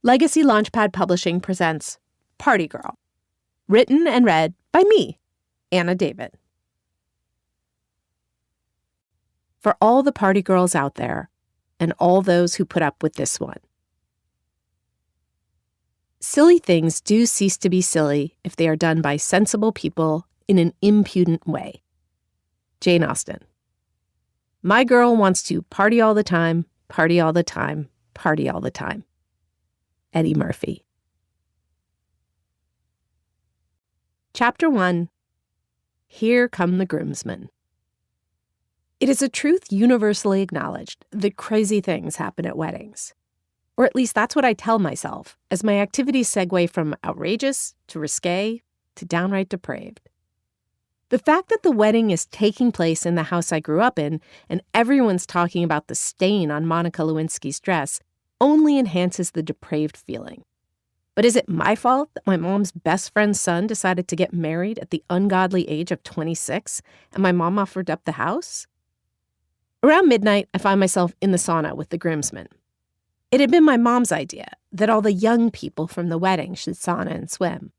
Legacy Launchpad Publishing presents Party Girl, written and read by me, Anna David. For all the party girls out there, and all those who put up with this one. Silly things do cease to be silly if they are done by sensible people in an impudent way. Jane Austen. My girl wants to party all the time, party all the time, party all the time. Eddie Murphy. Chapter 1. Here Come the Groomsmen. It is a truth universally acknowledged that crazy things happen at weddings. Or at least that's what I tell myself as my activities segue from outrageous to risque to downright depraved. The fact that the wedding is taking place in the house I grew up in and everyone's talking about the stain on Monica Lewinsky's dress only enhances the depraved feeling. But is it my fault that my mom's best friend's son decided to get married at the ungodly age of 26 and my mom offered up the house? Around midnight, I find myself in the sauna with the groomsmen. It had been my mom's idea that all the young people from the wedding should sauna and swim.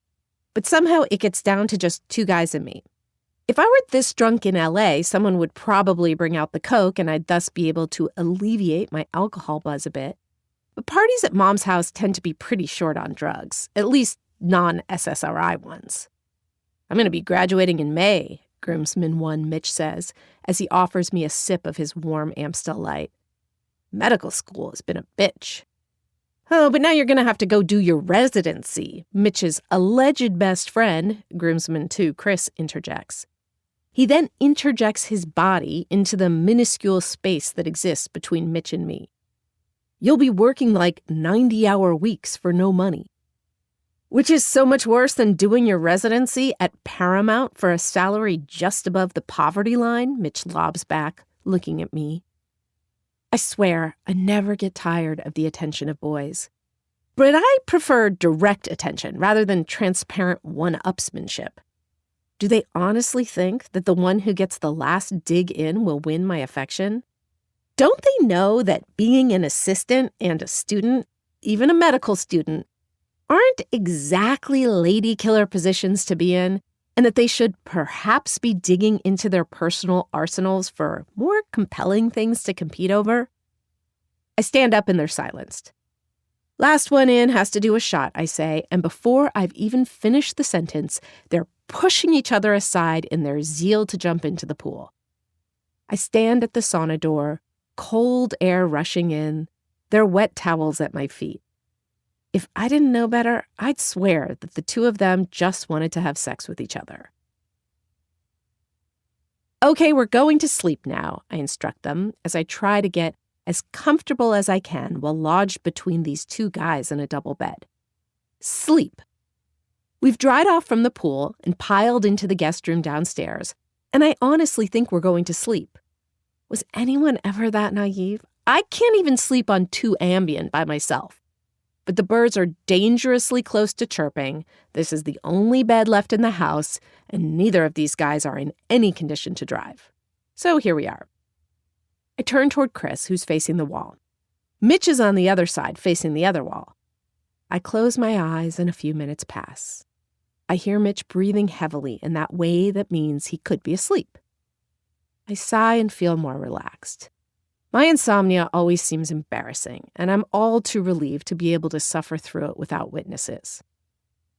But somehow it gets down to just two guys and me. If I were this drunk in LA, someone would probably bring out the Coke and I'd thus be able to alleviate my alcohol buzz a bit. But parties at Mom's house tend to be pretty short on drugs, at least non-SSRI ones. I'm going to be graduating in May, groomsman 1 Mitch says, as he offers me a sip of his warm Amstel Light. Medical school has been a bitch. Oh, but now you're going to have to go do your residency, Mitch's alleged best friend, groomsman 2 Chris, interjects. He then interjects his body into the minuscule space that exists between Mitch and me. You'll be working like 90-hour weeks for no money. Which is so much worse than doing your residency at Paramount for a salary just above the poverty line, Mitch lobs back, looking at me. I swear, I never get tired of the attention of boys. But I prefer direct attention rather than transparent one-upsmanship. Do they honestly think that the one who gets the last dig in will win my affection? Don't they know that being an assistant and a student, even a medical student, aren't exactly lady killer positions to be in, and that they should perhaps be digging into their personal arsenals for more compelling things to compete over? I stand up and they're silenced. Last one in has to do a shot, I say, and before I've even finished the sentence, they're pushing each other aside in their zeal to jump into the pool. I stand at the sauna door, cold air rushing in, their wet towels at my feet. If I didn't know better, I'd swear that the two of them just wanted to have sex with each other. Okay, we're going to sleep now, I instruct them as I try to get as comfortable as I can while lodged between these two guys in a double bed. Sleep. We've dried off from the pool and piled into the guest room downstairs, and I honestly think we're going to sleep. Was anyone ever that naive? I can't even sleep on 2 Ambien by myself. But the birds are dangerously close to chirping. This is the only bed left in the house, and neither of these guys are in any condition to drive. So here we are. I turn toward Chris, who's facing the wall. Mitch is on the other side, facing the other wall. I close my eyes and a few minutes pass. I hear Mitch breathing heavily in that way that means he could be asleep. I sigh and feel more relaxed. My insomnia always seems embarrassing, and I'm all too relieved to be able to suffer through it without witnesses.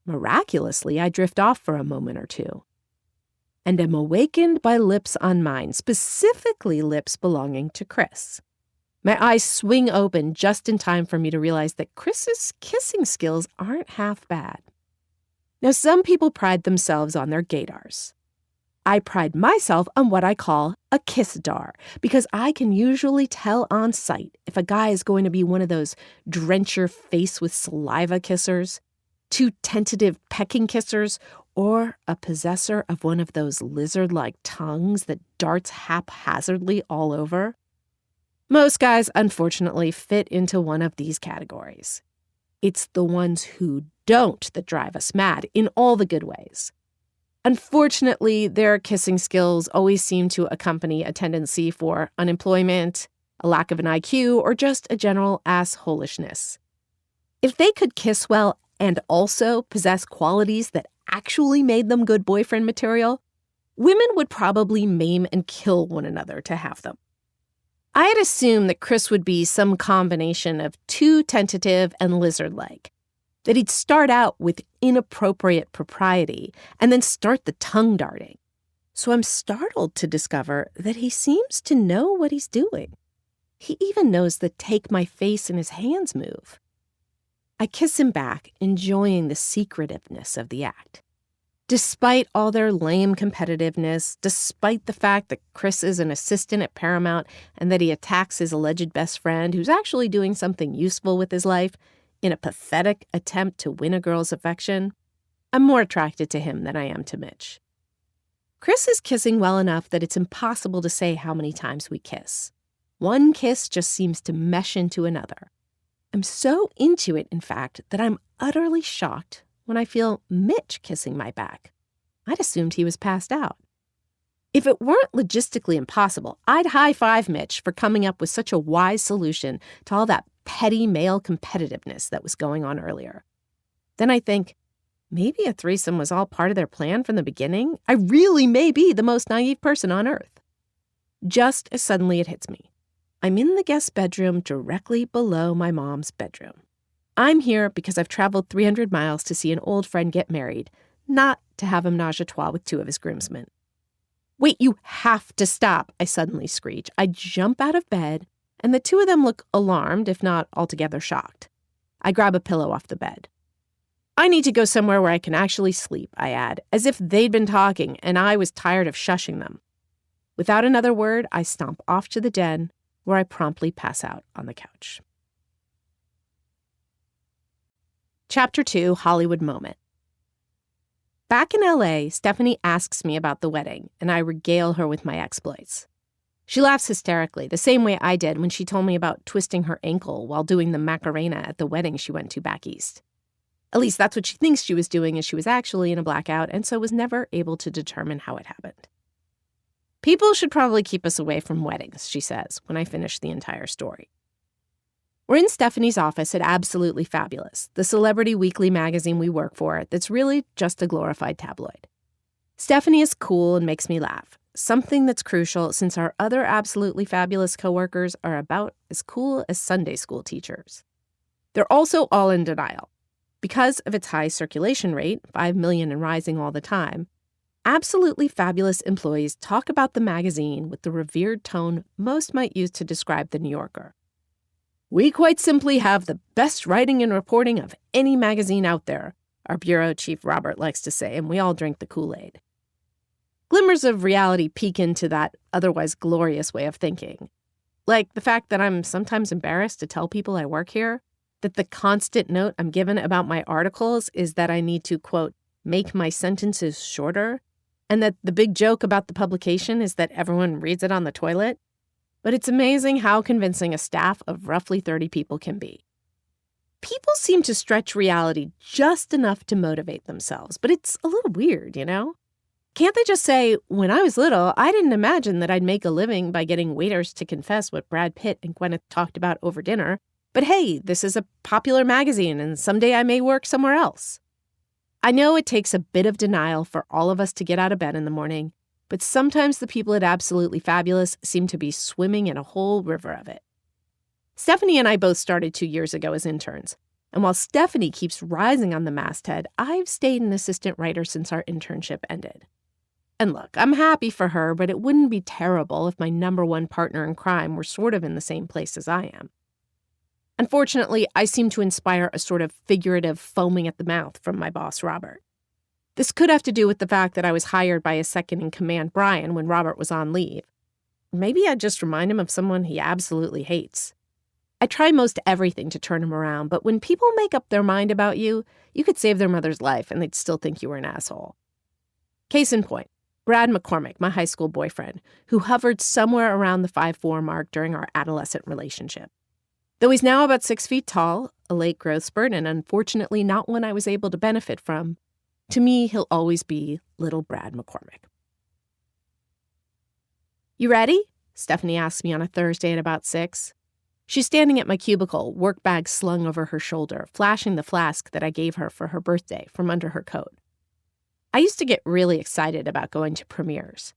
Miraculously, I drift off for a moment or two, and am awakened by lips on mine, specifically lips belonging to Chris. My eyes swing open just in time for me to realize that Chris's kissing skills aren't half bad. Now, some people pride themselves on their gaydars. I pride myself on what I call a kissdar, because I can usually tell on sight if a guy is going to be one of those drench your face with saliva kissers, 2 tentative pecking kissers, or a possessor of one of those lizard-like tongues that darts haphazardly all over. Most guys, unfortunately, fit into one of these categories. It's the ones who don't that drive us mad in all the good ways. Unfortunately, their kissing skills always seem to accompany a tendency for unemployment, a lack of an IQ, or just a general assholishness. If they could kiss well and also possess qualities that actually made them good boyfriend material, women would probably maim and kill one another to have them. I had assumed that Chris would be some combination of too tentative and lizard-like, that he'd start out with inappropriate propriety and then start the tongue darting. So I'm startled to discover that he seems to know what he's doing. He even knows the take my face in his hands move. I kiss him back, enjoying the secretiveness of the act. Despite all their lame competitiveness, despite the fact that Chris is an assistant at Paramount and that he attacks his alleged best friend who's actually doing something useful with his life in a pathetic attempt to win a girl's affection, I'm more attracted to him than I am to Mitch. Chris is kissing well enough that it's impossible to say how many times we kiss. One kiss just seems to mesh into another. I'm so into it, in fact, that I'm utterly shocked when I feel Mitch kissing my back. I'd assumed he was passed out. If it weren't logistically impossible, I'd high-five Mitch for coming up with such a wise solution to all that petty male competitiveness that was going on earlier. Then I think, maybe a threesome was all part of their plan from the beginning. I really may be the most naive person on earth. Just as suddenly it hits me. I'm in the guest bedroom directly below my mom's bedroom. I'm here because I've traveled 300 miles to see an old friend get married, not to have a menage a trois with two of his groomsmen. Wait, you have to stop, I suddenly screech. I jump out of bed, and the two of them look alarmed, if not altogether shocked. I grab a pillow off the bed. I need to go somewhere where I can actually sleep, I add, as if they'd been talking and I was tired of shushing them. Without another word, I stomp off to the den, where I promptly pass out on the couch. Chapter 2, Hollywood Moment. Back in LA, Stephanie asks me about the wedding, and I regale her with my exploits. She laughs hysterically, the same way I did when she told me about twisting her ankle while doing the Macarena at the wedding she went to back east. At least that's what she thinks she was doing, as she was actually in a blackout and so was never able to determine how it happened. People should probably keep us away from weddings, she says, when I finish the entire story. We're in Stephanie's office at Absolutely Fabulous, the celebrity weekly magazine we work for that's really just a glorified tabloid. Stephanie is cool and makes me laugh, something that's crucial since our other Absolutely Fabulous coworkers are about as cool as Sunday school teachers. They're also all in denial. Because of its high circulation rate, 5 million and rising all the time, Absolutely Fabulous employees talk about the magazine with the revered tone most might use to describe The New Yorker. We quite simply have the best writing and reporting of any magazine out there, our bureau chief Robert likes to say, and we all drink the Kool-Aid. Glimmers of reality peek into that otherwise glorious way of thinking. Like the fact that I'm sometimes embarrassed to tell people I work here, that the constant note I'm given about my articles is that I need to, quote, make my sentences shorter, and that the big joke about the publication is that everyone reads it on the toilet. But it's amazing how convincing a staff of roughly 30 people can be. People seem to stretch reality just enough to motivate themselves, but it's a little weird, you know? Can't they just say, when I was little, I didn't imagine that I'd make a living by getting waiters to confess what Brad Pitt and Gwyneth talked about over dinner, but hey, this is a popular magazine and someday I may work somewhere else. I know it takes a bit of denial for all of us to get out of bed in the morning, but sometimes the people at Absolutely Fabulous seem to be swimming in a whole river of it. Stephanie and I both started 2 years ago as interns, and while Stephanie keeps rising on the masthead, I've stayed an assistant writer since our internship ended. And look, I'm happy for her, but it wouldn't be terrible if my number one partner in crime were sort of in the same place as I am. Unfortunately, I seem to inspire a sort of figurative foaming at the mouth from my boss, Robert. This could have to do with the fact that I was hired by his second-in-command, Brian, when Robert was on leave. Maybe I'd just remind him of someone he absolutely hates. I try most everything to turn him around, but when people make up their mind about you, you could save their mother's life and they'd still think you were an asshole. Case in point, Brad McCormick, my high school boyfriend, who hovered somewhere around the 5'4" mark during our adolescent relationship. Though he's now about 6 feet tall, a late growth spurt, and unfortunately not one I was able to benefit from, to me, he'll always be little Brad McCormick. You ready? Stephanie asks me on a Thursday at about 6. She's standing at my cubicle, work bag slung over her shoulder, flashing the flask that I gave her for her birthday from under her coat. I used to get really excited about going to premieres.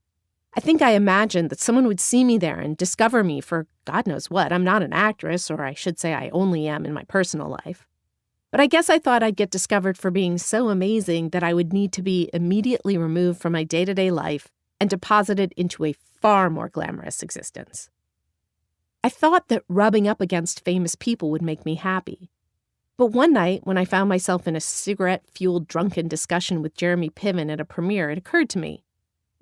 I think I imagined that someone would see me there and discover me for God knows what. I'm not an actress, or I should say I only am in my personal life. But I guess I thought I'd get discovered for being so amazing that I would need to be immediately removed from my day-to-day life and deposited into a far more glamorous existence. I thought that rubbing up against famous people would make me happy. But one night, when I found myself in a cigarette-fueled drunken discussion with Jeremy Piven at a premiere, it occurred to me,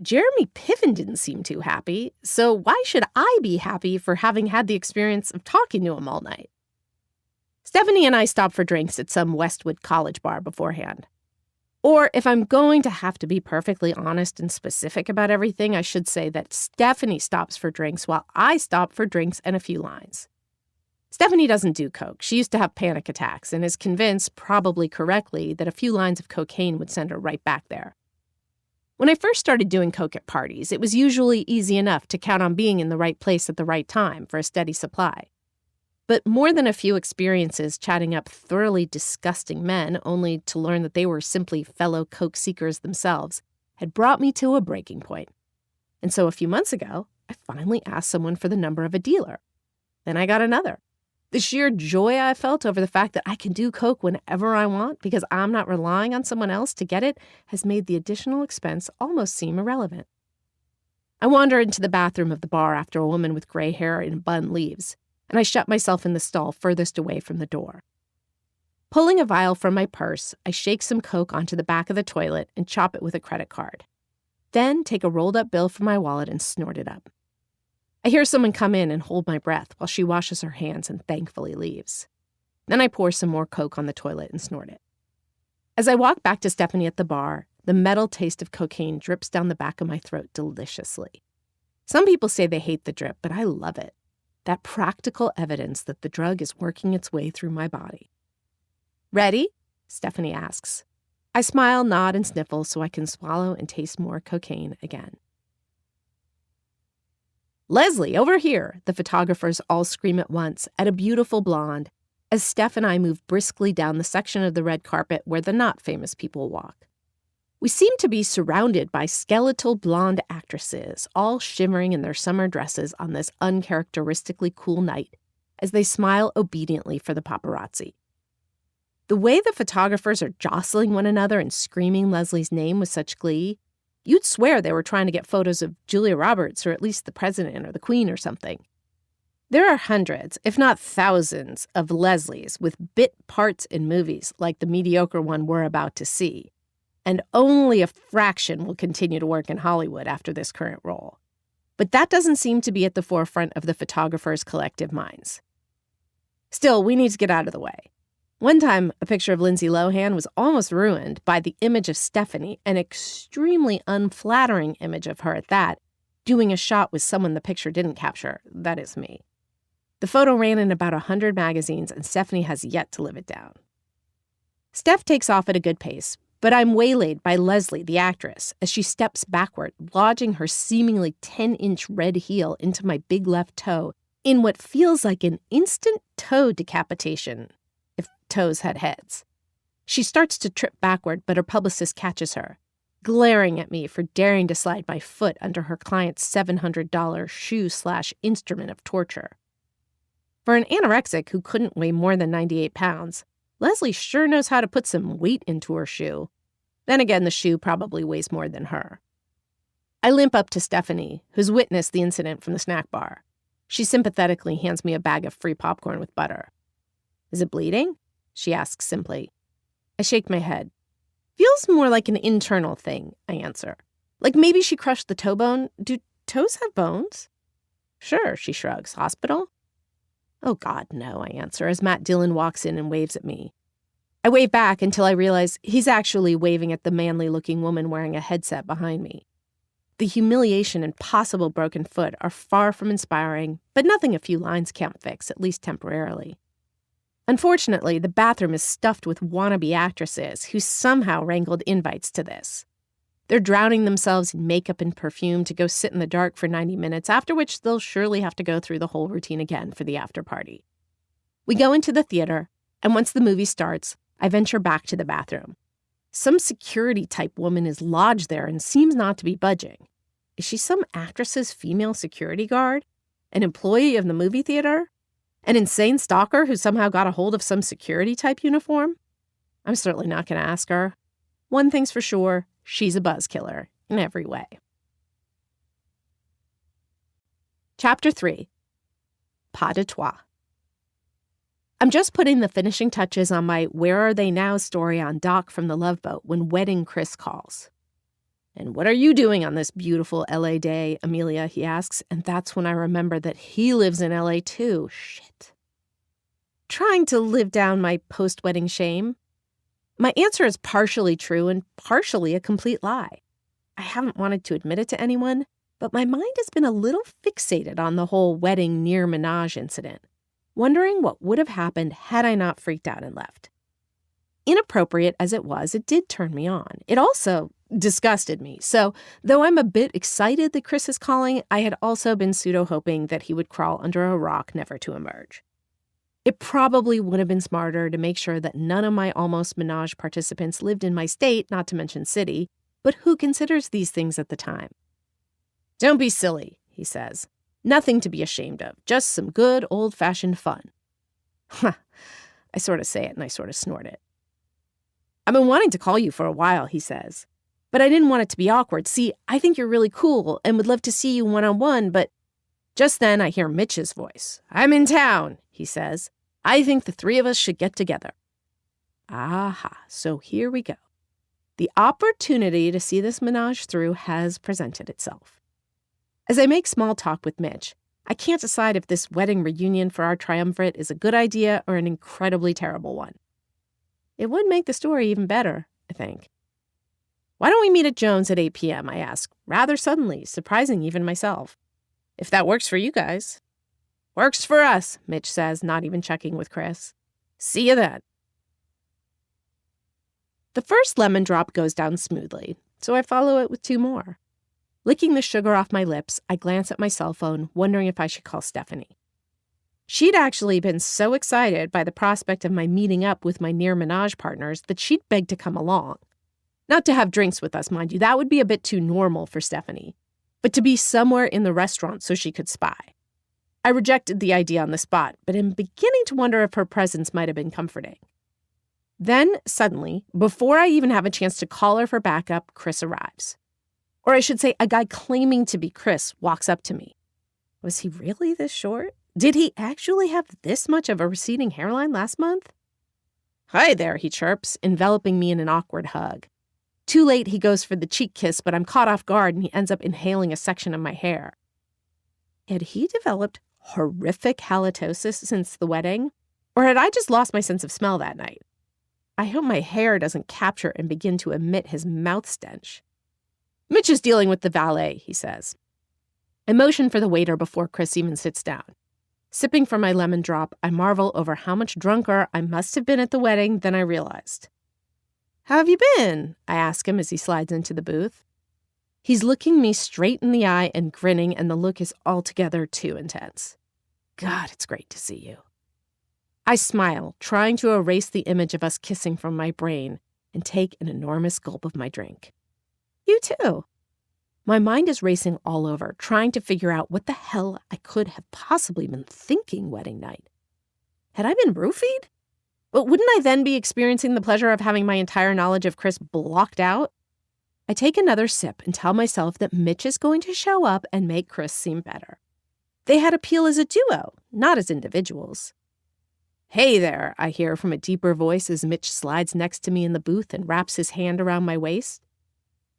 Jeremy Piven didn't seem too happy, so why should I be happy for having had the experience of talking to him all night? Stephanie and I stopped for drinks at some Westwood College bar beforehand. Or if I'm going to have to be perfectly honest and specific about everything, I should say that Stephanie stops for drinks while I stop for drinks and a few lines. Stephanie doesn't do coke. She used to have panic attacks and is convinced, probably correctly, that a few lines of cocaine would send her right back there. When I first started doing coke at parties, it was usually easy enough to count on being in the right place at the right time for a steady supply. But more than a few experiences chatting up thoroughly disgusting men, only to learn that they were simply fellow coke seekers themselves, had brought me to a breaking point. And so a few months ago, I finally asked someone for the number of a dealer. Then I got another. The sheer joy I felt over the fact that I can do coke whenever I want because I'm not relying on someone else to get it has made the additional expense almost seem irrelevant. I wander into the bathroom of the bar after a woman with gray hair in a bun leaves, and I shut myself in the stall furthest away from the door. Pulling a vial from my purse, I shake some coke onto the back of the toilet and chop it with a credit card. Then take a rolled-up bill from my wallet and snort it up. I hear someone come in and hold my breath while she washes her hands and thankfully leaves. Then I pour some more coke on the toilet and snort it. As I walk back to Stephanie at the bar, the metal taste of cocaine drips down the back of my throat deliciously. Some people say they hate the drip, but I love it. That practical evidence that the drug is working its way through my body. Ready? Stephanie asks. I smile, nod, and sniffle so I can swallow and taste more cocaine again. Leslie, over here, the photographers all scream at once at a beautiful blonde as Steph and I move briskly down the section of the red carpet where the not-famous people walk. We seem to be surrounded by skeletal blonde actresses, all shimmering in their summer dresses on this uncharacteristically cool night as they smile obediently for the paparazzi. The way the photographers are jostling one another and screaming Leslie's name with such glee, you'd swear they were trying to get photos of Julia Roberts or at least the president or the queen or something. There are hundreds, if not thousands, of Leslies with bit parts in movies like the mediocre one we're about to see. And only a fraction will continue to work in Hollywood after this current role. But that doesn't seem to be at the forefront of the photographers' collective minds. Still, we need to get out of the way. One time, a picture of Lindsay Lohan was almost ruined by the image of Stephanie, an extremely unflattering image of her at that, doing a shot with someone the picture didn't capture. That is me. The photo ran in about 100 magazines, and Stephanie has yet to live it down. Steph takes off at a good pace, but I'm waylaid by Leslie, the actress, as she steps backward, lodging her seemingly 10-inch red heel into my big left toe in what feels like an instant toe decapitation, if toes had heads. She starts to trip backward, but her publicist catches her, glaring at me for daring to slide my foot under her client's $700 shoe/instrument of torture. For an anorexic who couldn't weigh more than 98 pounds, Leslie sure knows how to put some weight into her shoe. Then again, the shoe probably weighs more than her. I limp up to Stephanie, who's witnessed the incident from the snack bar. She sympathetically hands me a bag of free popcorn with butter. Is it bleeding? She asks simply. I shake my head. Feels more like an internal thing, I answer. Like maybe she crushed the toe bone. Do toes have bones? Sure, she shrugs. Hospital? Oh, God, no, I answer as Matt Dillon walks in and waves at me. I wave back until I realize he's actually waving at the manly-looking woman wearing a headset behind me. The humiliation and possible broken foot are far from inspiring, but nothing a few lines can't fix, at least temporarily. Unfortunately, the bathroom is stuffed with wannabe actresses who somehow wrangled invites to this. They're drowning themselves in makeup and perfume to go sit in the dark for 90 minutes, after which they'll surely have to go through the whole routine again for the after party. We go into the theater, and once the movie starts, I venture back to the bathroom. Some security-type woman is lodged there and seems not to be budging. Is she some actress's female security guard? An employee of the movie theater? An insane stalker who somehow got a hold of some security-type uniform? I'm certainly not going to ask her. One thing's for sure, she's a buzzkiller in every way. Chapter 3. Pas de trois. I'm just putting the finishing touches on my Where Are They Now story on dock from the Love Boat when wedding Chris calls. "And what are you doing on this beautiful LA day, Amelia?" he asks, and that's when I remember that he lives in LA too. Shit. Trying to live down my post-wedding shame. My answer is partially true and partially a complete lie. I haven't wanted to admit it to anyone, but my mind has been a little fixated on the whole wedding near Minaj incident, wondering what would have happened had I not freaked out and left. Inappropriate as it was, it did turn me on. It also disgusted me. So, though I'm a bit excited that Chris is calling, I had also been pseudo-hoping that he would crawl under a rock never to emerge. It probably would have been smarter to make sure that none of my almost Minaj participants lived in my state, not to mention city, but who considers these things at the time? "Don't be silly," he says. "Nothing to be ashamed of, just some good old-fashioned fun." I sort of say it and I sort of snort it. "I've been wanting to call you for a while," he says. "But I didn't want it to be awkward. See, I think you're really cool and would love to see you one-on-one, but..." Just then I hear Mitch's voice. "I'm in town," he says. "I think the three of us should get together." Aha, so here we go. The opportunity to see this Minaj through has presented itself. As I make small talk with Mitch, I can't decide if this wedding reunion for our triumvirate is a good idea or an incredibly terrible one. It would make the story even better, I think. "Why don't we meet at Jones at 8 p.m., I ask, rather suddenly, surprising even myself. "If that works for you guys." "Works for us," Mitch says, not even checking with Chris. "See you then." The first lemon drop goes down smoothly, so I follow it with 2 more. Licking the sugar off my lips, I glance at my cell phone, wondering if I should call Stephanie. She'd actually been so excited by the prospect of my meeting up with my near Minaj partners that she'd begged to come along. Not to have drinks with us, mind you, that would be a bit too normal for Stephanie, but to be somewhere in the restaurant so she could spy. I rejected the idea on the spot, but am beginning to wonder if her presence might have been comforting. Then, suddenly, before I even have a chance to call her for backup, Chris arrives. Or I should say, a guy claiming to be Chris walks up to me. Was he really this short? Did he actually have this much of a receding hairline last month? "Hi there," he chirps, enveloping me in an awkward hug. Too late, he goes for the cheek kiss, but I'm caught off guard and he ends up inhaling a section of my hair. Had he developed horrific halitosis since the wedding? Or had I just lost my sense of smell that night? I hope my hair doesn't capture and begin to emit his mouth stench. "Mitch is dealing with the valet," he says. I motion for the waiter before Chris even sits down. Sipping from my lemon drop, I marvel over how much drunker I must have been at the wedding than I realized. "How have you been?" I ask him as he slides into the booth. He's looking me straight in the eye and grinning, and the look is altogether too intense. God, it's great to see you. I smile, trying to erase the image of us kissing from my brain, and take an enormous gulp of my drink. "You too." My mind is racing all over, trying to figure out what the hell I could have possibly been thinking wedding night. Had I been roofied? But wouldn't I then be experiencing the pleasure of having my entire knowledge of Chris blocked out? I take another sip and tell myself that Mitch is going to show up and make Chris seem better. They had appeal as a duo, not as individuals. "Hey there," I hear from a deeper voice as Mitch slides next to me in the booth and wraps his hand around my waist.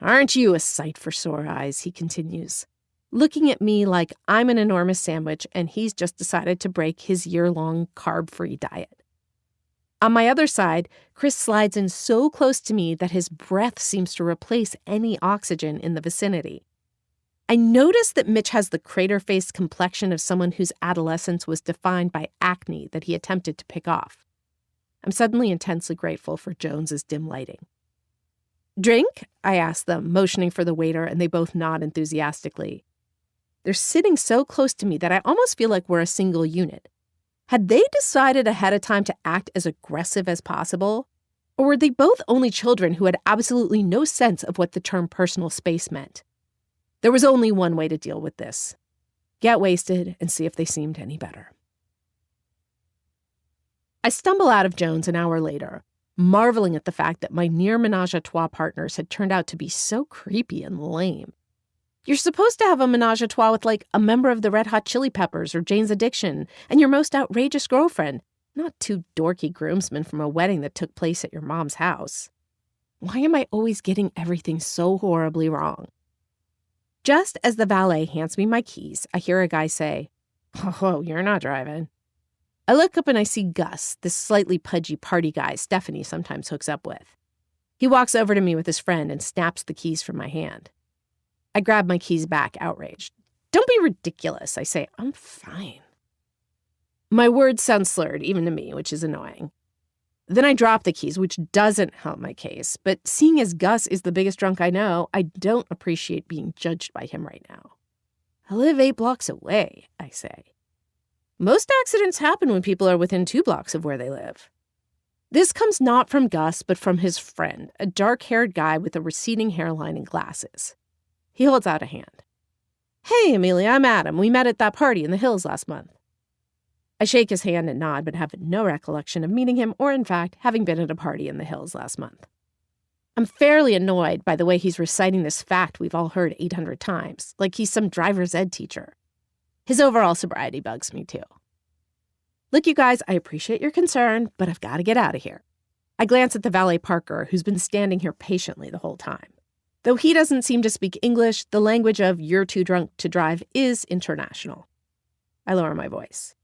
"Aren't you a sight for sore eyes?" he continues, looking at me like I'm an enormous sandwich and he's just decided to break his year-long carb-free diet. On my other side, Chris slides in so close to me that his breath seems to replace any oxygen in the vicinity. I notice that Mitch has the crater-faced complexion of someone whose adolescence was defined by acne that he attempted to pick off. I'm suddenly intensely grateful for Jones's dim lighting. Drink? I ask them, motioning for the waiter, and they both nod enthusiastically. They're sitting so close to me that I almost feel like we're a single unit. Had they decided ahead of time to act as aggressive as possible? Or were they both only children who had absolutely no sense of what the term personal space meant? There was only one way to deal with this. Get wasted and see if they seemed any better. I stumble out of Jones an hour later, marveling at the fact that my near menage a trois partners had turned out to be so creepy and lame. You're supposed to have a menage a trois with, like, a member of the Red Hot Chili Peppers or Jane's Addiction and your most outrageous girlfriend, not two dorky groomsmen from a wedding that took place at your mom's house. Why am I always getting everything so horribly wrong? Just as the valet hands me my keys, I hear a guy say, "Oh, you're not driving." I look up and I see Gus, this slightly pudgy party guy Stephanie sometimes hooks up with. He walks over to me with his friend and snaps the keys from my hand. I grab my keys back, outraged. "Don't be ridiculous," I say. "I'm fine." My words sound slurred, even to me, which is annoying. Then I drop the keys, which doesn't help my case, but seeing as Gus is the biggest drunk I know, I don't appreciate being judged by him right now. "I live 8 blocks away," I say. "Most accidents happen when people are within 2 blocks of where they live." This comes not from Gus, but from his friend, a dark-haired guy with a receding hairline and glasses. He holds out a hand. "Hey, Amelia, I'm Adam. We met at that party in the hills last month." I shake his hand and nod, but have no recollection of meeting him or, in fact, having been at a party in the hills last month. I'm fairly annoyed by the way he's reciting this fact we've all heard 800 times, like he's some driver's ed teacher. His overall sobriety bugs me, too. "Look, you guys, I appreciate your concern, but I've got to get out of here." I glance at the valet Parker, who's been standing here patiently the whole time. Though he doesn't seem to speak English, the language of "you're too drunk to drive" is international. I lower my voice.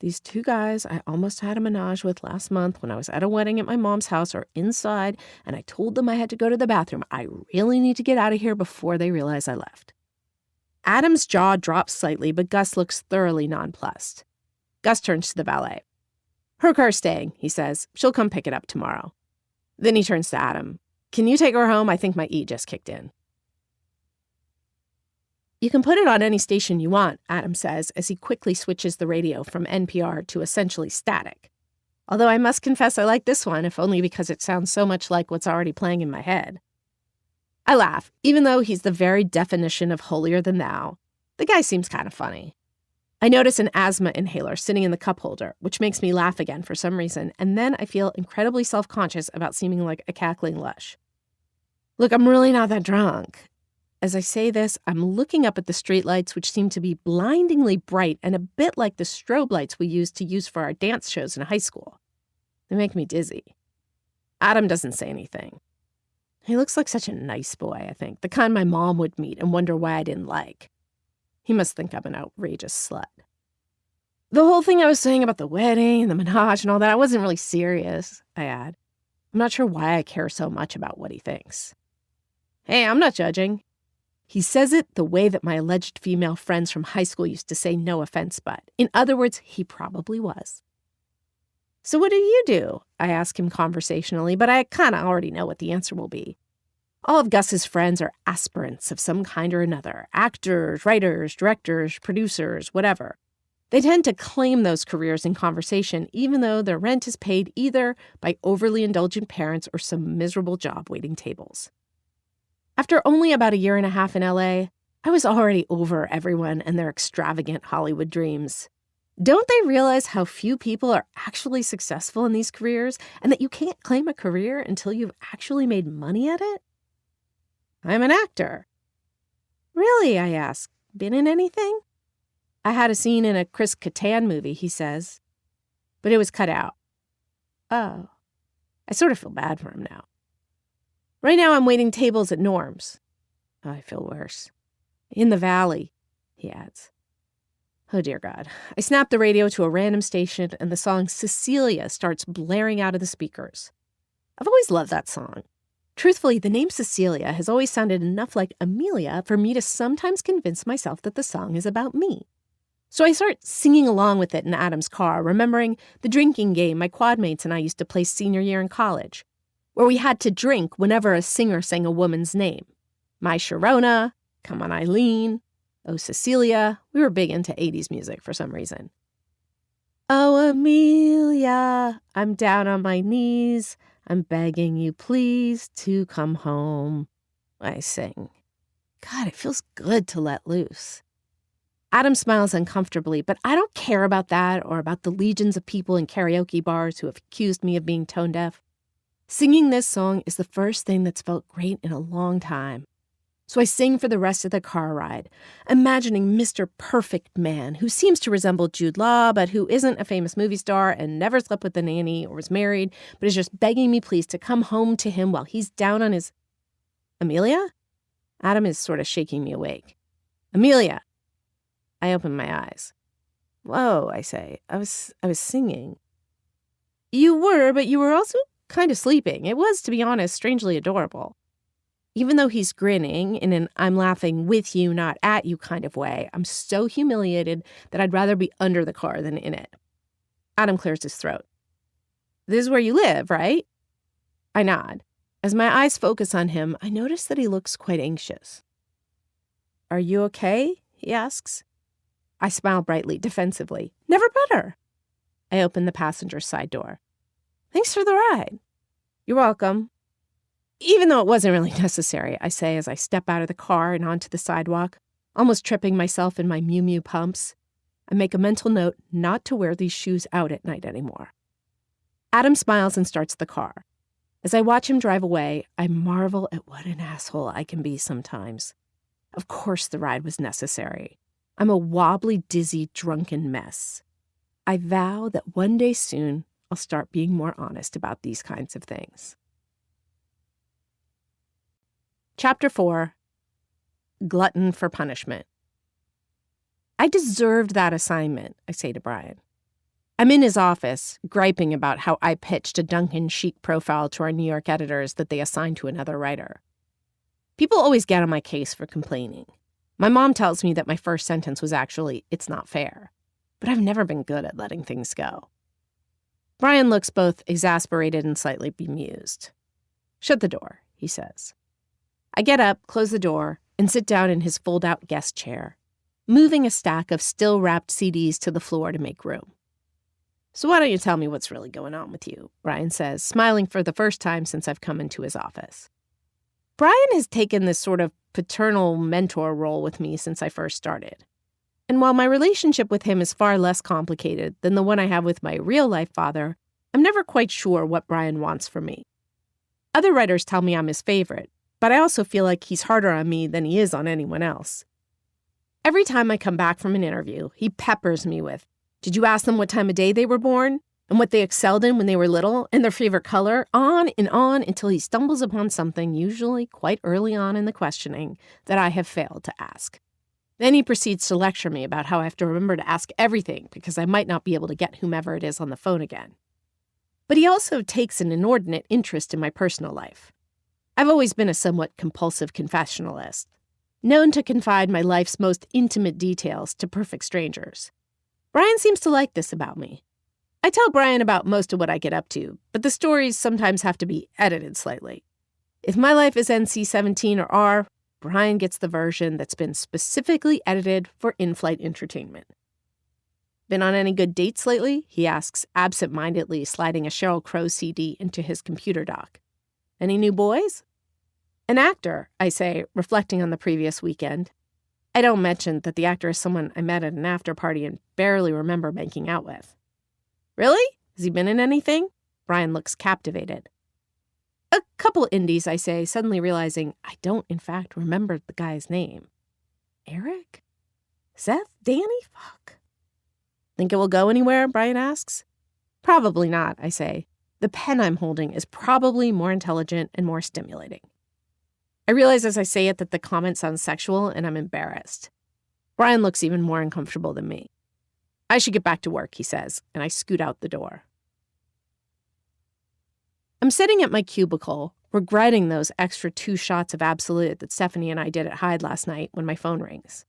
"These 2 guys I almost had a menage with last month when I was at a wedding at my mom's house are inside, and I told them I had to go to the bathroom. I really need to get out of here before they realize I left." Adam's jaw drops slightly, but Gus looks thoroughly nonplussed. Gus turns to the valet. "Her car's staying," he says. "She'll come pick it up tomorrow." Then he turns to Adam. "Can you take her home? I think my E just kicked in." "You can put it on any station you want," Adam says as he quickly switches the radio from NPR to essentially static. Although I must confess I like this one, if only because it sounds so much like what's already playing in my head. I laugh, even though he's the very definition of holier than thou. The guy seems kind of funny. I notice an asthma inhaler sitting in the cup holder, which makes me laugh again for some reason, and then I feel incredibly self-conscious about seeming like a cackling lush. Look, I'm really not that drunk. As I say this, I'm looking up at the streetlights, which seem to be blindingly bright and a bit like the strobe lights we used to use for our dance shows in high school. They make me dizzy. Adam doesn't say anything. He looks like such a nice boy, I think, the kind my mom would meet and wonder why I didn't like. He must think I'm an outrageous slut. The whole thing I was saying about the wedding and the menage and all that, I wasn't really serious, I add. I'm not sure why I care so much about what he thinks. Hey, I'm not judging. He says it the way that my alleged female friends from high school used to say "no offense, but." In other words, he probably was. So what do? I ask him conversationally, but I kind of already know what the answer will be. All of Gus's friends are aspirants of some kind or another. Actors, writers, directors, producers, whatever. They tend to claim those careers in conversation, even though their rent is paid either by overly indulgent parents or some miserable job waiting tables. After only about a year and a half in LA, I was already over everyone and their extravagant Hollywood dreams. Don't they realize how few people are actually successful in these careers and that you can't claim a career until you've actually made money at it? I'm an actor. Really, I ask. Been in anything? I had a scene in a Chris Kattan movie, he says. But it was cut out. Oh. I sort of feel bad for him now. Right now I'm waiting tables at Norm's. I feel worse. In the Valley, he adds. Oh, dear God. I snap the radio to a random station and the song Cecilia starts blaring out of the speakers. I've always loved that song. Truthfully, the name Cecilia has always sounded enough like Amelia for me to sometimes convince myself that the song is about me. So I start singing along with it in Adam's car, remembering the drinking game my quad mates and I used to play senior year in college. where we had to drink whenever a singer sang a woman's name. My Sharona, Come On Eileen, Oh Cecilia. We were big into 80s music for some reason. Oh, Amelia, I'm down on my knees. I'm begging you, please, to come home, I sing. God, it feels good to let loose. Adam smiles uncomfortably, but I don't care about that or about the legions of people in karaoke bars who have accused me of being tone deaf. Singing this song is the first thing that's felt great in a long time. So I sing for the rest of the car ride, imagining Mr. Perfect Man, who seems to resemble Jude Law, but who isn't a famous movie star and never slept with a nanny or was married, but is just begging me please to come home to him while he's down on his... Amelia? Adam is sort of shaking me awake. Amelia! I open my eyes. Whoa, I say. I was singing. You were, but you were also kind of sleeping. It was, to be honest, strangely adorable. Even though he's grinning in an I'm laughing with you, not at you kind of way, I'm so humiliated that I'd rather be under the car than in it. Adam clears his throat. This is where you live, right? I nod. As my eyes focus on him, I notice that he looks quite anxious. Are you okay? He asks. I smile brightly, defensively. Never better. I open the passenger side door. Thanks for the ride. You're welcome. Even though it wasn't really necessary, I say as I step out of the car and onto the sidewalk, almost tripping myself in my Miu Miu pumps. I make a mental note not to wear these shoes out at night anymore. Adam smiles and starts the car. As I watch him drive away, I marvel at what an asshole I can be sometimes. Of course the ride was necessary. I'm a wobbly, dizzy, drunken mess. I vow that one day soon I'll start being more honest about these kinds of things. Chapter 4. Glutton for Punishment. I deserved that assignment, I say to Brian. I'm in his office, griping about how I pitched a Duncan Sheik profile to our New York editors that they assigned to another writer. People always get on my case for complaining. My mom tells me that my first sentence was actually, it's not fair. But I've never been good at letting things go. Brian looks both exasperated and slightly bemused. Shut the door, he says. I get up, close the door, and sit down in his fold-out guest chair, moving a stack of still-wrapped CDs to the floor to make room. So why don't you tell me what's really going on with you, Brian says, smiling for the first time since I've come into his office. Brian has taken this sort of paternal mentor role with me since I first started. And while my relationship with him is far less complicated than the one I have with my real-life father, I'm never quite sure what Brian wants from me. Other writers tell me I'm his favorite, but I also feel like he's harder on me than he is on anyone else. Every time I come back from an interview, he peppers me with, did you ask them what time of day they were born? And what they excelled in when they were little? And their favorite color? On and on until he stumbles upon something, usually quite early on in the questioning, that I have failed to ask. Then he proceeds to lecture me about how I have to remember to ask everything because I might not be able to get whomever it is on the phone again. But he also takes an inordinate interest in my personal life. I've always been a somewhat compulsive confessionalist, known to confide my life's most intimate details to perfect strangers. Brian seems to like this about me. I tell Brian about most of what I get up to, but the stories sometimes have to be edited slightly. If my life is NC-17 or R, Brian gets the version that's been specifically edited for in-flight entertainment. Been on any good dates lately? He asks, absent-mindedly sliding a Sheryl Crow CD into his computer dock. Any new boys? An actor, I say, reflecting on the previous weekend. I don't mention that the actor is someone I met at an after-party and barely remember making out with. Really? Has he been in anything? Brian looks captivated. A couple indies, I say, suddenly realizing I don't, in fact, remember the guy's name. Eric? Seth? Danny? Fuck. Think it will go anywhere? Brian asks. Probably not, I say. The pen I'm holding is probably more intelligent and more stimulating. I realize as I say it that the comment sounds sexual and I'm embarrassed. Brian looks even more uncomfortable than me. I should get back to work, he says, and I scoot out the door. I'm sitting at my cubicle, regretting those extra 2 shots of Absolute that Stephanie and I did at Hyde last night when my phone rings.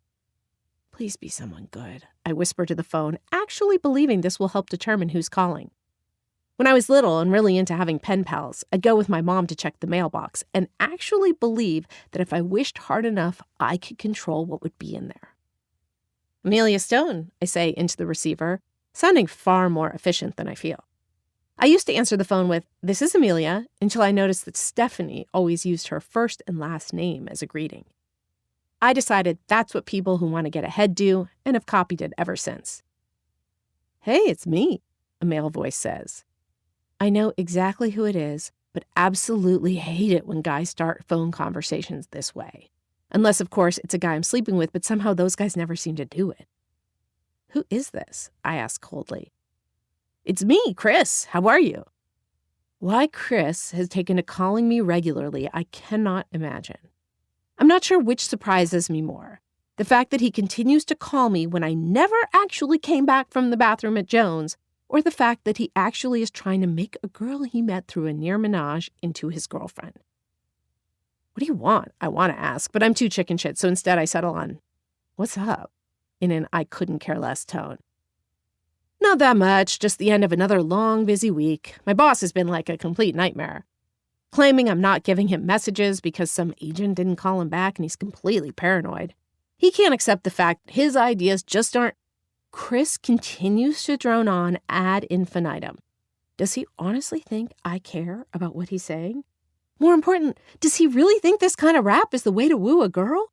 Please be someone good, I whisper to the phone, actually believing this will help determine who's calling. When I was little and really into having pen pals, I'd go with my mom to check the mailbox and actually believe that if I wished hard enough, I could control what would be in there. Amelia Stone, I say into the receiver, sounding far more efficient than I feel. I used to answer the phone with, "This is Amelia," until I noticed that Stephanie always used her first and last name as a greeting. I decided that's what people who want to get ahead do, and have copied it ever since. "Hey, it's me," a male voice says. I know exactly who it is, but absolutely hate it when guys start phone conversations this way. Unless, of course, it's a guy I'm sleeping with, but somehow those guys never seem to do it. "Who is this?" I ask coldly. "It's me, Chris. How are you?" Why Chris has taken to calling me regularly, I cannot imagine. I'm not sure which surprises me more. The fact that he continues to call me when I never actually came back from the bathroom at Jones, or the fact that he actually is trying to make a girl he met through a near menage into his girlfriend. "What do you want?" I want to ask, but I'm too chicken shit, so instead I settle on, "What's up?" in an I couldn't care less tone. "Not that much, just the end of another long, busy week. My boss has been like a complete nightmare. Claiming I'm not giving him messages because some agent didn't call him back and he's completely paranoid. He can't accept the fact his ideas just aren't..." Chris continues to drone on ad infinitum. Does he honestly think I care about what he's saying? More important, does he really think this kind of rap is the way to woo a girl?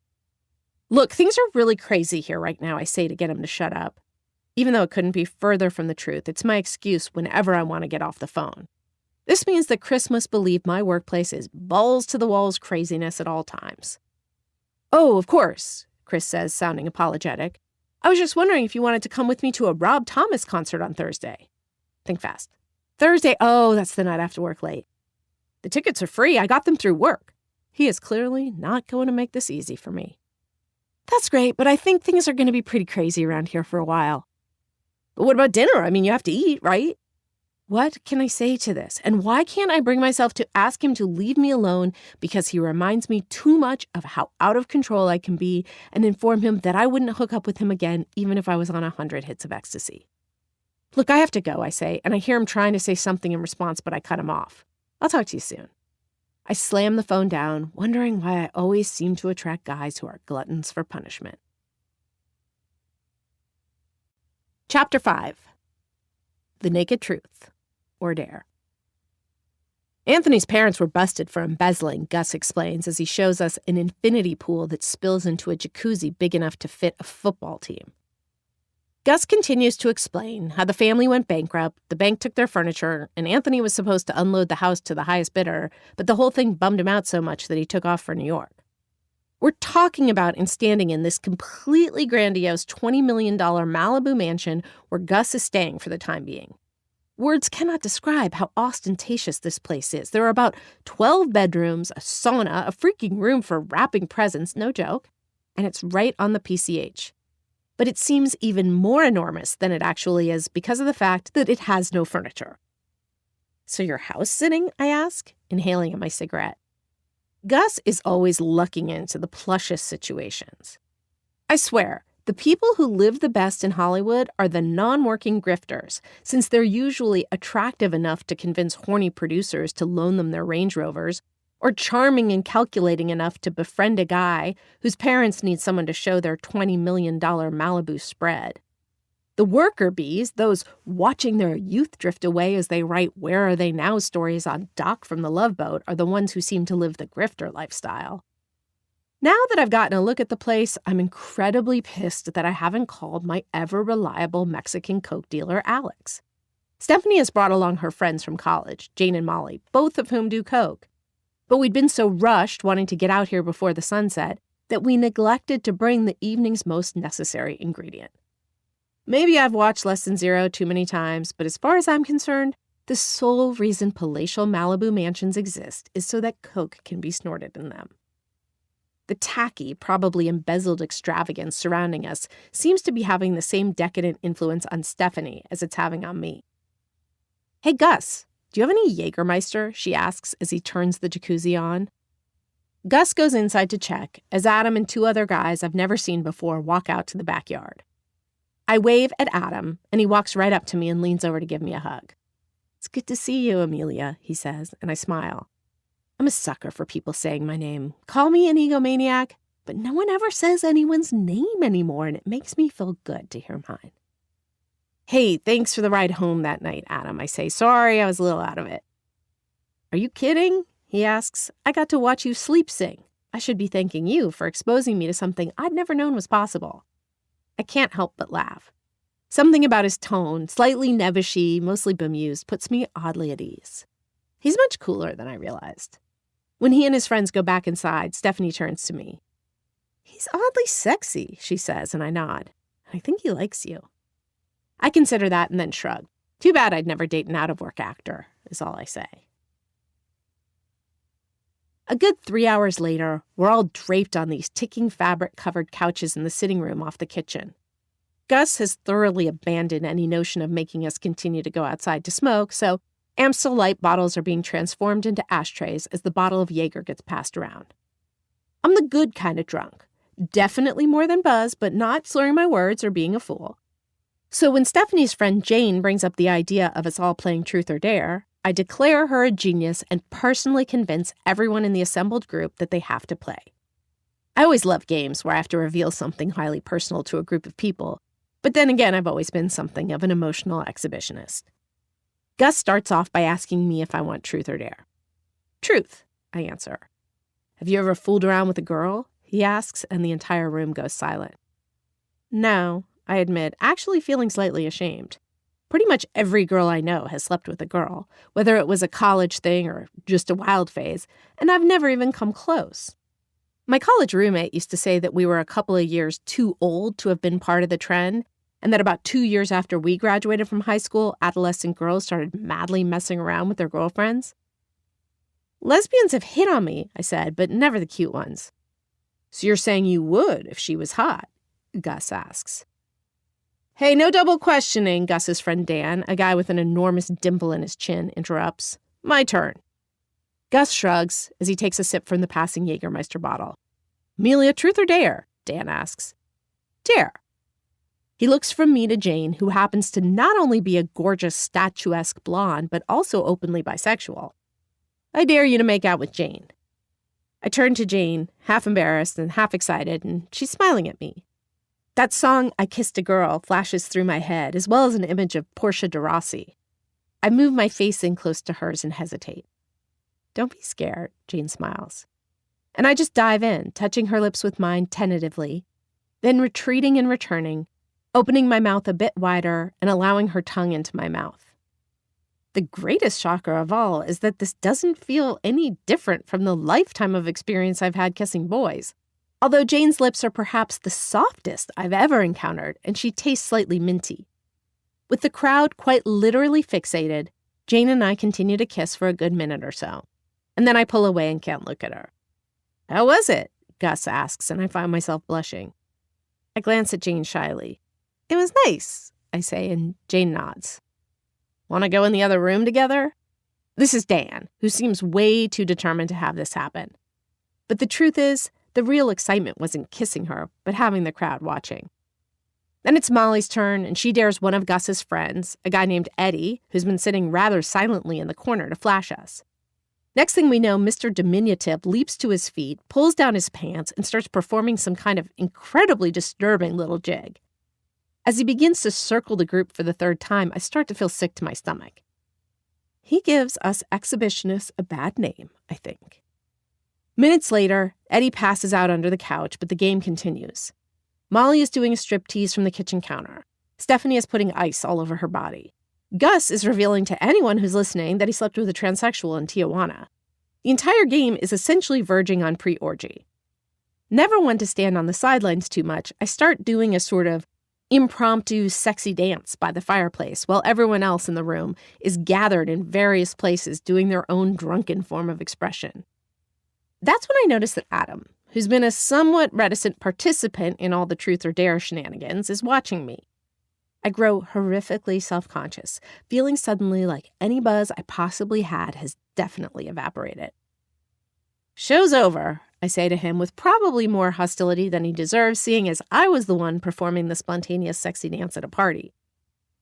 "Look, things are really crazy here right now," I say to get him to shut up. Even though it couldn't be further from the truth, it's my excuse whenever I want to get off the phone. This means that Chris must believe my workplace is balls-to-the-walls craziness at all times. "Oh, of course," Chris says, sounding apologetic. "I was just wondering if you wanted to come with me to a Rob Thomas concert on Thursday." Think fast. "Thursday? Oh, that's the night after work late." "The tickets are free. I got them through work." He is clearly not going to make this easy for me. "That's great, but I think things are going to be pretty crazy around here for a while." "But what about dinner? I mean, you have to eat, right?" What can I say to this? And why can't I bring myself to ask him to leave me alone because he reminds me too much of how out of control I can be, and inform him that I wouldn't hook up with him again even if I was on 100 hits of ecstasy? "Look, I have to go," I say, and I hear him trying to say something in response, but I cut him off. "I'll talk to you soon." I slam the phone down, wondering why I always seem to attract guys who are gluttons for punishment. Chapter 5. The Naked Truth, or Dare. Anthony's parents were busted for embezzling, Gus explains as he shows us an infinity pool that spills into a jacuzzi big enough to fit a football team. Gus continues to explain how the family went bankrupt, the bank took their furniture, and Anthony was supposed to unload the house to the highest bidder, but the whole thing bummed him out so much that he took off for New York. We're talking about and standing in this completely grandiose $20 million Malibu mansion where Gus is staying for the time being. Words cannot describe how ostentatious this place is. There are about 12 bedrooms, a sauna, a freaking room for wrapping presents, no joke, and it's right on the PCH. But it seems even more enormous than it actually is because of the fact that it has no furniture. "So you're house sitting?" I ask, inhaling at my cigarette. Gus is always lucking into the plushest situations. I swear, the people who live the best in Hollywood are the non-working grifters, since they're usually attractive enough to convince horny producers to loan them their Range Rovers, or charming and calculating enough to befriend a guy whose parents need someone to show their $20 million Malibu spread. The worker bees, those watching their youth drift away as they write Where Are They Now stories on Doc from the Love Boat, are the ones who seem to live the grifter lifestyle. Now that I've gotten a look at the place, I'm incredibly pissed that I haven't called my ever-reliable Mexican coke dealer, Alex. Stephanie has brought along her friends from college, Jane and Molly, both of whom do coke. But we'd been so rushed wanting to get out here before the sunset that we neglected to bring the evening's most necessary ingredient. Maybe I've watched Less Than Zero too many times, but as far as I'm concerned, the sole reason palatial Malibu mansions exist is so that coke can be snorted in them. The tacky, probably embezzled extravagance surrounding us seems to be having the same decadent influence on Stephanie as it's having on me. "Hey, Gus, do you have any Jägermeister?" she asks as he turns the jacuzzi on. Gus goes inside to check as Adam and two other guys I've never seen before walk out to the backyard. I wave at Adam, and he walks right up to me and leans over to give me a hug. "It's good to see you, Amelia," he says, and I smile. I'm a sucker for people saying my name. Call me an egomaniac, but no one ever says anyone's name anymore, and it makes me feel good to hear mine. "Hey, thanks for the ride home that night, Adam," I say. "Sorry, I was a little out of it." "Are you kidding?" he asks. "I got to watch you sleep sing. I should be thanking you for exposing me to something I'd never known was possible." I can't help but laugh. Something about his tone, slightly nebbishy, mostly bemused, puts me oddly at ease. He's much cooler than I realized. When he and his friends go back inside, Stephanie turns to me. "He's oddly sexy," she says, and I nod. "I think he likes you." I consider that and then shrug. Too bad I'd never date an out-of-work actor, is all I say. A good 3 hours later, we're all draped on these ticking fabric-covered couches in the sitting room off the kitchen. Gus has thoroughly abandoned any notion of making us continue to go outside to smoke, so Amstel Light bottles are being transformed into ashtrays as the bottle of Jaeger gets passed around. I'm the good kind of drunk. Definitely more than buzz, but not slurring my words or being a fool. So when Stephanie's friend Jane brings up the idea of us all playing Truth or Dare, I declare her a genius and personally convince everyone in the assembled group that they have to play. I always love games where I have to reveal something highly personal to a group of people, but then again, I've always been something of an emotional exhibitionist. Gus starts off by asking me if I want truth or dare. "Truth," I answer. "Have you ever fooled around with a girl?" he asks, and the entire room goes silent. "No," I admit, actually feeling slightly ashamed. Pretty much every girl I know has slept with a girl, whether it was a college thing or just a wild phase, and I've never even come close. My college roommate used to say that we were a couple of years too old to have been part of the trend, and that about 2 years after we graduated from high school, adolescent girls started madly messing around with their girlfriends. "Lesbians have hit on me," I said, "but never the cute ones." "So you're saying you would if she was hot?" Gus asks. "Hey, no double questioning," Gus's friend Dan, a guy with an enormous dimple in his chin, interrupts. "My turn." Gus shrugs as he takes a sip from the passing Jägermeister bottle. "Amelia, truth or dare?" Dan asks. "Dare." He looks from me to Jane, who happens to not only be a gorgeous, statuesque blonde, but also openly bisexual. "I dare you to make out with Jane." I turn to Jane, half embarrassed and half excited, and she's smiling at me. That song, "I Kissed a Girl," flashes through my head, as well as an image of Portia de Rossi. I move my face in close to hers and hesitate. "Don't be scared," Jane smiles. And I just dive in, touching her lips with mine tentatively, then retreating and returning, opening my mouth a bit wider and allowing her tongue into my mouth. The greatest shocker of all is that this doesn't feel any different from the lifetime of experience I've had kissing boys, although Jane's lips are perhaps the softest I've ever encountered, and she tastes slightly minty. With the crowd quite literally fixated, Jane and I continue to kiss for a good minute or so, and then I pull away and can't look at her. "How was it?" Gus asks, and I find myself blushing. I glance at Jane shyly. "It was nice," I say, and Jane nods. "Want to go in the other room together?" This is Dan, who seems way too determined to have this happen. But the truth is, the real excitement wasn't kissing her, but having the crowd watching. Then it's Molly's turn, and she dares one of Gus's friends, a guy named Eddie, who's been sitting rather silently in the corner, to flash us. Next thing we know, Mr. Diminutive leaps to his feet, pulls down his pants, and starts performing some kind of incredibly disturbing little jig. As he begins to circle the group for the third time, I start to feel sick to my stomach. He gives us exhibitionists a bad name, I think. Minutes later, Eddie passes out under the couch, but the game continues. Molly is doing a striptease from the kitchen counter. Stephanie is putting ice all over her body. Gus is revealing to anyone who's listening that he slept with a transsexual in Tijuana. The entire game is essentially verging on pre-orgy. Never one to stand on the sidelines too much, I start doing a sort of impromptu sexy dance by the fireplace while everyone else in the room is gathered in various places doing their own drunken form of expression. That's when I notice that Adam, who's been a somewhat reticent participant in all the truth or dare shenanigans, is watching me. I grow horrifically self-conscious, feeling suddenly like any buzz I possibly had has definitely evaporated. "Show's over," I say to him with probably more hostility than he deserves, seeing as I was the one performing the spontaneous sexy dance at a party.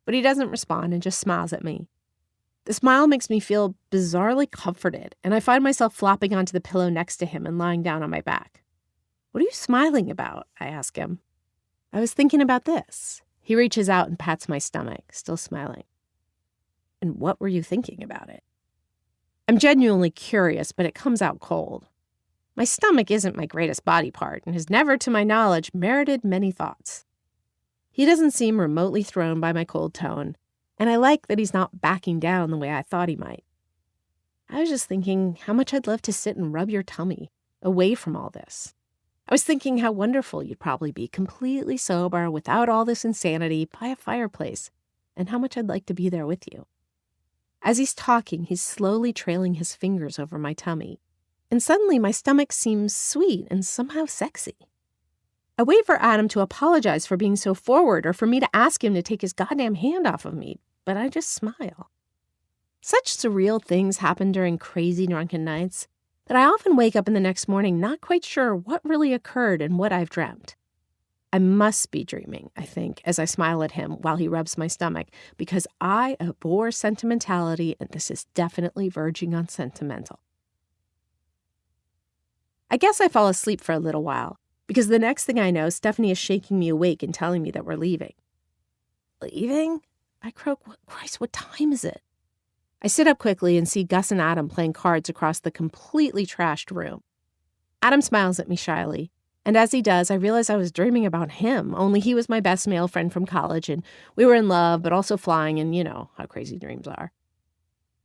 But he doesn't respond and just smiles at me. The smile makes me feel bizarrely comforted, and I find myself flopping onto the pillow next to him and lying down on my back. "What are you smiling about?" I ask him. "I was thinking about this." He reaches out and pats my stomach, still smiling. "And what were you thinking about it?" I'm genuinely curious, but it comes out cold. My stomach isn't my greatest body part and has never, to my knowledge, merited many thoughts. He doesn't seem remotely thrown by my cold tone, and I like that he's not backing down the way I thought he might. "I was just thinking how much I'd love to sit and rub your tummy, away from all this. I was thinking how wonderful you'd probably be completely sober, without all this insanity, by a fireplace, and how much I'd like to be there with you." As he's talking, he's slowly trailing his fingers over my tummy, and suddenly my stomach seems sweet and somehow sexy. I wait for Adam to apologize for being so forward or for me to ask him to take his goddamn hand off of me, but I just smile. Such surreal things happen during crazy drunken nights that I often wake up in the next morning not quite sure what really occurred and what I've dreamt. I must be dreaming, I think, as I smile at him while he rubs my stomach, because I abhor sentimentality, and this is definitely verging on sentimental. I guess I fall asleep for a little while, because the next thing I know, Stephanie is shaking me awake and telling me that we're leaving. "Leaving?" I croak. Christ, what time is it?" I sit up quickly and see Gus and Adam playing cards across the completely trashed room. Adam smiles at me shyly, and as he does, I realize I was dreaming about him, only he was my best male friend from college, and we were in love, but also flying, and you know how crazy dreams are.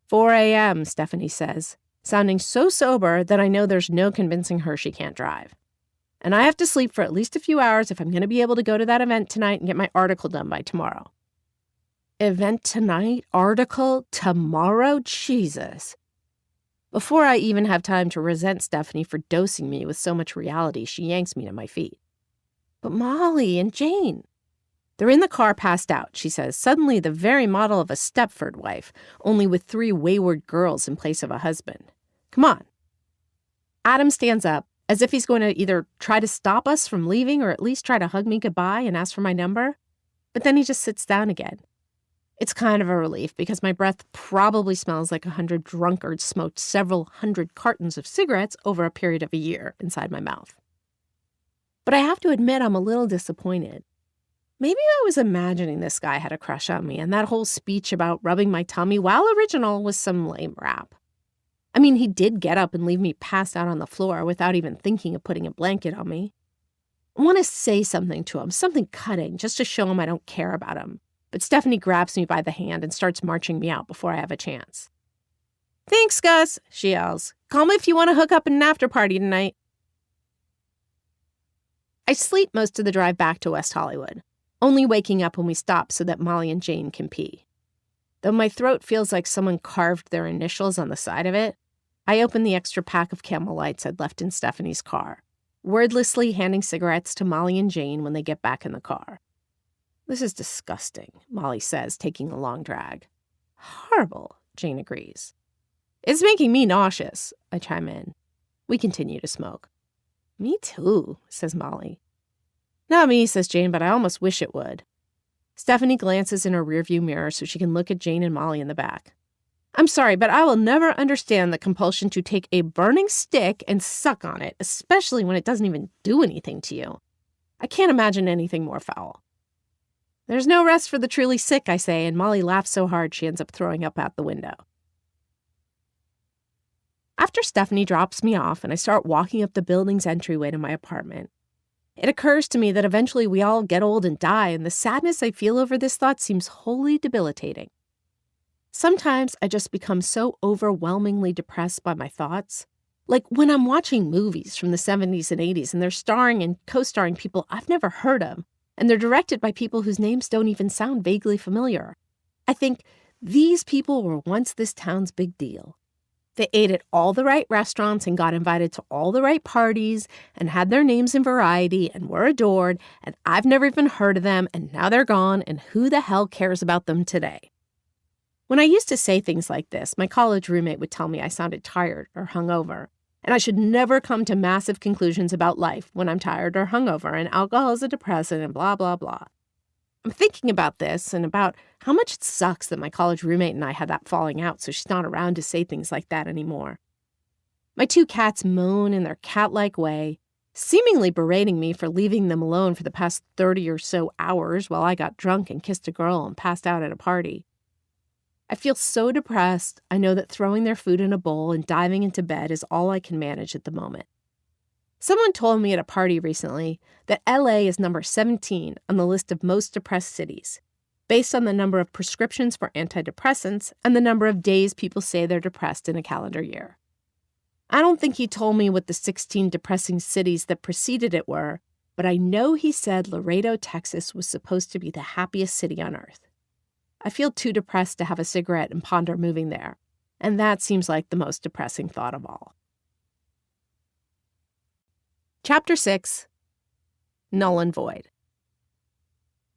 4 a.m., Stephanie says, sounding so sober that I know there's no convincing her she can't drive. "And I have to sleep for at least a few hours if I'm going to be able to go to that event tonight and get my article done by tomorrow." Event tonight? Article tomorrow? Jesus. Before I even have time to resent Stephanie for dosing me with so much reality, she yanks me to my feet. "But Molly and Jane." "They're in the car passed out," she says, suddenly the very model of a Stepford wife, only with 3 wayward girls in place of a husband. "Come on." Adam stands up, as if he's going to either try to stop us from leaving or at least try to hug me goodbye and ask for my number. But then he just sits down again. It's kind of a relief because my breath probably smells like 100 drunkards smoked several hundred cartons of cigarettes over a period of a year inside my mouth. But I have to admit I'm a little disappointed. Maybe I was imagining this guy had a crush on me and that whole speech about rubbing my tummy, while original, was some lame rap. I mean, he did get up and leave me passed out on the floor without even thinking of putting a blanket on me. I want to say something to him, something cutting, just to show him I don't care about him. But Stephanie grabs me by the hand and starts marching me out before I have a chance. "Thanks, Gus," she yells. "Call me if you want to hook up in an after party tonight." I sleep most of the drive back to West Hollywood, only waking up when we stop so that Molly and Jane can pee. Though my throat feels like someone carved their initials on the side of it, I open the extra pack of Camel Lights I'd left in Stephanie's car, wordlessly handing cigarettes to Molly and Jane when they get back in the car. "This is disgusting," Molly says, taking a long drag. "Horrible," Jane agrees. "It's making me nauseous," I chime in. We continue to smoke. "Me too," says Molly. "Not me," says Jane, "but I almost wish it would." Stephanie glances in her rearview mirror so she can look at Jane and Molly in the back. "I'm sorry, but I will never understand the compulsion to take a burning stick and suck on it, especially when it doesn't even do anything to you. I can't imagine anything more foul." "There's no rest for the truly sick," I say, and Molly laughs so hard she ends up throwing up out the window. After Stephanie drops me off and I start walking up the building's entryway to my apartment, it occurs to me that eventually we all get old and die, and the sadness I feel over this thought seems wholly debilitating. Sometimes I just become so overwhelmingly depressed by my thoughts. Like when I'm watching movies from the 70s and 80s and they're starring and co-starring people I've never heard of, and they're directed by people whose names don't even sound vaguely familiar. I think, these people were once this town's big deal. They ate at all the right restaurants and got invited to all the right parties and had their names in Variety and were adored, and I've never even heard of them, and now they're gone, and who the hell cares about them today? When I used to say things like this, my college roommate would tell me I sounded tired or hungover, and I should never come to massive conclusions about life when I'm tired or hungover, and alcohol is a depressant and blah, blah, blah. I'm thinking about this and about how much it sucks that my college roommate and I had that falling out, so she's not around to say things like that anymore. My 2 cats moan in their cat-like way, seemingly berating me for leaving them alone for the past 30 or so hours while I got drunk and kissed a girl and passed out at a party. I feel so depressed, I know that throwing their food in a bowl and diving into bed is all I can manage at the moment. Someone told me at a party recently that LA is number 17 on the list of most depressed cities, based on the number of prescriptions for antidepressants and the number of days people say they're depressed in a calendar year. I don't think he told me what the 16 depressing cities that preceded it were, but I know he said Laredo, Texas was supposed to be the happiest city on earth. I feel too depressed to have a cigarette and ponder moving there, and that seems like the most depressing thought of all. Chapter 6. Null and Void.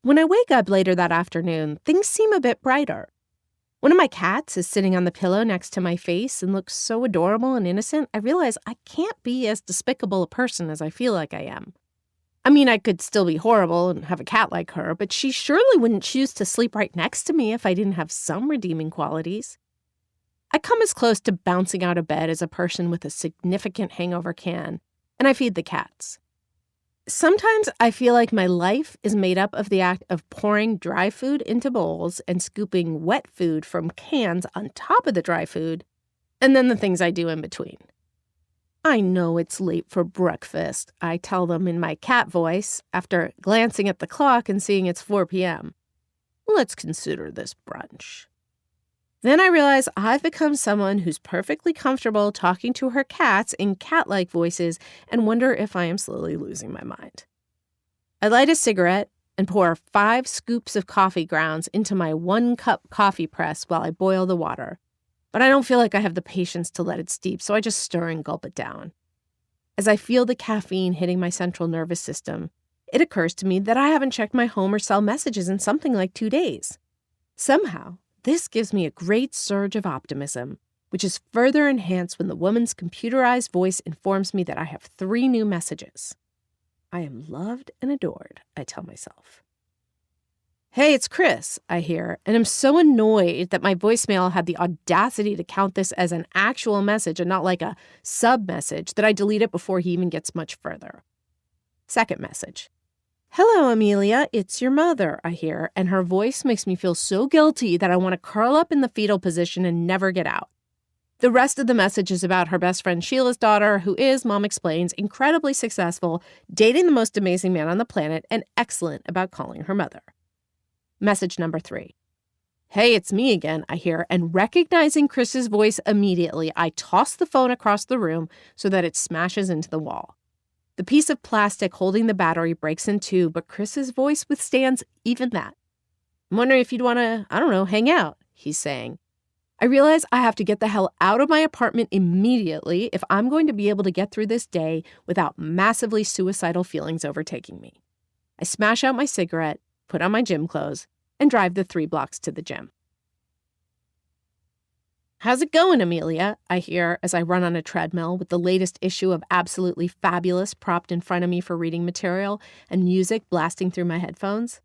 When I wake up later that afternoon, things seem a bit brighter. One of my cats is sitting on the pillow next to my face and looks so adorable and innocent, I realize I can't be as despicable a person as I feel like I am. I mean, I could still be horrible and have a cat like her, but she surely wouldn't choose to sleep right next to me if I didn't have some redeeming qualities. I come as close to bouncing out of bed as a person with a significant hangover can, and I feed the cats. Sometimes I feel like my life is made up of the act of pouring dry food into bowls and scooping wet food from cans on top of the dry food, and then the things I do in between. I know it's late for breakfast, I tell them in my cat voice after glancing at the clock and seeing it's 4 p.m. Let's consider this brunch. Then I realize I've become someone who's perfectly comfortable talking to her cats in cat-like voices and wonder if I am slowly losing my mind. I light a cigarette and pour 5 scoops of coffee grounds into my 1-cup coffee press while I boil the water. But I don't feel like I have the patience to let it steep, so I just stir and gulp it down. As I feel the caffeine hitting my central nervous system, it occurs to me that I haven't checked my home or cell messages in something like 2 days. Somehow, this gives me a great surge of optimism, which is further enhanced when the woman's computerized voice informs me that I have 3 new messages. I am loved and adored, I tell myself. Hey, it's Chris, I hear, and I'm so annoyed that my voicemail had the audacity to count this as an actual message and not like a sub-message that I delete it before he even gets much further. Second message. Hello, Amelia, it's your mother, I hear, and her voice makes me feel so guilty that I want to curl up in the fetal position and never get out. The rest of the message is about her best friend Sheila's daughter, who is, Mom explains, incredibly successful, dating the most amazing man on the planet, and excellent about calling her mother. Message number 3. Hey, it's me again, I hear, and recognizing Chris's voice immediately, I toss the phone across the room so that it smashes into the wall. The piece of plastic holding the battery breaks in 2, but Chris's voice withstands even that. I'm wondering if you'd want to, hang out, he's saying. I realize I have to get the hell out of my apartment immediately if I'm going to be able to get through this day without massively suicidal feelings overtaking me. I smash out my cigarette, put on my gym clothes, and drive the 3 blocks to the gym. How's it going, Amelia? I hear as I run on a treadmill with the latest issue of Absolutely Fabulous propped in front of me for reading material and music blasting through my headphones.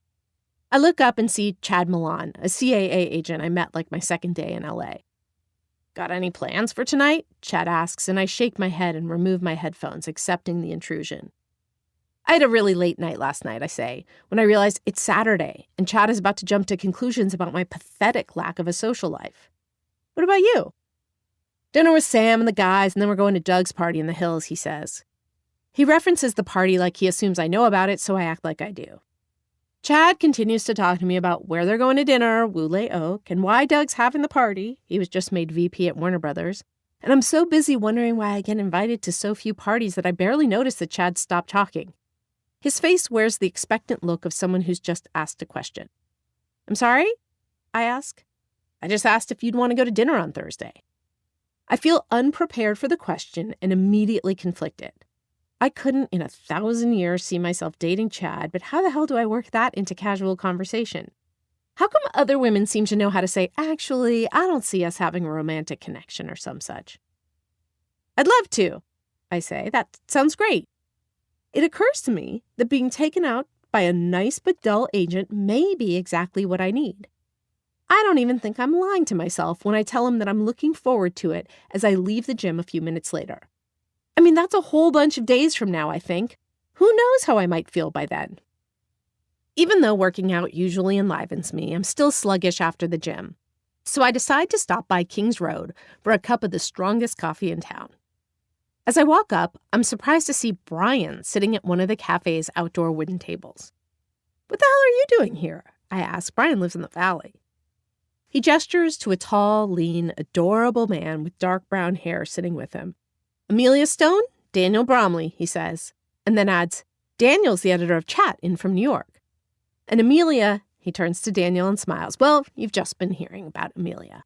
I look up and see Chad Milan, a CAA agent I met like my second day in LA. Got any plans for tonight? Chad asks, and I shake my head and remove my headphones, accepting the intrusion. I had a really late night last night, I say, when I realized it's Saturday and Chad is about to jump to conclusions about my pathetic lack of a social life. What about you? Dinner with Sam and the guys, and then we're going to Doug's party in the hills, he says. He references the party like he assumes I know about it, so I act like I do. Chad continues to talk to me about where they're going to dinner, Wooley Oak, and why Doug's having the party. He was just made VP at Warner Brothers. And I'm so busy wondering why I get invited to so few parties that I barely notice that Chad stopped talking. His face wears the expectant look of someone who's just asked a question. I'm sorry? I ask. I just asked if you'd want to go to dinner on Thursday. I feel unprepared for the question and immediately conflicted. I couldn't in 1,000 years see myself dating Chad, but how the hell do I work that into casual conversation? How come other women seem to know how to say, actually, I don't see us having a romantic connection or some such? I'd love to, I say. That sounds great. It occurs to me that being taken out by a nice but dull agent may be exactly what I need. I don't even think I'm lying to myself when I tell him that I'm looking forward to it as I leave the gym a few minutes later. I mean, that's a whole bunch of days from now, I think. Who knows how I might feel by then? Even though working out usually enlivens me, I'm still sluggish after the gym. So I decide to stop by Kings Road for a cup of the strongest coffee in town. As I walk up, I'm surprised to see Brian sitting at one of the cafe's outdoor wooden tables. "What the hell are you doing here?" I ask. Brian lives in the valley. He gestures to a tall, lean, adorable man with dark brown hair sitting with him. "Amelia Stone, Daniel Bromley," he says, and then adds, "Daniel's the editor of Chat in from New York. And Amelia," he turns to Daniel and smiles. "Well, you've just been hearing about Amelia."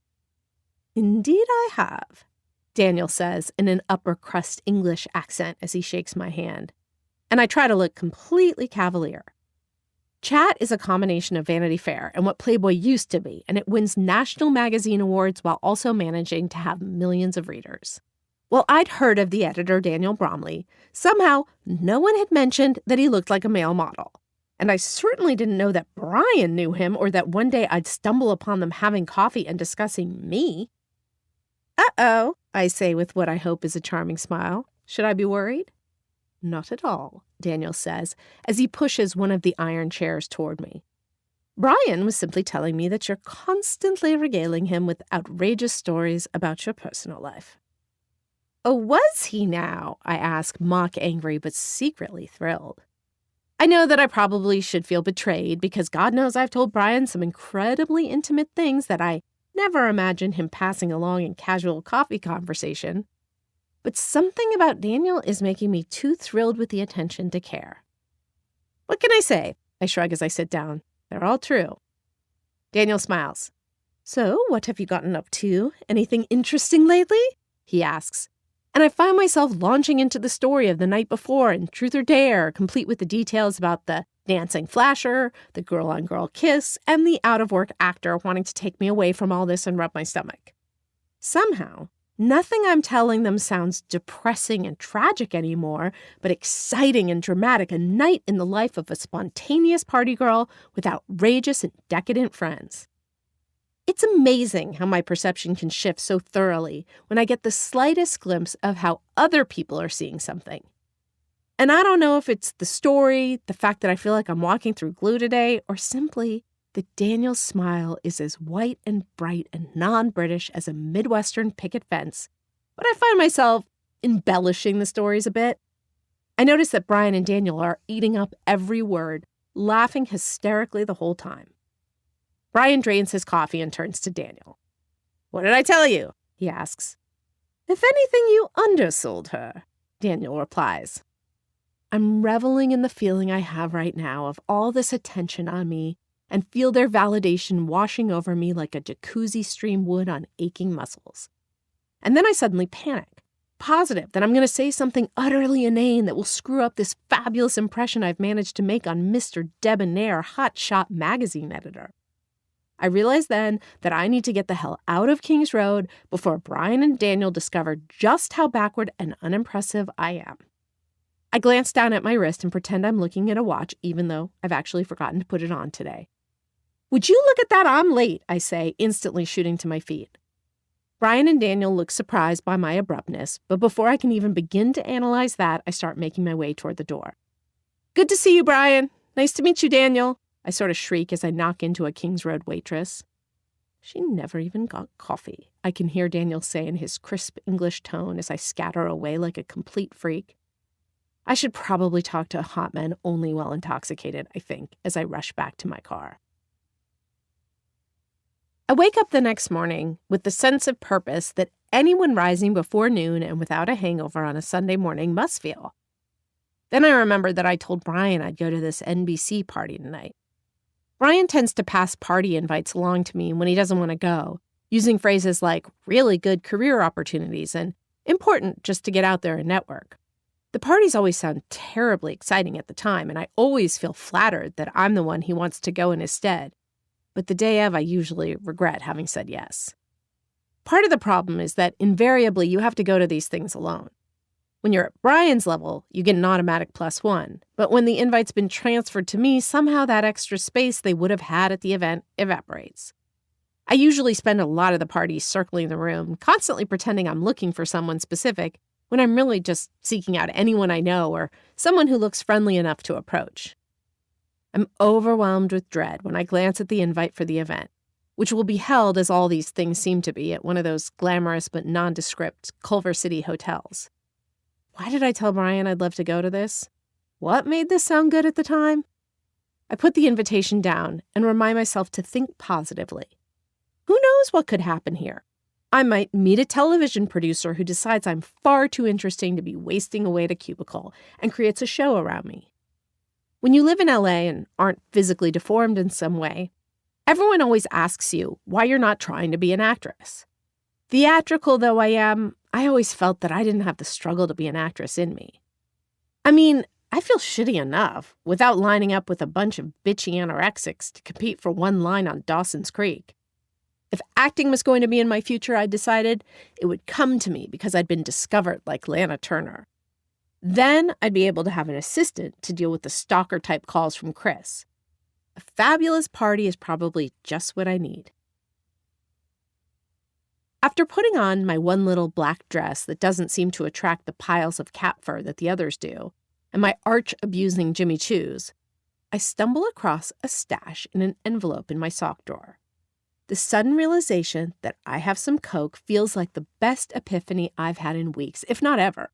"Indeed I have," Daniel says in an upper crust English accent as he shakes my hand. And I try to look completely cavalier. Chat is a combination of Vanity Fair and what Playboy used to be, and it wins national magazine awards while also managing to have millions of readers. Well, I'd heard of the editor Daniel Bromley. Somehow, no one had mentioned that he looked like a male model. And I certainly didn't know that Brian knew him or that one day I'd stumble upon them having coffee and discussing me. "Uh-oh," I say with what I hope is a charming smile. "Should I be worried?" "Not at all," Daniel says as he pushes one of the iron chairs toward me. "Brian was simply telling me that you're constantly regaling him with outrageous stories about your personal life." "Oh, was he now?" I ask, mock angry but secretly thrilled. I know that I probably should feel betrayed because God knows I've told Brian some incredibly intimate things that I never imagined him passing along in casual coffee conversation. But something about Daniel is making me too thrilled with the attention to care. "What can I say?" I shrug as I sit down. "They're all true." Daniel smiles. "So, what have you gotten up to? Anything interesting lately?" he asks. And I find myself launching into the story of the night before in Truth or Dare, complete with the details about the dancing flasher, the girl-on-girl kiss, and the out-of-work actor wanting to take me away from all this and rub my stomach. Somehow, nothing I'm telling them sounds depressing and tragic anymore, but exciting and dramatic, a night in the life of a spontaneous party girl with outrageous and decadent friends. It's amazing how my perception can shift so thoroughly when I get the slightest glimpse of how other people are seeing something. And I don't know if it's the story, the fact that I feel like I'm walking through glue today, or simply that Daniel's smile is as white and bright and non-British as a Midwestern picket fence, but I find myself embellishing the stories a bit. I notice that Brian and Daniel are eating up every word, laughing hysterically the whole time. Brian drains his coffee and turns to Daniel. "What did I tell you?" he asks. "If anything, you undersold her," Daniel replies. I'm reveling in the feeling I have right now of all this attention on me and feel their validation washing over me like a jacuzzi stream would on aching muscles. And then I suddenly panic, positive that I'm going to say something utterly inane that will screw up this fabulous impression I've managed to make on Mr. Debonair Hotshot magazine editor. I realize then that I need to get the hell out of Kings Road before Brian and Daniel discover just how backward and unimpressive I am. I glance down at my wrist and pretend I'm looking at a watch, even though I've actually forgotten to put it on today. "Would you look at that? I'm late," I say, instantly shooting to my feet. Brian and Daniel look surprised by my abruptness, but before I can even begin to analyze that, I start making my way toward the door. "Good to see you, Brian. Nice to meet you, Daniel," I sort of shriek as I knock into a Kings Road waitress. "She never even got coffee," I can hear Daniel say in his crisp English tone as I scatter away like a complete freak. I should probably talk to hot men only while intoxicated, I think, as I rush back to my car. I wake up the next morning with the sense of purpose that anyone rising before noon and without a hangover on a Sunday morning must feel. Then I remember that I told Brian I'd go to this NBC party tonight. Brian tends to pass party invites along to me when he doesn't want to go, using phrases like really good career opportunities and important just to get out there and network. The parties always sound terribly exciting at the time, and I always feel flattered that I'm the one he wants to go in his stead. But the day of, I usually regret having said yes. Part of the problem is that invariably you have to go to these things alone. When you're at Brian's level, you get an automatic +1. But when the invite's been transferred to me, somehow that extra space they would have had at the event evaporates. I usually spend a lot of the party circling the room, constantly pretending I'm looking for someone specific, when I'm really just seeking out anyone I know or someone who looks friendly enough to approach. I'm overwhelmed with dread when I glance at the invite for the event, which will be held, as all these things seem to be, at one of those glamorous but nondescript Culver City hotels. Why did I tell Brian I'd love to go to this? What made this sound good at the time? I put the invitation down and remind myself to think positively. Who knows what could happen here? I might meet a television producer who decides I'm far too interesting to be wasting away at a cubicle and creates a show around me. When you live in LA and aren't physically deformed in some way, everyone always asks you why you're not trying to be an actress. Theatrical though I am, I always felt that I didn't have the struggle to be an actress in me. I mean, I feel shitty enough without lining up with a bunch of bitchy anorexics to compete for one line on Dawson's Creek. If acting was going to be in my future, I decided it would come to me because I'd been discovered like Lana Turner. Then I'd be able to have an assistant to deal with the stalker-type calls from Chris. A fabulous party is probably just what I need. After putting on my one little black dress that doesn't seem to attract the piles of cat fur that the others do, and my arch-abusing Jimmy Choos, I stumble across a stash in an envelope in my sock drawer. The sudden realization that I have some Coke feels like the best epiphany I've had in weeks, if not ever.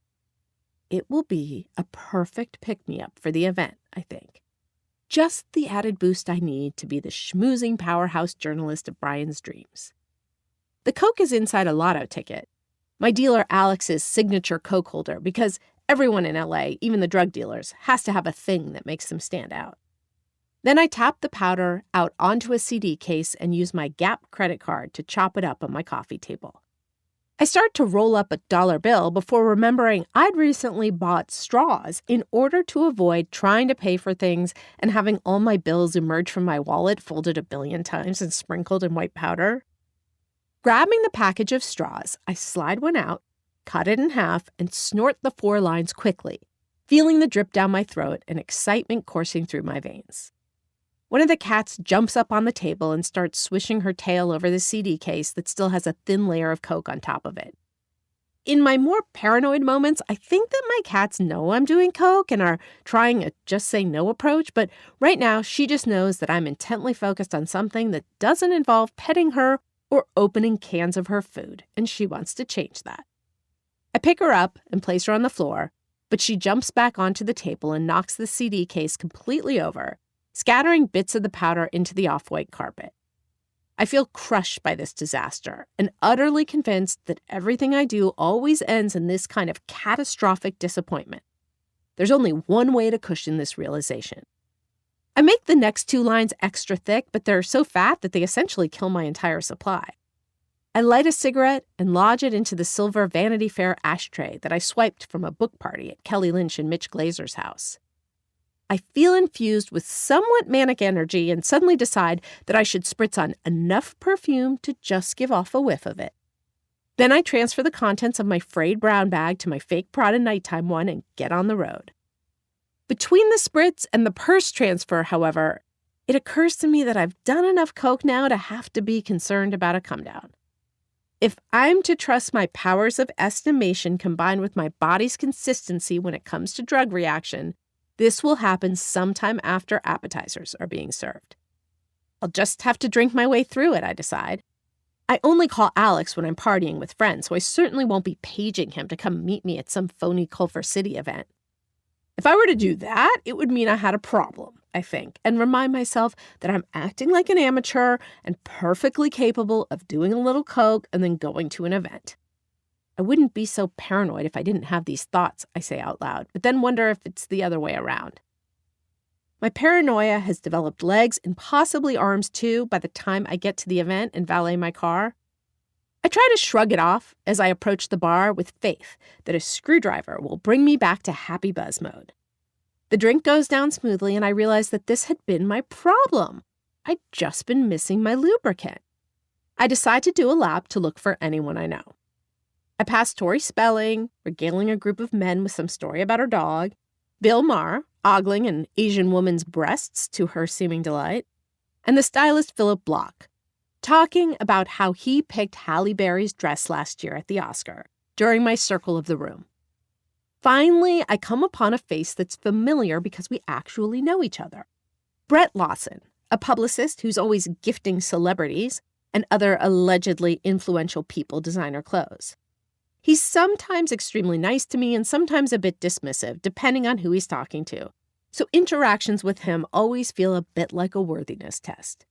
It will be a perfect pick-me-up for the event, I think. Just the added boost I need to be the schmoozing powerhouse journalist of Brian's dreams. The Coke is inside a lotto ticket, my dealer Alex's signature Coke holder, because everyone in LA, even the drug dealers, has to have a thing that makes them stand out. Then I tap the powder out onto a CD case and use my Gap credit card to chop it up on my coffee table. I start to roll up a $1 bill before remembering I'd recently bought straws in order to avoid trying to pay for things and having all my bills emerge from my wallet folded 1 billion times and sprinkled in white powder. Grabbing the package of straws, I slide one out, cut it in half, and snort the 4 lines quickly, feeling the drip down my throat and excitement coursing through my veins. One of the cats jumps up on the table and starts swishing her tail over the CD case that still has a thin layer of Coke on top of it. In my more paranoid moments, I think that my cats know I'm doing Coke and are trying a just-say-no approach, but right now she just knows that I'm intently focused on something that doesn't involve petting her or opening cans of her food, and she wants to change that. I pick her up and place her on the floor, but she jumps back onto the table and knocks the CD case completely over, scattering bits of the powder into the off-white carpet. I feel crushed by this disaster and utterly convinced that everything I do always ends in this kind of catastrophic disappointment. There's only one way to cushion this realization. I make the next 2 lines extra thick, but they're so fat that they essentially kill my entire supply. I light a cigarette and lodge it into the silver Vanity Fair ashtray that I swiped from a book party at Kelly Lynch and Mitch Glazer's house. I feel infused with somewhat manic energy and suddenly decide that I should spritz on enough perfume to just give off a whiff of it. Then I transfer the contents of my frayed brown bag to my fake Prada nighttime one and get on the road. Between the spritz and the purse transfer, however, it occurs to me that I've done enough Coke now to have to be concerned about a come-down. If I'm to trust my powers of estimation combined with my body's consistency when it comes to drug reaction, this will happen sometime after appetizers are being served. I'll just have to drink my way through it, I decide. I only call Alex when I'm partying with friends, so I certainly won't be paging him to come meet me at some phony Culver City event. If I were to do that, it would mean I had a problem, I think, and remind myself that I'm acting like an amateur and perfectly capable of doing a little Coke and then going to an event. I wouldn't be so paranoid if I didn't have these thoughts, I say out loud, but then wonder if it's the other way around. My paranoia has developed legs and possibly arms too by the time I get to the event and valet my car. I try to shrug it off as I approach the bar with faith that a screwdriver will bring me back to happy buzz mode. The drink goes down smoothly and I realize that this had been my problem. I'd just been missing my lubricant. I decide to do a lap to look for anyone I know. I pass Tori Spelling, regaling a group of men with some story about her dog, Bill Maher, ogling an Asian woman's breasts to her seeming delight, and the stylist Philip Block, talking about how he picked Halle Berry's dress last year at the Oscar during my circle of the room. Finally, I come upon a face that's familiar because we actually know each other. Brett Lawson, a publicist who's always gifting celebrities and other allegedly influential people designer clothes. He's sometimes extremely nice to me and sometimes a bit dismissive, depending on who he's talking to. So interactions with him always feel a bit like a worthiness test.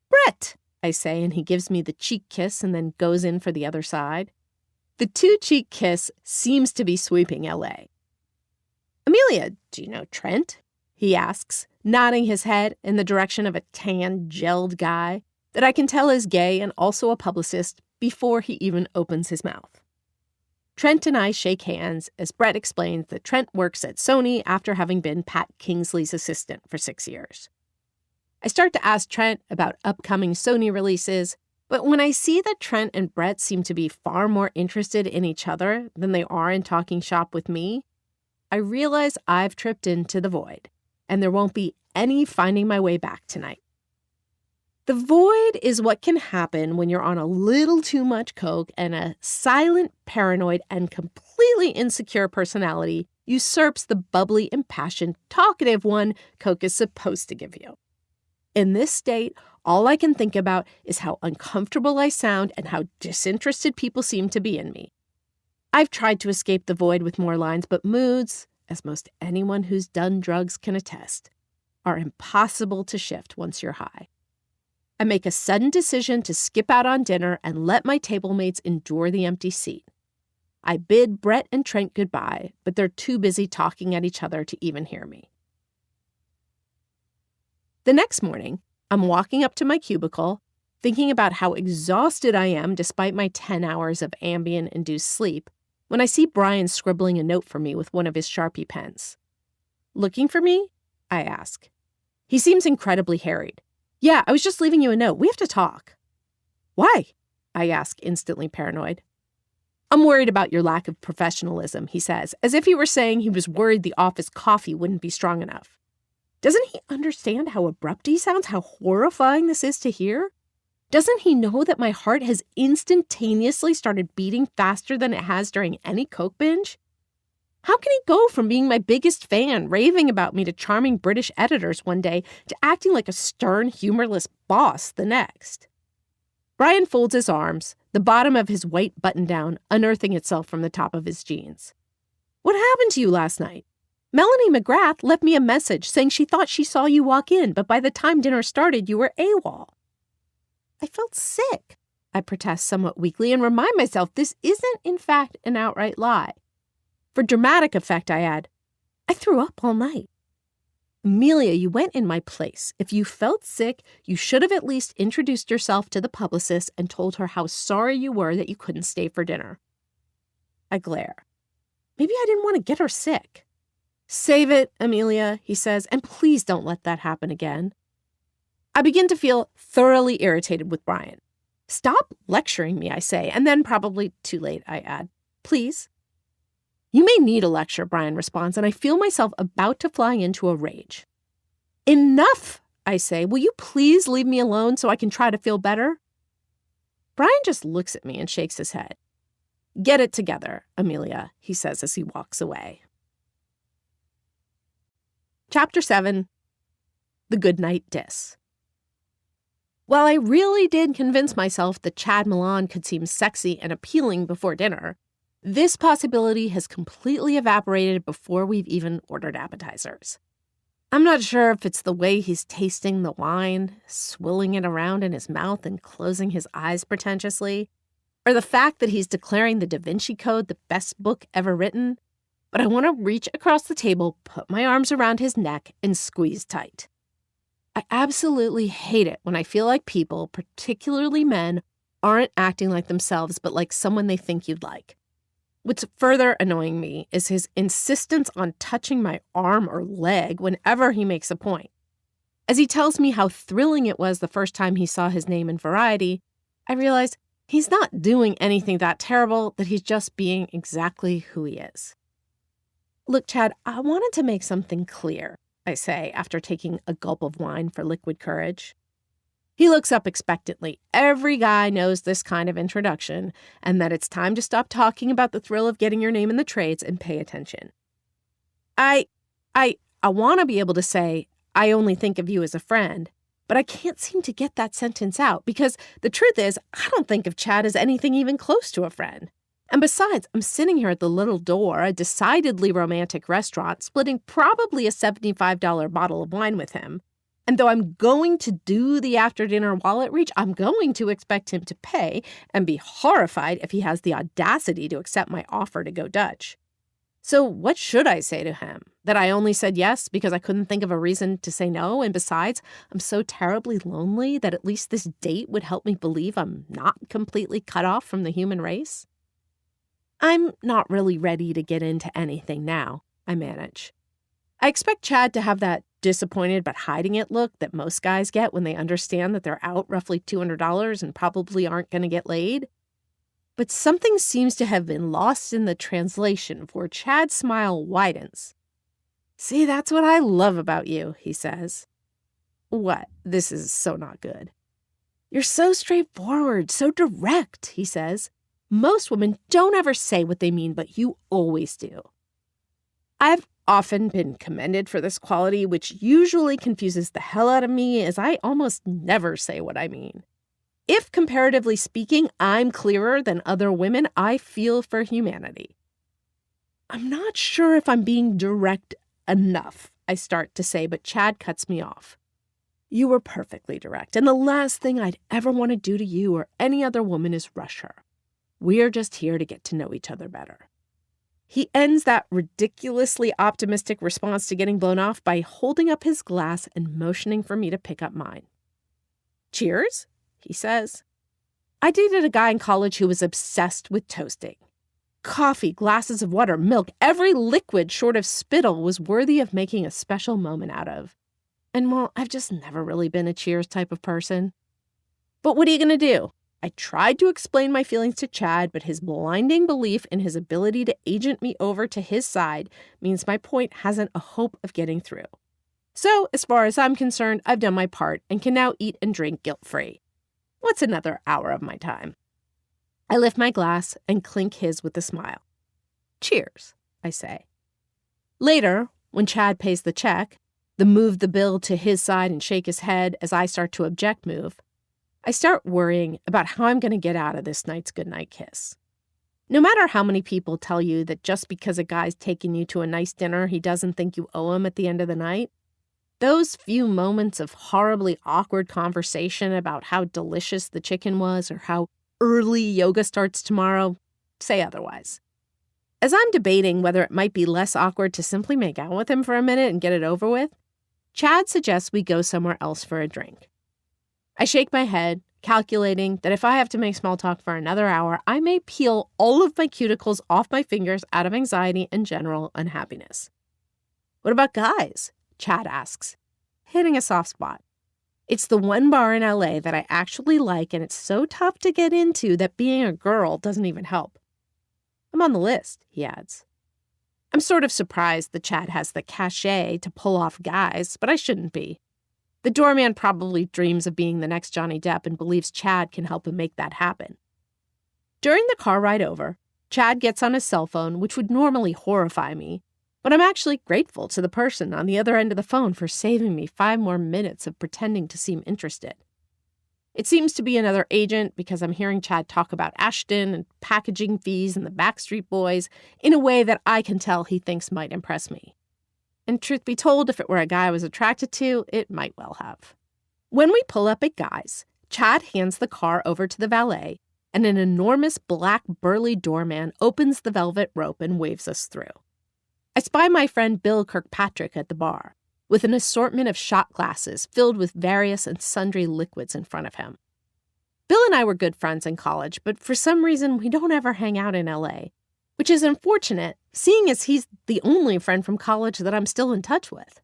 "Brett," I say, and he gives me the cheek kiss and then goes in for the other side. The two-cheek kiss seems to be sweeping L.A. "Amelia, do you know Trent?" he asks, nodding his head in the direction of a tan, gelled guy that I can tell is gay and also a publicist before he even opens his mouth. Trent and I shake hands as Brett explains that Trent works at Sony after having been Pat Kingsley's assistant for 6 years. I start to ask Trent about upcoming Sony releases, but when I see that Trent and Brett seem to be far more interested in each other than they are in talking shop with me, I realize I've tripped into the void, and there won't be any finding my way back tonight. The void is what can happen when you're on a little too much coke and a silent, paranoid, and completely insecure personality usurps the bubbly, impassioned, talkative one coke is supposed to give you. In this state, all I can think about is how uncomfortable I sound and how disinterested people seem to be in me. I've tried to escape the void with more lines, but moods, as most anyone who's done drugs can attest, are impossible to shift once you're high. I make a sudden decision to skip out on dinner and let my table mates endure the empty seat. I bid Brett and Trent goodbye, but they're too busy talking at each other to even hear me. The next morning, I'm walking up to my cubicle, thinking about how exhausted I am despite my 10 hours of Ambien-induced sleep, when I see Brian scribbling a note for me with one of his Sharpie pens. "Looking for me?" I ask. He seems incredibly harried. "Yeah, I was just leaving you a note. We have to talk." "Why?" I ask, instantly paranoid. "I'm worried about your lack of professionalism," he says, as if he were saying he was worried the office coffee wouldn't be strong enough. Doesn't he understand how abrupt he sounds, how horrifying this is to hear? Doesn't he know that my heart has instantaneously started beating faster than it has during any coke binge? How can he go from being my biggest fan, raving about me to charming British editors one day, to acting like a stern, humorless boss the next? Brian folds his arms, the bottom of his white button-down unearthing itself from the top of his jeans. "What happened to you last night? Melanie McGrath left me a message saying she thought she saw you walk in, but by the time dinner started, you were AWOL." "I felt sick," I protest somewhat weakly and remind myself this isn't, in fact, an outright lie. For dramatic effect, I add, "I threw up all night." "Amelia, you went in my place. If you felt sick, you should have at least introduced yourself to the publicist and told her how sorry you were that you couldn't stay for dinner." I glare. Maybe I didn't want to get her sick. "Save it, Amelia," he says, "and please don't let that happen again." I begin to feel thoroughly irritated with Brian. "Stop lecturing me," I say, and then probably too late, I add, "Please." "You may need a lecture," Brian responds, and I feel myself about to fly into a rage. "Enough," I say. "Will you please leave me alone so I can try to feel better?" Brian just looks at me and shakes his head. "Get it together, Amelia," he says as he walks away. Chapter 7. The Goodnight Diss. While I really did convince myself that Chad Milan could seem sexy and appealing before dinner, this possibility has completely evaporated before we've even ordered appetizers. I'm not sure if it's the way he's tasting the wine, swilling it around in his mouth and closing his eyes pretentiously, or the fact that he's declaring the Da Vinci Code the best book ever written, but I want to reach across the table, put my arms around his neck, and squeeze tight. I absolutely hate it when I feel like people, particularly men, aren't acting like themselves but like someone they think you'd like. What's further annoying me is his insistence on touching my arm or leg whenever he makes a point. As he tells me how thrilling it was the first time he saw his name in Variety, I realize He's not doing anything that terrible, that he's just being exactly who he is. Look, Chad, I wanted to make something clear, I say after taking a gulp of wine for liquid courage. He looks up expectantly. Every guy knows this kind of introduction and that it's time to stop talking about the thrill of getting your name in the trades and pay attention. I want to be able to say, I only think of you as a friend, but I can't seem to get that sentence out because the truth is, I don't think of Chad as anything even close to a friend. And besides, I'm sitting here at the Little Door, a decidedly romantic restaurant, splitting probably a $75 bottle of wine with him. And though I'm going to do the after-dinner wallet reach, I'm going to expect him to pay and be horrified if he has the audacity to accept my offer to go Dutch. So what should I say to him? That I only said yes because I couldn't think of a reason to say no, and besides, I'm so terribly lonely that at least this date would help me believe I'm not completely cut off from the human race? I'm not really ready to get into anything now, I manage. I expect Chad to have that disappointed but hiding it look that most guys get when they understand that they're out roughly $200 and probably aren't going to get laid. But something seems to have been lost in the translation, for Chad's smile widens. See, that's what I love about you, he says. What? This is so not good. You're so straightforward, so direct, he says. Most women don't ever say what they mean, but you always do. I've often been commended for this quality, which usually confuses the hell out of me, as I almost never say what I mean. If, comparatively speaking, I'm clearer than other women, I feel for humanity. I'm not sure if I'm being direct enough, I start to say, but Chad cuts me off. You were perfectly direct, and the last thing I'd ever want to do to you or any other woman is rush her. We're just here to get to know each other better. He ends that ridiculously optimistic response to getting blown off by holding up his glass and motioning for me to pick up mine. Cheers, he says. I dated a guy in college who was obsessed with toasting. Coffee, glasses of water, milk, every liquid short of spittle was worthy of making a special moment out of. And well, I've just never really been a cheers type of person. But what are you going to do? I tried to explain my feelings to Chad, but his blinding belief in his ability to agent me over to his side means my point hasn't a hope of getting through. So, as far as I'm concerned, I've done my part and can now eat and drink guilt-free. What's another hour of my time? I lift my glass and clink his with a smile. Cheers, I say. Later, when Chad pays the check, the move the bill to his side and shake his head as I start to object move, I start worrying about how I'm going to get out of this night's goodnight kiss. No matter how many people tell you that just because a guy's taken you to a nice dinner, he doesn't think you owe him at the end of the night, those few moments of horribly awkward conversation about how delicious the chicken was or how early yoga starts tomorrow say otherwise. As I'm debating whether it might be less awkward to simply make out with him for a minute and get it over with, Chad suggests we go somewhere else for a drink. I shake my head, calculating that if I have to make small talk for another hour, I may peel all of my cuticles off my fingers out of anxiety and general unhappiness. What about guys? Chad asks, hitting a soft spot. It's the one bar in LA that I actually like, and it's so tough to get into that being a girl doesn't even help. I'm on the list, he adds. I'm sort of surprised that Chad has the cachet to pull off guys, but I shouldn't be. The doorman probably dreams of being the next Johnny Depp and believes Chad can help him make that happen. During the car ride over, Chad gets on his cell phone, which would normally horrify me, but I'm actually grateful to the person on the other end of the phone for saving me 5 more minutes of pretending to seem interested. It seems to be another agent because I'm hearing Chad talk about Ashton and packaging fees and the Backstreet Boys in a way that I can tell he thinks might impress me. And truth be told, if it were a guy I was attracted to, it might well have. When we pull up at Guy's, Chad hands the car over to the valet, and an enormous black burly doorman opens the velvet rope and waves us through. I spy my friend Bill Kirkpatrick at the bar, with an assortment of shot glasses filled with various and sundry liquids in front of him. Bill and I were good friends in college, but for some reason we don't ever hang out in LA, which is unfortunate, seeing as he's the only friend from college that I'm still in touch with.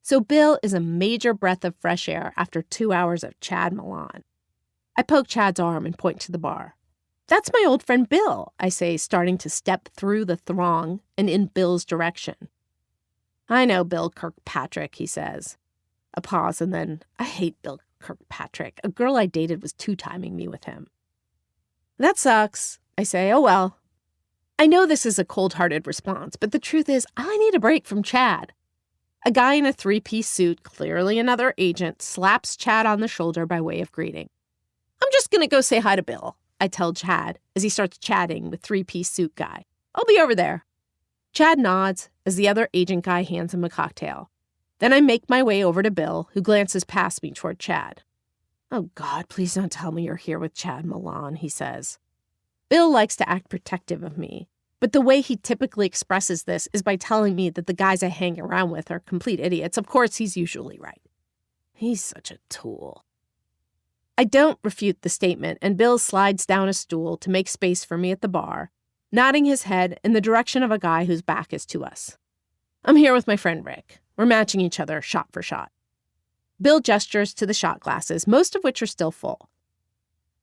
So Bill is a major breath of fresh air after 2 hours of Chad Milan. I poke Chad's arm and point to the bar. "That's my old friend Bill," I say, starting to step through the throng and in Bill's direction. "I know Bill Kirkpatrick," he says. A pause and then, "I hate Bill Kirkpatrick. A girl I dated was two-timing me with him." "That sucks," I say. "Oh well." I know this is a cold-hearted response, but the truth is I need a break from Chad. A guy in a three-piece suit, clearly another agent, slaps Chad on the shoulder by way of greeting. "I'm just going to go say hi to Bill," I tell Chad as he starts chatting with three-piece suit guy. "I'll be over there." Chad nods as the other agent guy hands him a cocktail. Then I make my way over to Bill, who glances past me toward Chad. "Oh, God, please don't tell me you're here with Chad Milan," he says. Bill likes to act protective of me, but the way he typically expresses this is by telling me that the guys I hang around with are complete idiots. Of course, he's usually right. He's such a tool. I don't refute the statement, and Bill slides down a stool to make space for me at the bar, nodding his head in the direction of a guy whose back is to us. "I'm here with my friend Rick. We're matching each other shot for shot." Bill gestures to the shot glasses, most of which are still full.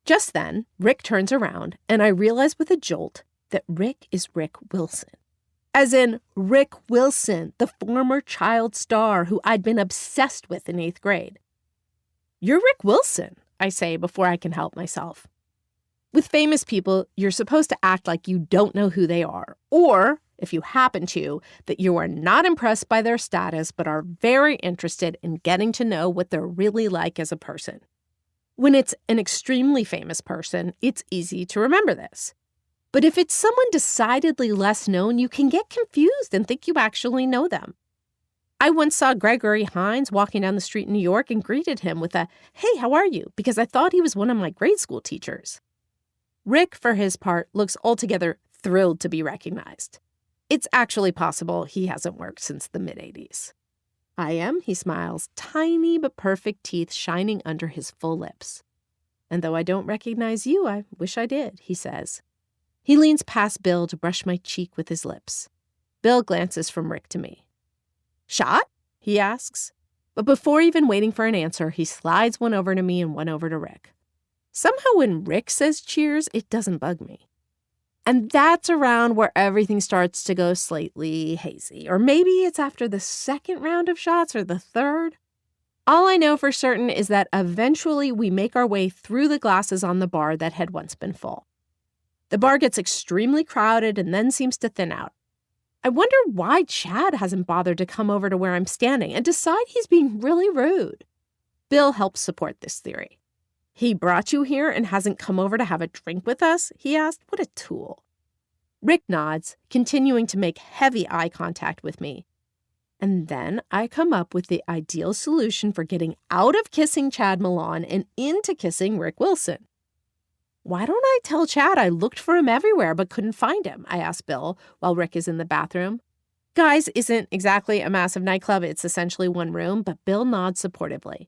Just then, Rick turns around, and I realize with a jolt that Rick is Rick Wilson. As in Rick Wilson, the former child star who I'd been obsessed with in 8th grade. "You're Rick Wilson," I say before I can help myself. With famous people, you're supposed to act like you don't know who they are, or, if you happen to, that you are not impressed by their status but are very interested in getting to know what they're really like as a person. When it's an extremely famous person, it's easy to remember this. But if it's someone decidedly less known, you can get confused and think you actually know them. I once saw Gregory Hines walking down the street in New York and greeted him with a, "Hey, how are you?" because I thought he was one of my grade school teachers. Rick, for his part, looks altogether thrilled to be recognized. It's actually possible he hasn't worked since the mid-'80s. "I am," he smiles, tiny but perfect teeth shining under his full lips. "And though I don't recognize you, I wish I did," he says. He leans past Bill to brush my cheek with his lips. Bill glances from Rick to me. "Shot?" he asks. But before even waiting for an answer, he slides one over to me and one over to Rick. Somehow when Rick says cheers, it doesn't bug me. And that's around where everything starts to go slightly hazy. Or maybe it's after the second round of shots or the third. All I know for certain is that eventually we make our way through the glasses on the bar that had once been full. The bar gets extremely crowded and then seems to thin out. I wonder why Chad hasn't bothered to come over to where I'm standing and decide he's being really rude. Bill helps support this theory. "He brought you here and hasn't come over to have a drink with us?" he asked. What a tool. Rick nods, continuing to make heavy eye contact with me. And then I come up with the ideal solution for getting out of kissing Chad Milan and into kissing Rick Wilson. "Why don't I tell Chad I looked for him everywhere but couldn't find him?" I ask Bill while Rick is in the bathroom. Guys isn't exactly a massive nightclub. It's essentially one room, but Bill nods supportively.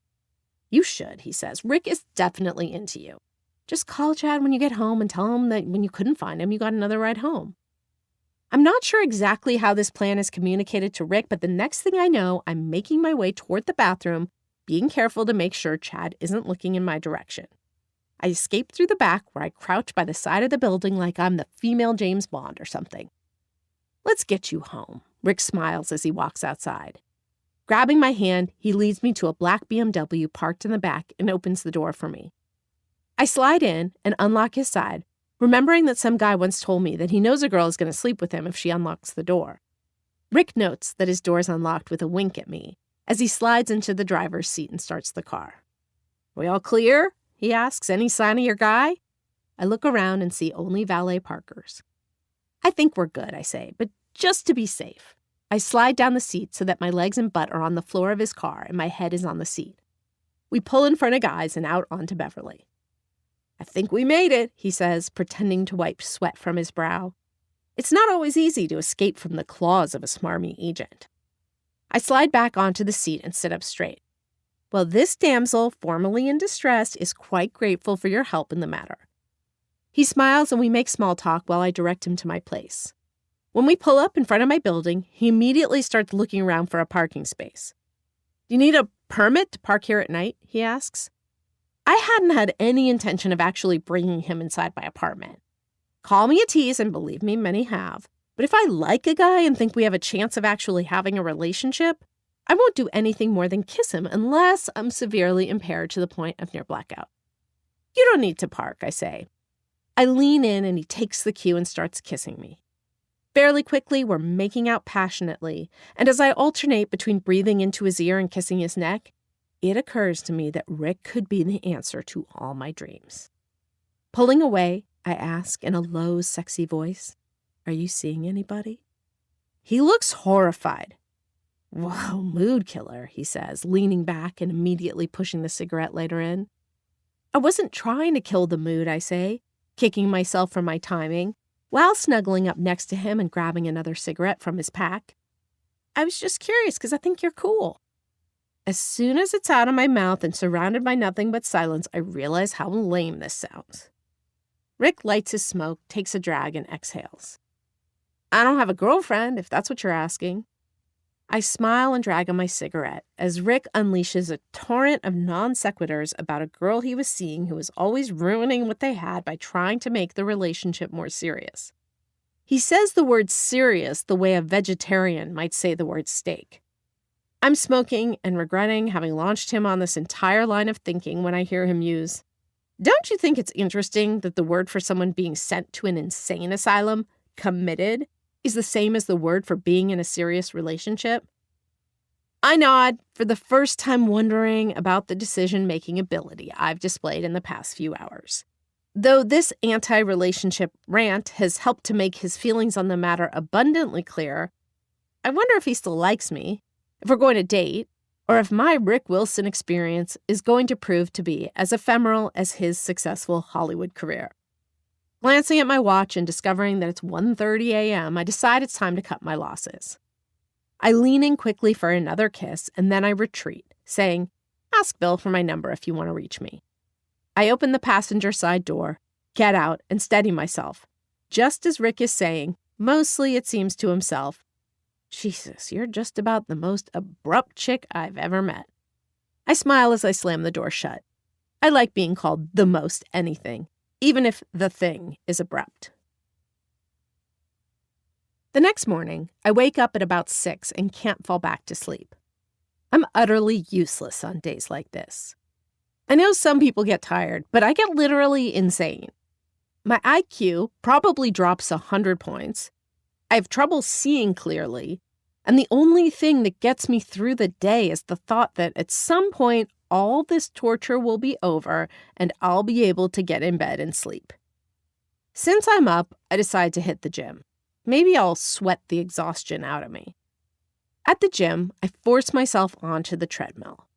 "You should," he says. "Rick is definitely into you. Just call Chad when you get home and tell him that when you couldn't find him, you got another ride home." I'm not sure exactly how this plan is communicated to Rick, but the next thing I know, I'm making my way toward the bathroom, being careful to make sure Chad isn't looking in my direction. I escape through the back where I crouch by the side of the building like I'm the female James Bond or something. "Let's get you home," Rick smiles as he walks outside. Grabbing my hand, he leads me to a black BMW parked in the back and opens the door for me. I slide in and unlock his side, remembering that some guy once told me that he knows a girl is going to sleep with him if she unlocks the door. Rick notes that his door is unlocked with a wink at me as he slides into the driver's seat and starts the car. "We all clear?" he asks. "Any sign of your guy?" I look around and see only valet parkers. "I think we're good," I say, but just to be safe. I slide down the seat so that my legs and butt are on the floor of his car and my head is on the seat. We pull in front of guys and out onto Beverly. "I think we made it," he says, pretending to wipe sweat from his brow. It's not always easy to escape from the claws of a smarmy agent. I slide back onto the seat and sit up straight. "Well, this damsel, formerly in distress, is quite grateful for your help in the matter." He smiles and we make small talk while I direct him to my place. When we pull up in front of my building, he immediately starts looking around for a parking space. "Do you need a permit to park here at night?" he asks. I hadn't had any intention of actually bringing him inside my apartment. Call me a tease, and believe me, many have. But if I like a guy and think we have a chance of actually having a relationship, I won't do anything more than kiss him unless I'm severely impaired to the point of near blackout. You don't need to park, I say. I lean in and he takes the cue and starts kissing me. Fairly quickly, we're making out passionately, and as I alternate between breathing into his ear and kissing his neck, it occurs to me that Rick could be the answer to all my dreams. Pulling away, I ask in a low, sexy voice, "Are you seeing anybody?" He looks horrified. "Whoa, mood killer," he says, leaning back and immediately pushing the cigarette lighter in. I wasn't trying to kill the mood, I say, kicking myself for my timing, while snuggling up next to him and grabbing another cigarette from his pack. I was just curious because I think you're cool. As soon as it's out of my mouth and surrounded by nothing but silence, I realize how lame this sounds. Rick lights his smoke, takes a drag, and exhales. "I don't have a girlfriend, if that's what you're asking." I smile and drag on my cigarette as Rick unleashes a torrent of non sequiturs about a girl he was seeing who was always ruining what they had by trying to make the relationship more serious. He says the word serious the way a vegetarian might say the word steak. I'm smoking and regretting having launched him on this entire line of thinking when I hear him use, "Don't you think it's interesting that the word for someone being sent to an insane asylum, committed, is the same as the word for being in a serious relationship?" I nod, for the first time wondering about the decision-making ability I've displayed in the past few hours. Though this anti-relationship rant has helped to make his feelings on the matter abundantly clear, I wonder if he still likes me, if we're going to date, or if my Rick Wilson experience is going to prove to be as ephemeral as his successful Hollywood career. Glancing at my watch and discovering that it's 1:30 a.m., I decide it's time to cut my losses. I lean in quickly for another kiss, and then I retreat, saying, "Ask Bill for my number if you want to reach me." I open the passenger side door, get out, and steady myself, just as Rick is saying, mostly it seems to himself, "Jesus, you're just about the most abrupt chick I've ever met." I smile as I slam the door shut. I like being called the most anything, even if the thing is abrupt. The next morning, I wake up at about 6 and can't fall back to sleep. I'm utterly useless on days like this. I know some people get tired, but I get literally insane. My IQ probably drops 100 points. I have trouble seeing clearly, and the only thing that gets me through the day is the thought that at some point all this torture will be over and I'll be able to get in bed and sleep. Since I'm up, I decide to hit the gym. Maybe I'll sweat the exhaustion out of me. At the gym, I force myself onto the treadmill.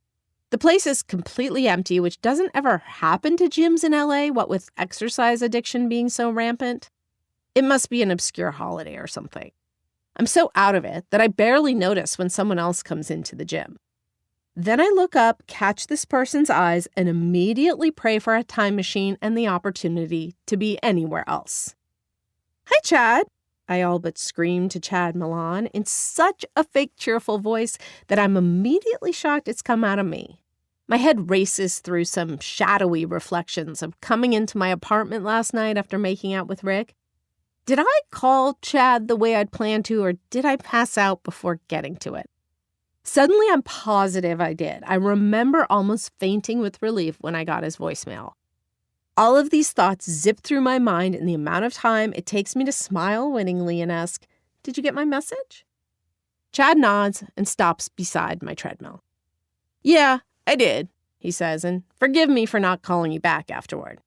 The place is completely empty, which doesn't ever happen to gyms in LA, what with exercise addiction being so rampant. It must be an obscure holiday or something. I'm so out of it that I barely notice when someone else comes into the gym. Then I look up, catch this person's eyes, and immediately pray for a time machine and the opportunity to be anywhere else. "Hi, Chad," I all but scream to Chad Milan in such a fake cheerful voice that I'm immediately shocked it's come out of me. My head races through some shadowy reflections of coming into my apartment last night after making out with Rick. Did I call Chad the way I'd planned to, or did I pass out before getting to it? Suddenly, I'm positive I did. I remember almost fainting with relief when I got his voicemail. All of these thoughts zip through my mind in the amount of time it takes me to smile winningly and ask, "Did you get my message?" Chad nods and stops beside my treadmill. "Yeah, I did," he says, "and forgive me for not calling you back afterward."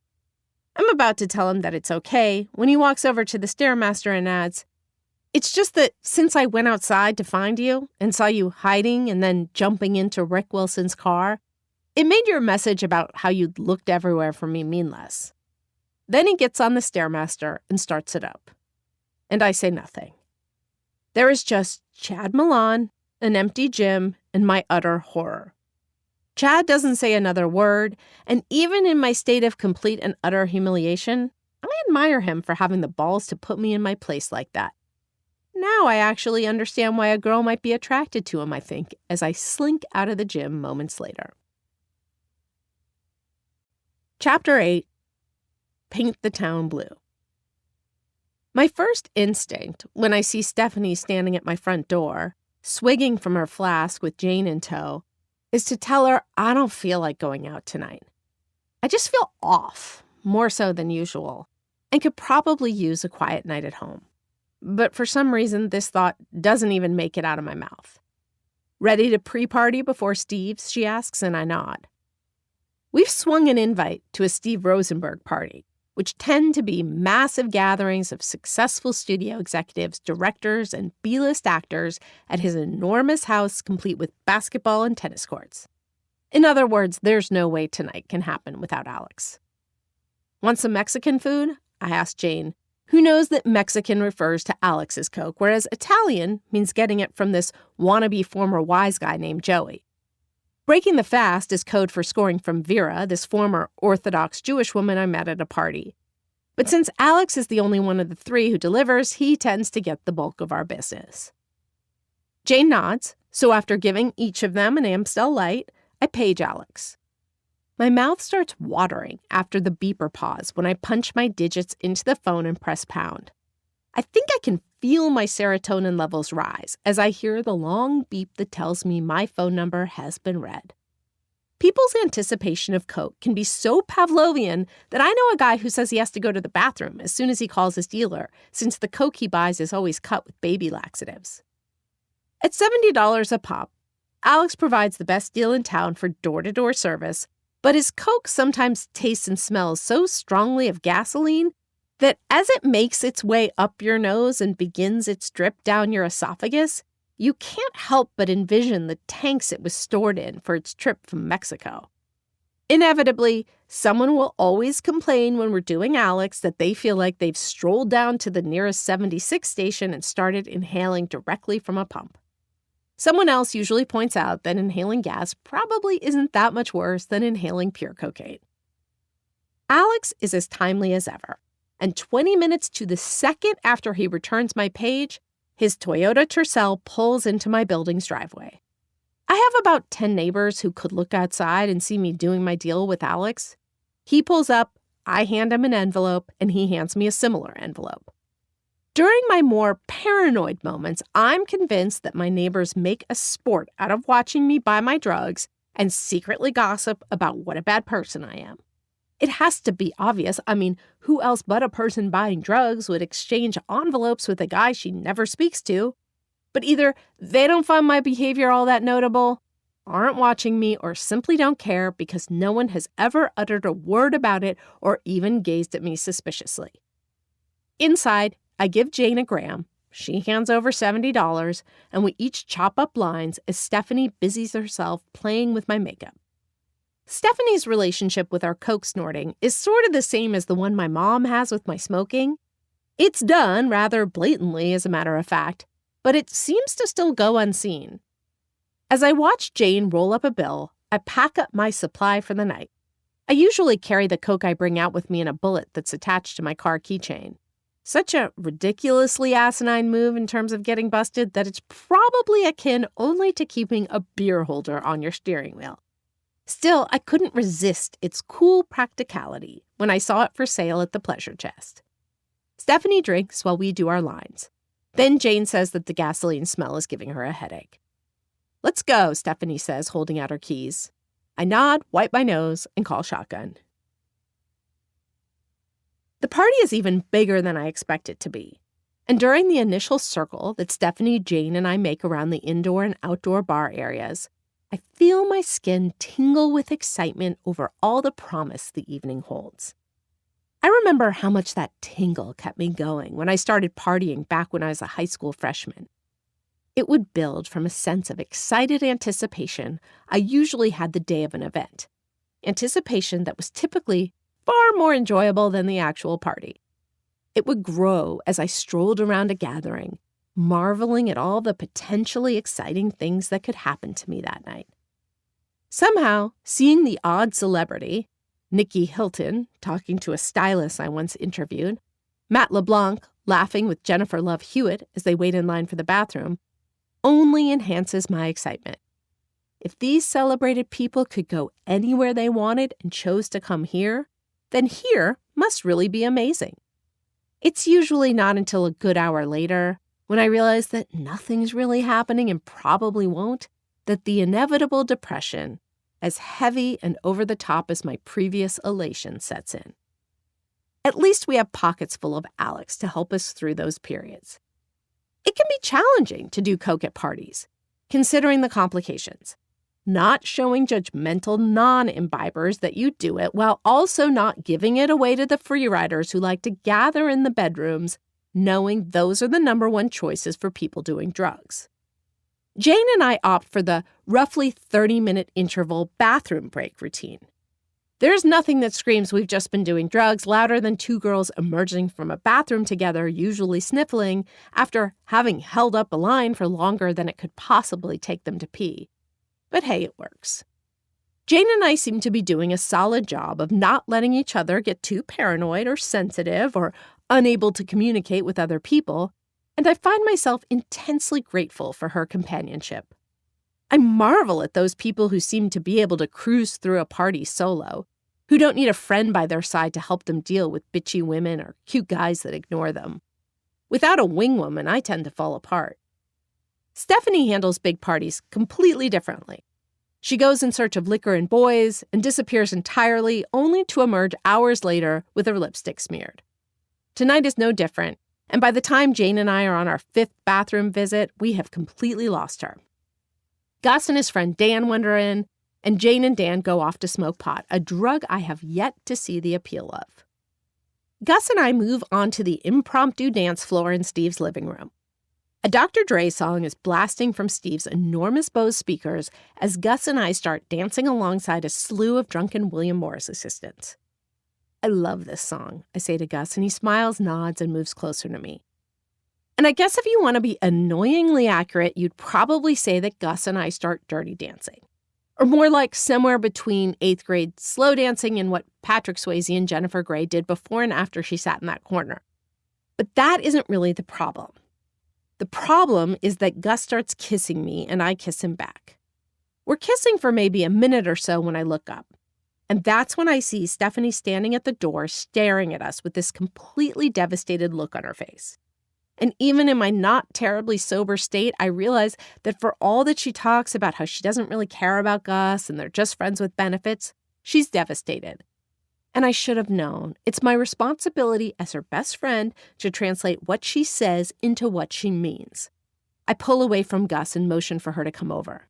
I'm about to tell him that it's okay when he walks over to the Stairmaster and adds, "It's just that since I went outside to find you and saw you hiding and then jumping into Rick Wilson's car, it made your message about how you'd looked everywhere for me mean less." Then he gets on the Stairmaster and starts it up. And I say nothing. There is just Chad Milan, an empty gym, and my utter horror. Chad doesn't say another word, and even in my state of complete and utter humiliation, I admire him for having the balls to put me in my place like that. Now I actually understand why a girl might be attracted to him, I think, as I slink out of the gym moments later. Chapter 8, Paint the Town Blue. My first instinct when I see Stephanie standing at my front door, swigging from her flask with Jane in tow, is to tell her I don't feel like going out tonight. I just feel off, more so than usual, and could probably use a quiet night at home. But for some reason, this thought doesn't even make it out of my mouth. Ready to pre-party before Steve's, she asks, and I nod. We've swung an invite to a Steve Rosenberg party, which tend to be massive gatherings of successful studio executives, directors, and B-list actors at his enormous house complete with basketball and tennis courts. In other words, there's no way tonight can happen without Alex. Want some Mexican food? I asked Jane, who knows that Mexican refers to Alex's Coke, whereas Italian means getting it from this wannabe former wise guy named Joey. Breaking the fast is code for scoring from Vera, this former Orthodox Jewish woman I met at a party. But since Alex is the only one of the three who delivers, he tends to get the bulk of our business. Jane nods, so after giving each of them an Amstel Light, I page Alex. My mouth starts watering after the beeper pause when I punch my digits into the phone and press pound. I think I can feel my serotonin levels rise as I hear the long beep that tells me my phone number has been read. People's anticipation of Coke can be so Pavlovian that I know a guy who says he has to go to the bathroom as soon as he calls his dealer, since the Coke he buys is always cut with baby laxatives. At $70 a pop, Alex provides the best deal in town for door-to-door service, but his Coke sometimes tastes and smells so strongly of gasoline that as it makes its way up your nose and begins its drip down your esophagus, you can't help but envision the tanks it was stored in for its trip from Mexico. Inevitably, someone will always complain when we're doing Alex that they feel like they've strolled down to the nearest 76 station and started inhaling directly from a pump. Someone else usually points out that inhaling gas probably isn't that much worse than inhaling pure cocaine. Alex is as timely as ever. And 20 minutes to the second after he returns my page, his Toyota Tercel pulls into my building's driveway. I have about 10 neighbors who could look outside and see me doing my deal with Alex. He pulls up, I hand him an envelope, and he hands me a similar envelope. During my more paranoid moments, I'm convinced that my neighbors make a sport out of watching me buy my drugs and secretly gossip about what a bad person I am. It has to be obvious. I mean, who else but a person buying drugs would exchange envelopes with a guy she never speaks to? But either they don't find my behavior all that notable, aren't watching me, or simply don't care because no one has ever uttered a word about it or even gazed at me suspiciously. Inside, I give Jane a gram. She hands over $70, and we each chop up lines as Stephanie busies herself playing with my makeup. Stephanie's relationship with our Coke snorting is sort of the same as the one my mom has with my smoking. It's done rather blatantly, as a matter of fact, but it seems to still go unseen. As I watch Jane roll up a bill, I pack up my supply for the night. I usually carry the Coke I bring out with me in a bullet that's attached to my car keychain. Such a ridiculously asinine move in terms of getting busted that it's probably akin only to keeping a beer holder on your steering wheel. Still, I couldn't resist its cool practicality when I saw it for sale at the pleasure chest. Stephanie drinks while we do our lines. Then Jane says that the gasoline smell is giving her a headache. "Let's go," Stephanie says, holding out her keys. I nod, wipe my nose, and call shotgun. The party is even bigger than I expect it to be. And during the initial circle that Stephanie, Jane, and I make around the indoor and outdoor bar areas, I feel my skin tingle with excitement over all the promise the evening holds. I remember how much that tingle kept me going when I started partying back when I was a high school freshman. It would build from a sense of excited anticipation I usually had the day of an event. Anticipation that was typically far more enjoyable than the actual party. It would grow as I strolled around a gathering, marveling at all the potentially exciting things that could happen to me that night. Somehow, seeing the odd celebrity, Nikki Hilton talking to a stylist I once interviewed, Matt LeBlanc laughing with Jennifer Love Hewitt as they wait in line for the bathroom, only enhances my excitement. If these celebrated people could go anywhere they wanted and chose to come here, then here must really be amazing. It's usually not until a good hour later, when I realize that nothing's really happening and probably won't, that the inevitable depression, as heavy and over the top as my previous elation, sets in. At least we have pockets full of Alex to help us through those periods. It can be challenging to do coke at parties, considering the complications. Not showing judgmental non-imbibers that you do it while also not giving it away to the free riders who like to gather in the bedrooms, knowing those are the number one choices for people doing drugs. Jane and I opt for the roughly 30-minute interval bathroom break routine. There's nothing that screams we've just been doing drugs louder than two girls emerging from a bathroom together, usually sniffling, after having held up a line for longer than it could possibly take them to pee. But hey, it works. Jane and I seem to be doing a solid job of not letting each other get too paranoid or sensitive or unable to communicate with other people, and I find myself intensely grateful for her companionship. I marvel at those people who seem to be able to cruise through a party solo, who don't need a friend by their side to help them deal with bitchy women or cute guys that ignore them. Without a wing woman, I tend to fall apart. Stephanie handles big parties completely differently. She goes in search of liquor and boys and disappears entirely, only to emerge hours later with her lipstick smeared. Tonight is no different, and by the time Jane and I are on our 5th bathroom visit, we have completely lost her. Gus and his friend Dan wander in, and Jane and Dan go off to smoke pot, a drug I have yet to see the appeal of. Gus and I move on to the impromptu dance floor in Steve's living room. A Dr. Dre song is blasting from Steve's enormous Bose speakers as Gus and I start dancing alongside a slew of drunken William Morris assistants. I love this song, I say to Gus, and he smiles, nods, and moves closer to me. And I guess if you want to be annoyingly accurate, you'd probably say that Gus and I start dirty dancing. Or more like somewhere between 8th grade slow dancing and what Patrick Swayze and Jennifer Grey did before and after she sat in that corner. But that isn't really the problem. The problem is that Gus starts kissing me and I kiss him back. We're kissing for maybe a minute or so when I look up. And that's when I see Stephanie standing at the door staring at us with this completely devastated look on her face. And even in my not terribly sober state, I realize that for all that she talks about how she doesn't really care about Gus and they're just friends with benefits, she's devastated. And I should have known. It's my responsibility as her best friend to translate what she says into what she means. I pull away from Gus and motion for her to come over.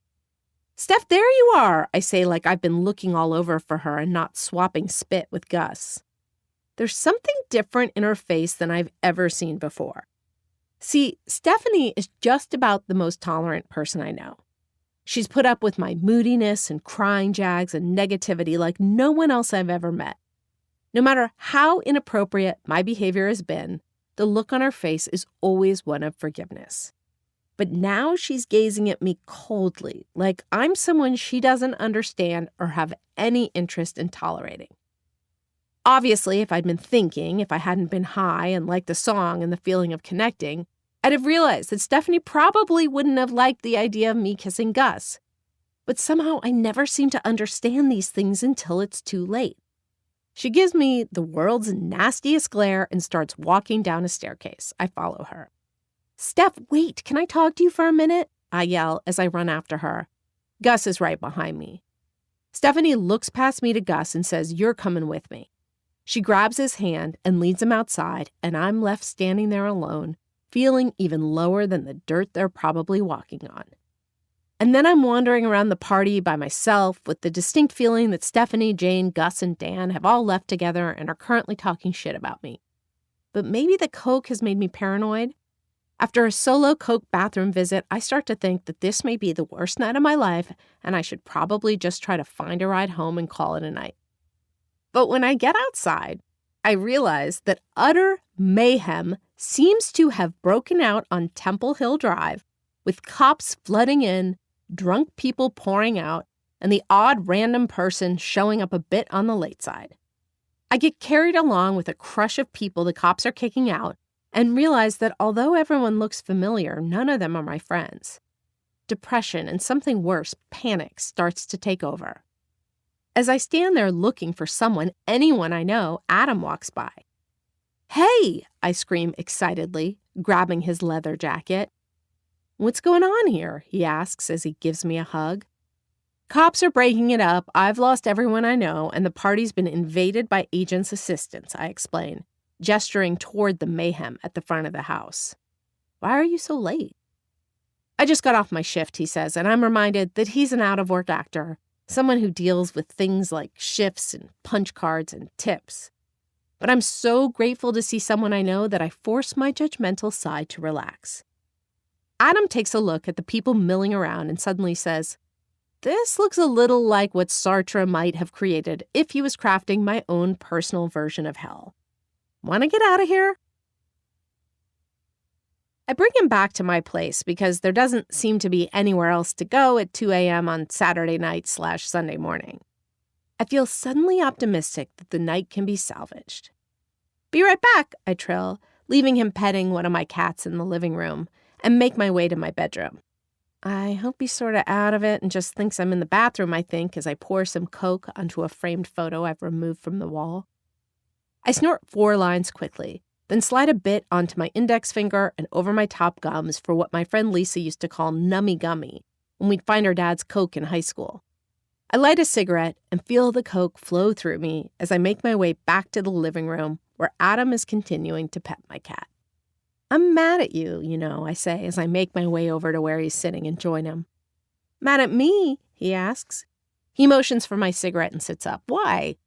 "Steph, there you are," I say like I've been looking all over for her and not swapping spit with Gus. There's something different in her face than I've ever seen before. See, Stephanie is just about the most tolerant person I know. She's put up with my moodiness and crying jags and negativity like no one else I've ever met. No matter how inappropriate my behavior has been, the look on her face is always one of forgiveness. But now she's gazing at me coldly, like I'm someone she doesn't understand or have any interest in tolerating. Obviously, if I'd been thinking, if I hadn't been high and liked the song and the feeling of connecting, I'd have realized that Stephanie probably wouldn't have liked the idea of me kissing Gus. But somehow I never seem to understand these things until it's too late. She gives me the world's nastiest glare and starts walking down a staircase. I follow her. "Steph, wait, can I talk to you for a minute?" I yell as I run after her. Gus is right behind me. Stephanie looks past me to Gus and says, "You're coming with me." She grabs his hand and leads him outside, and I'm left standing there alone, feeling even lower than the dirt they're probably walking on. And then I'm wandering around the party by myself with the distinct feeling that Stephanie, Jane, Gus, and Dan have all left together and are currently talking shit about me. But maybe the coke has made me paranoid. After a solo coke bathroom visit, I start to think that this may be the worst night of my life and I should probably just try to find a ride home and call it a night. But when I get outside, I realize that utter mayhem seems to have broken out on Temple Hill Drive, with cops flooding in, drunk people pouring out, and the odd random person showing up a bit on the late side. I get carried along with a crush of people the cops are kicking out and realize that although everyone looks familiar, none of them are my friends. Depression and something worse, panic, starts to take over. As I stand there looking for anyone I know, Adam walks by. "Hey!" I scream excitedly, grabbing his leather jacket. "What's going on here?" he asks as he gives me a hug. "Cops are breaking it up, I've lost everyone I know, and the party's been invaded by agents' assistants," I explain, gesturing toward the mayhem at the front of the house. "Why are you so late?" "I just got off my shift," he says, and I'm reminded that he's an out-of-work actor, someone who deals with things like shifts and punch cards and tips. But I'm so grateful to see someone I know that I force my judgmental side to relax. Adam takes a look at the people milling around and suddenly says, "This looks a little like what Sartre might have created if he was crafting my own personal version of hell. Want to get out of here?" I bring him back to my place because there doesn't seem to be anywhere else to go at 2 a.m. on Saturday night/Sunday morning. I feel suddenly optimistic that the night can be salvaged. "Be right back," I trill, leaving him petting one of my cats in the living room, and make my way to my bedroom. I hope he's sort of out of it and just thinks I'm in the bathroom, I think, as I pour some Coke onto a framed photo I've removed from the wall. I snort 4 lines quickly, then slide a bit onto my index finger and over my top gums for what my friend Lisa used to call nummy gummy when we'd find her dad's Coke in high school. I light a cigarette and feel the Coke flow through me as I make my way back to the living room where Adam is continuing to pet my cat. "I'm mad at you, I say as I make my way over to where he's sitting and join him. "Mad at me?" he asks. He motions for my cigarette and sits up. "Why?"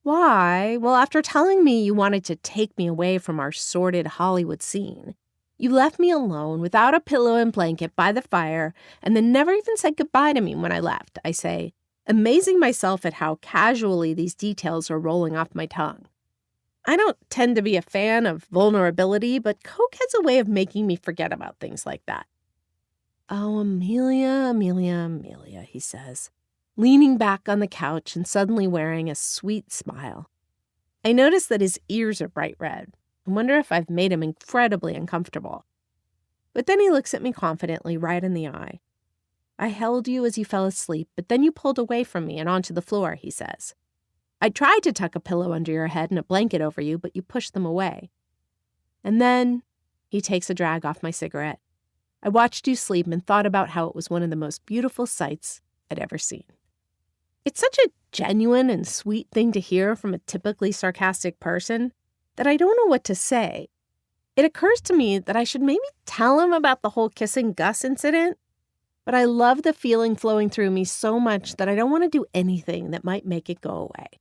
"Why? Well, after telling me you wanted to take me away from our sordid Hollywood scene, you left me alone without a pillow and blanket by the fire and then never even said goodbye to me when I left," I say, amazing myself at how casually these details are rolling off my tongue. I don't tend to be a fan of vulnerability, but Coke has a way of making me forget about things like that. "Oh, Amelia, Amelia, Amelia," he says, leaning back on the couch and suddenly wearing a sweet smile. I notice that his ears are bright red. I wonder if I've made him incredibly uncomfortable. But then he looks at me confidently right in the eye. "I held you as you fell asleep, but then you pulled away from me and onto the floor," he says. "I tried to tuck a pillow under your head and a blanket over you, but you pushed them away. And then," he takes a drag off my cigarette, "I watched you sleep and thought about how it was one of the most beautiful sights I'd ever seen." It's such a genuine and sweet thing to hear from a typically sarcastic person that I don't know what to say. It occurs to me that I should maybe tell him about the whole kissing Gus incident, but I love the feeling flowing through me so much that I don't want to do anything that might make it go away.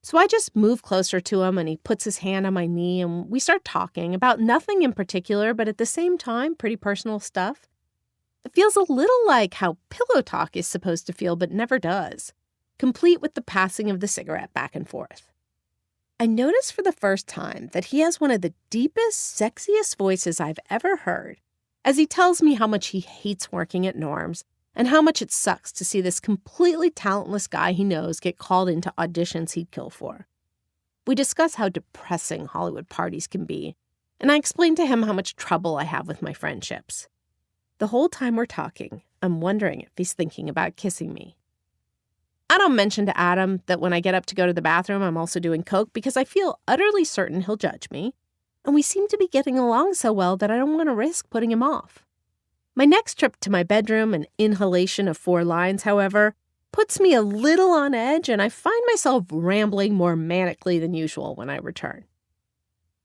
So I just move closer to him and he puts his hand on my knee and we start talking about nothing in particular, but at the same time, pretty personal stuff. It feels a little like how pillow talk is supposed to feel but never does, complete with the passing of the cigarette back and forth. I notice for the first time that he has one of the deepest, sexiest voices I've ever heard as he tells me how much he hates working at Norm's and how much it sucks to see this completely talentless guy he knows get called into auditions he'd kill for. We discuss how depressing Hollywood parties can be, and I explain to him how much trouble I have with my friendships. The whole time we're talking, I'm wondering if he's thinking about kissing me. I don't mention to Adam that when I get up to go to the bathroom, I'm also doing Coke because I feel utterly certain he'll judge me, and we seem to be getting along so well that I don't want to risk putting him off. My next trip to my bedroom and inhalation of 4 lines, however, puts me a little on edge, and I find myself rambling more manically than usual when I return.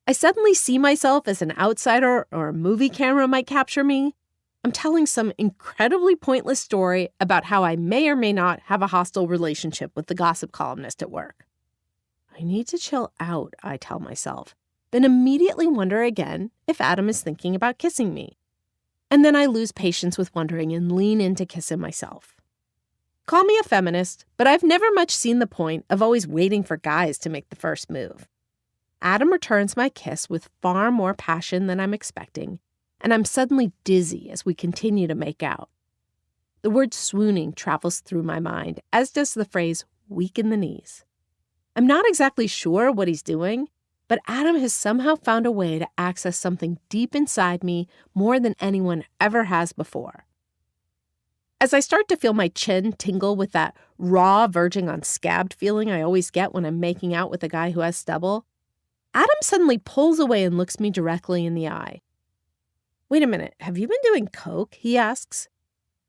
I suddenly see myself as an outsider or a movie camera might capture me. I'm telling some incredibly pointless story about how I may or may not have a hostile relationship with the gossip columnist at work. I need to chill out, I tell myself, then immediately wonder again if Adam is thinking about kissing me. And then I lose patience with wondering and lean in to kiss him myself. Call me a feminist, but I've never much seen the point of always waiting for guys to make the first move. Adam returns my kiss with far more passion than I'm expecting, and I'm suddenly dizzy as we continue to make out. The word swooning travels through my mind, as does the phrase weak in the knees. I'm not exactly sure what he's doing, but Adam has somehow found a way to access something deep inside me more than anyone ever has before. As I start to feel my chin tingle with that raw, verging on scabbed feeling I always get when I'm making out with a guy who has stubble, Adam suddenly pulls away and looks me directly in the eye. "Wait a minute, have you been doing coke?" he asks.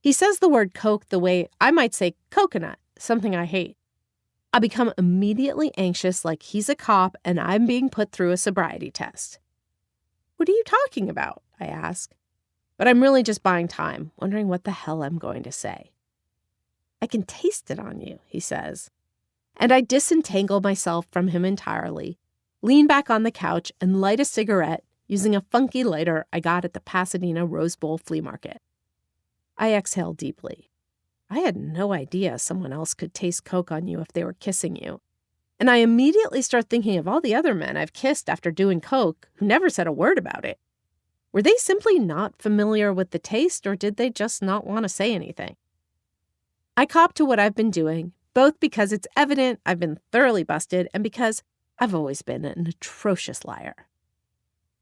He says the word coke the way I might say coconut, something I hate. I become immediately anxious like he's a cop and I'm being put through a sobriety test. "What are you talking about?" I ask. But I'm really just buying time, wondering what the hell I'm going to say. "I can taste it on you," he says. And I disentangle myself from him entirely, lean back on the couch, and light a cigarette using a funky lighter I got at the Pasadena Rose Bowl flea market. I exhale deeply. I had no idea someone else could taste coke on you if they were kissing you. And I immediately start thinking of all the other men I've kissed after doing coke who never said a word about it. Were they simply not familiar with the taste, or did they just not want to say anything? I cop to what I've been doing, both because it's evident I've been thoroughly busted and because I've always been an atrocious liar.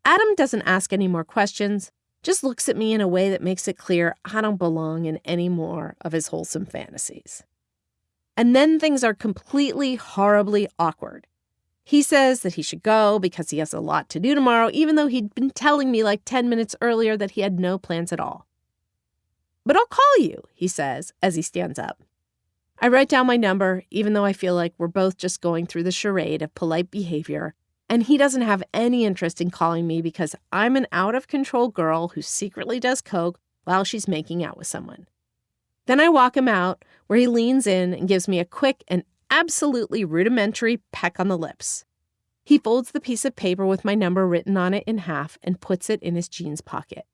Adam doesn't ask any more questions, just looks at me in a way that makes it clear I don't belong in any more of his wholesome fantasies. And then things are completely, horribly awkward. He says that he should go because he has a lot to do tomorrow, even though he'd been telling me like 10 minutes earlier that he had no plans at all. "But I'll call you," he says as he stands up. I write down my number, even though I feel like we're both just going through the charade of polite behavior, and he doesn't have any interest in calling me because I'm an out-of-control girl who secretly does coke while she's making out with someone. Then I walk him out, where he leans in and gives me a quick and absolutely rudimentary peck on the lips. He folds the piece of paper with my number written on it in half and puts it in his jeans pocket.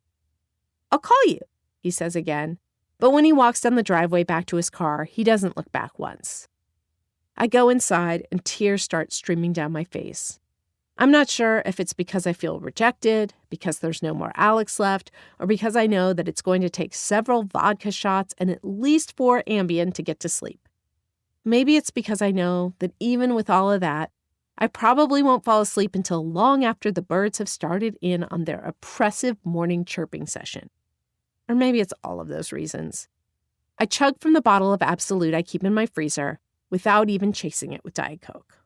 "I'll call you," he says again, but when he walks down the driveway back to his car, he doesn't look back once. I go inside and tears start streaming down my face. I'm not sure if it's because I feel rejected, because there's no more Alex left, or because I know that it's going to take several vodka shots and at least 4 Ambien to get to sleep. Maybe it's because I know that even with all of that, I probably won't fall asleep until long after the birds have started in on their oppressive morning chirping session. Or maybe it's all of those reasons. I chug from the bottle of Absolute I keep in my freezer without even chasing it with Diet Coke.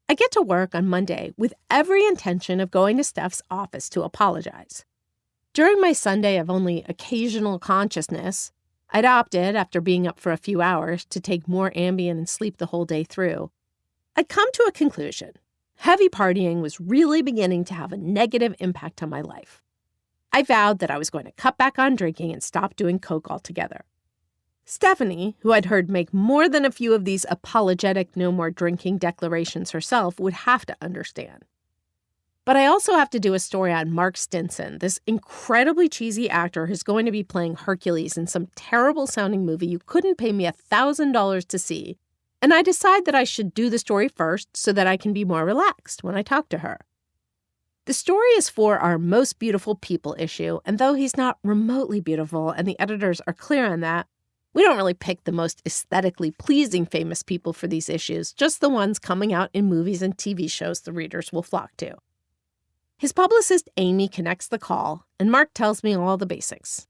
I get to work on Monday with every intention of going to Steph's office to apologize. During my Sunday of only occasional consciousness, I'd opted, after being up for a few hours, to take more Ambien and sleep the whole day through. I'd come to a conclusion. Heavy partying was really beginning to have a negative impact on my life. I vowed that I was going to cut back on drinking and stop doing coke altogether. Stephanie, who I'd heard make more than a few of these apologetic no more drinking declarations herself, would have to understand. But I also have to do a story on Mark Stinson, this incredibly cheesy actor who's going to be playing Hercules in some terrible-sounding movie you couldn't pay me $1,000 to see, and I decide that I should do the story first so that I can be more relaxed when I talk to her. The story is for our Most Beautiful People issue, and though he's not remotely beautiful and the editors are clear on that, we don't really pick the most aesthetically pleasing famous people for these issues, just the ones coming out in movies and TV shows the readers will flock to. His publicist, Amy, connects the call, and Mark tells me all the basics.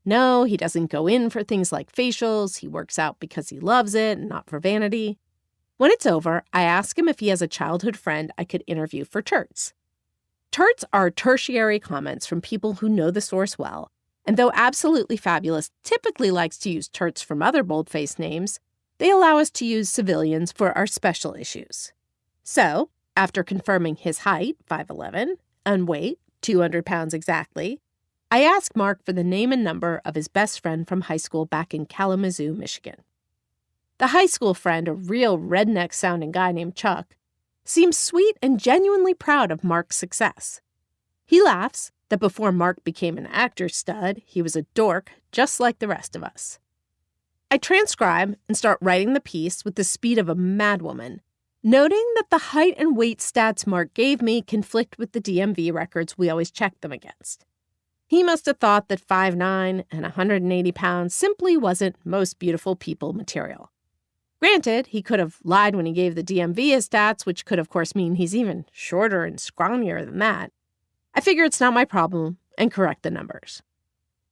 No, he doesn't go in for things like facials. He works out because he loves it and not for vanity. When it's over, I ask him if he has a childhood friend I could interview for Turts. Turts are tertiary comments from people who know the source well, and though Absolutely Fabulous typically likes to use Turts from other boldface names, they allow us to use civilians for our special issues. So, after confirming his height, 5'11", and weight, 200 pounds exactly, I asked Mark for the name and number of his best friend from high school back in Kalamazoo, Michigan. The high school friend, a real redneck-sounding guy named Chuck, seems sweet and genuinely proud of Mark's success. He laughs that before Mark became an actor stud, he was a dork just like the rest of us. I transcribe and start writing the piece with the speed of a madwoman, noting that the height and weight stats Mark gave me conflict with the DMV records we always check them against. He must have thought that 5'9" and 180 pounds simply wasn't Most Beautiful People material. Granted, he could have lied when he gave the DMV his stats, which could of course mean he's even shorter and scrawnier than that. I figure it's not my problem and correct the numbers.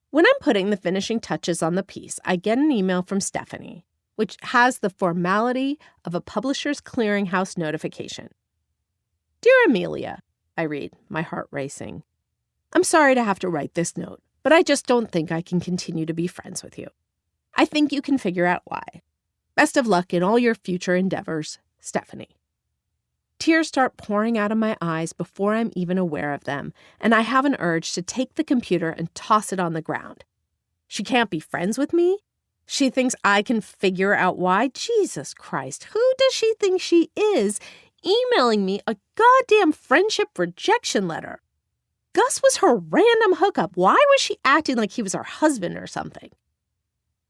When I'm putting the finishing touches on the piece, I get an email from Stephanie, which has the formality of a publisher's clearinghouse notification. "Dear Amelia," I read, my heart racing. "I'm sorry to have to write this note, but I just don't think I can continue to be friends with you. I think you can figure out why. Best of luck in all your future endeavors, Stephanie." Tears start pouring out of my eyes before I'm even aware of them, and I have an urge to take the computer and toss it on the ground. She can't be friends with me? She thinks I can figure out why? Jesus Christ, who does she think she is, emailing me a goddamn friendship rejection letter? Gus was her random hookup. Why was she acting like he was her husband or something?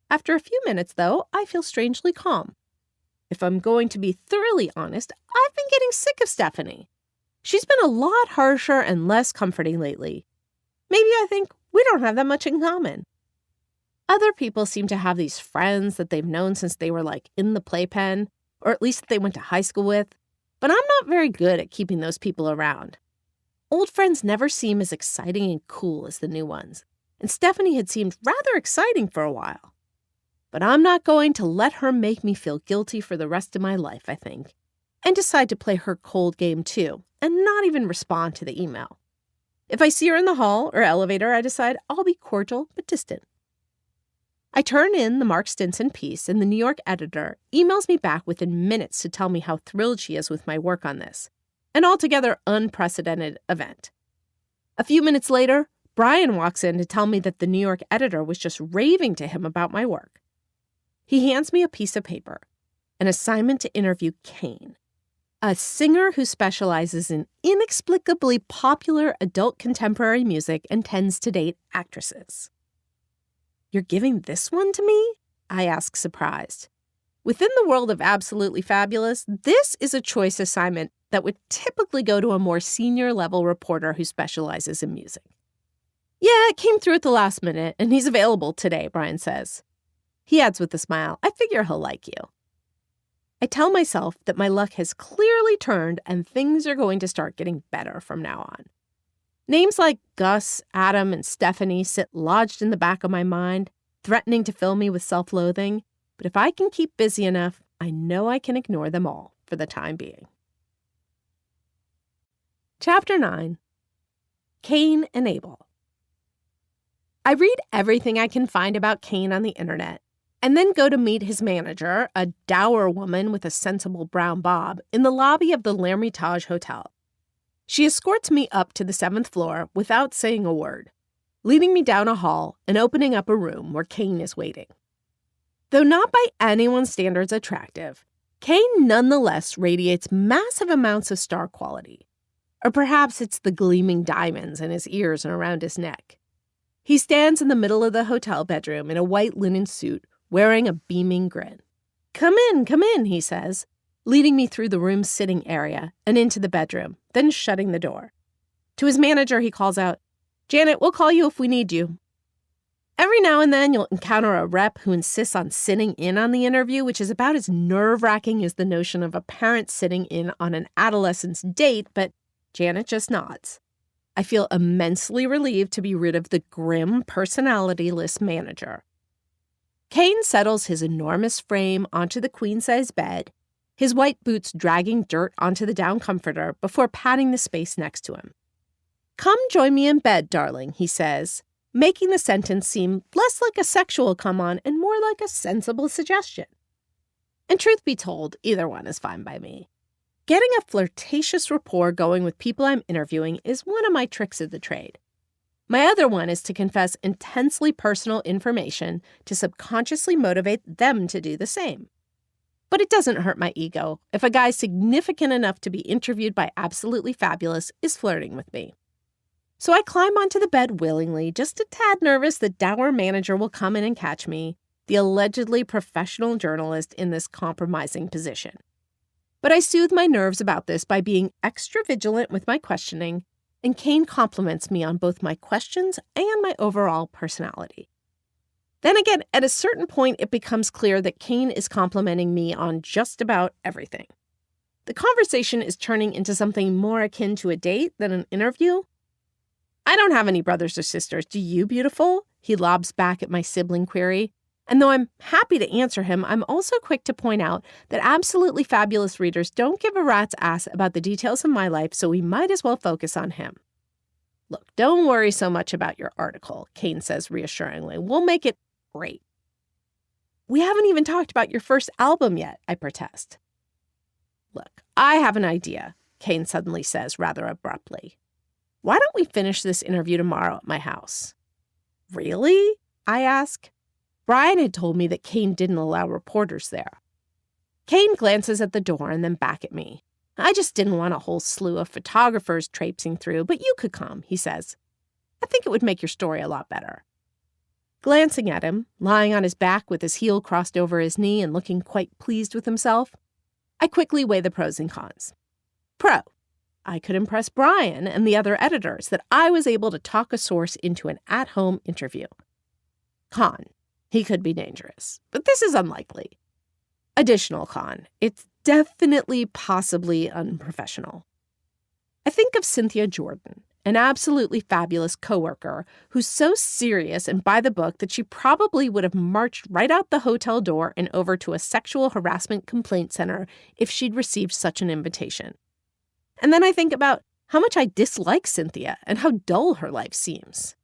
After a few minutes, though, I feel strangely calm. If I'm going to be thoroughly honest, I've been getting sick of Stephanie. She's been a lot harsher and less comforting lately. Maybe I think we don't have that much in common. Other people seem to have these friends that they've known since they were in the playpen, or at least that they went to high school with, but I'm not very good at keeping those people around. Old friends never seem as exciting and cool as the new ones, and Stephanie had seemed rather exciting for a while. But I'm not going to let her make me feel guilty for the rest of my life, I think, and decide to play her cold game too, and not even respond to the email. If I see her in the hall or elevator, I decide I'll be cordial but distant. I turn in the Mark Stinson piece, and the New York editor emails me back within minutes to tell me how thrilled she is with my work on this, an altogether unprecedented event. A few minutes later, Brian walks in to tell me that the New York editor was just raving to him about my work. He hands me a piece of paper, an assignment to interview Kane, a singer who specializes in inexplicably popular adult contemporary music and tends to date actresses. "You're giving this one to me?" I ask, surprised. Within the world of Absolutely Fabulous, this is a choice assignment that would typically go to a more senior-level reporter who specializes in music. "Yeah, it came through at the last minute, and he's available today," Brian says. He adds with a smile, "I figure he'll like you." I tell myself that my luck has clearly turned and things are going to start getting better from now on. Names like Gus, Adam, and Stephanie sit lodged in the back of my mind, threatening to fill me with self-loathing. But if I can keep busy enough, I know I can ignore them all for the time being. Chapter 9. Kane and Abel. I read everything I can find about Kane on the internet, and then go to meet his manager, a dour woman with a sensible brown bob, in the lobby of the L'Ermitage Hotel. She escorts me up to the 7th floor without saying a word, leading me down a hall and opening up a room where Kane is waiting. Though not by anyone's standards attractive, Kane nonetheless radiates massive amounts of star quality. Or perhaps it's the gleaming diamonds in his ears and around his neck. He stands in the middle of the hotel bedroom in a white linen suit, wearing a beaming grin. Come in, he says, leading me through the room's sitting area and into the bedroom, then shutting the door. To his manager, he calls out, "Janet, we'll call you if we need you." Every now and then, you'll encounter a rep who insists on sitting in on the interview, which is about as nerve-wracking as the notion of a parent sitting in on an adolescent's date, but Janet just nods. I feel immensely relieved to be rid of the grim, personality-less manager. Kane settles his enormous frame onto the queen-size bed, his white boots dragging dirt onto the down comforter before patting the space next to him. "Come join me in bed, darling," he says, making the sentence seem less like a sexual come-on and more like a sensible suggestion. And truth be told, either one is fine by me. Getting a flirtatious rapport going with people I'm interviewing is one of my tricks of the trade. My other one is to confess intensely personal information to subconsciously motivate them to do the same. But it doesn't hurt my ego if a guy significant enough to be interviewed by Absolutely Fabulous is flirting with me. So I climb onto the bed willingly, just a tad nervous the dour manager will come in and catch me, the allegedly professional journalist in this compromising position. But I soothe my nerves about this by being extra vigilant with my questioning, and Kane compliments me on both my questions and my overall personality. Then again, at a certain point, it becomes clear that Kane is complimenting me on just about everything. The conversation is turning into something more akin to a date than an interview. "I don't have any brothers or sisters. Do you, beautiful?" he lobs back at my sibling query. And though I'm happy to answer him, I'm also quick to point out that absolutely fabulous readers don't give a rat's ass about the details of my life, so we might as well focus on him. Look, don't worry so much about your article, Kane says reassuringly. We'll make it great. We haven't even talked about your first album yet, I protest. Look, I have an idea, Kane suddenly says rather abruptly. Why don't we finish this interview tomorrow at my house? Really? I ask. Brian had told me that Kane didn't allow reporters there. Kane glances at the door and then back at me. I just didn't want a whole slew of photographers traipsing through, but you could come, he says. I think it would make your story a lot better. Glancing at him, lying on his back with his heel crossed over his knee and looking quite pleased with himself, I quickly weigh the pros and cons. Pro, I could impress Brian and the other editors that I was able to talk a source into an at-home interview. Con, he could be dangerous, but this is unlikely. Additional con, it's definitely possibly unprofessional. I think of Cynthia Jordan, an absolutely fabulous coworker who's so serious and by the book that she probably would have marched right out the hotel door and over to a sexual harassment complaint center if she'd received such an invitation. And then I think about how much I dislike Cynthia and how dull her life seems.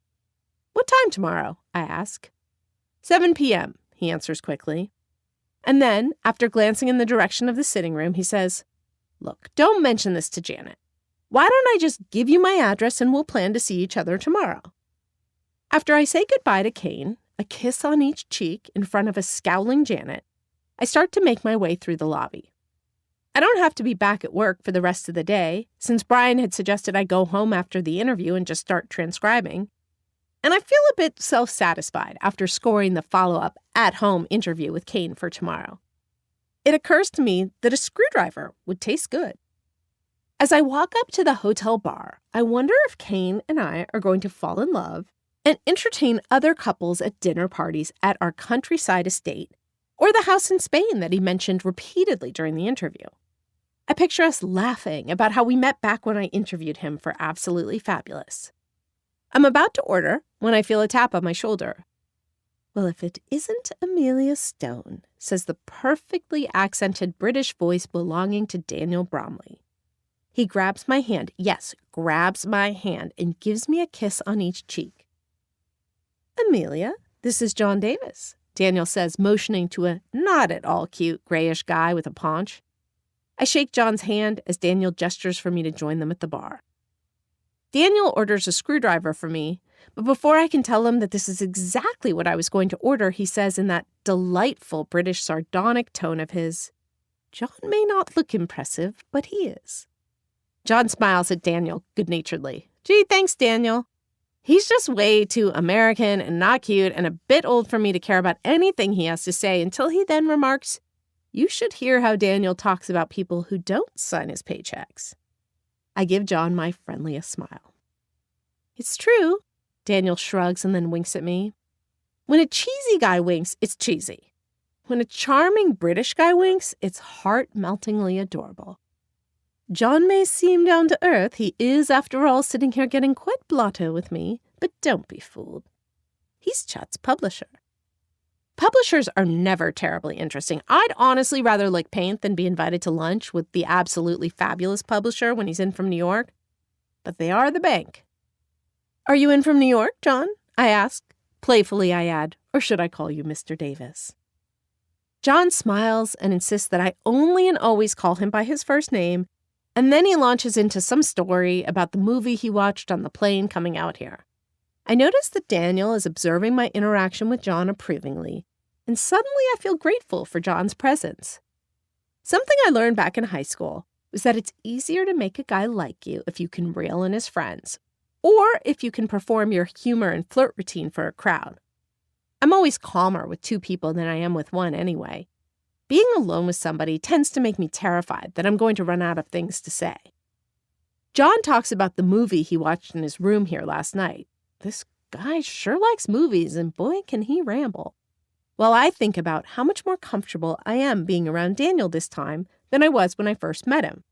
What time tomorrow? I ask. 7 p.m., he answers quickly. And then, after glancing in the direction of the sitting room, he says, Look, don't mention this to Janet. Why don't I just give you my address and we'll plan to see each other tomorrow? After I say goodbye to Kane, a kiss on each cheek in front of a scowling Janet, I start to make my way through the lobby. I don't have to be back at work for the rest of the day, since Brian had suggested I go home after the interview and just start transcribing. And I feel a bit self-satisfied after scoring the follow-up at-home interview with Kane for tomorrow. It occurs to me that a screwdriver would taste good. As I walk up to the hotel bar, I wonder if Kane and I are going to fall in love and entertain other couples at dinner parties at our countryside estate or the house in Spain that he mentioned repeatedly during the interview. I picture us laughing about how we met back when I interviewed him for Absolutely Fabulous. I'm about to order when I feel a tap on my shoulder. Well, if it isn't Amelia Stone, says the perfectly accented British voice belonging to Daniel Bromley. He grabs my hand, yes, grabs my hand, and gives me a kiss on each cheek. Amelia, this is John Davis, Daniel says, motioning to a not at all cute grayish guy with a paunch. I shake John's hand as Daniel gestures for me to join them at the bar. Daniel orders a screwdriver for me, but before I can tell him that this is exactly what I was going to order, he says in that delightful British sardonic tone of his, John may not look impressive, but he is. John smiles at Daniel good-naturedly. Gee, thanks, Daniel. He's just way too American and not cute and a bit old for me to care about anything he has to say until he then remarks, You should hear how Daniel talks about people who don't sign his paychecks. I give John my friendliest smile. It's true, Daniel shrugs and then winks at me. When a cheesy guy winks, it's cheesy. When a charming British guy winks, it's heart-meltingly adorable. John may seem down to earth. He is, after all, sitting here getting quite blotto with me, but don't be fooled. He's Chat's publisher. Publishers are never terribly interesting. I'd honestly rather lick paint than be invited to lunch with the absolutely fabulous publisher when he's in from New York. But they are the bank. Are you in from New York, John? I ask. Playfully, I add, or should I call you Mr. Davis? John smiles and insists that I only and always call him by his first name, and then he launches into some story about the movie he watched on the plane coming out here. I notice that Daniel is observing my interaction with John approvingly, and suddenly I feel grateful for John's presence. Something I learned back in high school was that it's easier to make a guy like you if you can rail in his friends, or if you can perform your humor and flirt routine for a crowd. I'm always calmer with two people than I am with one anyway. Being alone with somebody tends to make me terrified that I'm going to run out of things to say. John talks about the movie he watched in his room here last night. This guy sure likes movies, and boy, can he ramble. While I think about how much more comfortable I am being around Daniel this time than I was when I first met him.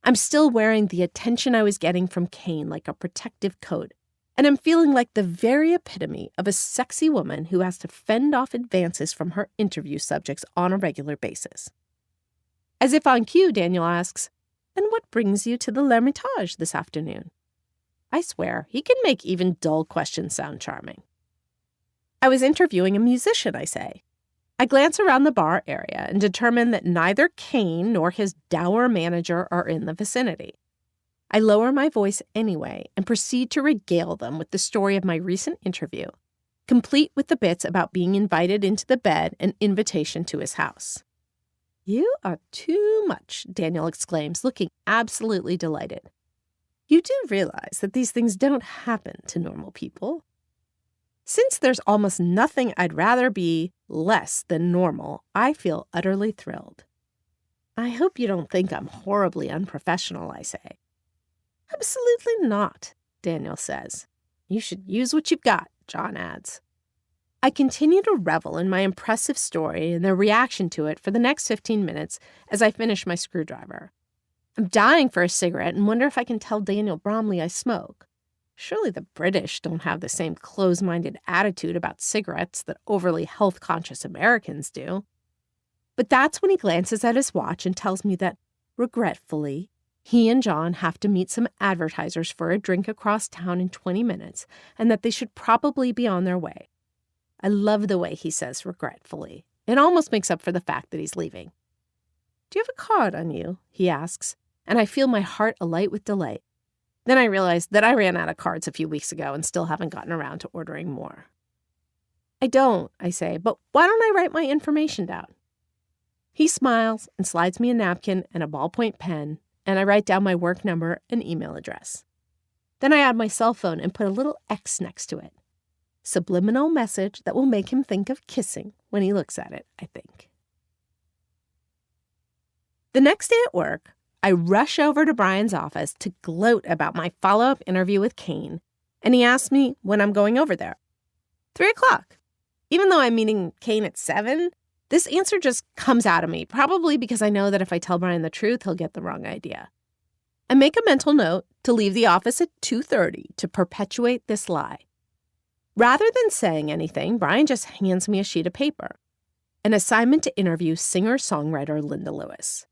I'm still wearing the attention I was getting from Kane like a protective coat, and I'm feeling like the very epitome of a sexy woman who has to fend off advances from her interview subjects on a regular basis. As if on cue, Daniel asks, "And what brings you to the L'Ermitage this afternoon?" I swear, he can make even dull questions sound charming. "I was interviewing a musician," I say. I glance around the bar area and determine that neither Kane nor his dour manager are in the vicinity. I lower my voice anyway and proceed to regale them with the story of my recent interview, complete with the bits about being invited into the bed and invitation to his house. "You are too much," Daniel exclaims, looking absolutely delighted. "You do realize that these things don't happen to normal people?" Since there's almost nothing I'd rather be less than normal, I feel utterly thrilled. "I hope you don't think I'm horribly unprofessional," I say. "Absolutely not," Daniel says. "You should use what you've got," John adds. I continue to revel in my impressive story and their reaction to it for the next 15 minutes as I finish my screwdriver. I'm dying for a cigarette and wonder if I can tell Daniel Bromley I smoke. Surely the British don't have the same close-minded attitude about cigarettes that overly health-conscious Americans do. But that's when he glances at his watch and tells me that, regretfully, he and John have to meet some advertisers for a drink across town in 20 minutes, and that they should probably be on their way. I love the way he says regretfully. It almost makes up for the fact that he's leaving. "Do you have a card on you?" he asks, and I feel my heart alight with delight. Then I realize that I ran out of cards a few weeks ago and still haven't gotten around to ordering more. "I don't," I say, "but why don't I write my information down?" He smiles and slides me a napkin and a ballpoint pen, and I write down my work number and email address. Then I add my cell phone and put a little X next to it. Subliminal message that will make him think of kissing when he looks at it, I think. The next day at work, I rush over to Brian's office to gloat about my follow-up interview with Kane, and he asks me when I'm going over there. 3:00. Even though I'm meeting Kane at 7, this answer just comes out of me, probably because I know that if I tell Brian the truth, he'll get the wrong idea. I make a mental note to leave the office at 2:30 to perpetuate this lie. Rather than saying anything, Brian just hands me a sheet of paper, an assignment to interview singer-songwriter Linda Lewis.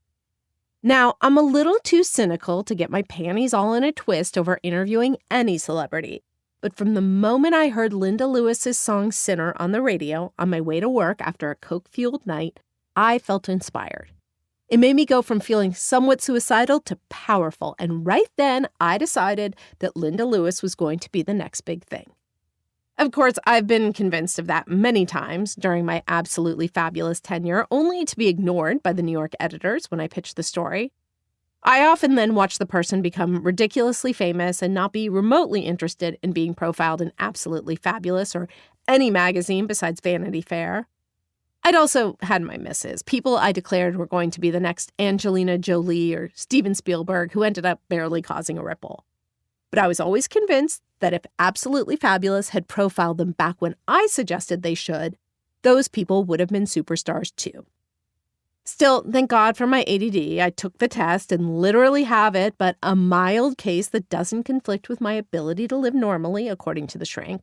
Now, I'm a little too cynical to get my panties all in a twist over interviewing any celebrity, but from the moment I heard Linda Lewis's song Sinner on the radio on my way to work after a coke-fueled night, I felt inspired. It made me go from feeling somewhat suicidal to powerful, and right then I decided that Linda Lewis was going to be the next big thing. Of course, I've been convinced of that many times during my absolutely fabulous tenure, only to be ignored by the New York editors when I pitched the story. I often then watch the person become ridiculously famous and not be remotely interested in being profiled in Absolutely Fabulous or any magazine besides Vanity Fair. I'd also had my misses, people I declared were going to be the next Angelina Jolie or Steven Spielberg, who ended up barely causing a ripple. But I was always convinced that if Absolutely Fabulous had profiled them back when I suggested they should, those people would have been superstars too. Still, thank God for my ADD, I took the test and literally have it, but a mild case that doesn't conflict with my ability to live normally, according to the shrink.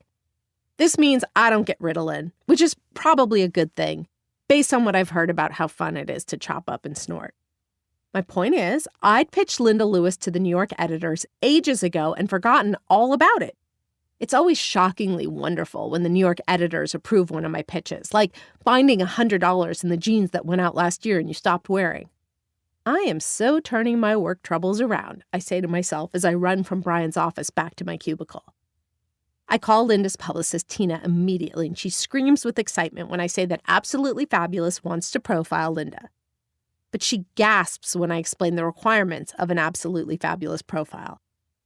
This means I don't get Ritalin, which is probably a good thing, based on what I've heard about how fun it is to chop up and snort. My point is, I'd pitched Linda Lewis to the New York editors ages ago and forgotten all about it. It's always shockingly wonderful when the New York editors approve one of my pitches, like finding $100 in the jeans that went out last year and you stopped wearing. I am so turning my work troubles around, I say to myself as I run from Brian's office back to my cubicle. I call Linda's publicist, Tina, immediately, and she screams with excitement when I say that Absolutely Fabulous wants to profile Linda. But she gasps when I explain the requirements of an Absolutely Fabulous profile.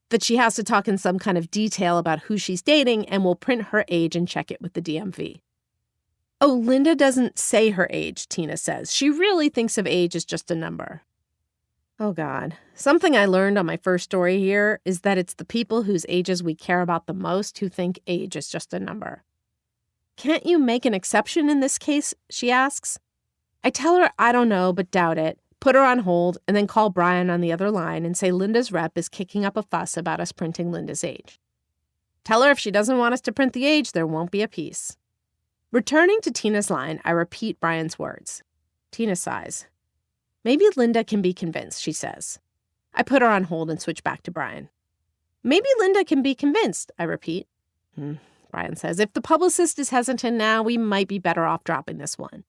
That she has to talk in some kind of detail about who she's dating and will print her age and check it with the DMV. Oh, Linda doesn't say her age, Tina says. She really thinks of age as just a number. Oh, God. Something I learned on my first story here is that it's the people whose ages we care about the most who think age is just a number. Can't you make an exception in this case? She asks. I tell her I don't know, but doubt it, put her on hold, and then call Brian on the other line and say Linda's rep is kicking up a fuss about us printing Linda's age. Tell her if she doesn't want us to print the age, there won't be a piece. Returning to Tina's line, I repeat Brian's words. Tina sighs. Maybe Linda can be convinced, she says. I put her on hold and switch back to Brian. Maybe Linda can be convinced, I repeat. Brian says, if the publicist is hesitant now, we might be better off dropping this one.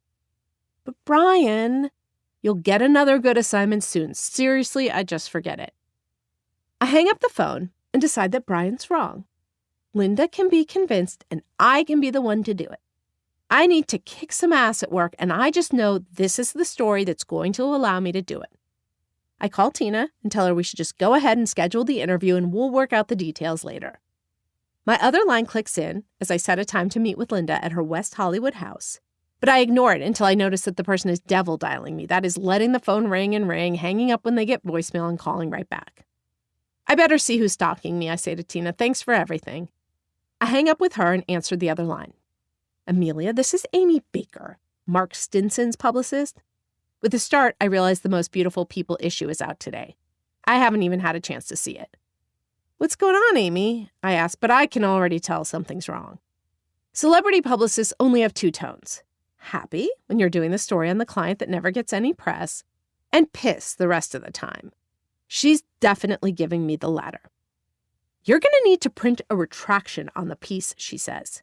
But Brian, you'll get another good assignment soon. Seriously, I just forget it. I hang up the phone and decide that Brian's wrong. Linda can be convinced and I can be the one to do it. I need to kick some ass at work and I just know this is the story that's going to allow me to do it. I call Tina and tell her we should just go ahead and schedule the interview and we'll work out the details later. My other line clicks in as I set a time to meet with Linda at her West Hollywood house, but I ignore it until I notice that the person is devil dialing me. That is letting the phone ring and ring, hanging up when they get voicemail and calling right back. I better see who's stalking me, I say to Tina. Thanks for everything. I hang up with her and answer the other line. Amelia, this is Amy Baker, Mark Stinson's publicist. With a start, I realize the Most Beautiful People issue is out today. I haven't even had a chance to see it. What's going on, Amy? I ask, but I can already tell something's wrong. Celebrity publicists only have two tones. Happy, when you're doing the story on the client that never gets any press, and pissed the rest of the time. She's definitely giving me the latter. You're going to need to print a retraction on the piece, she says.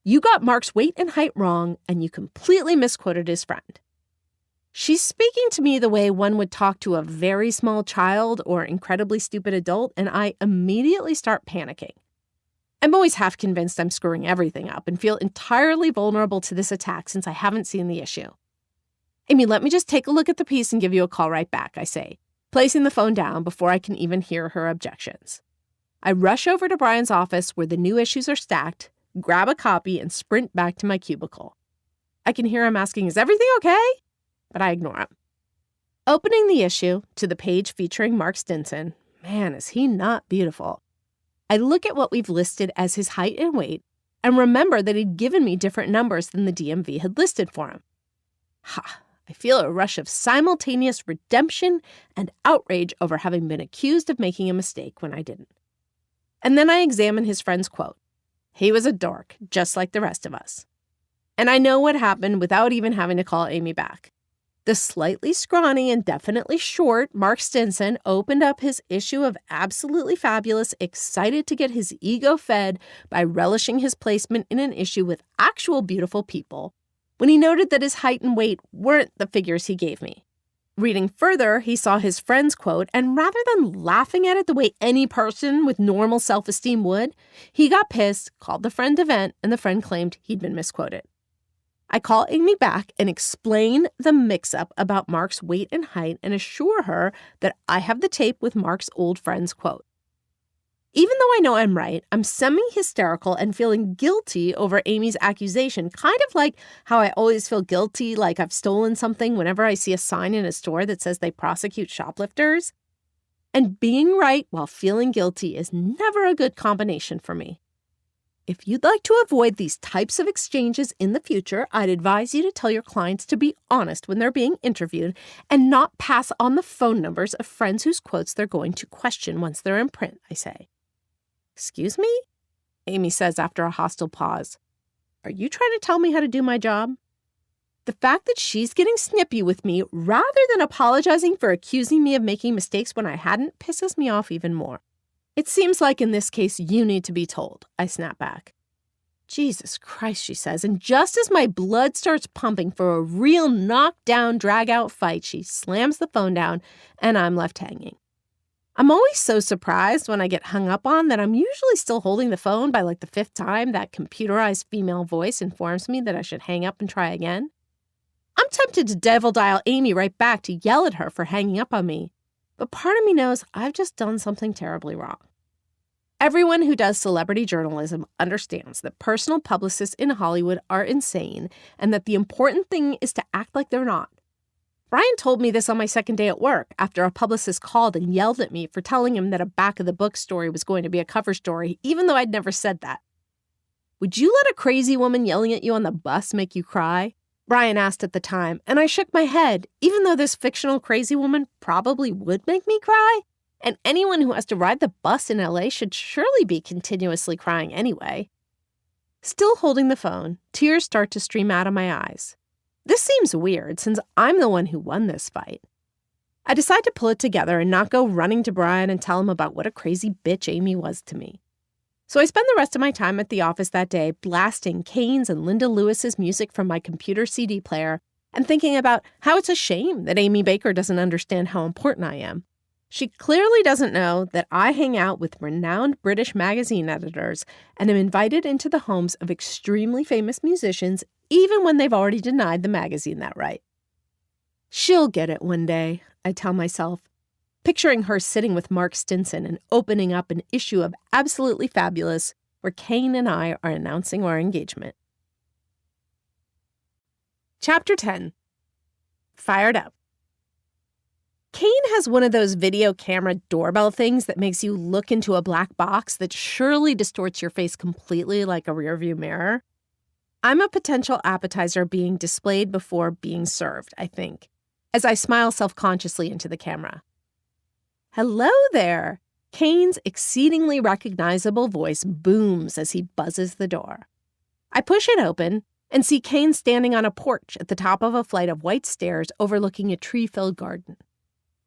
You got Mark's weight and height wrong, and you completely misquoted his friend. She's speaking to me the way one would talk to a very small child or incredibly stupid adult, and I immediately start panicking. I'm always half convinced I'm screwing everything up and feel entirely vulnerable to this attack since I haven't seen the issue. Amy, let me just take a look at the piece and give you a call right back, I say, placing the phone down before I can even hear her objections. I rush over to Brian's office where the new issues are stacked, grab a copy, and sprint back to my cubicle. I can hear him asking, is everything okay? But I ignore him. Opening the issue to the page featuring Mark Stinson, man, is he not beautiful. I look at what we've listed as his height and weight and remember that he'd given me different numbers than the DMV had listed for him. I feel a rush of simultaneous redemption and outrage over having been accused of making a mistake when I didn't. And then I examine his friend's quote. He was a dork, just like the rest of us. And I know what happened without even having to call Amy back. The slightly scrawny and definitely short Mark Stinson opened up his issue of Absolutely Fabulous, excited to get his ego fed by relishing his placement in an issue with actual beautiful people, when he noted that his height and weight weren't the figures he gave me. Reading further, he saw his friend's quote, and rather than laughing at it the way any person with normal self-esteem would, he got pissed, called the friend to vent, and the friend claimed he'd been misquoted. I call Amy back and explain the mix-up about Mark's weight and height and assure her that I have the tape with Mark's old friend's quote. Even though I know I'm right, I'm semi-hysterical and feeling guilty over Amy's accusation, kind of like how I always feel guilty like I've stolen something whenever I see a sign in a store that says they prosecute shoplifters. And being right while feeling guilty is never a good combination for me. If you'd like to avoid these types of exchanges in the future, I'd advise you to tell your clients to be honest when they're being interviewed and not pass on the phone numbers of friends whose quotes they're going to question once they're in print, I say. Excuse me? Amy says after a hostile pause. Are you trying to tell me how to do my job? The fact that she's getting snippy with me rather than apologizing for accusing me of making mistakes when I hadn't pisses me off even more. It seems like in this case you need to be told, I snap back. Jesus Christ, she says, and just as my blood starts pumping for a real knockdown, drag-out fight, she slams the phone down and I'm left hanging. I'm always so surprised when I get hung up on that I'm usually still holding the phone by like the fifth time that computerized female voice informs me that I should hang up and try again. I'm tempted to devil dial Amy right back to yell at her for hanging up on me, but part of me knows I've just done something terribly wrong. Everyone who does celebrity journalism understands that personal publicists in Hollywood are insane and that the important thing is to act like they're not. Brian told me this on my second day at work after a publicist called and yelled at me for telling him that a back-of-the-book story was going to be a cover story, even though I'd never said that. Would you let a crazy woman yelling at you on the bus make you cry? Brian asked at the time, and I shook my head, even though this fictional crazy woman probably would make me cry. And anyone who has to ride the bus in LA should surely be continuously crying anyway. Still holding the phone, tears start to stream out of my eyes. This seems weird since I'm the one who won this fight. I decide to pull it together and not go running to Brian and tell him about what a crazy bitch Amy was to me. So I spend the rest of my time at the office that day blasting Kane's and Linda Lewis's music from my computer CD player and thinking about how it's a shame that Amy Baker doesn't understand how important I am. She clearly doesn't know that I hang out with renowned British magazine editors and am invited into the homes of extremely famous musicians even when they've already denied the magazine that right. She'll get it one day, I tell myself, picturing her sitting with Mark Stinson and opening up an issue of Absolutely Fabulous where Kane and I are announcing our engagement. Chapter 10. Fired Up. Kane has one of those video camera doorbell things that makes you look into a black box that surely distorts your face completely like a rearview mirror. I'm a potential appetizer being displayed before being served, I think, as I smile self-consciously into the camera. Hello there! Kane's exceedingly recognizable voice booms as he buzzes the door. I push it open and see Kane standing on a porch at the top of a flight of white stairs overlooking a tree-filled garden.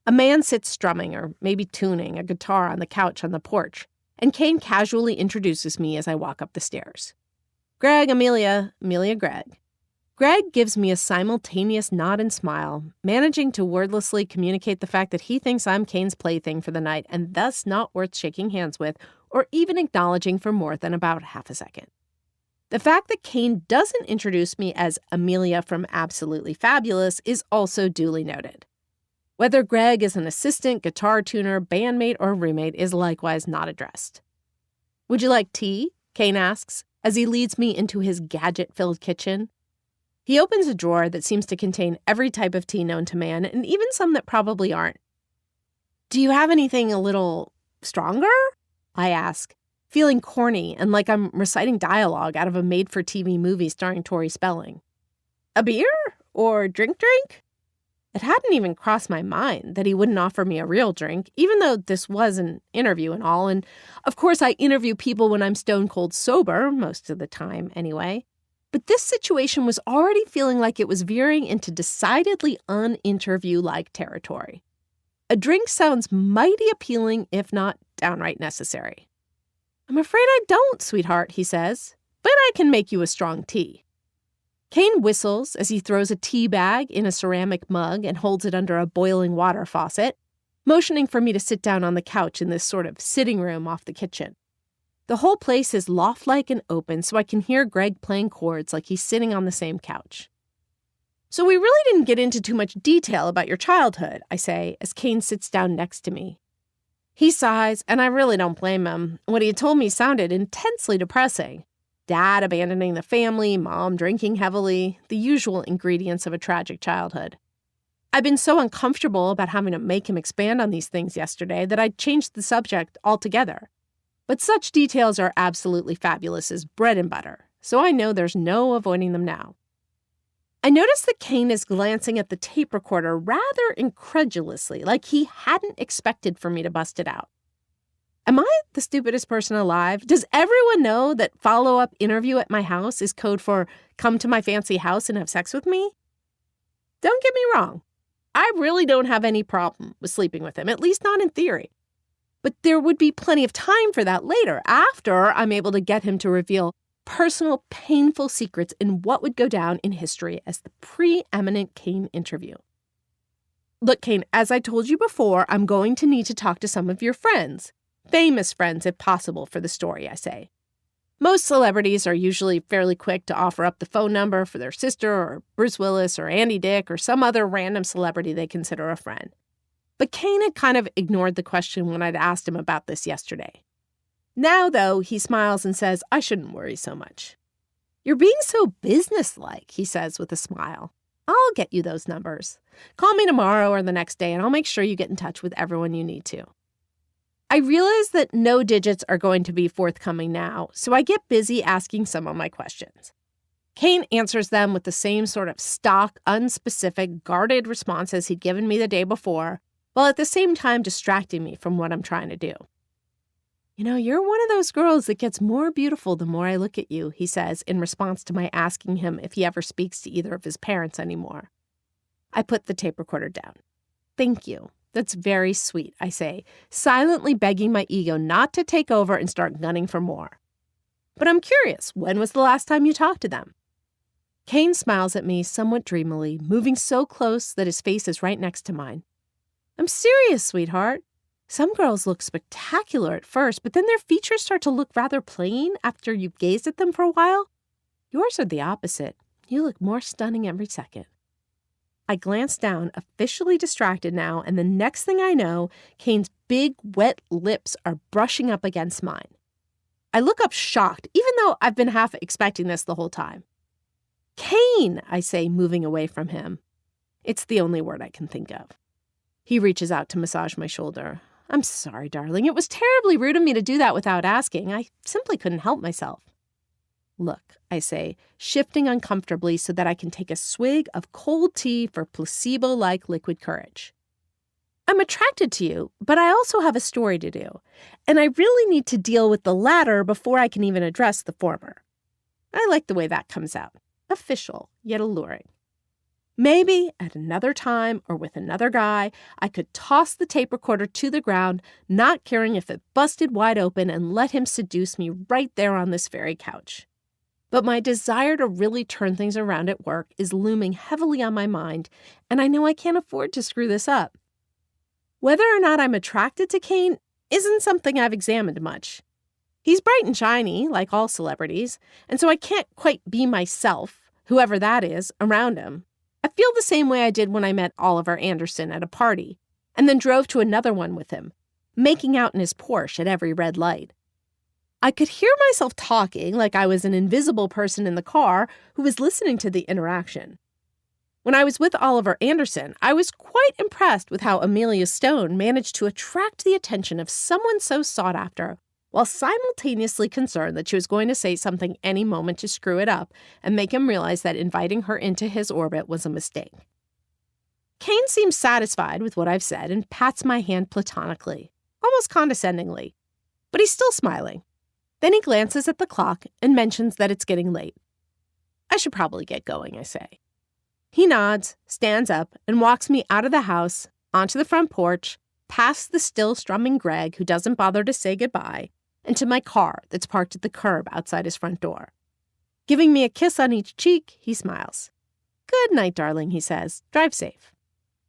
A man sits strumming, or maybe tuning, a guitar on the couch on the porch, and Kane casually introduces me as I walk up the stairs. Greg, Amelia, Greg. Greg gives me a simultaneous nod and smile, managing to wordlessly communicate the fact that he thinks I'm Kane's plaything for the night and thus not worth shaking hands with or even acknowledging for more than about half a second. The fact that Kane doesn't introduce me as Amelia from Absolutely Fabulous is also duly noted. Whether Greg is an assistant, guitar tuner, bandmate, or roommate is likewise not addressed. Would you like tea? Kane asks, as he leads me into his gadget-filled kitchen. He opens a drawer that seems to contain every type of tea known to man, and even some that probably aren't. Do you have anything a little stronger? I ask, feeling corny and like I'm reciting dialogue out of a made-for-TV movie starring Tori Spelling. A beer? Or drink? It hadn't even crossed my mind that he wouldn't offer me a real drink, even though this was an interview and all, and of course I interview people when I'm stone cold sober, most of the time anyway. But this situation was already feeling like it was veering into decidedly un-interview-like territory. A drink sounds mighty appealing, if not downright necessary. I'm afraid I don't, sweetheart, he says, but I can make you a strong tea. Kane whistles as he throws a tea bag in a ceramic mug and holds it under a boiling water faucet, motioning for me to sit down on the couch in this sort of sitting room off the kitchen. The whole place is loft-like and open, so I can hear Greg playing chords like he's sitting on the same couch. So we really didn't get into too much detail about your childhood, I say, as Kane sits down next to me. He sighs, and I really don't blame him. What he had told me sounded intensely depressing. Dad abandoning the family, mom drinking heavily, the usual ingredients of a tragic childhood. I'd been so uncomfortable about having to make him expand on these things yesterday that I changed the subject altogether. But such details are Absolutely Fabulous as bread and butter, so I know there's no avoiding them now. I notice that Kane is glancing at the tape recorder rather incredulously, like he hadn't expected for me to bust it out. Am I the stupidest person alive? Does everyone know that follow-up interview at my house is code for come to my fancy house and have sex with me? Don't get me wrong. I really don't have any problem with sleeping with him, at least not in theory. But there would be plenty of time for that later, after I'm able to get him to reveal personal, painful secrets in what would go down in history as the preeminent Kane interview. Look, Kane, as I told you before, I'm going to need to talk to some of your friends. Famous friends, if possible, for the story, I say. Most celebrities are usually fairly quick to offer up the phone number for their sister or Bruce Willis or Andy Dick or some other random celebrity they consider a friend. But Kane had kind of ignored the question when I'd asked him about this yesterday. Now, though, he smiles and says, I shouldn't worry so much. You're being so businesslike, he says with a smile. I'll get you those numbers. Call me tomorrow or the next day and I'll make sure you get in touch with everyone you need to. I realize that no digits are going to be forthcoming now, so I get busy asking some of my questions. Kane answers them with the same sort of stock, unspecific, guarded responses he'd given me the day before, while at the same time distracting me from what I'm trying to do. You know, you're one of those girls that gets more beautiful the more I look at you, he says in response to my asking him if he ever speaks to either of his parents anymore. I put the tape recorder down. Thank you. That's very sweet, I say, silently begging my ego not to take over and start gunning for more. But I'm curious, when was the last time you talked to them? Kane smiles at me somewhat dreamily, moving so close that his face is right next to mine. I'm serious, sweetheart. Some girls look spectacular at first, but then their features start to look rather plain after you've gazed at them for a while. Yours are the opposite. You look more stunning every second. I glance down, officially distracted now, and the next thing I know, Kane's big, wet lips are brushing up against mine. I look up shocked, even though I've been half expecting this the whole time. Kane, I say, moving away from him. It's the only word I can think of. He reaches out to massage my shoulder. I'm sorry, darling. It was terribly rude of me to do that without asking. I simply couldn't help myself. Look, I say, shifting uncomfortably so that I can take a swig of cold tea for placebo-like liquid courage. I'm attracted to you, but I also have a story to do, and I really need to deal with the latter before I can even address the former. I like the way that comes out. Official, yet alluring. Maybe at another time or with another guy, I could toss the tape recorder to the ground, not caring if it busted wide open, and let him seduce me right there on this very couch. But my desire to really turn things around at work is looming heavily on my mind, and I know I can't afford to screw this up. Whether or not I'm attracted to Kane isn't something I've examined much. He's bright and shiny, like all celebrities, and so I can't quite be myself, whoever that is, around him. I feel the same way I did when I met Oliver Anderson at a party, and then drove to another one with him, making out in his Porsche at every red light. I could hear myself talking like I was an invisible person in the car who was listening to the interaction. When I was with Oliver Anderson, I was quite impressed with how Amelia Stone managed to attract the attention of someone so sought after, while simultaneously concerned that she was going to say something any moment to screw it up and make him realize that inviting her into his orbit was a mistake. Kane seems satisfied with what I've said and pats my hand platonically, almost condescendingly, but he's still smiling. Then he glances at the clock and mentions that it's getting late. I should probably get going, I say. He nods, stands up, and walks me out of the house, onto the front porch, past the still strumming Greg, who doesn't bother to say goodbye, and to my car that's parked at the curb outside his front door. Giving me a kiss on each cheek, he smiles. Good night, darling, he says. Drive safe.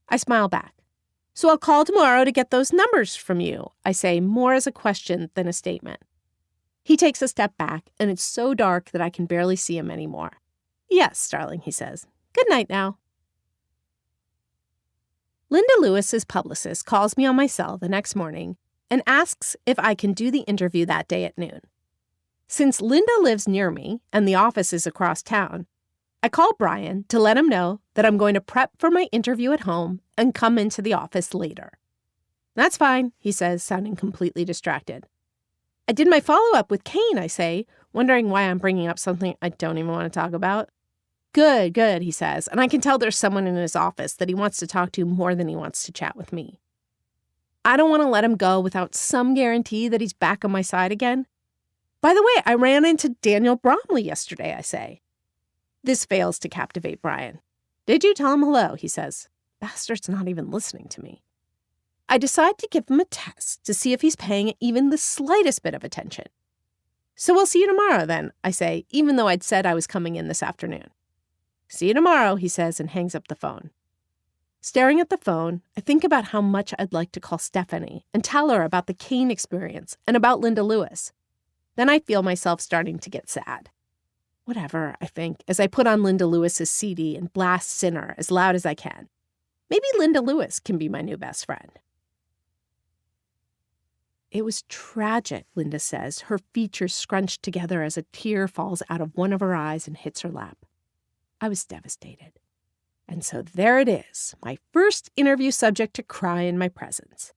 I smile back. So I'll call tomorrow to get those numbers from you, I say, more as a question than a statement. He takes a step back, and it's so dark that I can barely see him anymore. Yes, darling, he says. Good night now. Linda Lewis's publicist calls me on my cell the next morning and asks if I can do the interview that day at noon. Since Linda lives near me and the office is across town, I call Brian to let him know that I'm going to prep for my interview at home and come into the office later. That's fine, he says, sounding completely distracted. I did my follow-up with Kane, I say, wondering why I'm bringing up something I don't even want to talk about. Good, he says, and I can tell there's someone in his office that he wants to talk to more than he wants to chat with me. I don't want to let him go without some guarantee that he's back on my side again. By the way, I ran into Daniel Bromley yesterday, I say. This fails to captivate Brian. Did you tell him hello, he says. Bastard's not even listening to me. I decide to give him a test to see if he's paying even the slightest bit of attention. So we'll see you tomorrow then, I say, even though I'd said I was coming in this afternoon. See you tomorrow, he says, and hangs up the phone. Staring at the phone, I think about how much I'd like to call Stephanie and tell her about the Kane experience and about Linda Lewis. Then I feel myself starting to get sad. Whatever, I think, as I put on Linda Lewis's CD and blast Sinner as loud as I can. Maybe Linda Lewis can be my new best friend. It was tragic, Linda says, her features scrunched together as a tear falls out of one of her eyes and hits her lap. I was devastated. And so there it is, my first interview subject to cry in my presence.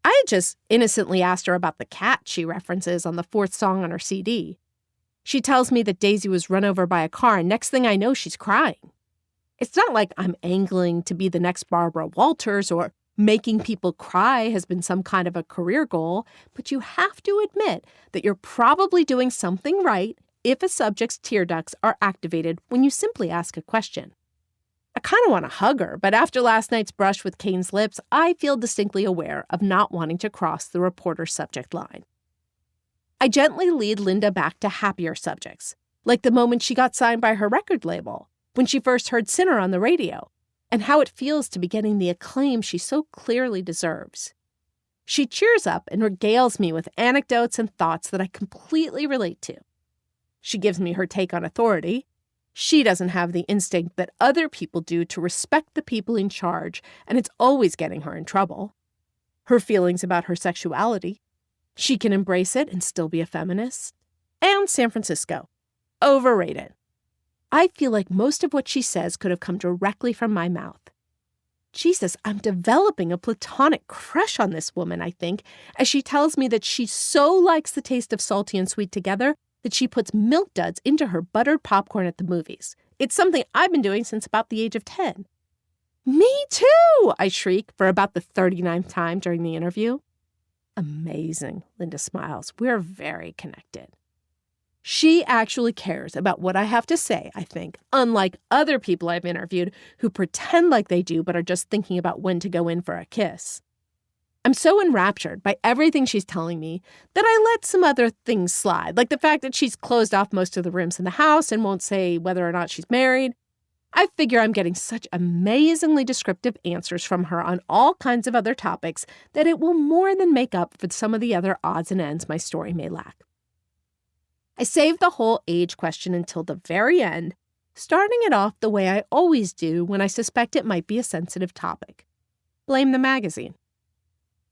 I had just innocently asked her about the cat she references on the fourth song on her CD. She tells me that Daisy was run over by a car, and next thing I know, she's crying. It's not like I'm angling to be the next Barbara Walters or Making people cry has been some kind of a career goal, but you have to admit that you're probably doing something right if a subject's tear ducts are activated when you simply ask a question. I kind of want to hug her, but after last night's brush with Kane's lips, I feel distinctly aware of not wanting to cross the reporter's subject line. I gently lead Linda back to happier subjects, like the moment she got signed by her record label, when she first heard Sinner on the radio, and how it feels to be getting the acclaim she so clearly deserves. She cheers up and regales me with anecdotes and thoughts that I completely relate to. She gives me her take on authority. She doesn't have the instinct that other people do to respect the people in charge, and it's always getting her in trouble. Her feelings about her sexuality. She can embrace it and still be a feminist. And San Francisco. Overrated. I feel like most of what she says could have come directly from my mouth. Jesus, I'm developing a platonic crush on this woman, I think, as she tells me that she so likes the taste of salty and sweet together that she puts Milk Duds into her buttered popcorn at the movies. It's something I've been doing since about the age of 10. Me too, I shriek for about the 39th time during the interview. Amazing, Linda smiles. We're very connected. She actually cares about what I have to say, I think, unlike other people I've interviewed who pretend like they do but are just thinking about when to go in for a kiss. I'm so enraptured by everything she's telling me that I let some other things slide, like the fact that she's closed off most of the rooms in the house and won't say whether or not she's married. I figure I'm getting such amazingly descriptive answers from her on all kinds of other topics that it will more than make up for some of the other odds and ends my story may lack. I saved the whole age question until the very end, starting it off the way I always do when I suspect it might be a sensitive topic. Blame the magazine.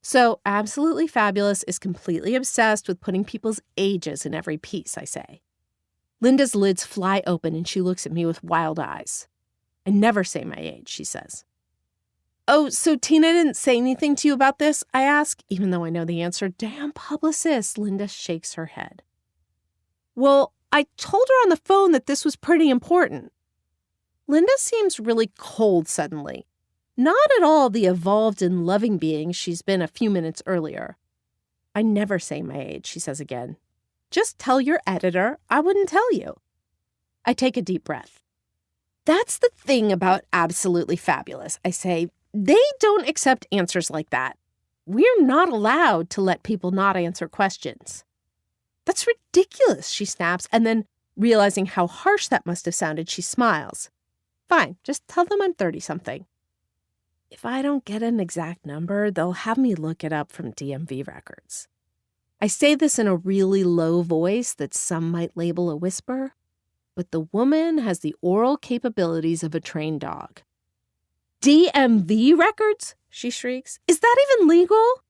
So, Absolutely Fabulous is completely obsessed with putting people's ages in every piece, I say. Linda's lids fly open and she looks at me with wild eyes. I never say my age, she says. Oh, so Tina didn't say anything to you about this? I ask, even though I know the answer. Damn publicist, Linda shakes her head. Well, I told her on the phone that this was pretty important. Linda seems really cold suddenly. Not at all the evolved and loving being she's been a few minutes earlier. I never say my age, she says again. Just tell your editor I wouldn't tell you. I take a deep breath. That's the thing about Absolutely Fabulous, I say. They don't accept answers like that. We're not allowed to let people not answer questions. That's ridiculous, she snaps, and then, realizing how harsh that must have sounded, she smiles. Fine, just tell them I'm 30-something. If I don't get an exact number, they'll have me look it up from DMV records. I say this in a really low voice that some might label a whisper, but the woman has the oral capabilities of a trained dog. DMV records? She shrieks. Is that even legal?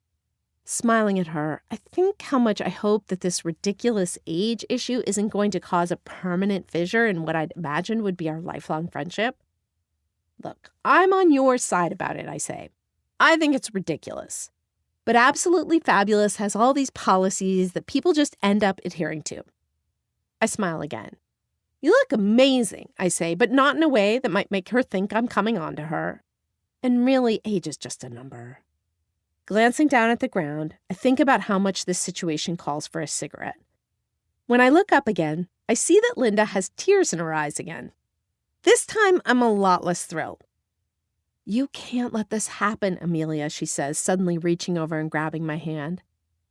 Smiling at her, I think how much I hope that this ridiculous age issue isn't going to cause a permanent fissure in what I'd imagine would be our lifelong friendship. Look, I'm on your side about it, I say. I think it's ridiculous. But Absolutely Fabulous has all these policies that people just end up adhering to. I smile again. You look amazing, I say, but not in a way that might make her think I'm coming on to her. And really, age is just a number. Glancing down at the ground, I think about how much this situation calls for a cigarette. When I look up again, I see that Linda has tears in her eyes again. This time, I'm a lot less thrilled. You can't let this happen, Amelia, she says, suddenly reaching over and grabbing my hand.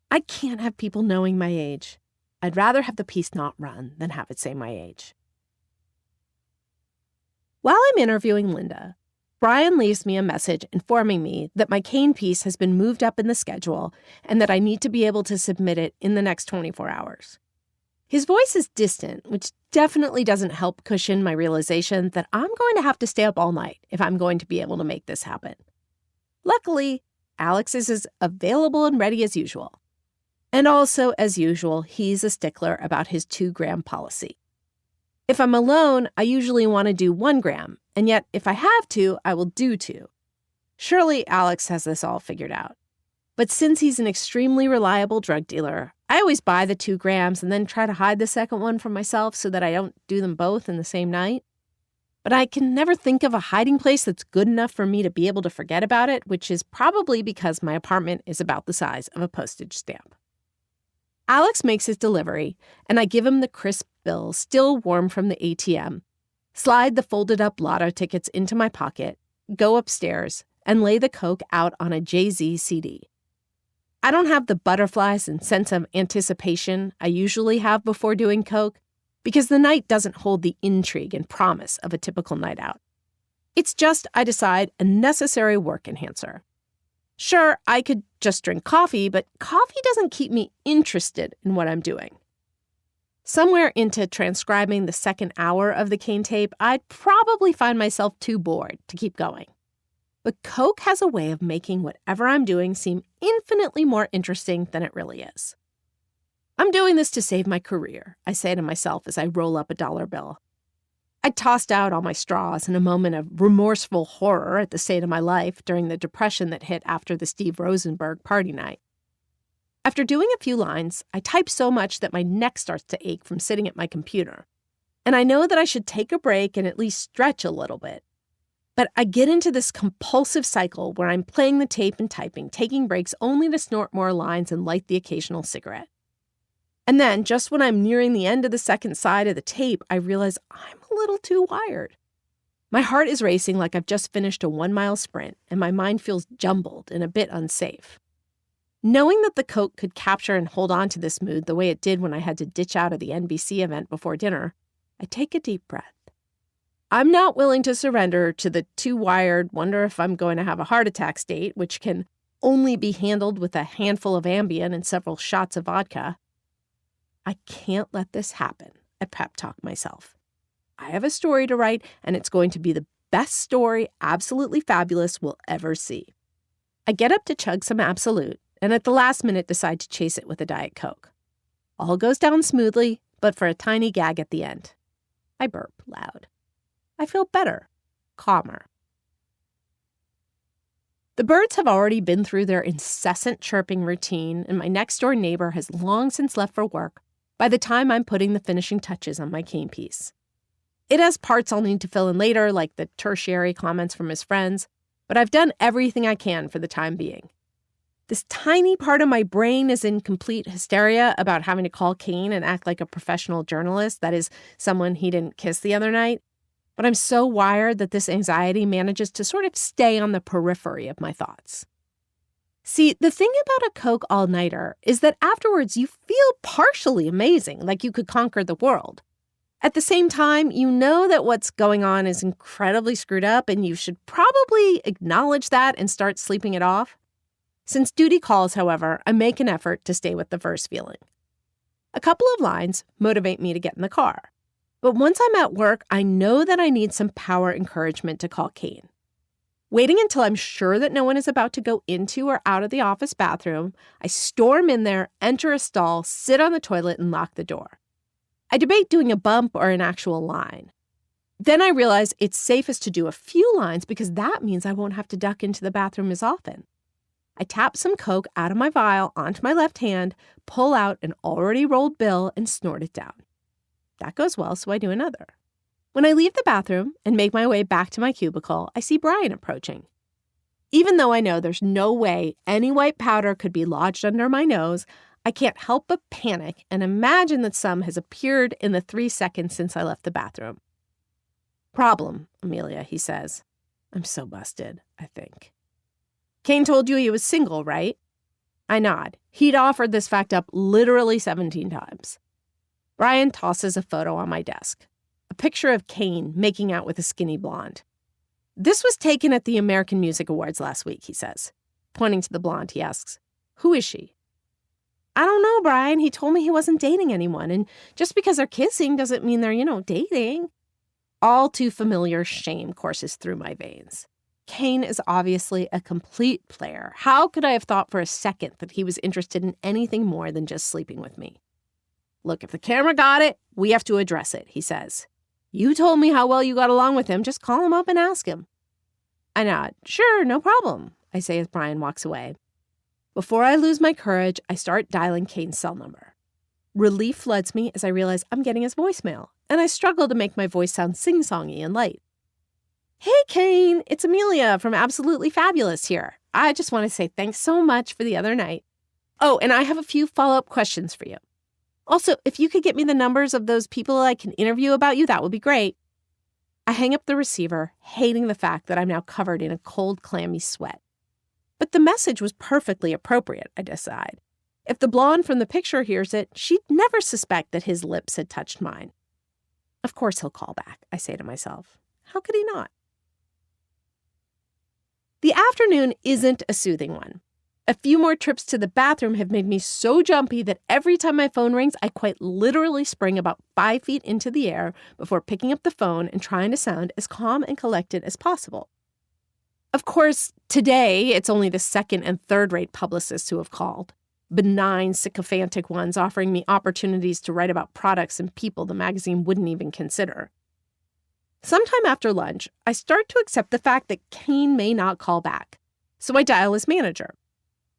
I can't have people knowing my age. I'd rather have the piece not run than have it say my age. While I'm interviewing Linda, Brian leaves me a message informing me that my Kane piece has been moved up in the schedule and that I need to be able to submit it in the next 24 hours. His voice is distant, which definitely doesn't help cushion my realization that I'm going to have to stay up all night if I'm going to be able to make this happen. Luckily, Alex is as available and ready as usual. And also, as usual, he's a stickler about his 2-gram policy. If I'm alone, I usually want to do 1 gram, and yet if I have to, I will do 2. Surely Alex has this all figured out. But since he's an extremely reliable drug dealer, I always buy the 2 grams and then try to hide the second one from myself so that I don't do them both in the same night. But I can never think of a hiding place that's good enough for me to be able to forget about it, which is probably because my apartment is about the size of a postage stamp. Alex makes his delivery, and I give him the crisp bill still warm from the ATM, slide the folded-up lotto tickets into my pocket, go upstairs, and lay the Coke out on a Jay-Z CD. I don't have the butterflies and sense of anticipation I usually have before doing Coke, because the night doesn't hold the intrigue and promise of a typical night out. It's just, I decide, a necessary work enhancer. Sure, I could just drink coffee, but coffee doesn't keep me interested in what I'm doing. Somewhere into transcribing the second hour of the Kane tape, I'd probably find myself too bored to keep going. But Coke has a way of making whatever I'm doing seem infinitely more interesting than it really is. I'm doing this to save my career, I say to myself as I roll up a dollar bill. I tossed out all my straws in a moment of remorseful horror at the state of my life during the depression that hit after the Steve Rosenberg party night. After doing a few lines, I type so much that my neck starts to ache from sitting at my computer. And I know that I should take a break and at least stretch a little bit. But I get into this compulsive cycle where I'm playing the tape and typing, taking breaks only to snort more lines and light the occasional cigarette. And then, just when I'm nearing the end of the second side of the tape, I realize I'm a little too wired. My heart is racing like I've just finished a 1-mile sprint, and my mind feels jumbled and a bit unsafe. Knowing that the Coke could capture and hold on to this mood the way it did when I had to ditch out of the NBC event before dinner, I take a deep breath. I'm not willing to surrender to the too wired, wonder if I'm going to have a heart attack state, which can only be handled with a handful of Ambien and several shots of vodka. I can't let this happen, I pep talk myself. I have a story to write, and it's going to be the best story Absolutely Fabulous will ever see. I get up to chug some Absolute, and at the last minute decide to chase it with a Diet Coke. All goes down smoothly, but for a tiny gag at the end. I burp loud. I feel better, calmer. The birds have already been through their incessant chirping routine, and my next-door neighbor has long since left for work by the time I'm putting the finishing touches on my Kane piece. It has parts I'll need to fill in later, like the tertiary comments from his friends, but I've done everything I can for the time being. This tiny part of my brain is in complete hysteria about having to call Kane and act like a professional journalist, that is, someone he didn't kiss the other night. But I'm so wired that this anxiety manages to sort of stay on the periphery of my thoughts. See, the thing about a Coke all-nighter is that afterwards you feel partially amazing, like you could conquer the world. At the same time, you know that what's going on is incredibly screwed up, and you should probably acknowledge that and start sleeping it off. Since duty calls, however, I make an effort to stay with the first feeling. A couple of lines motivate me to get in the car. But once I'm at work, I know that I need some power encouragement to call Kane. Waiting until I'm sure that no one is about to go into or out of the office bathroom, I storm in there, enter a stall, sit on the toilet, and lock the door. I debate doing a bump or an actual line. Then I realize it's safest to do a few lines because that means I won't have to duck into the bathroom as often. I tap some Coke out of my vial onto my left hand, pull out an already rolled bill, and snort it down. That goes well, so I do another. When I leave the bathroom and make my way back to my cubicle, I see Brian approaching. Even though I know there's no way any white powder could be lodged under my nose, I can't help but panic and imagine that some has appeared in the 3 seconds since I left the bathroom. "Problem, Amelia," he says. I'm so busted, I think. "Kane told you he was single, right?" I nod. He'd offered this fact up literally 17 times. Brian tosses a photo on my desk. A picture of Kane making out with a skinny blonde. "This was taken at the American Music Awards last week," he says. Pointing to the blonde, he asks, "Who is she?" "I don't know, Brian. He told me he wasn't dating anyone, and just because they're kissing doesn't mean they're, dating." All too familiar shame courses through my veins. Kane is obviously a complete player. How could I have thought for a second that he was interested in anything more than just sleeping with me? "Look, if the camera got it, we have to address it," he says. "You told me how well you got along with him. Just call him up and ask him." I nod. "Sure, no problem," I say as Brian walks away. Before I lose my courage, I start dialing Kane's cell number. Relief floods me as I realize I'm getting his voicemail, and I struggle to make my voice sound sing-songy and light. Hey, Kane, it's Amelia from Absolutely Fabulous here. I just want to say thanks so much for the other night. Oh, and I have a few follow-up questions for you. Also, if you could get me the numbers of those people I can interview about you, that would be great. I hang up the receiver, hating the fact that I'm now covered in a cold, clammy sweat. But the message was perfectly appropriate, I decide. If the blonde from the picture hears it, she'd never suspect that his lips had touched mine. Of course he'll call back, I say to myself. How could he not? The afternoon isn't a soothing one. A few more trips to the bathroom have made me so jumpy that every time my phone rings, I quite literally spring about 5 feet into the air before picking up the phone and trying to sound as calm and collected as possible. Of course, today, it's only the second and third-rate publicists who have called. Benign, sycophantic ones offering me opportunities to write about products and people the magazine wouldn't even consider. Sometime after lunch, I start to accept the fact that Kane may not call back, so I dial his manager.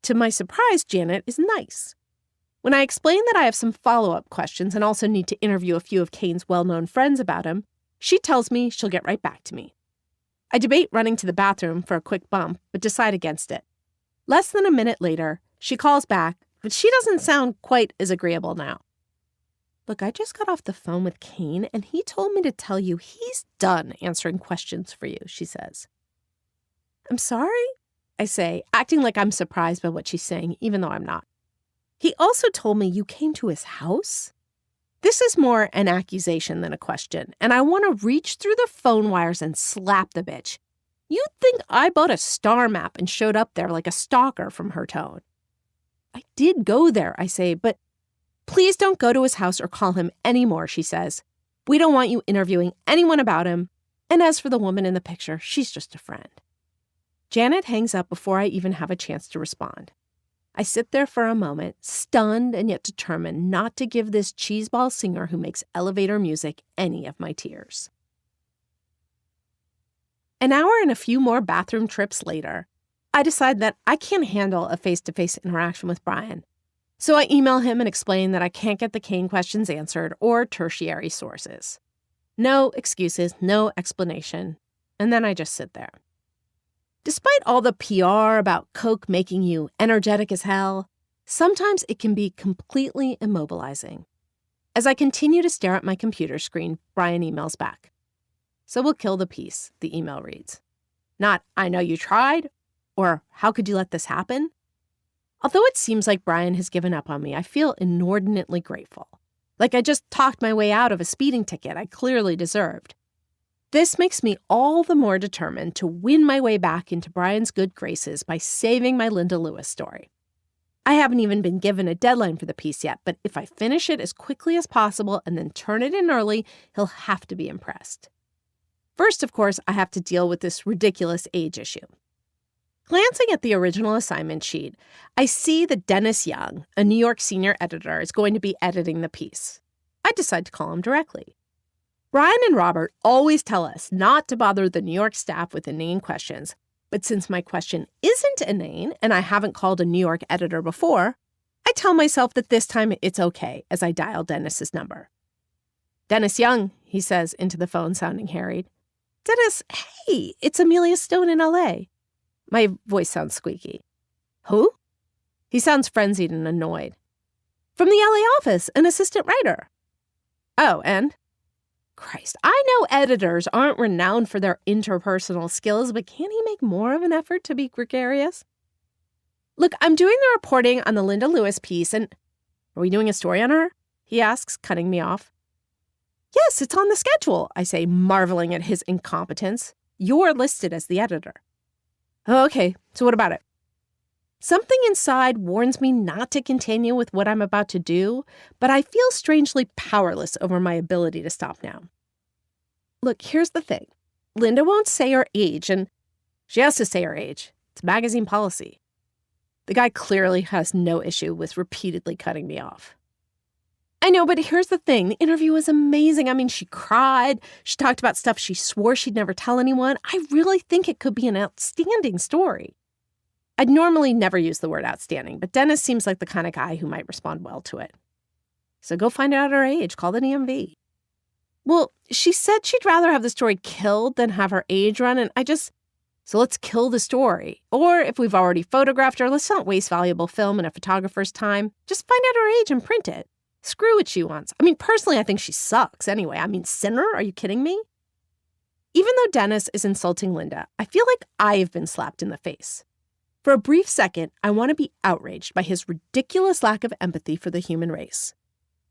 To my surprise, Janet is nice. When I explain that I have some follow-up questions and also need to interview a few of Kane's well-known friends about him, she tells me she'll get right back to me. I debate running to the bathroom for a quick bump, but decide against it. Less than a minute later, she calls back, but she doesn't sound quite as agreeable now. Look, I just got off the phone with Kane, and he told me to tell you he's done answering questions for you, she says. I'm sorry, I say, acting like I'm surprised by what she's saying, even though I'm not. He also told me you came to his house? This is more an accusation than a question, and I want to reach through the phone wires and slap the bitch. You'd think I bought a star map and showed up there like a stalker from her tone. I did go there, I say, but please don't go to his house or call him anymore, she says. We don't want you interviewing anyone about him. And as for the woman in the picture, she's just a friend. Janet hangs up before I even have a chance to respond. I sit there for a moment, stunned and yet determined not to give this cheeseball singer who makes elevator music any of my tears. An hour and a few more bathroom trips later, I decide that I can't handle a face-to-face interaction with Brian. So I email him and explain that I can't get the Kane questions answered or tertiary sources. No excuses, no explanation. And then I just sit there. Despite all the PR about Coke making you energetic as hell, sometimes it can be completely immobilizing. As I continue to stare at my computer screen, Brian emails back. So we'll kill the piece, the email reads. Not, I know you tried, or how could you let this happen? Although it seems like Brian has given up on me, I feel inordinately grateful. Like I just talked my way out of a speeding ticket I clearly deserved. This makes me all the more determined to win my way back into Brian's good graces by saving my Linda Lewis story. I haven't even been given a deadline for the piece yet, but if I finish it as quickly as possible and then turn it in early, he'll have to be impressed. First, of course, I have to deal with this ridiculous age issue. Glancing at the original assignment sheet, I see that Dennis Young, a New York senior editor, is going to be editing the piece. I decide to call him directly. Brian and Robert always tell us not to bother the New York staff with inane questions, but since my question isn't inane and I haven't called a New York editor before, I tell myself that this time it's okay as I dial Dennis's number. Dennis Young, he says into the phone sounding harried. Dennis, hey, it's Amelia Stone in L.A. My voice sounds squeaky. Who? He sounds frenzied and annoyed. From the LA office, an assistant writer. Oh, and? Christ, I know editors aren't renowned for their interpersonal skills, but can't he make more of an effort to be gregarious? Look, I'm doing the reporting on the Linda Lewis piece, and are we doing a story on her? He asks, cutting me off. Yes, it's on the schedule, I say, marveling at his incompetence. You're listed as the editor. Oh, okay, so what about it? Something inside warns me not to continue with what I'm about to do, but I feel strangely powerless over my ability to stop now. Look, here's the thing. Linda won't say her age, and she has to say her age. It's magazine policy. The guy clearly has no issue with repeatedly cutting me off. I know, but here's the thing. The interview was amazing. I mean, she cried. She talked about stuff she swore she'd never tell anyone. I really think it could be an outstanding story. I'd normally never use the word outstanding, but Dennis seems like the kind of guy who might respond well to it. So go find out her age. Call the DMV. Well, she said she'd rather have the story killed than have her age run, and so let's kill the story. Or if we've already photographed her, let's not waste valuable film and a photographer's time. Just find out her age and print it. Screw what she wants. Personally, I think she sucks anyway. Sinner? Are you kidding me? Even though Dennis is insulting Linda, I feel like I've been slapped in the face. For a brief second, I want to be outraged by his ridiculous lack of empathy for the human race.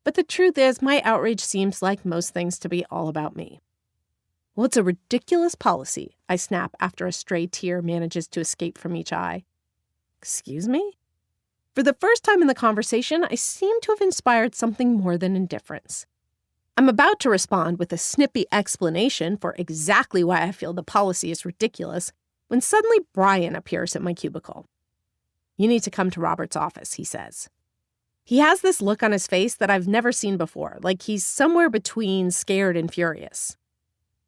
But the truth is, my outrage seems like most things to be all about me. Well, it's a ridiculous policy, I snap after a stray tear manages to escape from each eye. Excuse me? For the first time in the conversation, I seem to have inspired something more than indifference. I'm about to respond with a snippy explanation for exactly why I feel the policy is ridiculous when suddenly Brian appears at my cubicle. You need to come to Robert's office, he says. He has this look on his face that I've never seen before, like he's somewhere between scared and furious.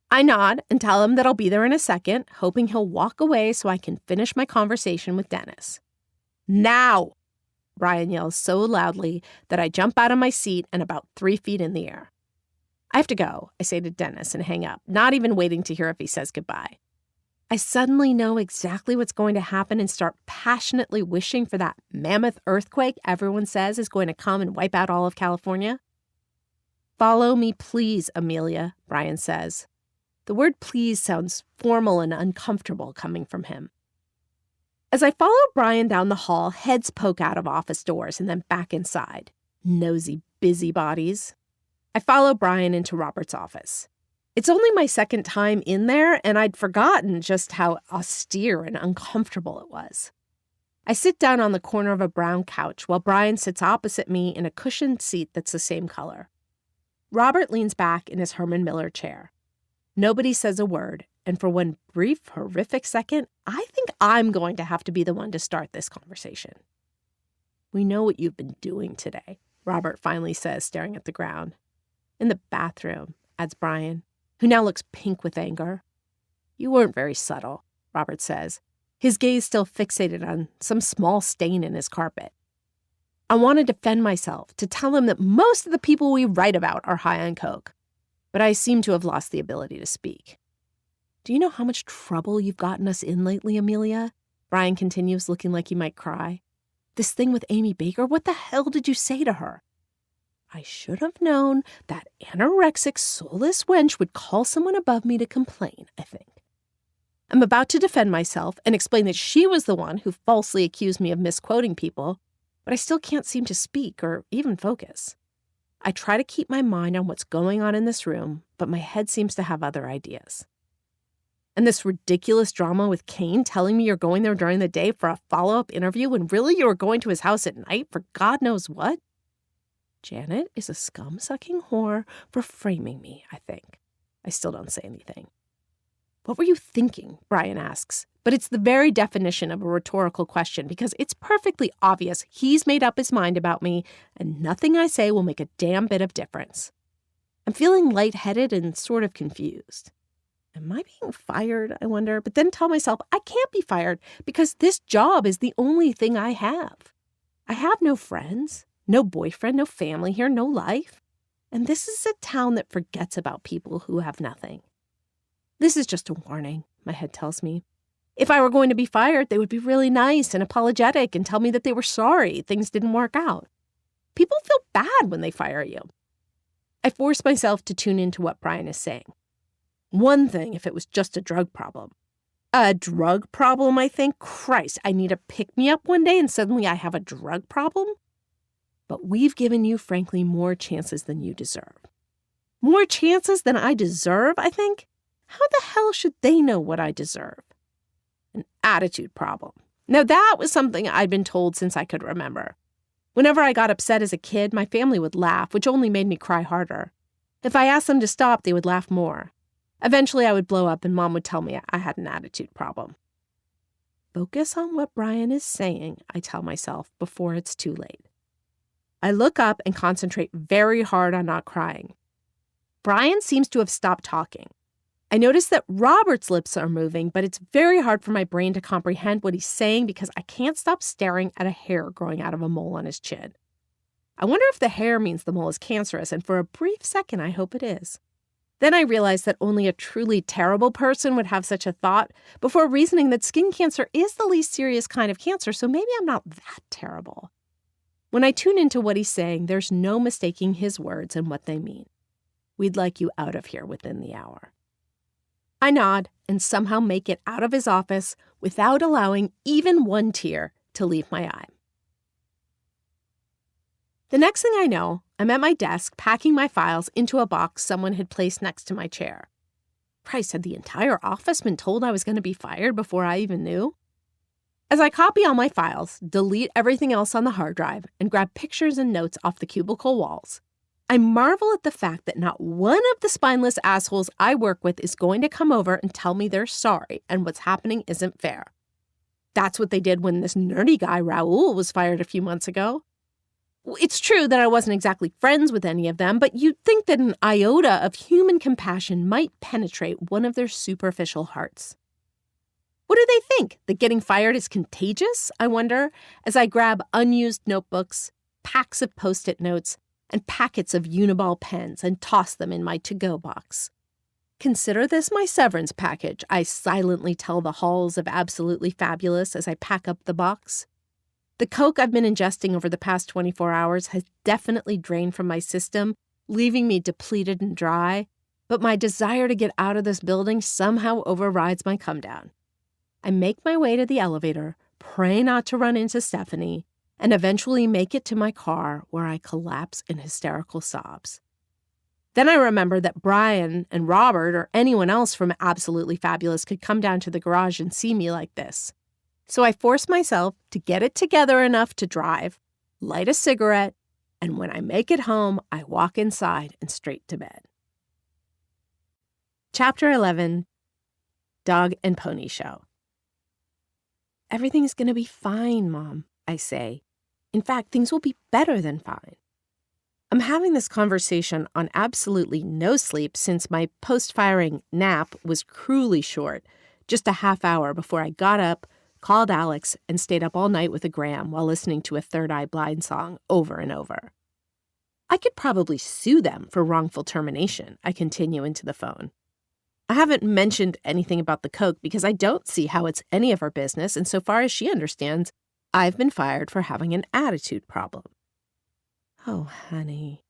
I nod and tell him that I'll be there in a second, hoping he'll walk away so I can finish my conversation with Dennis. Now! Brian yells so loudly that I jump out of my seat and about 3 feet in the air. I have to go, I say to Dennis and hang up, not even waiting to hear if he says goodbye. I suddenly know exactly what's going to happen and start passionately wishing for that mammoth earthquake everyone says is going to come and wipe out all of California. Follow me, please, Amelia, Brian says. The word please sounds formal and uncomfortable coming from him. As I follow Brian down the hall, heads poke out of office doors and then back inside. Nosy busybodies. I follow Brian into Robert's office. It's only my second time in there, and I'd forgotten just how austere and uncomfortable it was. I sit down on the corner of a brown couch while Brian sits opposite me in a cushioned seat that's the same color. Robert leans back in his Herman Miller chair. Nobody says a word, and for one brief, horrific second, I think I'm going to have to be the one to start this conversation. We know what you've been doing today, Robert finally says, staring at the ground. In the bathroom, adds Brian, who now looks pink with anger. You weren't very subtle, Robert says, his gaze still fixated on some small stain in his carpet. I want to defend myself, to tell him that most of the people we write about are high on coke, but I seem to have lost the ability to speak. Do you know how much trouble you've gotten us in lately, Amelia? Brian continues, looking like he might cry. This thing with Amy Baker, what the hell did you say to her? I should have known that anorexic, soulless wench would call someone above me to complain, I think. I'm about to defend myself and explain that she was the one who falsely accused me of misquoting people, but I still can't seem to speak or even focus. I try to keep my mind on what's going on in this room, but my head seems to have other ideas. And this ridiculous drama with Kane telling me you're going there during the day for a follow-up interview when really you were going to his house at night for God knows what? Janet is a scum-sucking whore for framing me, I think. I still don't say anything. What were you thinking? Brian asks. But it's the very definition of a rhetorical question because it's perfectly obvious he's made up his mind about me and nothing I say will make a damn bit of difference. I'm feeling lightheaded and sort of confused. Am I being fired, I wonder? But then tell myself I can't be fired because this job is the only thing I have. I have no friends. No boyfriend, no family here, no life. And this is a town that forgets about people who have nothing. This is just a warning, my head tells me. If I were going to be fired, they would be really nice and apologetic and tell me that they were sorry things didn't work out. People feel bad when they fire you. I force myself to tune into what Brian is saying. One thing if it was just a drug problem. A drug problem, I think? Christ, I need a pick-me-up one day and suddenly I have a drug problem? But we've given you, frankly, more chances than you deserve. More chances than I deserve, I think? How the hell should they know what I deserve? An attitude problem. Now, that was something I'd been told since I could remember. Whenever I got upset as a kid, my family would laugh, which only made me cry harder. If I asked them to stop, they would laugh more. Eventually, I would blow up and Mom would tell me I had an attitude problem. Focus on what Brian is saying, I tell myself, before it's too late. I look up and concentrate very hard on not crying. Brian seems to have stopped talking. I notice that Robert's lips are moving, but it's very hard for my brain to comprehend what he's saying because I can't stop staring at a hair growing out of a mole on his chin. I wonder if the hair means the mole is cancerous, and for a brief second I hope it is. Then I realized that only a truly terrible person would have such a thought before reasoning that skin cancer is the least serious kind of cancer, so maybe I'm not that terrible. When I tune into what he's saying, there's no mistaking his words and what they mean. We'd like you out of here within the hour. I nod and somehow make it out of his office without allowing even one tear to leave my eye. The next thing I know, I'm at my desk packing my files into a box someone had placed next to my chair. Christ, had the entire office been told I was going to be fired before I even knew? As I copy all my files, delete everything else on the hard drive, and grab pictures and notes off the cubicle walls, I marvel at the fact that not one of the spineless assholes I work with is going to come over and tell me they're sorry and what's happening isn't fair. That's what they did when this nerdy guy, Raoul, was fired a few months ago. It's true that I wasn't exactly friends with any of them, but you'd think that an iota of human compassion might penetrate one of their superficial hearts. What do they think? That getting fired is contagious? I wonder, as I grab unused notebooks, packs of Post-it notes, and packets of Uniball pens and toss them in my to-go box. Consider this my severance package, I silently tell the halls of Absolutely Fabulous as I pack up the box. The Coke I've been ingesting over the past 24 hours has definitely drained from my system, leaving me depleted and dry, but my desire to get out of this building somehow overrides my come-down. I make my way to the elevator, pray not to run into Stephanie, and eventually make it to my car where I collapse in hysterical sobs. Then I remember that Brian and Robert or anyone else from Absolutely Fabulous could come down to the garage and see me like this. So I force myself to get it together enough to drive, light a cigarette, and when I make it home, I walk inside and straight to bed. Chapter 11, Dog and Pony Show. Everything's going to be fine, Mom, I say. In fact, things will be better than fine. I'm having this conversation on absolutely no sleep since my post-firing nap was cruelly short, just a half hour before I got up, called Alex, and stayed up all night with a gram while listening to a Third Eye Blind song over and over. I could probably sue them for wrongful termination, I continue into the phone. I haven't mentioned anything about the Coke because I don't see how it's any of her business, and so far as she understands, I've been fired for having an attitude problem. Oh, honey.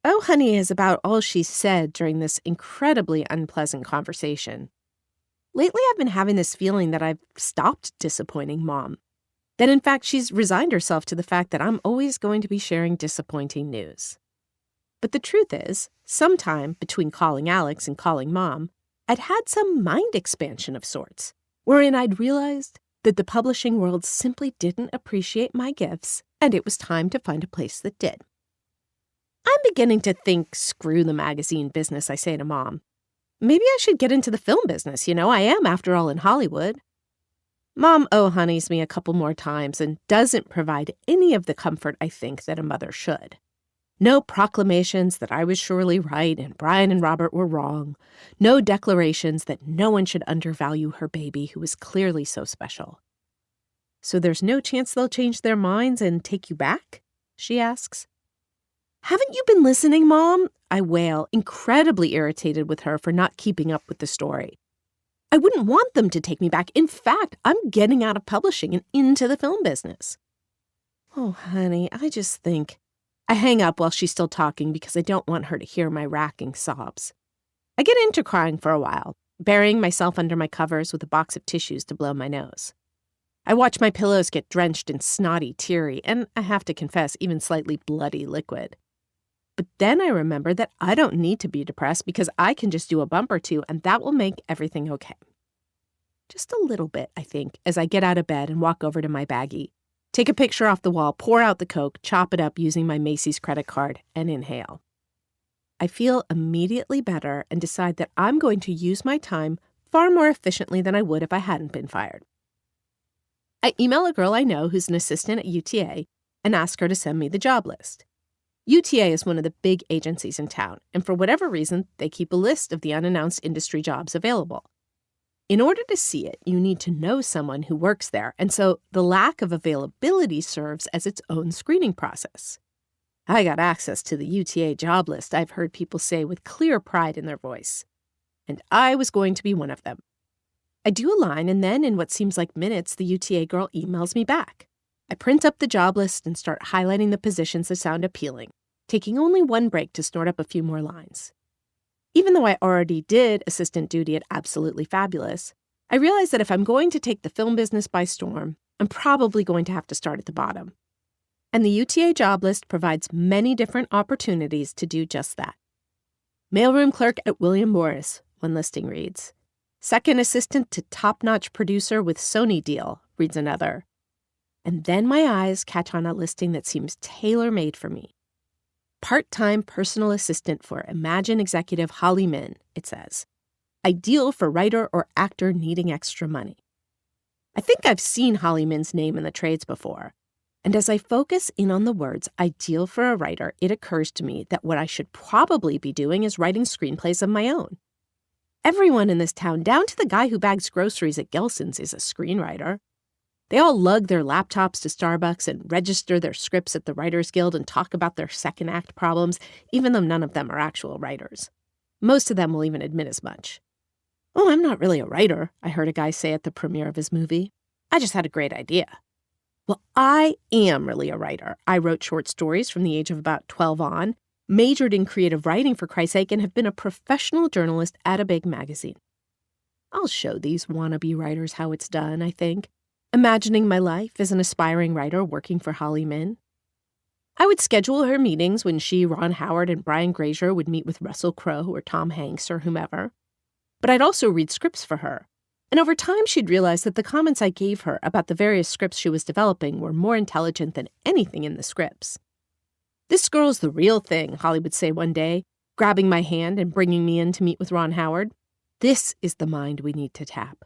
Oh, honey is about all she said during this incredibly unpleasant conversation. Lately, I've been having this feeling that I've stopped disappointing Mom. That, in fact, she's resigned herself to the fact that I'm always going to be sharing disappointing news. But the truth is, sometime between calling Alex and calling Mom, I'd had some mind expansion of sorts, wherein I'd realized that the publishing world simply didn't appreciate my gifts, and it was time to find a place that did. I'm beginning to think, screw the magazine business, I say to Mom. Maybe I should get into the film business, I am, after all, in Hollywood. Mom oh-honeys me a couple more times and doesn't provide any of the comfort I think that a mother should. No proclamations that I was surely right and Brian and Robert were wrong. No declarations that no one should undervalue her baby who was clearly so special. So there's no chance they'll change their minds and take you back? She asks. Haven't you been listening, Mom? I wail, incredibly irritated with her for not keeping up with the story. I wouldn't want them to take me back. In fact, I'm getting out of publishing and into the film business. Oh, honey, I just think... I hang up while she's still talking because I don't want her to hear my racking sobs. I get into crying for a while, burying myself under my covers with a box of tissues to blow my nose. I watch my pillows get drenched in snotty, teary, and I have to confess, even slightly bloody liquid. But then I remember that I don't need to be depressed because I can just do a bump or two and that will make everything okay. Just a little bit, I think, as I get out of bed and walk over to my baggie. Take a picture off the wall, pour out the Coke, chop it up using my Macy's credit card, and inhale. I feel immediately better and decide that I'm going to use my time far more efficiently than I would if I hadn't been fired. I email a girl I know who's an assistant at UTA and ask her to send me the job list. UTA is one of the big agencies in town, and for whatever reason, they keep a list of the unannounced industry jobs available. In order to see it, you need to know someone who works there, and so the lack of availability serves as its own screening process. I got access to the UTA job list, I've heard people say with clear pride in their voice. And I was going to be one of them. I do a line, and then in what seems like minutes, the UTA girl emails me back. I print up the job list and start highlighting the positions that sound appealing, taking only one break to snort up a few more lines. Even though I already did assistant duty at Absolutely Fabulous, I realize that if I'm going to take the film business by storm, I'm probably going to have to start at the bottom. And the UTA job list provides many different opportunities to do just that. Mailroom clerk at William Morris, one listing reads. Second assistant to top-notch producer with Sony deal, reads another. And then my eyes catch on a listing that seems tailor-made for me. Part-time personal assistant for Imagine executive Holly Min, it says. Ideal for writer or actor needing extra money. I think I've seen Holly Min's name in the trades before. And as I focus in on the words ideal for a writer, it occurs to me that what I should probably be doing is writing screenplays of my own. Everyone in this town, down to the guy who bags groceries at Gelson's, is a screenwriter. They all lug their laptops to Starbucks and register their scripts at the Writers Guild and talk about their second act problems, even though none of them are actual writers. Most of them will even admit as much. Oh, I'm not really a writer, I heard a guy say at the premiere of his movie. I just had a great idea. Well, I am really a writer. I wrote short stories from the age of about 12 on, majored in creative writing for Christ's sake, and have been a professional journalist at a big magazine. I'll show these wannabe writers how it's done, I think, imagining my life as an aspiring writer working for Holly Min. I would schedule her meetings when she, Ron Howard, and Brian Grazer would meet with Russell Crowe or Tom Hanks or whomever. But I'd also read scripts for her. And over time, she'd realize that the comments I gave her about the various scripts she was developing were more intelligent than anything in the scripts. This girl's the real thing, Holly would say one day, grabbing my hand and bringing me in to meet with Ron Howard. This is the mind we need to tap.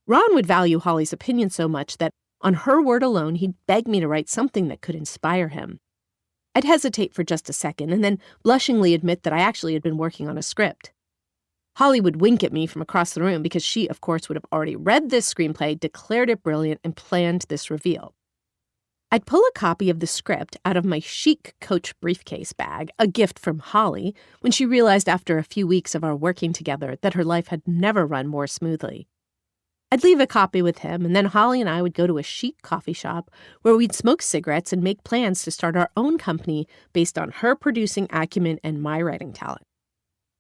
Ron would value Holly's opinion so much that, on her word alone, he'd beg me to write something that could inspire him. I'd hesitate for just a second and then blushingly admit that I actually had been working on a script. Holly would wink at me from across the room because she, of course, would have already read this screenplay, declared it brilliant, and planned this reveal. I'd pull a copy of the script out of my chic Coach briefcase bag, a gift from Holly, when she realized after a few weeks of our working together that her life had never run more smoothly. I'd leave a copy with him, and then Holly and I would go to a chic coffee shop where we'd smoke cigarettes and make plans to start our own company based on her producing acumen and my writing talent.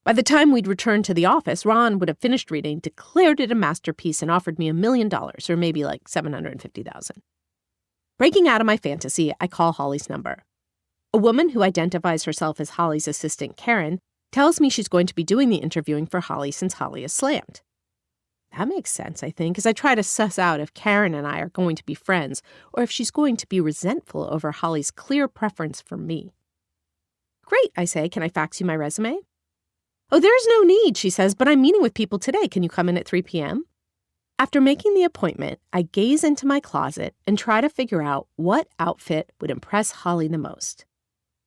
By the time we'd returned to the office, Ron would have finished reading, declared it a masterpiece, and offered me $1 million, or maybe like $750,000. Breaking out of my fantasy, I call Holly's number. A woman who identifies herself as Holly's assistant, Karen, tells me she's going to be doing the interviewing for Holly since Holly is slammed. That makes sense, I think, as I try to suss out if Karen and I are going to be friends or if she's going to be resentful over Holly's clear preference for me. Great, I say. Can I fax you my resume? Oh, there's no need, she says, but I'm meeting with people today. Can you come in at 3 p.m.? After making the appointment, I gaze into my closet and try to figure out what outfit would impress Holly the most.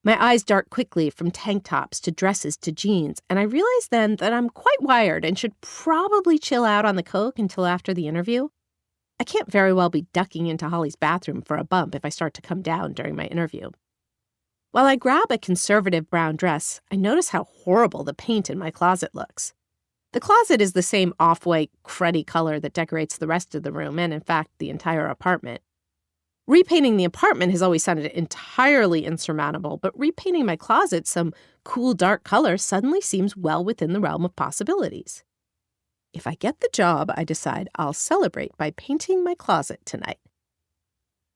My eyes dart quickly from tank tops to dresses to jeans, and I realize then that I'm quite wired and should probably chill out on the coke until after the interview. I can't very well be ducking into Holly's bathroom for a bump if I start to come down during my interview. While I grab a conservative brown dress, I notice how horrible the paint in my closet looks. The closet is the same off-white, cruddy color that decorates the rest of the room and, in fact, the entire apartment. Repainting the apartment has always sounded entirely insurmountable, but repainting my closet some cool, dark color suddenly seems well within the realm of possibilities. If I get the job, I decide I'll celebrate by painting my closet tonight.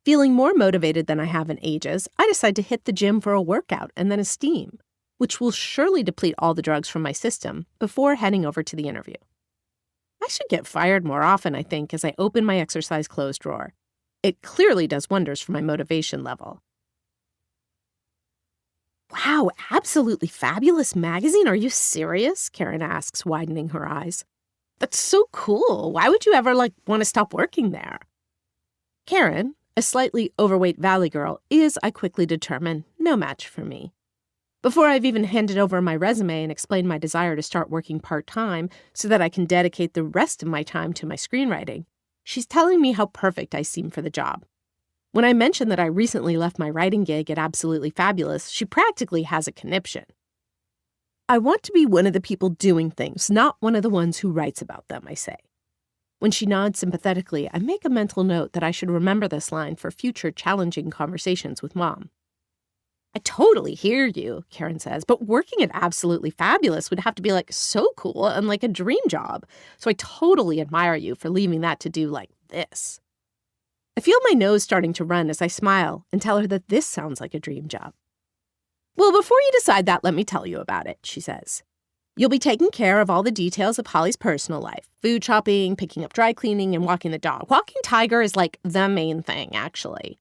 Feeling more motivated than I have in ages, I decide to hit the gym for a workout and then a steam, which will surely deplete all the drugs from my system before heading over to the interview. I should get fired more often, I think, as I open my exercise clothes drawer. It clearly does wonders for my motivation level. Wow, Absolutely Fabulous magazine? Are you serious? Karen asks, widening her eyes. That's so cool. Why would you ever, want to stop working there? Karen, a slightly overweight valley girl, is, I quickly determine, no match for me. Before I've even handed over my resume and explained my desire to start working part-time so that I can dedicate the rest of my time to my screenwriting, she's telling me how perfect I seem for the job. When I mention that I recently left my writing gig at Absolutely Fabulous, she practically has a conniption. I want to be one of the people doing things, not one of the ones who writes about them, I say. When she nods sympathetically, I make a mental note that I should remember this line for future challenging conversations with Mom. I totally hear you, Karen says, but working at Absolutely Fabulous would have to be so cool and like a dream job. So I totally admire you for leaving that to do this. I feel my nose starting to run as I smile and tell her that this sounds like a dream job. Well, before you decide that, let me tell you about it, she says. You'll be taking care of all the details of Holly's personal life. Food shopping, picking up dry cleaning, and walking the dog. Walking Tiger is the main thing, actually.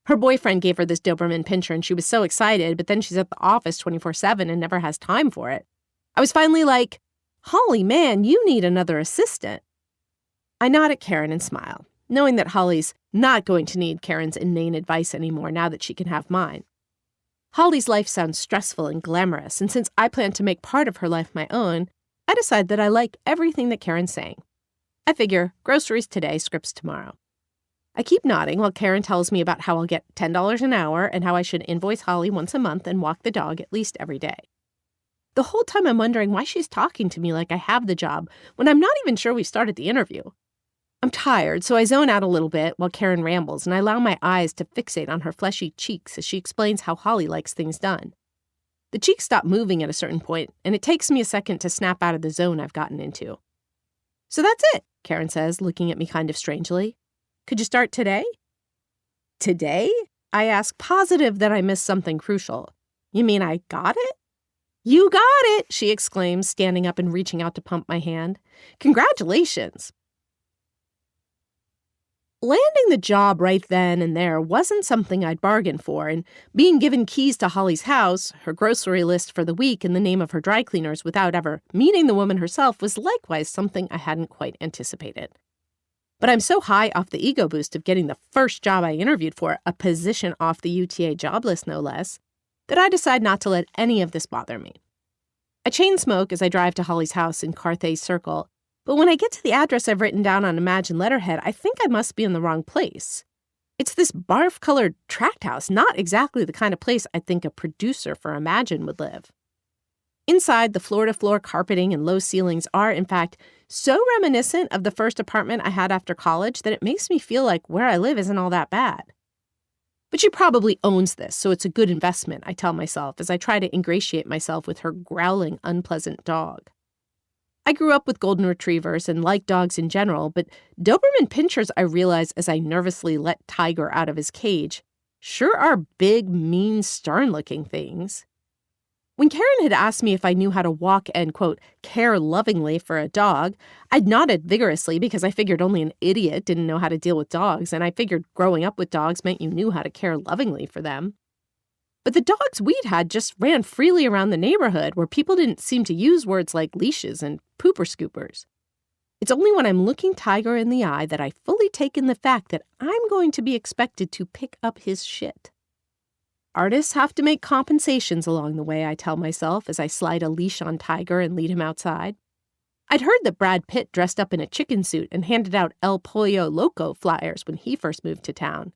Her boyfriend gave her this Doberman pinscher and she was so excited, but then she's at the office 24/7 and never has time for it. I was finally like, Holly, man, you need another assistant. I nod at Karen and smile, knowing that Holly's not going to need Karen's inane advice anymore now that she can have mine. Holly's life sounds stressful and glamorous, and since I plan to make part of her life my own, I decide that I like everything that Karen's saying. I figure groceries today, scripts tomorrow. I keep nodding while Karen tells me about how I'll get $10 an hour and how I should invoice Holly once a month and walk the dog at least every day. The whole time I'm wondering why she's talking to me like I have the job when I'm not even sure we started the interview. I'm tired, so I zone out a little bit while Karen rambles, and I allow my eyes to fixate on her fleshy cheeks as she explains how Holly likes things done. The cheeks stop moving at a certain point, and it takes me a second to snap out of the zone I've gotten into. So that's it, Karen says, looking at me kind of strangely. Could you start today? Today? I ask, positive that I missed something crucial. You mean I got it? You got it, she exclaims, standing up and reaching out to pump my hand. Congratulations. Landing the job right then and there wasn't something I'd bargained for, and being given keys to Holly's house, her grocery list for the week, and the name of her dry cleaners without ever meeting the woman herself was likewise something I hadn't quite anticipated. But I'm so high off the ego boost of getting the first job I interviewed for, a position off the UTA job list no less, that I decide not to let any of this bother me. I chain smoke as I drive to Holly's house in Carthay Circle, but when I get to the address I've written down on Imagine letterhead, I think I must be in the wrong place. It's this barf-colored tract house, not exactly the kind of place I think a producer for Imagine would live. Inside, the floor-to-floor carpeting and low ceilings are, in fact, so reminiscent of the first apartment I had after college that it makes me feel like where I live isn't all that bad. But she probably owns this, so it's a good investment, I tell myself as I try to ingratiate myself with her growling, unpleasant dog. I grew up with golden retrievers and like dogs in general, but Doberman pinschers, I realize as I nervously let Tiger out of his cage, sure are big, mean, stern-looking things. When Karen had asked me if I knew how to walk and, quote, care lovingly for a dog, I'd nodded vigorously because I figured only an idiot didn't know how to deal with dogs, and I figured growing up with dogs meant you knew how to care lovingly for them. But the dogs we'd had just ran freely around the neighborhood where people didn't seem to use words like leashes and pooper scoopers. It's only when I'm looking Tiger in the eye that I fully take in the fact that I'm going to be expected to pick up his shit. Artists have to make compensations along the way, I tell myself as I slide a leash on Tiger and lead him outside. I'd heard that Brad Pitt dressed up in a chicken suit and handed out El Pollo Loco flyers when he first moved to town.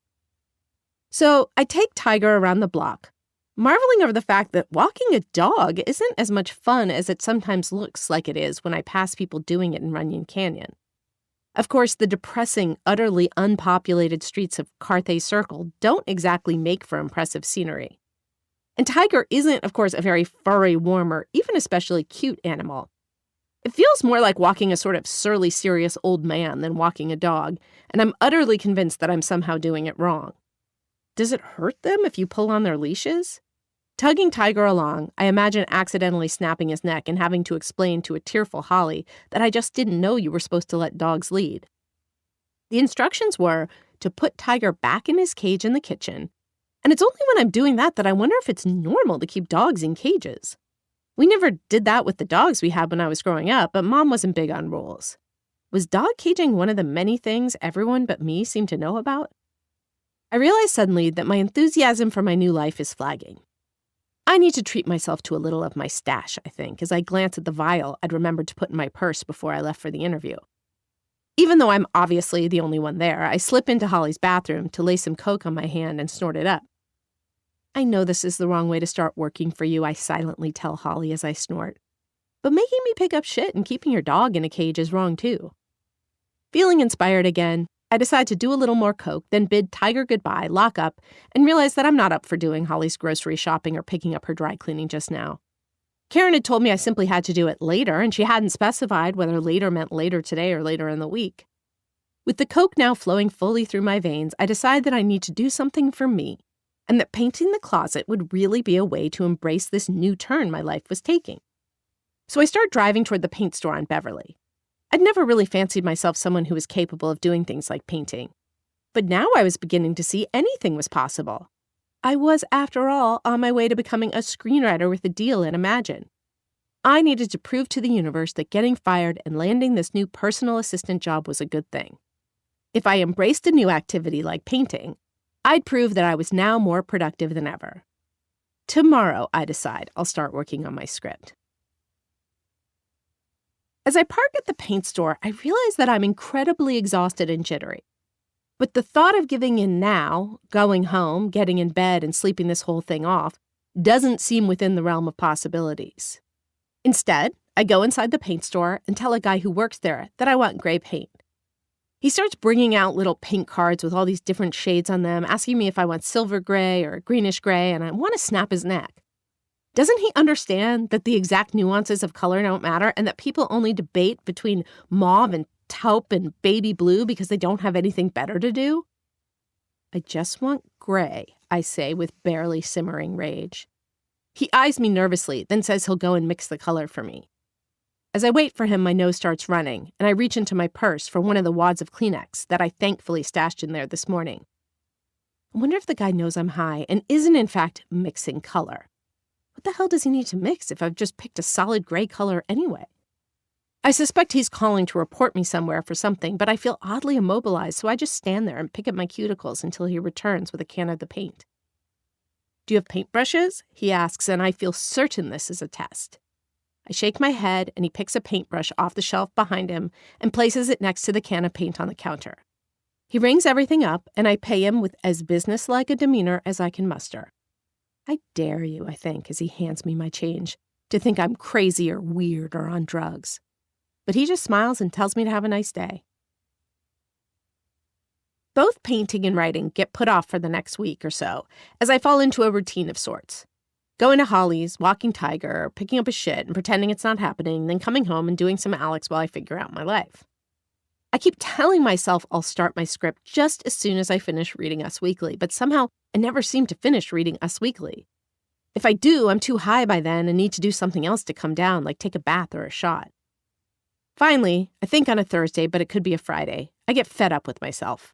So I take Tiger around the block, marveling over the fact that walking a dog isn't as much fun as it sometimes looks like it is when I pass people doing it in Runyon Canyon. Of course, the depressing, utterly unpopulated streets of Carthay Circle don't exactly make for impressive scenery. And Tiger isn't, of course, a very furry, warm, or even especially cute animal. It feels more like walking a sort of surly, serious old man than walking a dog, and I'm utterly convinced that I'm somehow doing it wrong. Does it hurt them if you pull on their leashes? Tugging Tiger along, I imagine accidentally snapping his neck and having to explain to a tearful Holly that I just didn't know you were supposed to let dogs lead. The instructions were to put Tiger back in his cage in the kitchen, and it's only when I'm doing that I wonder if it's normal to keep dogs in cages. We never did that with the dogs we had when I was growing up, but Mom wasn't big on rules. Was dog caging one of the many things everyone but me seemed to know about? I realized suddenly that my enthusiasm for my new life is flagging. I need to treat myself to a little of my stash, I think, as I glance at the vial I'd remembered to put in my purse before I left for the interview. Even though I'm obviously the only one there, I slip into Holly's bathroom to lay some Coke on my hand and snort it up. I know this is the wrong way to start working for you, I silently tell Holly as I snort. But making me pick up shit and keeping your dog in a cage is wrong too. Feeling inspired again, I decide to do a little more Coke, then bid Tiger goodbye, lock up, and realize that I'm not up for doing Holly's grocery shopping or picking up her dry cleaning just now. Karen had told me I simply had to do it later, and she hadn't specified whether later meant later today or later in the week. With the Coke now flowing fully through my veins, I decide that I need to do something for me, and that painting the closet would really be a way to embrace this new turn my life was taking. So I start driving toward the paint store on Beverly. I'd never really fancied myself someone who was capable of doing things like painting. But now I was beginning to see anything was possible. I was, after all, on my way to becoming a screenwriter with a deal at Imagine. I needed to prove to the universe that getting fired and landing this new personal assistant job was a good thing. If I embraced a new activity like painting, I'd prove that I was now more productive than ever. Tomorrow, I decide, I'll start working on my script. As I park at the paint store, I realize that I'm incredibly exhausted and jittery. But the thought of giving in now, going home, getting in bed, and sleeping this whole thing off doesn't seem within the realm of possibilities. Instead, I go inside the paint store and tell a guy who works there that I want gray paint. He starts bringing out little paint cards with all these different shades on them, asking me if I want silver gray or greenish gray, and I want to snap his neck. Doesn't he understand that the exact nuances of color don't matter and that people only debate between mauve and taupe and baby blue because they don't have anything better to do? I just want gray, I say with barely simmering rage. He eyes me nervously, then says he'll go and mix the color for me. As I wait for him, my nose starts running, and I reach into my purse for one of the wads of Kleenex that I thankfully stashed in there this morning. I wonder if the guy knows I'm high and isn't, in fact, mixing color. What the hell does he need to mix if I've just picked a solid gray color anyway? I suspect he's calling to report me somewhere for something, but I feel oddly immobilized, so I just stand there and pick at my cuticles until he returns with a can of the paint. Do you have paintbrushes? He asks, and I feel certain this is a test. I shake my head, and he picks a paintbrush off the shelf behind him and places it next to the can of paint on the counter. He rings everything up, and I pay him with as businesslike a demeanor as I can muster. I dare you, I think, as he hands me my change, to think I'm crazy or weird or on drugs. But he just smiles and tells me to have a nice day. Both painting and writing get put off for the next week or so, as I fall into a routine of sorts. Going to Holly's, walking Tiger, picking up his shit and pretending it's not happening, then coming home and doing some Alex while I figure out my life. I keep telling myself I'll start my script just as soon as I finish reading Us Weekly, but somehow I never seem to finish reading Us Weekly. If I do, I'm too high by then and need to do something else to come down, like take a bath or a shot. Finally, I think on a Thursday, but it could be a Friday, I get fed up with myself.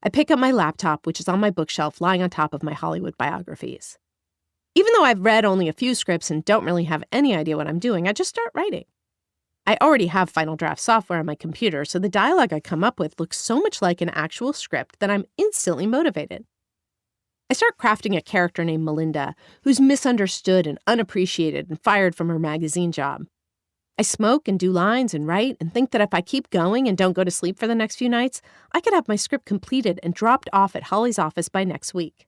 I pick up my laptop, which is on my bookshelf lying on top of my Hollywood biographies. Even though I've read only a few scripts and don't really have any idea what I'm doing, I just start writing. I already have Final Draft software on my computer, so the dialogue I come up with looks so much like an actual script that I'm instantly motivated. I start crafting a character named Melinda, who's misunderstood and unappreciated and fired from her magazine job. I smoke and do lines and write and think that if I keep going and don't go to sleep for the next few nights, I could have my script completed and dropped off at Holly's office by next week.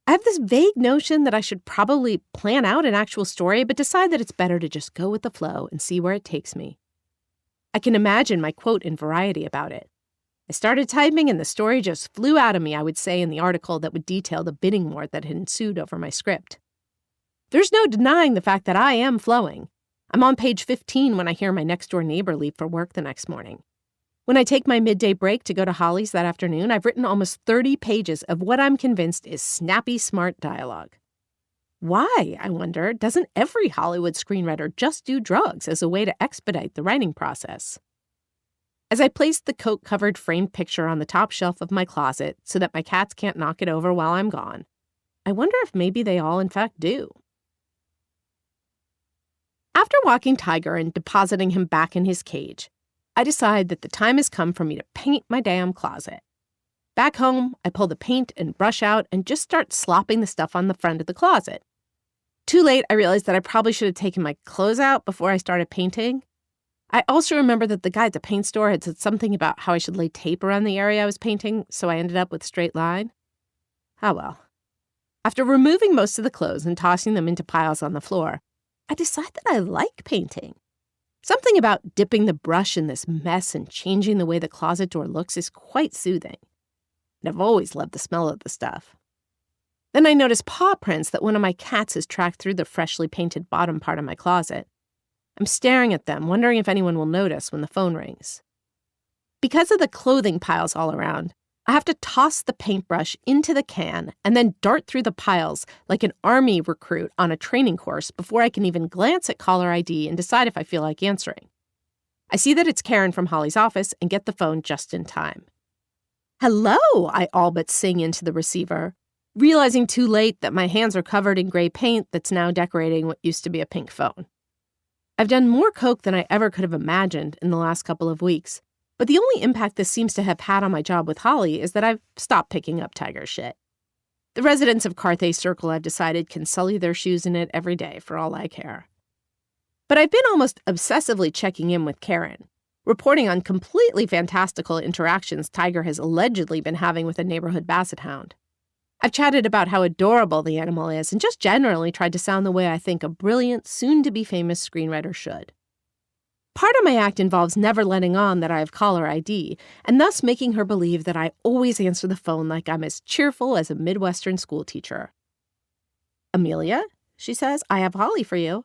I have this vague notion that I should probably plan out an actual story, but decide that it's better to just go with the flow and see where it takes me. I can imagine my quote in Variety about it. I started typing and the story just flew out of me, I would say in the article that would detail the bidding war that had ensued over my script. There's no denying the fact that I am flowing. I'm on page 15 when I hear my next-door neighbor leave for work the next morning. When I take my midday break to go to Holly's that afternoon, I've written almost 30 pages of what I'm convinced is snappy, smart dialogue. Why, I wonder, doesn't every Hollywood screenwriter just do drugs as a way to expedite the writing process? As I place the coat-covered framed picture on the top shelf of my closet so that my cats can't knock it over while I'm gone, I wonder if maybe they all in fact do. After walking Tiger and depositing him back in his cage, I decide that the time has come for me to paint my damn closet. Back home, I pull the paint and brush out and just start slopping the stuff on the front of the closet. Too late, I realized that I probably should have taken my clothes out before I started painting. I also remember that the guy at the paint store had said something about how I should lay tape around the area I was painting, so I ended up with a straight line. Oh well. After removing most of the clothes and tossing them into piles on the floor, I decide that I like painting. Something about dipping the brush in this mess and changing the way the closet door looks is quite soothing. And I've always loved the smell of the stuff. Then I notice paw prints that one of my cats has tracked through the freshly painted bottom part of my closet. I'm staring at them, wondering if anyone will notice when the phone rings. Because of the clothing piles all around, I have to toss the paintbrush into the can and then dart through the piles like an army recruit on a training course before I can even glance at caller ID and decide if I feel like answering. I see that it's Karen from Holly's office and get the phone just in time. "Hello," I all but sing into the receiver, realizing too late that my hands are covered in gray paint that's now decorating what used to be a pink phone. I've done more coke than I ever could have imagined in the last couple of weeks, but the only impact this seems to have had on my job with Holly is that I've stopped picking up tiger shit. The residents of Carthay Circle, I've decided, can sully their shoes in it every day for all I care. But I've been almost obsessively checking in with Karen, reporting on completely fantastical interactions Tiger has allegedly been having with a neighborhood basset hound. I've chatted about how adorable the animal is and just generally tried to sound the way I think a brilliant, soon-to-be-famous screenwriter should. Part of my act involves never letting on that I have caller ID, and thus making her believe that I always answer the phone like I'm as cheerful as a Midwestern schoolteacher. "Amelia," she says, "I have Holly for you."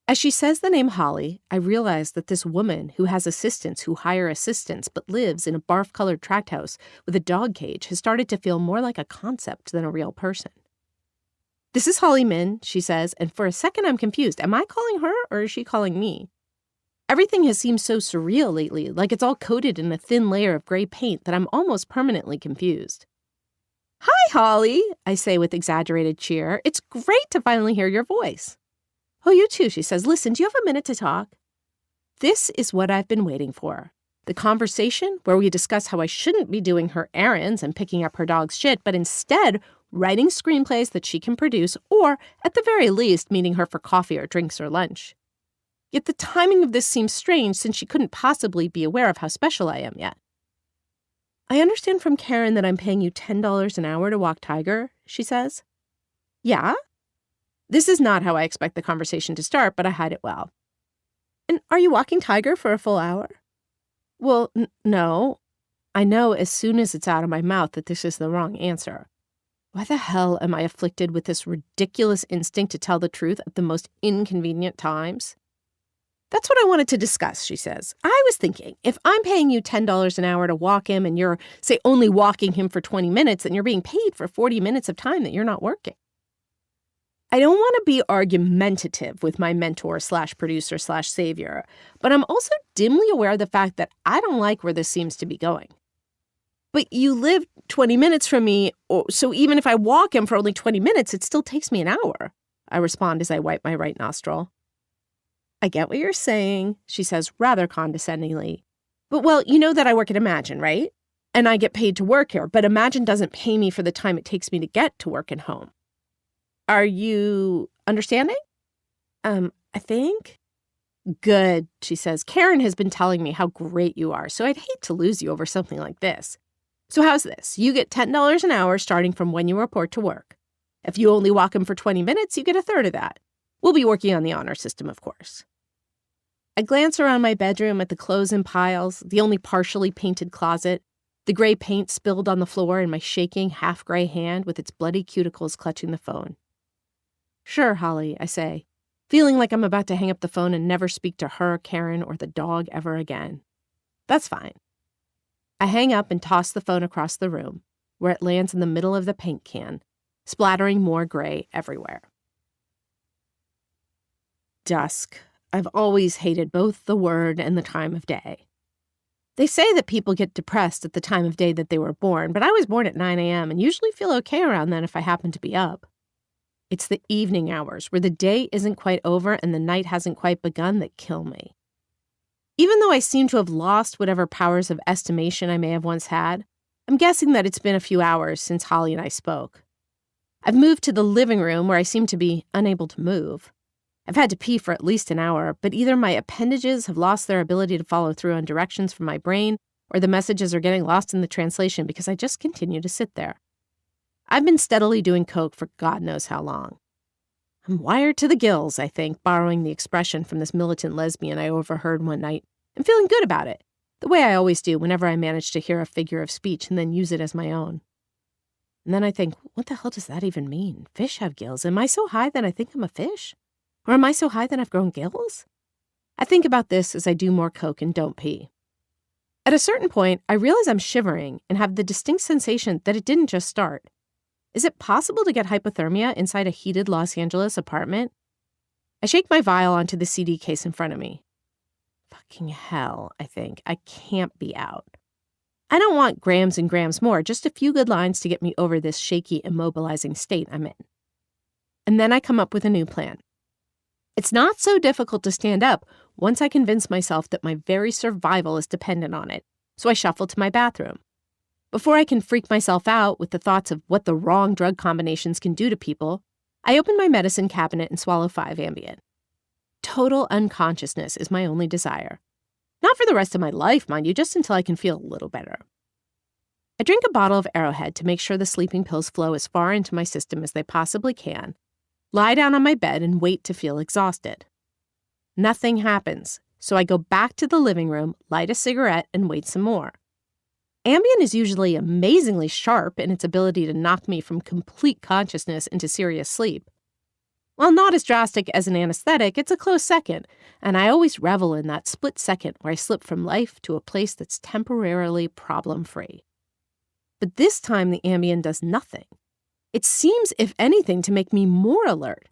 As she says the name Holly, I realize that this woman who has assistants who hire assistants but lives in a barf-colored tract house with a dog cage has started to feel more like a concept than a real person. "This is Holly Min," she says, and for a second I'm confused. Am I calling her or is she calling me? Everything has seemed so surreal lately, like it's all coated in a thin layer of gray paint that I'm almost permanently confused. "Hi, Holly," I say with exaggerated cheer. "It's great to finally hear your voice." "Oh, you too," she says. "Listen, do you have a minute to talk?" This is what I've been waiting for. The conversation where we discuss how I shouldn't be doing her errands and picking up her dog's shit, but instead writing screenplays that she can produce, or, at the very least, meeting her for coffee or drinks or lunch. Yet the timing of this seems strange since she couldn't possibly be aware of how special I am yet. "I understand from Karen that I'm paying you $10 an hour to walk Tiger," she says. "Yeah?" This is not how I expect the conversation to start, but I hide it well. "And are you walking Tiger for a full hour?" "Well, no." I know as soon as it's out of my mouth that this is the wrong answer. Why the hell am I afflicted with this ridiculous instinct to tell the truth at the most inconvenient times? "That's what I wanted to discuss," she says. "I was thinking, if I'm paying you $10 an hour to walk him and you're, say, only walking him for 20 minutes, then you're being paid for 40 minutes of time that you're not working." I don't want to be argumentative with my mentor/producer/savior, but I'm also dimly aware of the fact that I don't like where this seems to be going. "But you live 20 minutes from me, so even if I walk him for only 20 minutes, it still takes me an hour," I respond as I wipe my right nostril. "I get what you're saying," she says rather condescendingly. "But, well, you know that I work at Imagine, right? And I get paid to work here, but Imagine doesn't pay me for the time it takes me to get to work and home. Are you understanding?" I think." "Good," she says. "Karen has been telling me how great you are, so I'd hate to lose you over something like this. So how's this? You get $10 an hour starting from when you report to work. If you only walk him for 20 minutes, you get a third of that. We'll be working on the honor system, of course." I glance around my bedroom at the clothes in piles, the only partially painted closet, the gray paint spilled on the floor, and my shaking, half-gray hand with its bloody cuticles clutching the phone. "Sure, Holly," I say, feeling like I'm about to hang up the phone and never speak to her, Karen, or the dog ever again. "That's fine." I hang up and toss the phone across the room, where it lands in the middle of the paint can, splattering more gray everywhere. Dusk. I've always hated both the word and the time of day. They say that people get depressed at the time of day that they were born, but I was born at 9 a.m. and usually feel okay around then if I happen to be up. It's the evening hours, where the day isn't quite over and the night hasn't quite begun, that kill me. Even though I seem to have lost whatever powers of estimation I may have once had, I'm guessing that it's been a few hours since Holly and I spoke. I've moved to the living room, where I seem to be unable to move. I've had to pee for at least an hour, but either my appendages have lost their ability to follow through on directions from my brain, or the messages are getting lost in the translation because I just continue to sit there. I've been steadily doing coke for God knows how long. I'm wired to the gills, I think, borrowing the expression from this militant lesbian I overheard one night, and feeling good about it, the way I always do whenever I manage to hear a figure of speech and then use it as my own. And then I think, what the hell does that even mean? Fish have gills. Am I so high that I think I'm a fish? Or am I so high that I've grown gills? I think about this as I do more coke and don't pee. At a certain point, I realize I'm shivering and have the distinct sensation that it didn't just start. Is it possible to get hypothermia inside a heated Los Angeles apartment? I shake my vial onto the CD case in front of me. Fucking hell, I think. I can't be out. I don't want grams and grams more, just a few good lines to get me over this shaky, immobilizing state I'm in. And then I come up with a new plan. It's not so difficult to stand up once I convince myself that my very survival is dependent on it, so I shuffle to my bathroom. Before I can freak myself out with the thoughts of what the wrong drug combinations can do to people, I open my medicine cabinet and swallow 5 Ambien. Total unconsciousness is my only desire. Not for the rest of my life, mind you, just until I can feel a little better. I drink a bottle of Arrowhead to make sure the sleeping pills flow as far into my system as they possibly can, lie down on my bed and wait to feel exhausted. Nothing happens, so I go back to the living room, light a cigarette, and wait some more. Ambien is usually amazingly sharp in its ability to knock me from complete consciousness into serious sleep. While not as drastic as an anesthetic, it's a close second, and I always revel in that split second where I slip from life to a place that's temporarily problem-free. But this time the Ambien does nothing. It seems, if anything, to make me more alert.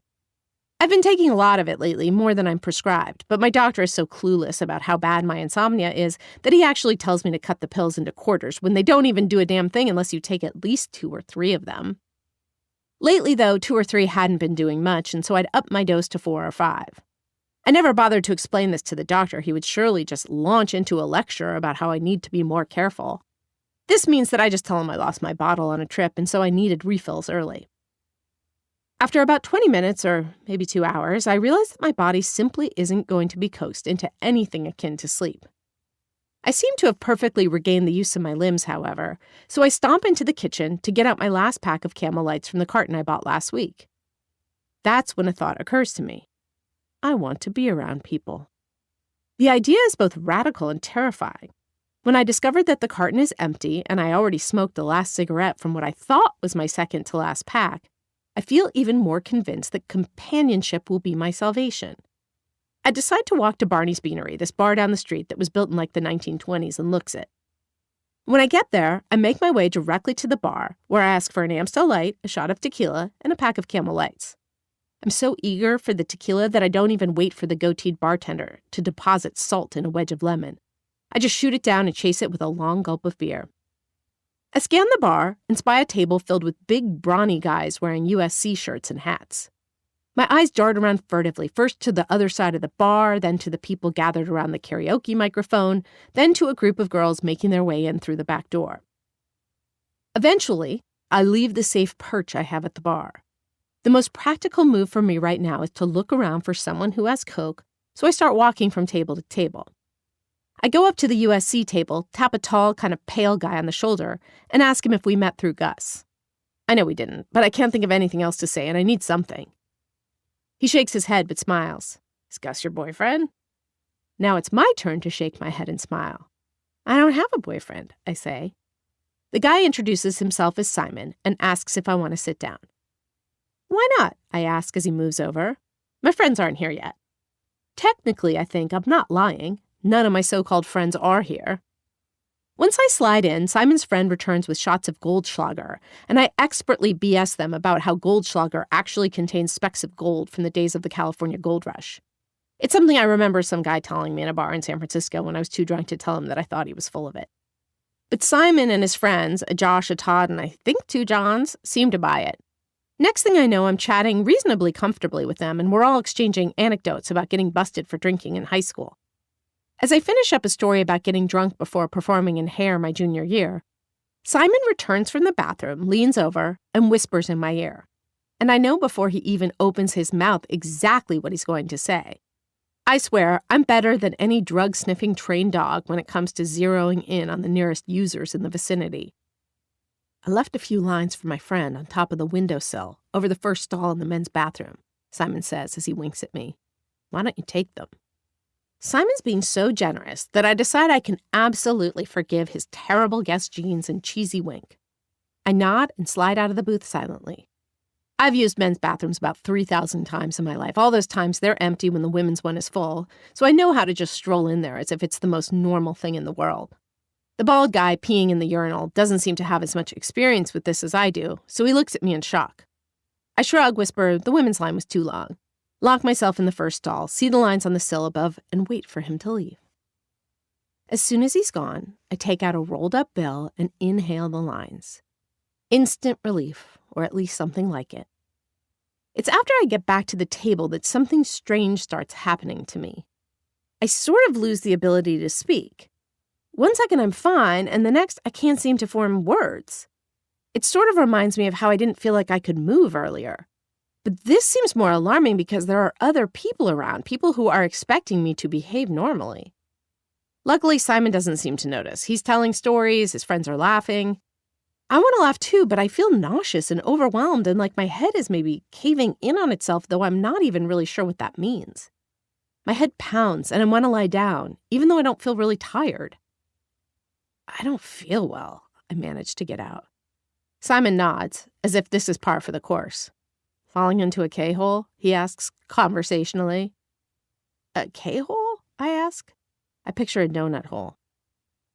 I've been taking a lot of it lately, more than I'm prescribed, but my doctor is so clueless about how bad my insomnia is that he actually tells me to cut the pills into quarters when they don't even do a damn thing unless you take at least 2 or 3 of them. Lately, though, 2 or 3 hadn't been doing much, and so I'd up my dose to 4 or 5. I never bothered to explain this to the doctor. He would surely just launch into a lecture about how I need to be more careful. This means that I just tell him I lost my bottle on a trip, and so I needed refills early. After about 20 minutes, or maybe 2 hours, I realized that my body simply isn't going to be coaxed into anything akin to sleep. I seem to have perfectly regained the use of my limbs, however, so I stomp into the kitchen to get out my last pack of Camel Lights from the carton I bought last week. That's when a thought occurs to me. I want to be around people. The idea is both radical and terrifying. When I discovered that the carton is empty and I already smoked the last cigarette from what I thought was my second to last pack, I feel even more convinced that companionship will be my salvation. I decide to walk to Barney's Beanery, this bar down the street that was built in like the 1920s, and looks it. When I get there, I make my way directly to the bar, where I ask for an Amstel Light, a shot of tequila, and a pack of Camel Lights. I'm so eager for the tequila that I don't even wait for the goateed bartender to deposit salt in a wedge of lemon. I just shoot it down and chase it with a long gulp of beer. I scan the bar and spy a table filled with big, brawny guys wearing USC shirts and hats. My eyes dart around furtively, first to the other side of the bar, then to the people gathered around the karaoke microphone, then to a group of girls making their way in through the back door. Eventually, I leave the safe perch I have at the bar. The most practical move for me right now is to look around for someone who has coke, so I start walking from table to table. I go up to the USC table, tap a tall, kind of pale guy on the shoulder, and ask him if we met through Gus. I know we didn't, but I can't think of anything else to say, and I need something. He shakes his head but smiles. Is Gus your boyfriend? Now it's my turn to shake my head and smile. I don't have a boyfriend, I say. The guy introduces himself as Simon and asks if I want to sit down. Why not? I ask as he moves over. My friends aren't here yet. Technically, I think I'm not lying. None of my so-called friends are here. Once I slide in, Simon's friend returns with shots of Goldschlager, and I expertly BS them about how Goldschlager actually contains specks of gold from the days of the California gold rush. It's something I remember some guy telling me in a bar in San Francisco when I was too drunk to tell him that I thought he was full of it. But Simon and his friends, a Josh, a Todd, and I think 2 Johns, seem to buy it. Next thing I know, I'm chatting reasonably comfortably with them, and we're all exchanging anecdotes about getting busted for drinking in high school. As I finish up a story about getting drunk before performing in Hair my junior year, Simon returns from the bathroom, leans over, and whispers in my ear. And I know before he even opens his mouth exactly what he's going to say. I swear, I'm better than any drug-sniffing trained dog when it comes to zeroing in on the nearest users in the vicinity. I left a few lines for my friend on top of the windowsill over the first stall in the men's bathroom, Simon says as he winks at me. Why don't you take them? Simon's being so generous that I decide I can absolutely forgive his terrible Guess jeans and cheesy wink. I nod and slide out of the booth silently. I've used men's bathrooms about 3,000 times in my life. All those times they're empty when the women's one is full, so I know how to just stroll in there as if it's the most normal thing in the world. The bald guy peeing in the urinal doesn't seem to have as much experience with this as I do, so he looks at me in shock. I shrug, whisper, the women's line was too long. Lock myself in the first stall, see the lines on the sill above, and wait for him to leave. As soon as he's gone, I take out a rolled-up bill and inhale the lines. Instant relief, or at least something like it. It's after I get back to the table that something strange starts happening to me. I sort of lose the ability to speak. One second I'm fine, and the next I can't seem to form words. It sort of reminds me of how I didn't feel like I could move earlier. But this seems more alarming because there are other people around, people who are expecting me to behave normally. Luckily, Simon doesn't seem to notice. He's telling stories, his friends are laughing. I want to laugh too, but I feel nauseous and overwhelmed and like my head is maybe caving in on itself, though I'm not even really sure what that means. My head pounds and I want to lie down, even though I don't feel really tired. I don't feel well, I manage to get out. Simon nods, as if this is par for the course. Falling into a K-hole? He asks conversationally. A K-hole? I ask. I picture a donut hole.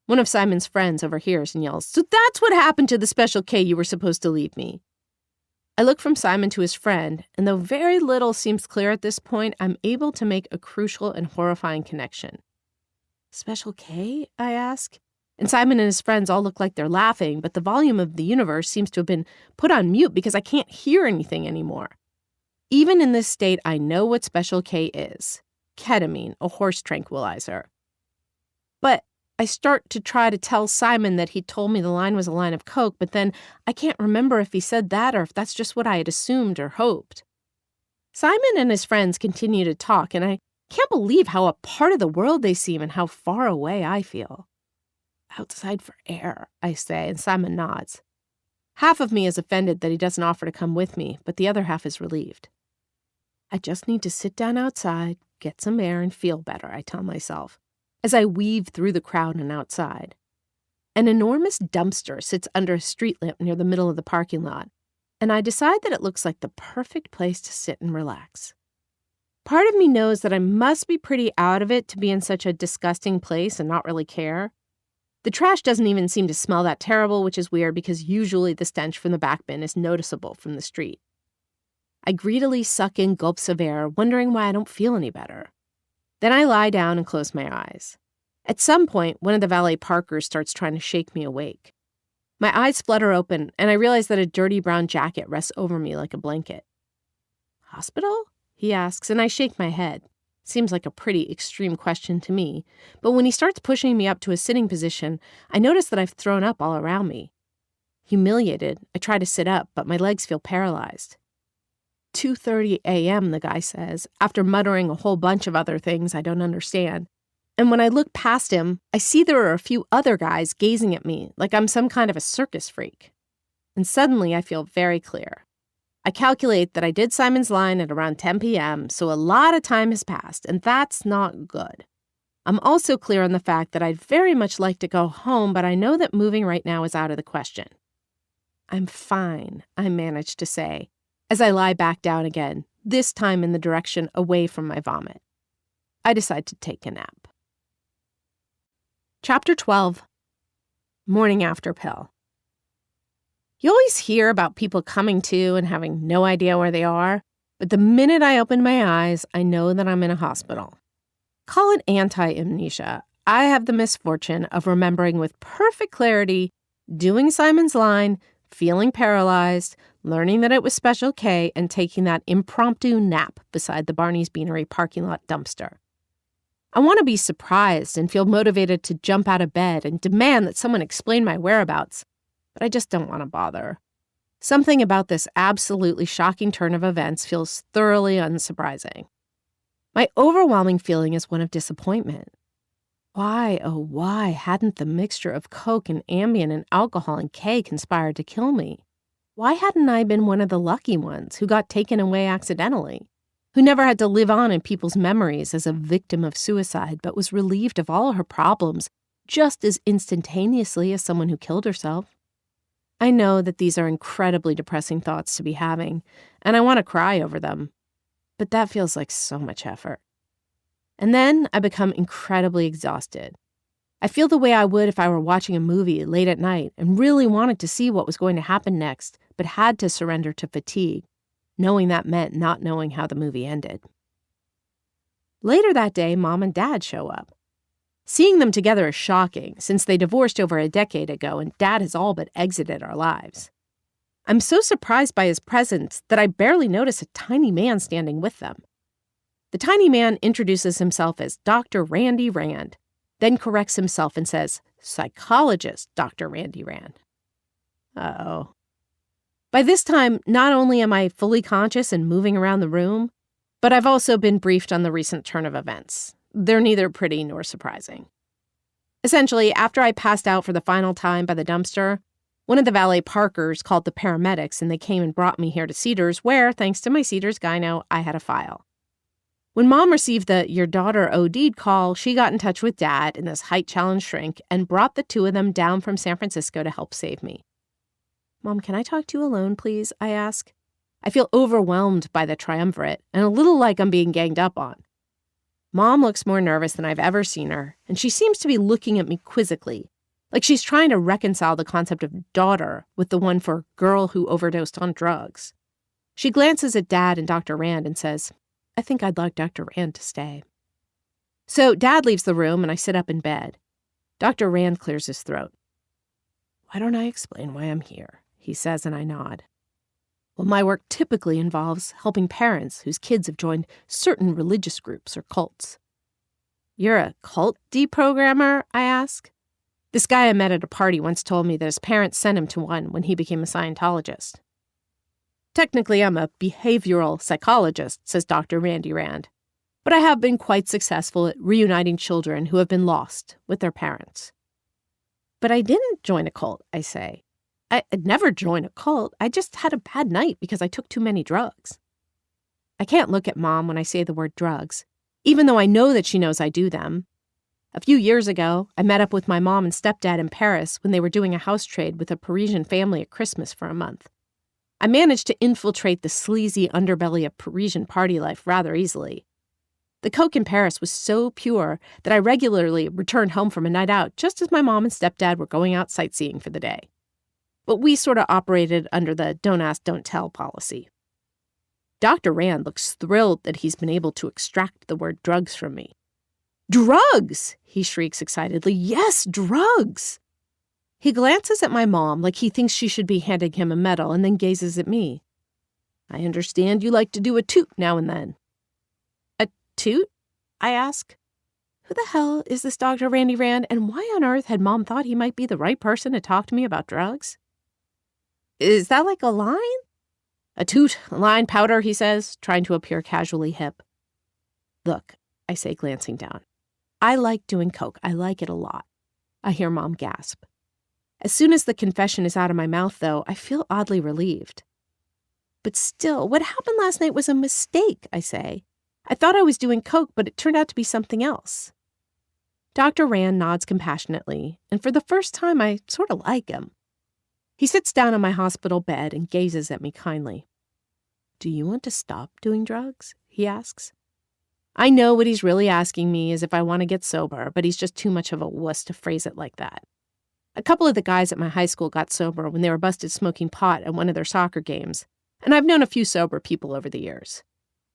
One of Simon's friends overhears and yells, "So that's what happened to the special K you were supposed to leave me." I look from Simon to his friend, and though very little seems clear at this point, I'm able to make a crucial and horrifying connection. Special K? I ask. And Simon and his friends all look like they're laughing, but the volume of the universe seems to have been put on mute because I can't hear anything anymore. Even in this state, I know what Special K is. Ketamine, a horse tranquilizer. But I start to try to tell Simon that he told me the line was a line of coke, but then I can't remember if he said that or if that's just what I had assumed or hoped. Simon and his friends continue to talk, and I can't believe how a part of the world they seem and how far away I feel. Outside for air, I say, and Simon nods. Half of me is offended that he doesn't offer to come with me, but the other half is relieved. I just need to sit down outside, get some air, and feel better, I tell myself, as I weave through the crowd and outside. An enormous dumpster sits under a street lamp near the middle of the parking lot, and I decide that it looks like the perfect place to sit and relax. Part of me knows that I must be pretty out of it to be in such a disgusting place and not really care. The trash doesn't even seem to smell that terrible, which is weird because usually the stench from the back bin is noticeable from the street. I greedily suck in gulps of air, wondering why I don't feel any better. Then I lie down and close my eyes. At some point, one of the valet parkers starts trying to shake me awake. My eyes flutter open, and I realize that a dirty brown jacket rests over me like a blanket. "Hospital?" he asks, and I shake my head. Seems like a pretty extreme question to me, but when he starts pushing me up to a sitting position, I notice that I've thrown up all around me. Humiliated, I try to sit up, but my legs feel paralyzed. 2:30 a.m., the guy says, after muttering a whole bunch of other things I don't understand. And when I look past him, I see there are a few other guys gazing at me like I'm some kind of a circus freak. And suddenly I feel very clear. I calculate that I did Simon's line at around 10 p.m., so a lot of time has passed, and that's not good. I'm also clear on the fact that I'd very much like to go home, but I know that moving right now is out of the question. "I'm fine," I manage to say, as I lie back down again, this time in the direction away from my vomit. I decide to take a nap. Chapter 12. Morning After Pill. You always hear about people coming to and having no idea where they are, but the minute I open my eyes, I know that I'm in a hospital. Call it anti-amnesia. I have the misfortune of remembering with perfect clarity, doing Simon's line, feeling paralyzed, learning that it was Special K, and taking that impromptu nap beside the Barney's Beanery parking lot dumpster. I want to be surprised and feel motivated to jump out of bed and demand that someone explain my whereabouts, but I just don't want to bother. Something about this absolutely shocking turn of events feels thoroughly unsurprising. My overwhelming feeling is one of disappointment. Why, oh why, hadn't the mixture of coke and Ambien and alcohol and K conspired to kill me? Why hadn't I been one of the lucky ones who got taken away accidentally, who never had to live on in people's memories as a victim of suicide but was relieved of all her problems just as instantaneously as someone who killed herself? I know that these are incredibly depressing thoughts to be having, and I want to cry over them, but that feels like so much effort. And then I become incredibly exhausted. I feel the way I would if I were watching a movie late at night and really wanted to see what was going to happen next, but had to surrender to fatigue, knowing that meant not knowing how the movie ended. Later that day, Mom and Dad show up. Seeing them together is shocking, since they divorced over a decade ago and Dad has all but exited our lives. I'm so surprised by his presence that I barely notice a tiny man standing with them. The tiny man introduces himself as Dr. Randy Rand, then corrects himself and says, psychologist Dr. Randy Rand. Uh-oh. By this time, not only am I fully conscious and moving around the room, but I've also been briefed on the recent turn of events. They're neither pretty nor surprising. Essentially, after I passed out for the final time by the dumpster, one of the valet parkers called the paramedics and they came and brought me here to Cedars where, thanks to my Cedars gyno, I had a file. When Mom received the "your daughter OD'd" call, she got in touch with Dad and this height-challenged shrink and brought the two of them down from San Francisco to help save me. Mom, can I talk to you alone, please? I ask. I feel overwhelmed by the triumvirate and a little like I'm being ganged up on. Mom looks more nervous than I've ever seen her, and she seems to be looking at me quizzically, like she's trying to reconcile the concept of daughter with the one for girl who overdosed on drugs. She glances at Dad and Dr. Rand and says, I think I'd like Dr. Rand to stay. So Dad leaves the room and I sit up in bed. Dr. Rand clears his throat. Why don't I explain why I'm here? He says, and I nod. Well, my work typically involves helping parents whose kids have joined certain religious groups or cults. You're a cult deprogrammer? I ask. This guy I met at a party once told me that his parents sent him to one when he became a Scientologist. Technically, I'm a behavioral psychologist, says Dr. Randy Rand, but I have been quite successful at reuniting children who have been lost with their parents. But I didn't join a cult, I say. I'd never joined a cult. I just had a bad night because I took too many drugs. I can't look at Mom when I say the word drugs, even though I know that she knows I do them. A few years ago, I met up with my mom and stepdad in Paris when they were doing a house trade with a Parisian family at Christmas for a month. I managed to infiltrate the sleazy underbelly of Parisian party life rather easily. The coke in Paris was so pure that I regularly returned home from a night out just as my mom and stepdad were going out sightseeing for the day. But we sort of operated under the don't ask, don't tell policy. Dr. Rand looks thrilled that he's been able to extract the word drugs from me. Drugs! He shrieks excitedly. Yes, drugs! He glances at my mom like he thinks she should be handing him a medal and then gazes at me. I understand you like to do a toot now and then. A toot? I ask. Who the hell is this Dr. Randy Rand, and why on earth had Mom thought he might be the right person to talk to me about drugs? Is that like a line? A toot, a line, powder, he says, trying to appear casually hip. Look, I say, glancing down. I like doing coke. I like it a lot. I hear Mom gasp. As soon as the confession is out of my mouth, though, I feel oddly relieved. But still, what happened last night was a mistake, I say. I thought I was doing coke, but it turned out to be something else. Dr. Rand nods compassionately, and for the first time, I sort of like him. He sits down on my hospital bed and gazes at me kindly. Do you want to stop doing drugs? He asks. I know what he's really asking me is if I want to get sober, but he's just too much of a wuss to phrase it like that. A couple of the guys at my high school got sober when they were busted smoking pot at one of their soccer games, and I've known a few sober people over the years.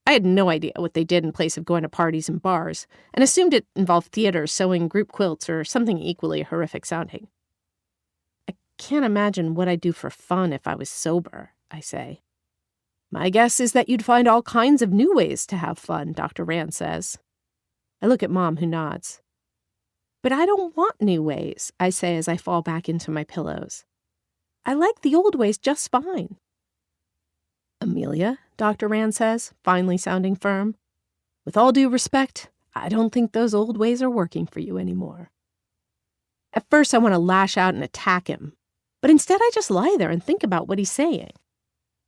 I had no idea what they did in place of going to parties and bars, and assumed it involved theater, sewing group quilts, or something equally horrific sounding. I can't imagine what I'd do for fun if I was sober, I say. My guess is that you'd find all kinds of new ways to have fun, Dr. Rand says. I look at Mom, who nods. But I don't want new ways, I say as I fall back into my pillows. I like the old ways just fine. Amelia, Dr. Rand says, finally sounding firm, with all due respect, I don't think those old ways are working for you anymore. At first, I want to lash out and attack him, but instead I just lie there and think about what he's saying.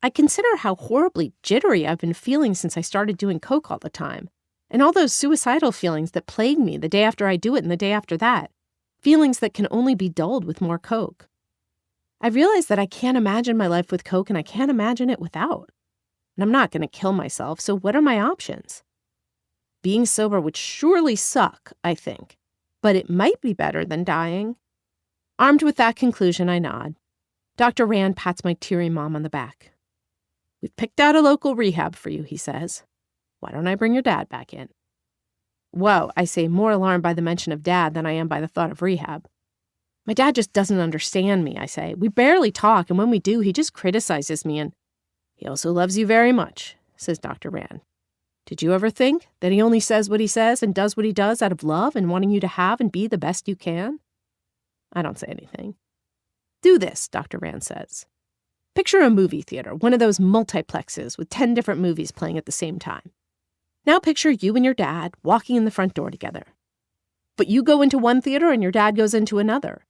I consider how horribly jittery I've been feeling since I started doing coke all the time, and all those suicidal feelings that plague me the day after I do it and the day after that, feelings that can only be dulled with more coke. I realize that I can't imagine my life with coke and I can't imagine it without. And I'm not going to kill myself, so what are my options? Being sober would surely suck, I think, but it might be better than dying. Armed with that conclusion, I nod. Dr. Rand pats my teary mom on the back. We've picked out a local rehab for you, he says. Why don't I bring your dad back in? Whoa, I say, more alarmed by the mention of Dad than I am by the thought of rehab. My dad just doesn't understand me, I say. We barely talk, and when we do, he just criticizes me, and he also loves you very much, says Dr. Rand. Did you ever think that he only says what he says and does what he does out of love and wanting you to have and be the best you can? I don't say anything. Do this, Dr. Rand says. Picture a movie theater, one of those multiplexes with 10 different movies playing at the same time. Now picture you and your dad walking in the front door together. But you go into one theater and your dad goes into another.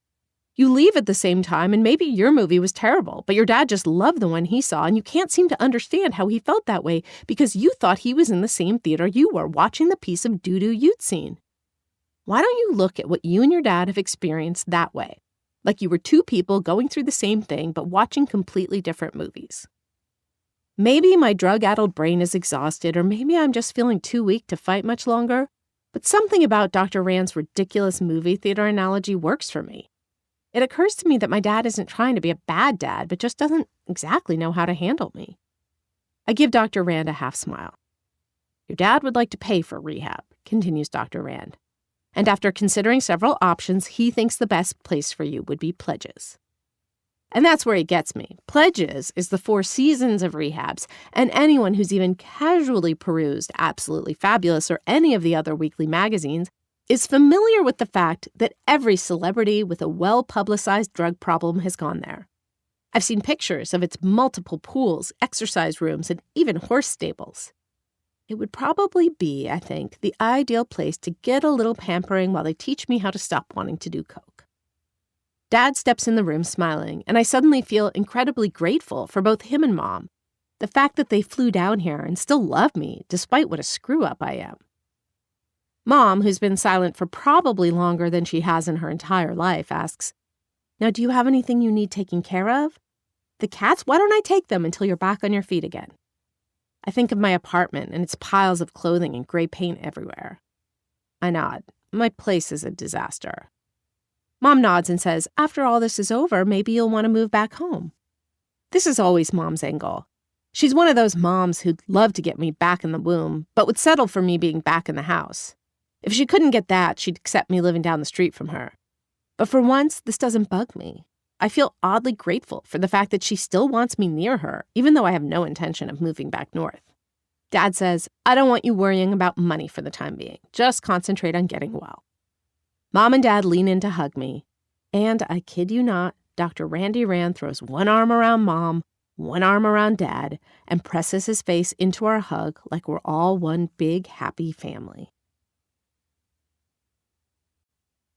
You leave at the same time and maybe your movie was terrible, but your dad just loved the one he saw and you can't seem to understand how he felt that way because you thought he was in the same theater you were watching the piece of doo-doo you'd seen. Why don't you look at what you and your dad have experienced that way? Like you were two people going through the same thing but watching completely different movies. Maybe my drug-addled brain is exhausted, or maybe I'm just feeling too weak to fight much longer, but something about Dr. Rand's ridiculous movie theater analogy works for me. It occurs to me that my dad isn't trying to be a bad dad, but just doesn't exactly know how to handle me. I give Dr. Rand a half smile. Your dad would like to pay for rehab, continues Dr. Rand. And after considering several options, he thinks the best place for you would be Pledges. And that's where he gets me. Pledges is the 4 seasons of rehabs, and anyone who's even casually perused Absolutely Fabulous or any of the other weekly magazines is familiar with the fact that every celebrity with a well-publicized drug problem has gone there. I've seen pictures of its multiple pools, exercise rooms, and even horse stables. It would probably be, I think, the ideal place to get a little pampering while they teach me how to stop wanting to do coke. Dad steps in the room smiling, and I suddenly feel incredibly grateful for both him and Mom. The fact that they flew down here and still love me, despite what a screw-up I am. Mom, who's been silent for probably longer than she has in her entire life, asks, Now, do you have anything you need taken care of? The cats? Why don't I take them until you're back on your feet again? I think of my apartment and its piles of clothing and gray paint everywhere. I nod. My place is a disaster. Mom nods and says, after all this is over, maybe you'll want to move back home. This is always Mom's angle. She's one of those moms who'd love to get me back in the womb, but would settle for me being back in the house. If she couldn't get that, she'd accept me living down the street from her. But for once, this doesn't bug me. I feel oddly grateful for the fact that she still wants me near her, even though I have no intention of moving back north. Dad says, I don't want you worrying about money for the time being. Just concentrate on getting well. Mom and Dad lean in to hug me. And I kid you not, Dr. Randy Rand throws one arm around Mom, one arm around Dad, and presses his face into our hug like we're all one big, happy family.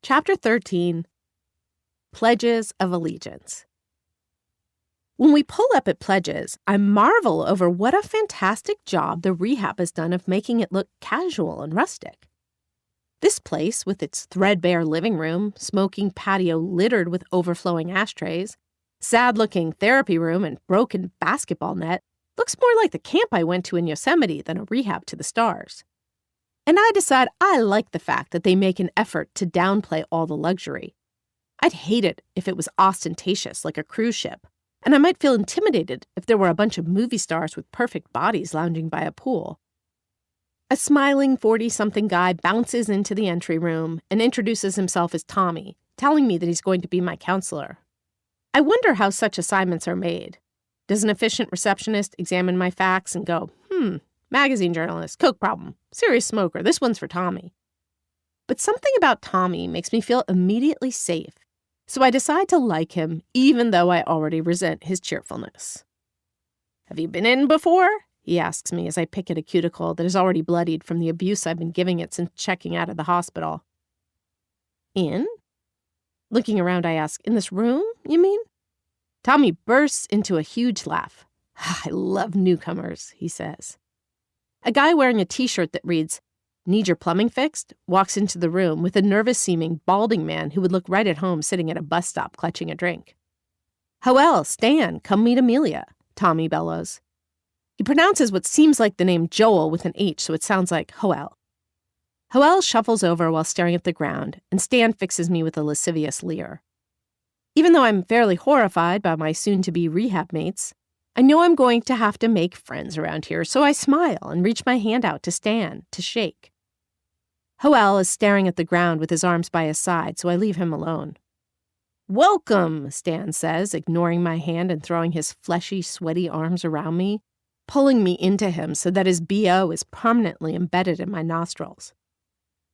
Chapter 13. Pledges of Allegiance. When we pull up at Pledges, I marvel over what a fantastic job the rehab has done of making it look casual and rustic. This place, with its threadbare living room, smoking patio littered with overflowing ashtrays, sad-looking therapy room, and broken basketball net, looks more like the camp I went to in Yosemite than a rehab to the stars. And I decide I like the fact that they make an effort to downplay all the luxury. I'd hate it if it was ostentatious like a cruise ship, and I might feel intimidated if there were a bunch of movie stars with perfect bodies lounging by a pool. A smiling 40-something guy bounces into the entry room and introduces himself as Tommy, telling me that he's going to be my counselor. I wonder how such assignments are made. Does an efficient receptionist examine my facts and go, magazine journalist, coke problem, serious smoker, this one's for Tommy. But something about Tommy makes me feel immediately safe. So I decide to like him, even though I already resent his cheerfulness. "Have you been in before?" he asks me as I pick at a cuticle that is already bloodied from the abuse I've been giving it since checking out of the hospital. "In?" Looking around, I ask, "In this room, you mean?" Tommy bursts into a huge laugh. "I love newcomers," he says. A guy wearing a t-shirt that reads, "Need your plumbing fixed?" walks into the room with a nervous-seeming, balding man who would look right at home sitting at a bus stop clutching a drink. "Hoel, Stan, come meet Amelia," Tommy bellows. He pronounces what seems like the name Joel with an H, so it sounds like Hoel. Hoel shuffles over while staring at the ground, and Stan fixes me with a lascivious leer. Even though I'm fairly horrified by my soon-to-be rehab mates, I know I'm going to have to make friends around here, so I smile and reach my hand out to Stan to shake. Hoel is staring at the ground with his arms by his side, so I leave him alone. "Welcome," Stan says, ignoring my hand and throwing his fleshy, sweaty arms around me, pulling me into him so that his BO is permanently embedded in my nostrils.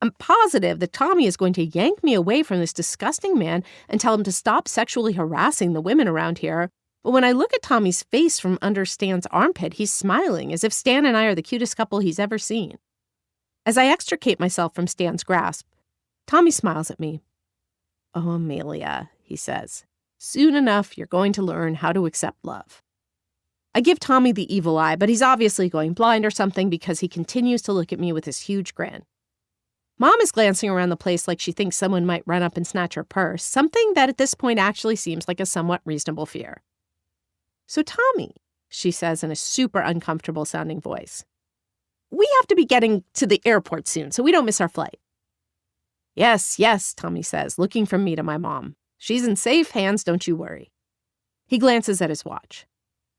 I'm positive that Tommy is going to yank me away from this disgusting man and tell him to stop sexually harassing the women around here, but when I look at Tommy's face from under Stan's armpit, he's smiling as if Stan and I are the cutest couple he's ever seen. As I extricate myself from Stan's grasp, Tommy smiles at me. "Oh, Amelia," he says, "soon enough you're going to learn how to accept love." I give Tommy the evil eye, but he's obviously going blind or something because he continues to look at me with his huge grin. Mom is glancing around the place like she thinks someone might run up and snatch her purse, something that at this point actually seems like a somewhat reasonable fear. "So, Tommy," she says in a super uncomfortable-sounding voice, "we have to be getting to the airport soon so we don't miss our flight." "Yes, yes," Tommy says, looking from me to my mom. "She's in safe hands, don't you worry." He glances at his watch.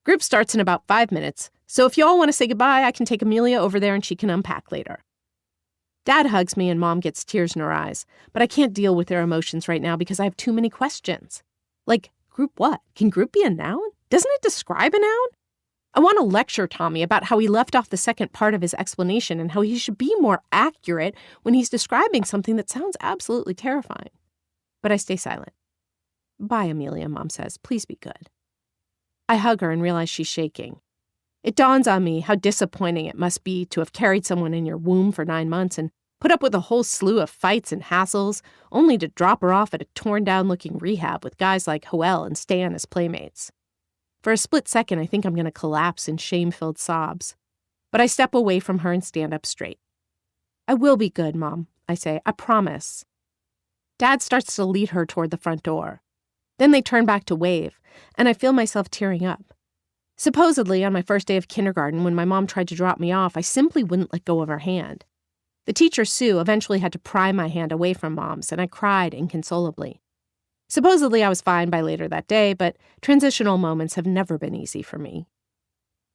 "Group starts in about 5 minutes, so if you all want to say goodbye, I can take Amelia over there and she can unpack later." Dad hugs me and Mom gets tears in her eyes, but I can't deal with their emotions right now because I have too many questions. Like, group what? Can group be a noun? Doesn't it describe a noun? I want to lecture Tommy about how he left off the second part of his explanation and how he should be more accurate when he's describing something that sounds absolutely terrifying. But I stay silent. "Bye, Amelia," Mom says. "Please be good." I hug her and realize she's shaking. It dawns on me how disappointing it must be to have carried someone in your womb for 9 months and put up with a whole slew of fights and hassles, only to drop her off at a torn-down-looking rehab with guys like Hoel and Stan as playmates. For a split second, I think I'm going to collapse in shame-filled sobs. But I step away from her and stand up straight. "I will be good, Mom," I say. "I promise." Dad starts to lead her toward the front door. Then they turn back to wave, and I feel myself tearing up. Supposedly, on my first day of kindergarten, when my mom tried to drop me off, I simply wouldn't let go of her hand. The teacher, Sue, eventually had to pry my hand away from Mom's, and I cried inconsolably. Supposedly, I was fine by later that day, but transitional moments have never been easy for me.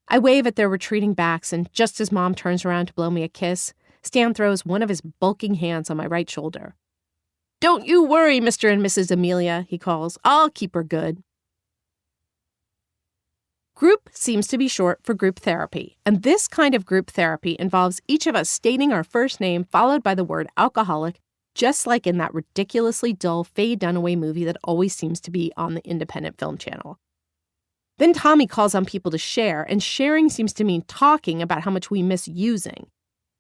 I wave at their retreating backs, and just as Mom turns around to blow me a kiss, Stan throws one of his bulking hands on my right shoulder. "Don't you worry, Mr. and Mrs. Amelia," he calls. "I'll keep her good." Group seems to be short for group therapy, and this kind of group therapy involves each of us stating our first name followed by the word alcoholic, just like in that ridiculously dull Faye Dunaway movie that always seems to be on the independent film channel. Then Tommy calls on people to share, and sharing seems to mean talking about how much we miss using.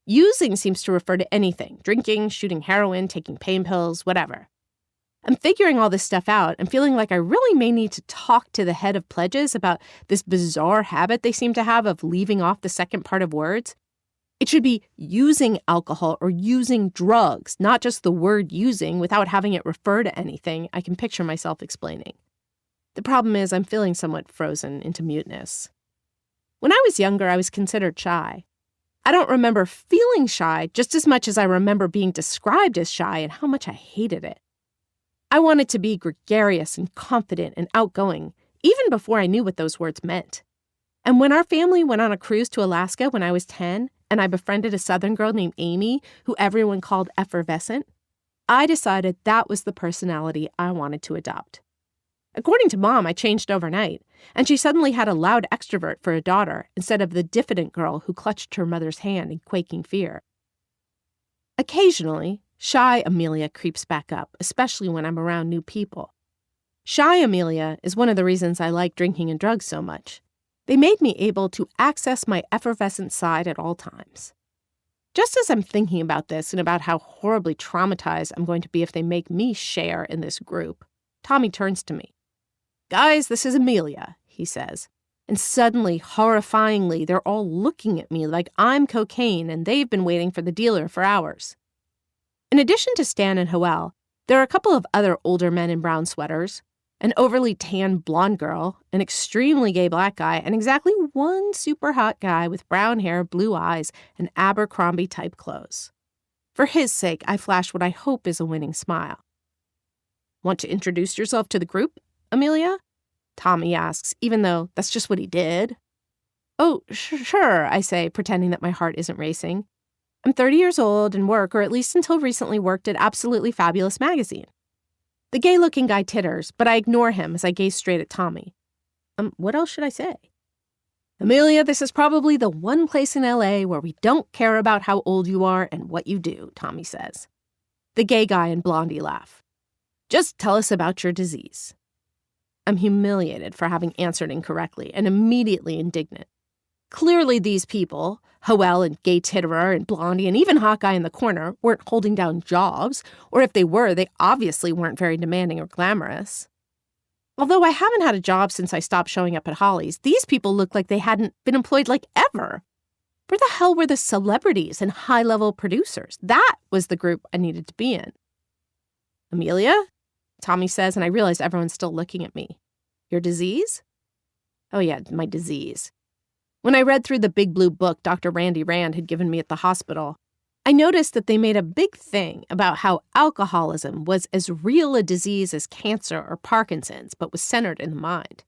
Using seems to refer to anything: drinking, shooting heroin, taking pain pills, whatever. I'm figuring all this stuff out and feeling like I really may need to talk to the head of pledges about this bizarre habit they seem to have of leaving off the second part of words. It should be using alcohol or using drugs, not just the word using without having it refer to anything I can picture myself explaining. The problem is I'm feeling somewhat frozen into muteness. When I was younger, I was considered shy. I don't remember feeling shy just as much as I remember being described as shy and how much I hated it. I wanted to be gregarious and confident and outgoing, even before I knew what those words meant. And when our family went on a cruise to Alaska when I was 10, and I befriended a Southern girl named Amy, who everyone called effervescent, I decided that was the personality I wanted to adopt. According to Mom, I changed overnight, and she suddenly had a loud extrovert for a daughter instead of the diffident girl who clutched her mother's hand in quaking fear. Occasionally, shy Amelia creeps back up, especially when I'm around new people. Shy Amelia is one of the reasons I like drinking and drugs so much. They made me able to access my effervescent side at all times. Just as I'm thinking about this and about how horribly traumatized I'm going to be if they make me share in this group, Tommy turns to me. "Guys, this is Amelia," he says. And suddenly, horrifyingly, they're all looking at me like I'm cocaine and they've been waiting for the dealer for hours. In addition to Stan and Hoel, there are a couple of other older men in brown sweaters, an overly tan blonde girl, an extremely gay black guy, and exactly one super hot guy with brown hair, blue eyes, and Abercrombie-type clothes. For his sake, I flash what I hope is a winning smile. "Want to introduce yourself to the group, Amelia?" Tommy asks, even though that's just what he did. "Oh, sure," I say, pretending that my heart isn't racing. "I'm 30 years old and work, or at least until recently worked at Absolutely Fabulous magazine." The gay-looking guy titters, but I ignore him as I gaze straight at Tommy. What else should I say? "Amelia, this is probably the one place in LA where we don't care about how old you are and what you do," Tommy says. The gay guy and Blondie laugh. "Just tell us about your disease." I'm humiliated for having answered incorrectly and immediately indignant. Clearly these people, Hoel and Gay Titterer and Blondie and even Hot Guy in the corner, weren't holding down jobs, or if they were, they obviously weren't very demanding or glamorous. Although I haven't had a job since I stopped showing up at Holly's, these people looked like they hadn't been employed like ever. Where the hell were the celebrities and high-level producers? That was the group I needed to be in. "Amelia?" Tommy says, and I realize everyone's still looking at me. "Your disease?" "Oh yeah, my disease." When I read through the big blue book Dr. Randy Rand had given me at the hospital, I noticed that they made a big thing about how alcoholism was as real a disease as cancer or Parkinson's, but was centered in the mind.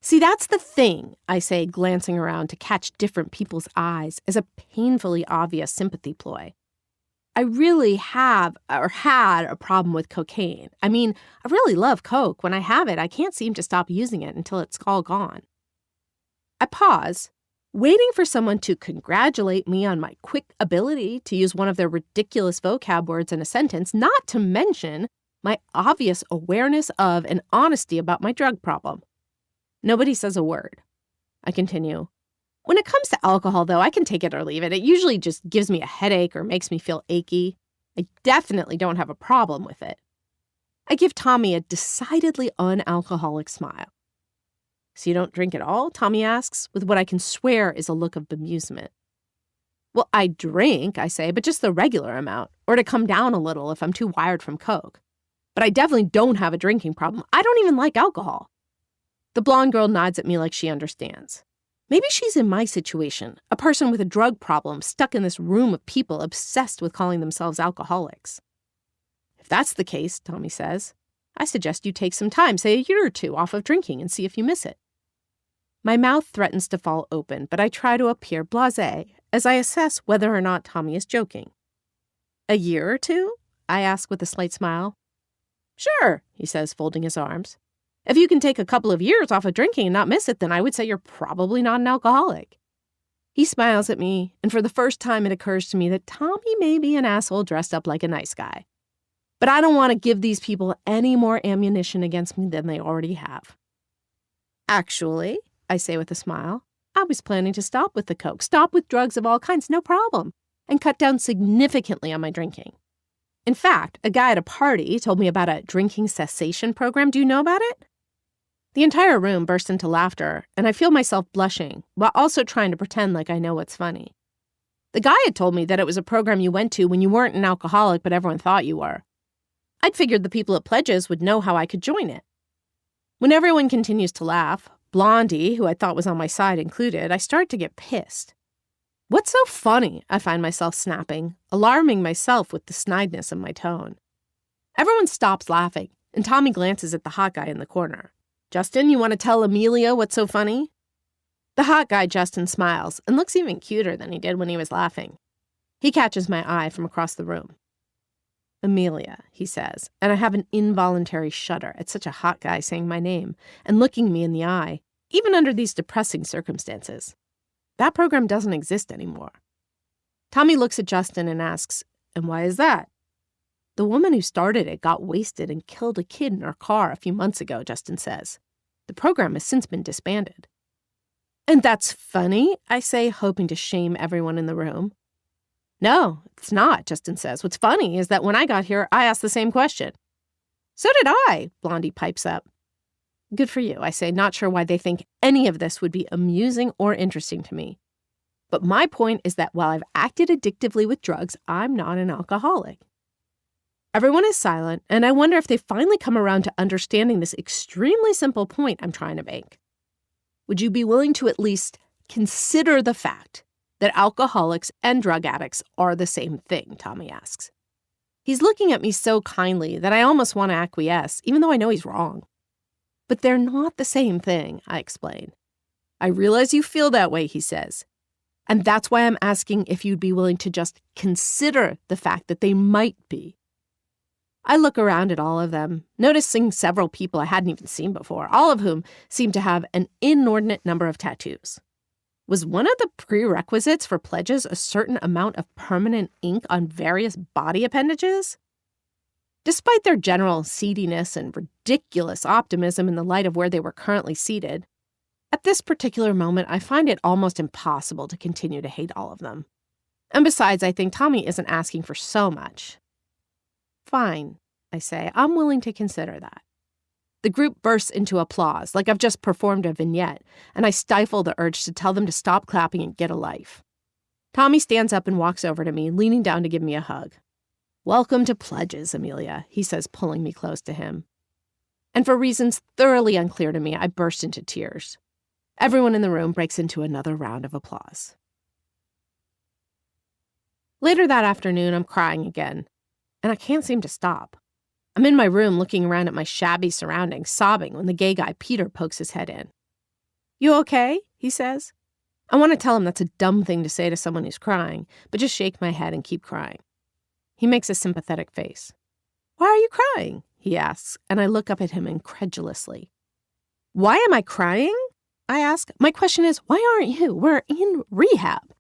"See, that's the thing," I say, glancing around to catch different people's eyes as a painfully obvious sympathy ploy. I really have or had a problem with cocaine. I mean, I really love Coke. When I have it, I can't seem to stop using it until it's all gone. I pause, waiting for someone to congratulate me on my quick ability to use one of their ridiculous vocab words in a sentence, not to mention my obvious awareness of and honesty about my drug problem. Nobody says a word. I continue. "When it comes to alcohol, though, I can take it or leave it. It usually just gives me a headache or makes me feel achy. I definitely don't have a problem with it." I give Tommy a decidedly unalcoholic smile. "So you don't drink at all?" Tommy asks, with what I can swear is a look of bemusement. "Well, I drink," I say, "but just the regular amount, or to come down a little if I'm too wired from Coke. But I definitely don't have a drinking problem. I don't even like alcohol." The blonde girl nods at me like she understands. Maybe she's in my situation, a person with a drug problem stuck in this room of people obsessed with calling themselves alcoholics. "If that's the case," Tommy says, "I suggest you take some time, say a year or two, off of drinking and see if you miss it." My mouth threatens to fall open, but I try to appear blasé as I assess whether or not Tommy is joking. "A year or two?" I ask with a slight smile. "Sure," he says, folding his arms. "If you can take a couple of years off of drinking and not miss it, then I would say you're probably not an alcoholic." He smiles at me, and for the first time it occurs to me that Tommy may be an asshole dressed up like a nice guy. But I don't want to give these people any more ammunition against me than they already have. "Actually," I say with a smile, "I was planning to stop with the Coke, stop with drugs of all kinds, no problem, and cut down significantly on my drinking. In fact, a guy at a party told me about a drinking cessation program. Do you know about it?" The entire room burst into laughter, and I feel myself blushing, while also trying to pretend like I know what's funny. The guy had told me that it was a program you went to when you weren't an alcoholic, but everyone thought you were. I'd figured the people at Pledges would know how I could join it. When everyone continues to laugh, Blondie, who I thought was on my side included, I start to get pissed. "What's so funny?" I find myself snapping, alarming myself with the snideness of my tone. Everyone stops laughing, and Tommy glances at the hot guy in the corner. "Justin, you want to tell Amelia what's so funny?" The hot guy, Justin, smiles and looks even cuter than he did when he was laughing. He catches my eye from across the room. "Amelia," he says, and I have an involuntary shudder at such a hot guy saying my name and looking me in the eye, even under these depressing circumstances. That program doesn't exist anymore. Tommy looks at Justin and asks, "And why is that?" The woman who started it got wasted and killed a kid in her car a few months ago, Justin says. The program has since been disbanded. And that's funny, I say, hoping to shame everyone in the room. No, it's not, Justin says. What's funny is that when I got here, I asked the same question. So did I, Blondie pipes up. Good for you, I say, not sure why they think any of this would be amusing or interesting to me. But my point is that while I've acted addictively with drugs, I'm not an alcoholic. Everyone is silent, and I wonder if they finally come around to understanding this extremely simple point I'm trying to make. Would you be willing to at least consider the fact that alcoholics and drug addicts are the same thing, Tommy asks. He's looking at me so kindly that I almost want to acquiesce, even though I know he's wrong. But they're not the same thing, I explain. I realize you feel that way, he says. And that's why I'm asking if you'd be willing to just consider the fact that they might be. I look around at all of them, noticing several people I hadn't even seen before, all of whom seem to have an inordinate number of tattoos. Was one of the prerequisites for pledges a certain amount of permanent ink on various body appendages? Despite their general seediness and ridiculous optimism in the light of where they were currently seated, at this particular moment, I find it almost impossible to continue to hate all of them. And besides, I think Tommy isn't asking for so much. Fine, I say. I'm willing to consider that. The group bursts into applause, like I've just performed a vignette, and I stifle the urge to tell them to stop clapping and get a life. Tommy stands up and walks over to me, leaning down to give me a hug. Welcome to pledges, Amelia, he says, pulling me close to him. And for reasons thoroughly unclear to me, I burst into tears. Everyone in the room breaks into another round of applause. Later that afternoon, I'm crying again, and I can't seem to stop. I'm in my room looking around at my shabby surroundings, sobbing when the gay guy Peter pokes his head in. You okay? He says. I want to tell him that's a dumb thing to say to someone who's crying, but just shake my head and keep crying. He makes a sympathetic face. Why are you crying? He asks, and I look up at him incredulously. Why am I crying? I ask. My question is, why aren't you? We're in rehab.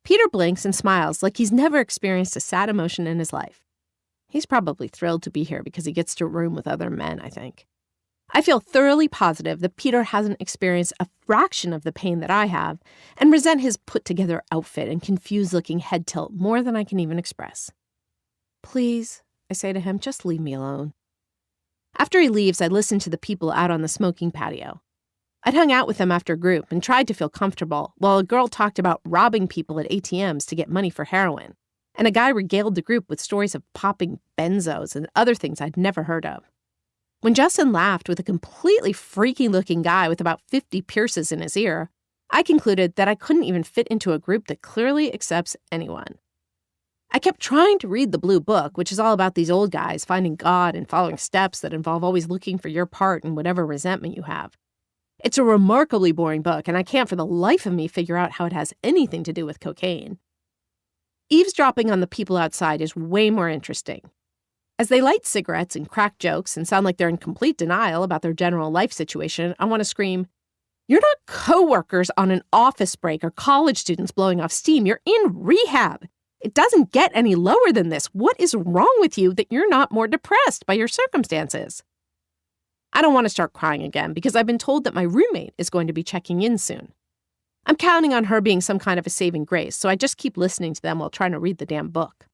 Peter blinks and smiles like he's never experienced a sad emotion in his life. He's probably thrilled to be here because he gets to room with other men, I think. I feel thoroughly positive that Peter hasn't experienced a fraction of the pain that I have and resent his put-together outfit and confused-looking head tilt more than I can even express. Please, I say to him, just leave me alone. After he leaves, I listen to the people out on the smoking patio. I'd hung out with them after group and tried to feel comfortable while a girl talked about robbing people at ATMs to get money for heroin, and a guy regaled the group with stories of popping benzos and other things I'd never heard of. When Justin laughed with a completely freaky-looking guy with about 50 pierces in his ear, I concluded that I couldn't even fit into a group that clearly accepts anyone. I kept trying to read the Blue Book, which is all about these old guys finding God and following steps that involve always looking for your part in whatever resentment you have. It's a remarkably boring book, and I can't for the life of me figure out how it has anything to do with cocaine. Eavesdropping on the people outside is way more interesting. As they light cigarettes and crack jokes and sound like they're in complete denial about their general life situation, I want to scream, "You're not coworkers on an office break or college students blowing off steam. You're in rehab. It doesn't get any lower than this. What is wrong with you that you're not more depressed by your circumstances?" I don't want to start crying again because I've been told that my roommate is going to be checking in soon. I'm counting on her being some kind of a saving grace, so I just keep listening to them while trying to read the damn book.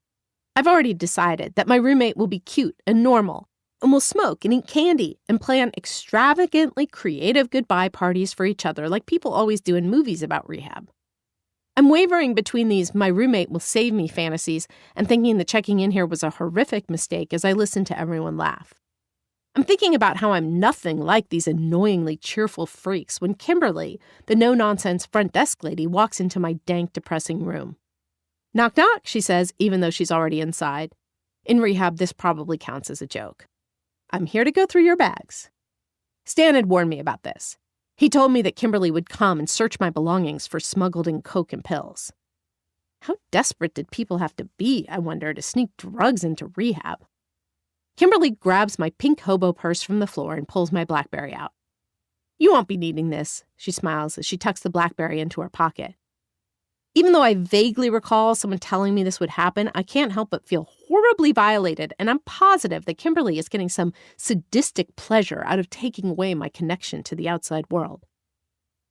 I've already decided that my roommate will be cute and normal, and will smoke and eat candy and plan extravagantly creative goodbye parties for each other like people always do in movies about rehab. I'm wavering between these my roommate will save me fantasies and thinking that checking in here was a horrific mistake as I listen to everyone laugh. I'm thinking about how I'm nothing like these annoyingly cheerful freaks when Kimberly, the no-nonsense front desk lady, walks into my dank, depressing room. Knock, knock, she says, even though she's already inside. In rehab, this probably counts as a joke. I'm here to go through your bags. Stan had warned me about this. He told me that Kimberly would come and search my belongings for smuggled-in coke and pills. How desperate did people have to be, I wonder, to sneak drugs into rehab? Kimberly grabs my pink hobo purse from the floor and pulls my BlackBerry out. You won't be needing this, she smiles as she tucks the BlackBerry into her pocket. Even though I vaguely recall someone telling me this would happen, I can't help but feel horribly violated, and I'm positive that Kimberly is getting some sadistic pleasure out of taking away my connection to the outside world.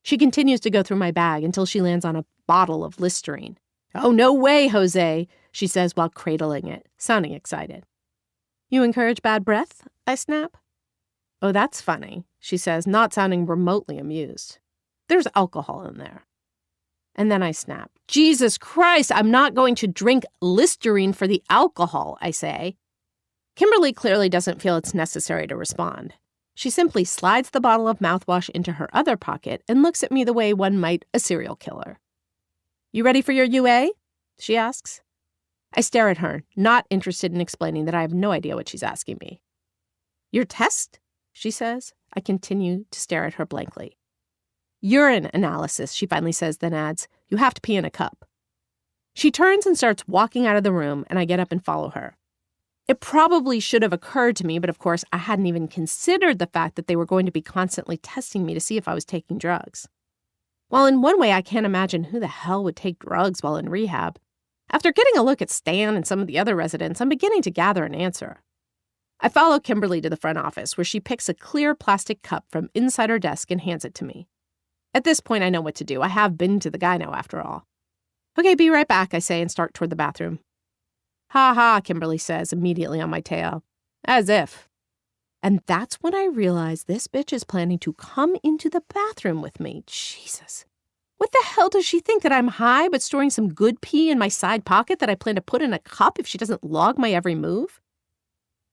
She continues to go through my bag until she lands on a bottle of Listerine. "Oh, no way, Jose," she says while cradling it, sounding excited. "You encourage bad breath?" I snap. "Oh, that's funny," she says, not sounding remotely amused. "There's alcohol in there." And then I snap. "Jesus Christ, I'm not going to drink Listerine for the alcohol," I say. Kimberly clearly doesn't feel it's necessary to respond. She simply slides the bottle of mouthwash into her other pocket and looks at me the way one might a serial killer. "You ready for your UA?" she asks. I stare at her, not interested in explaining that I have no idea what she's asking me. "Your test?" she says. I continue to stare at her blankly. "Urine analysis," she finally says, then adds, "You have to pee in a cup." She turns and starts walking out of the room, and I get up and follow her. It probably should have occurred to me, but of course I hadn't even considered the fact that they were going to be constantly testing me to see if I was taking drugs. While in one way I can't imagine who the hell would take drugs while in rehab, after getting a look at Stan and some of the other residents, I'm beginning to gather an answer. I follow Kimberly to the front office, where she picks a clear plastic cup from inside her desk and hands it to me. At this point, I know what to do. I have been to the gyno, after all. "Okay, be right back," I say, and start toward the bathroom. "Ha ha," Kimberly says, immediately on my tail. "As if." And that's when I realize this bitch is planning to come into the bathroom with me. Jesus. What the hell does she think, that I'm high but storing some good pee in my side pocket that I plan to put in a cup if she doesn't log my every move?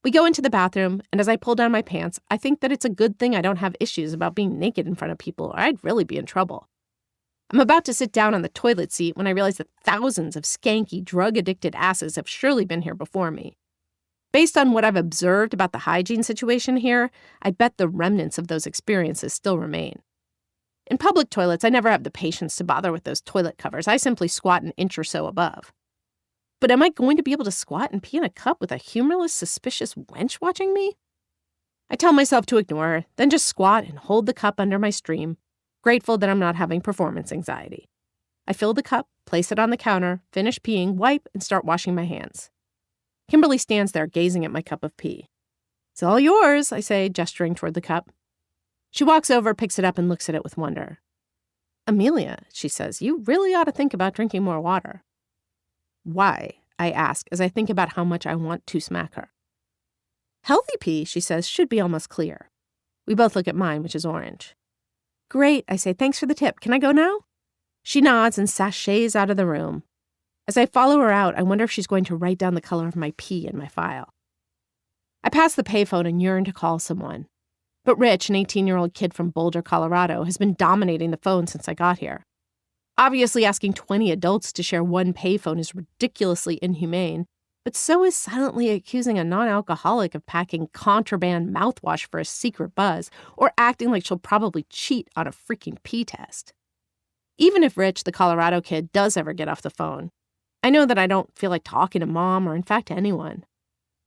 We go into the bathroom, and as I pull down my pants, I think that it's a good thing I don't have issues about being naked in front of people, or I'd really be in trouble. I'm about to sit down on the toilet seat when I realize that thousands of skanky, drug-addicted asses have surely been here before me. Based on what I've observed about the hygiene situation here, I bet the remnants of those experiences still remain. In public toilets, I never have the patience to bother with those toilet covers. I simply squat an inch or so above. But am I going to be able to squat and pee in a cup with a humorless, suspicious wench watching me? I tell myself to ignore her, then just squat and hold the cup under my stream, grateful that I'm not having performance anxiety. I fill the cup, place it on the counter, finish peeing, wipe, and start washing my hands. Kimberly stands there gazing at my cup of pee. "It's all yours," I say, gesturing toward the cup. She walks over, picks it up, and looks at it with wonder. "Amelia," she says, "you really ought to think about drinking more water." "Why?" I ask, as I think about how much I want to smack her. "Healthy pee," she says, "should be almost clear." We both look at mine, which is orange. "Great," I say, "thanks for the tip. Can I go now?" She nods and sachets out of the room. As I follow her out, I wonder if she's going to write down the color of my pee in my file. I pass the payphone and yearn to call someone. But Rich, an 18-year-old kid from Boulder, Colorado, has been dominating the phone since I got here. Obviously, asking 20 adults to share one payphone is ridiculously inhumane, but so is silently accusing a non-alcoholic of packing contraband mouthwash for a secret buzz, or acting like she'll probably cheat on a freaking pee test. Even if Rich, the Colorado kid, does ever get off the phone, I know that I don't feel like talking to Mom or, in fact, anyone.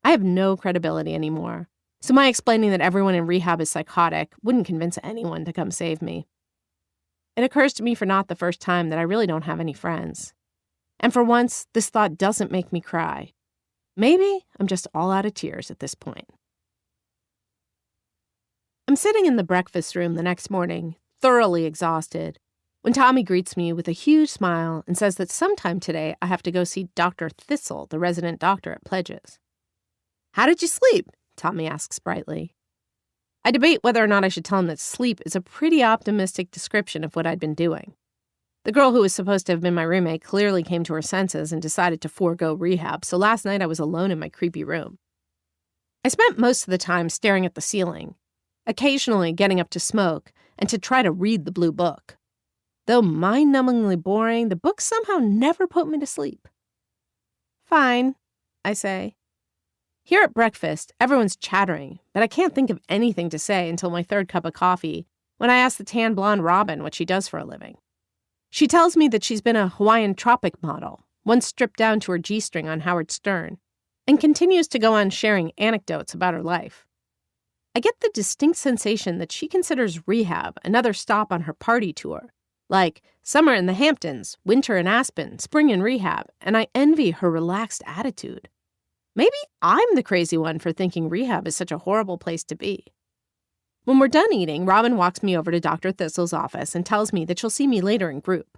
I have no credibility anymore, so my explaining that everyone in rehab is psychotic wouldn't convince anyone to come save me. It occurs to me for not the first time that I really don't have any friends. And for once, this thought doesn't make me cry. Maybe I'm just all out of tears at this point. I'm sitting in the breakfast room the next morning, thoroughly exhausted, when Tommy greets me with a huge smile and says that sometime today I have to go see Dr. Thistle, the resident doctor at Pledges. "How did you sleep?" Tommy asks brightly. I debate whether or not I should tell him that sleep is a pretty optimistic description of what I'd been doing. The girl who was supposed to have been my roommate clearly came to her senses and decided to forego rehab, so last night I was alone in my creepy room. I spent most of the time staring at the ceiling, occasionally getting up to smoke and to try to read the blue book. Though mind-numbingly boring, the book somehow never put me to sleep. "Fine," I say. Here at breakfast, everyone's chattering, but I can't think of anything to say until my third cup of coffee, when I ask the tan blonde Robin what she does for a living. She tells me that she's been a Hawaiian tropic model, once stripped down to her G-string on Howard Stern, and continues to go on sharing anecdotes about her life. I get the distinct sensation that she considers rehab another stop on her party tour, Like summer in the Hamptons, winter in Aspen, spring in rehab, and I envy her relaxed attitude. Maybe I'm the crazy one for thinking rehab is such a horrible place to be. When we're done eating, Robin walks me over to Dr. Thistle's office and tells me that she'll see me later in group.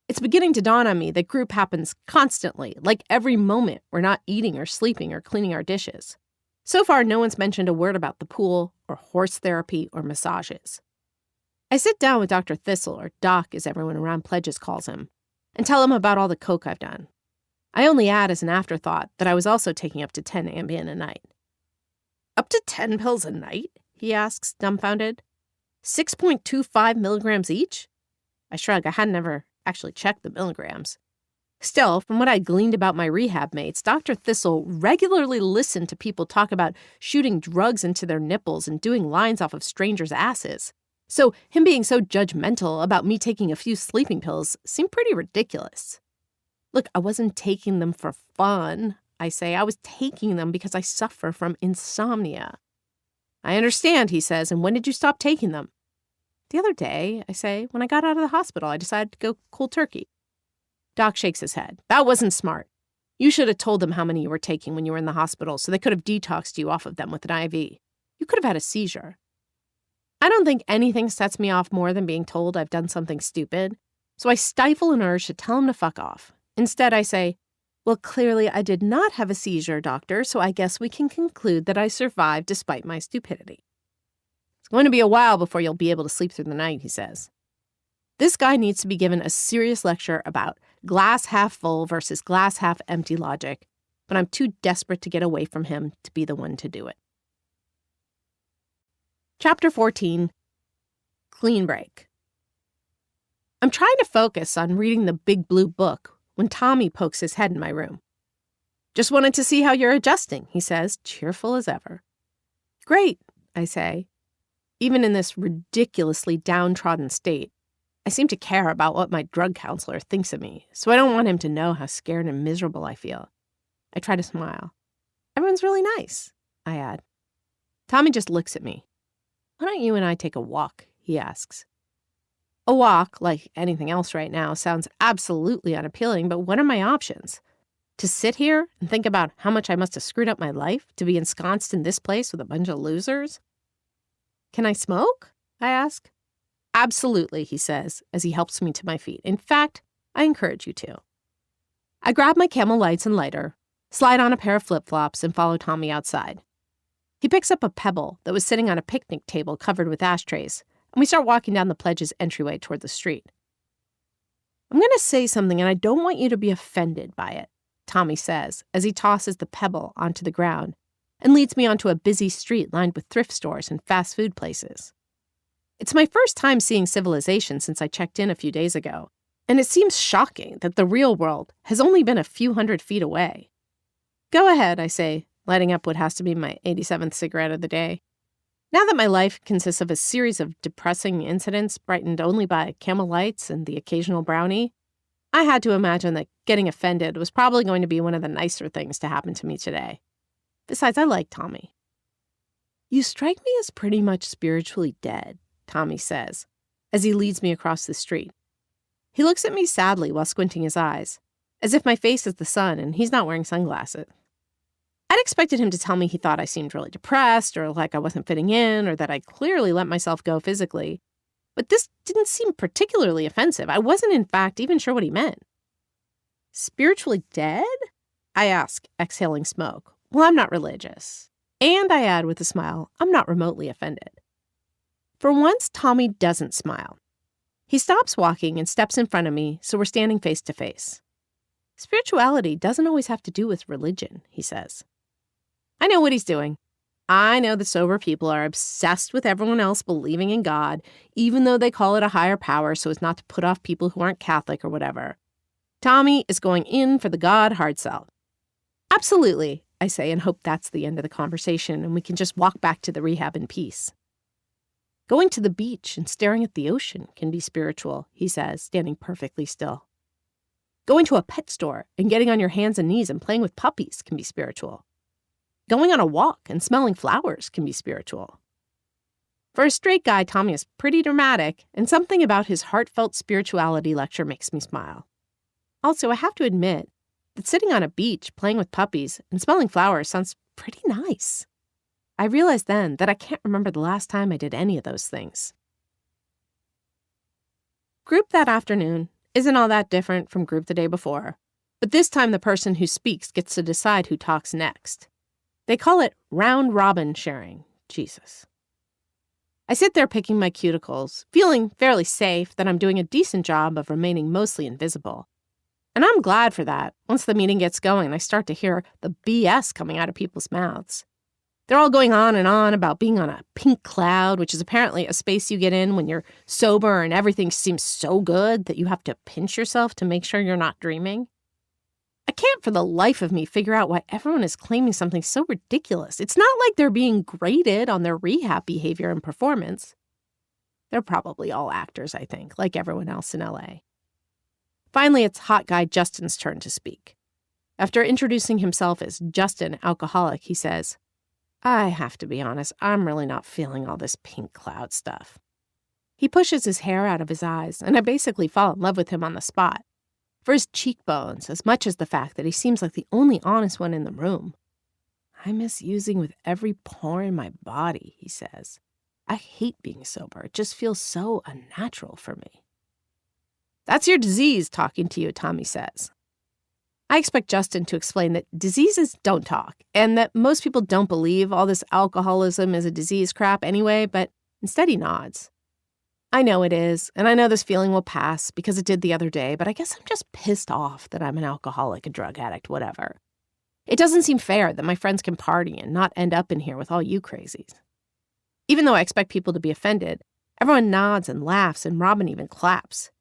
It's beginning to dawn on me that group happens constantly, like every moment we're not eating or sleeping or cleaning our dishes. So far, no one's mentioned a word about the pool or horse therapy or massages. I sit down with Dr. Thistle, or Doc as everyone around Pledges calls him, and tell him about all the coke I've done. I only add as an afterthought that I was also taking up to 10 Ambien a night. Up to 10 pills a night? He asks, dumbfounded. 6.25 milligrams each? I shrug. I had never actually checked the milligrams. Still, from what I gleaned about my rehab mates, Dr. Thistle regularly listened to people talk about shooting drugs into their nipples and doing lines off of strangers' asses. So him being so judgmental about me taking a few sleeping pills seemed pretty ridiculous. Look, I wasn't taking them for fun, I say. I was taking them because I suffer from insomnia. I understand, he says, and when did you stop taking them? The other day, I say, when I got out of the hospital, I decided to go cold turkey. Doc shakes his head. That wasn't smart. You should have told them how many you were taking when you were in the hospital so they could have detoxed you off of them with an IV. You could have had a seizure. I don't think anything sets me off more than being told I've done something stupid, so I stifle an urge to tell him to fuck off. Instead, I say, well, clearly I did not have a seizure, doctor, so I guess we can conclude that I survived despite my stupidity. It's going to be a while before you'll be able to sleep through the night, he says. This guy needs to be given a serious lecture about glass half full versus glass half empty logic, but I'm too desperate to get away from him to be the one to do it. Chapter 14, Clean Break. I'm trying to focus on reading the big blue book when Tommy pokes his head in my room. Just wanted to see how you're adjusting, he says, cheerful as ever. Great, I say. Even in this ridiculously downtrodden state, I seem to care about what my drug counselor thinks of me, so I don't want him to know how scared and miserable I feel. I try to smile. Everyone's really nice, I add. Tommy just looks at me. Why don't you and I take a walk, he asks. A walk, like anything else right now, sounds absolutely unappealing, but what are my options? To sit here and think about how much I must have screwed up my life to be ensconced in this place with a bunch of losers? Can I smoke? I ask. Absolutely, he says, as he helps me to my feet. In fact, I encourage you to. I grab my Camel lights and lighter, slide on a pair of flip-flops, and follow Tommy outside. He picks up a pebble that was sitting on a picnic table covered with ashtrays, and we start walking down the Pledge's entryway toward the street. I'm going to say something, and I don't want you to be offended by it, Tommy says, as he tosses the pebble onto the ground and leads me onto a busy street lined with thrift stores and fast food places. It's my first time seeing civilization since I checked in a few days ago, and it seems shocking that the real world has only been a few hundred feet away. Go ahead, I say, lighting up what has to be my 87th cigarette of the day. Now that my life consists of a series of depressing incidents brightened only by Camel lights and the occasional brownie, I had to imagine that getting offended was probably going to be one of the nicer things to happen to me today. Besides, I like Tommy. You strike me as pretty much spiritually dead, Tommy says, as he leads me across the street. He looks at me sadly while squinting his eyes, as if my face is the sun and he's not wearing sunglasses. I'd expected him to tell me he thought I seemed really depressed or like I wasn't fitting in or that I clearly let myself go physically. But this didn't seem particularly offensive. I wasn't, in fact, even sure what he meant. Spiritually dead? I ask, exhaling smoke. Well, I'm not religious. And I add with a smile, I'm not remotely offended. For once, Tommy doesn't smile. He stops walking and steps in front of me, so we're standing face to face. Spirituality doesn't always have to do with religion, he says. I know what he's doing. I know that sober people are obsessed with everyone else believing in God, even though they call it a higher power so as not to put off people who aren't Catholic or whatever. Tommy is going in for the God hard sell. Absolutely, I say, and hope that's the end of the conversation and we can just walk back to the rehab in peace. Going to the beach and staring at the ocean can be spiritual, he says, standing perfectly still. Going to a pet store and getting on your hands and knees and playing with puppies can be spiritual. Going on a walk and smelling flowers can be spiritual. For a straight guy, Tommy is pretty dramatic, and something about his heartfelt spirituality lecture makes me smile. Also, I have to admit that sitting on a beach, playing with puppies, and smelling flowers sounds pretty nice. I realized then that I can't remember the last time I did any of those things. Group that afternoon isn't all that different from group the day before, but this time the person who speaks gets to decide who talks next. They call it round-robin sharing. Jesus. I sit there picking my cuticles, feeling fairly safe that I'm doing a decent job of remaining mostly invisible. And I'm glad for that. Once the meeting gets going, I start to hear the BS coming out of people's mouths. They're all going on and on about being on a pink cloud, which is apparently a space you get in when you're sober and everything seems so good that you have to pinch yourself to make sure you're not dreaming. I can't for the life of me figure out why everyone is claiming something so ridiculous. It's not like they're being graded on their rehab behavior and performance. They're probably all actors, I think, like everyone else in LA. Finally, it's hot guy Justin's turn to speak. After introducing himself as Justin, alcoholic, he says, I have to be honest, I'm really not feeling all this pink cloud stuff. He pushes his hair out of his eyes, and I basically fall in love with him on the spot. For his cheekbones, as much as the fact that he seems like the only honest one in the room. I miss using with every pore in my body, he says. I hate being sober. It just feels so unnatural for me. That's your disease talking to you, Tommy says. I expect Justin to explain that diseases don't talk, and that most people don't believe all this alcoholism is a disease crap anyway, but instead he nods. I know it is, and I know this feeling will pass because it did the other day, but I guess I'm just pissed off that I'm an alcoholic, a drug addict, whatever. It doesn't seem fair that my friends can party and not end up in here with all you crazies. Even though I expect people to be offended, everyone nods and laughs, and Robin even claps.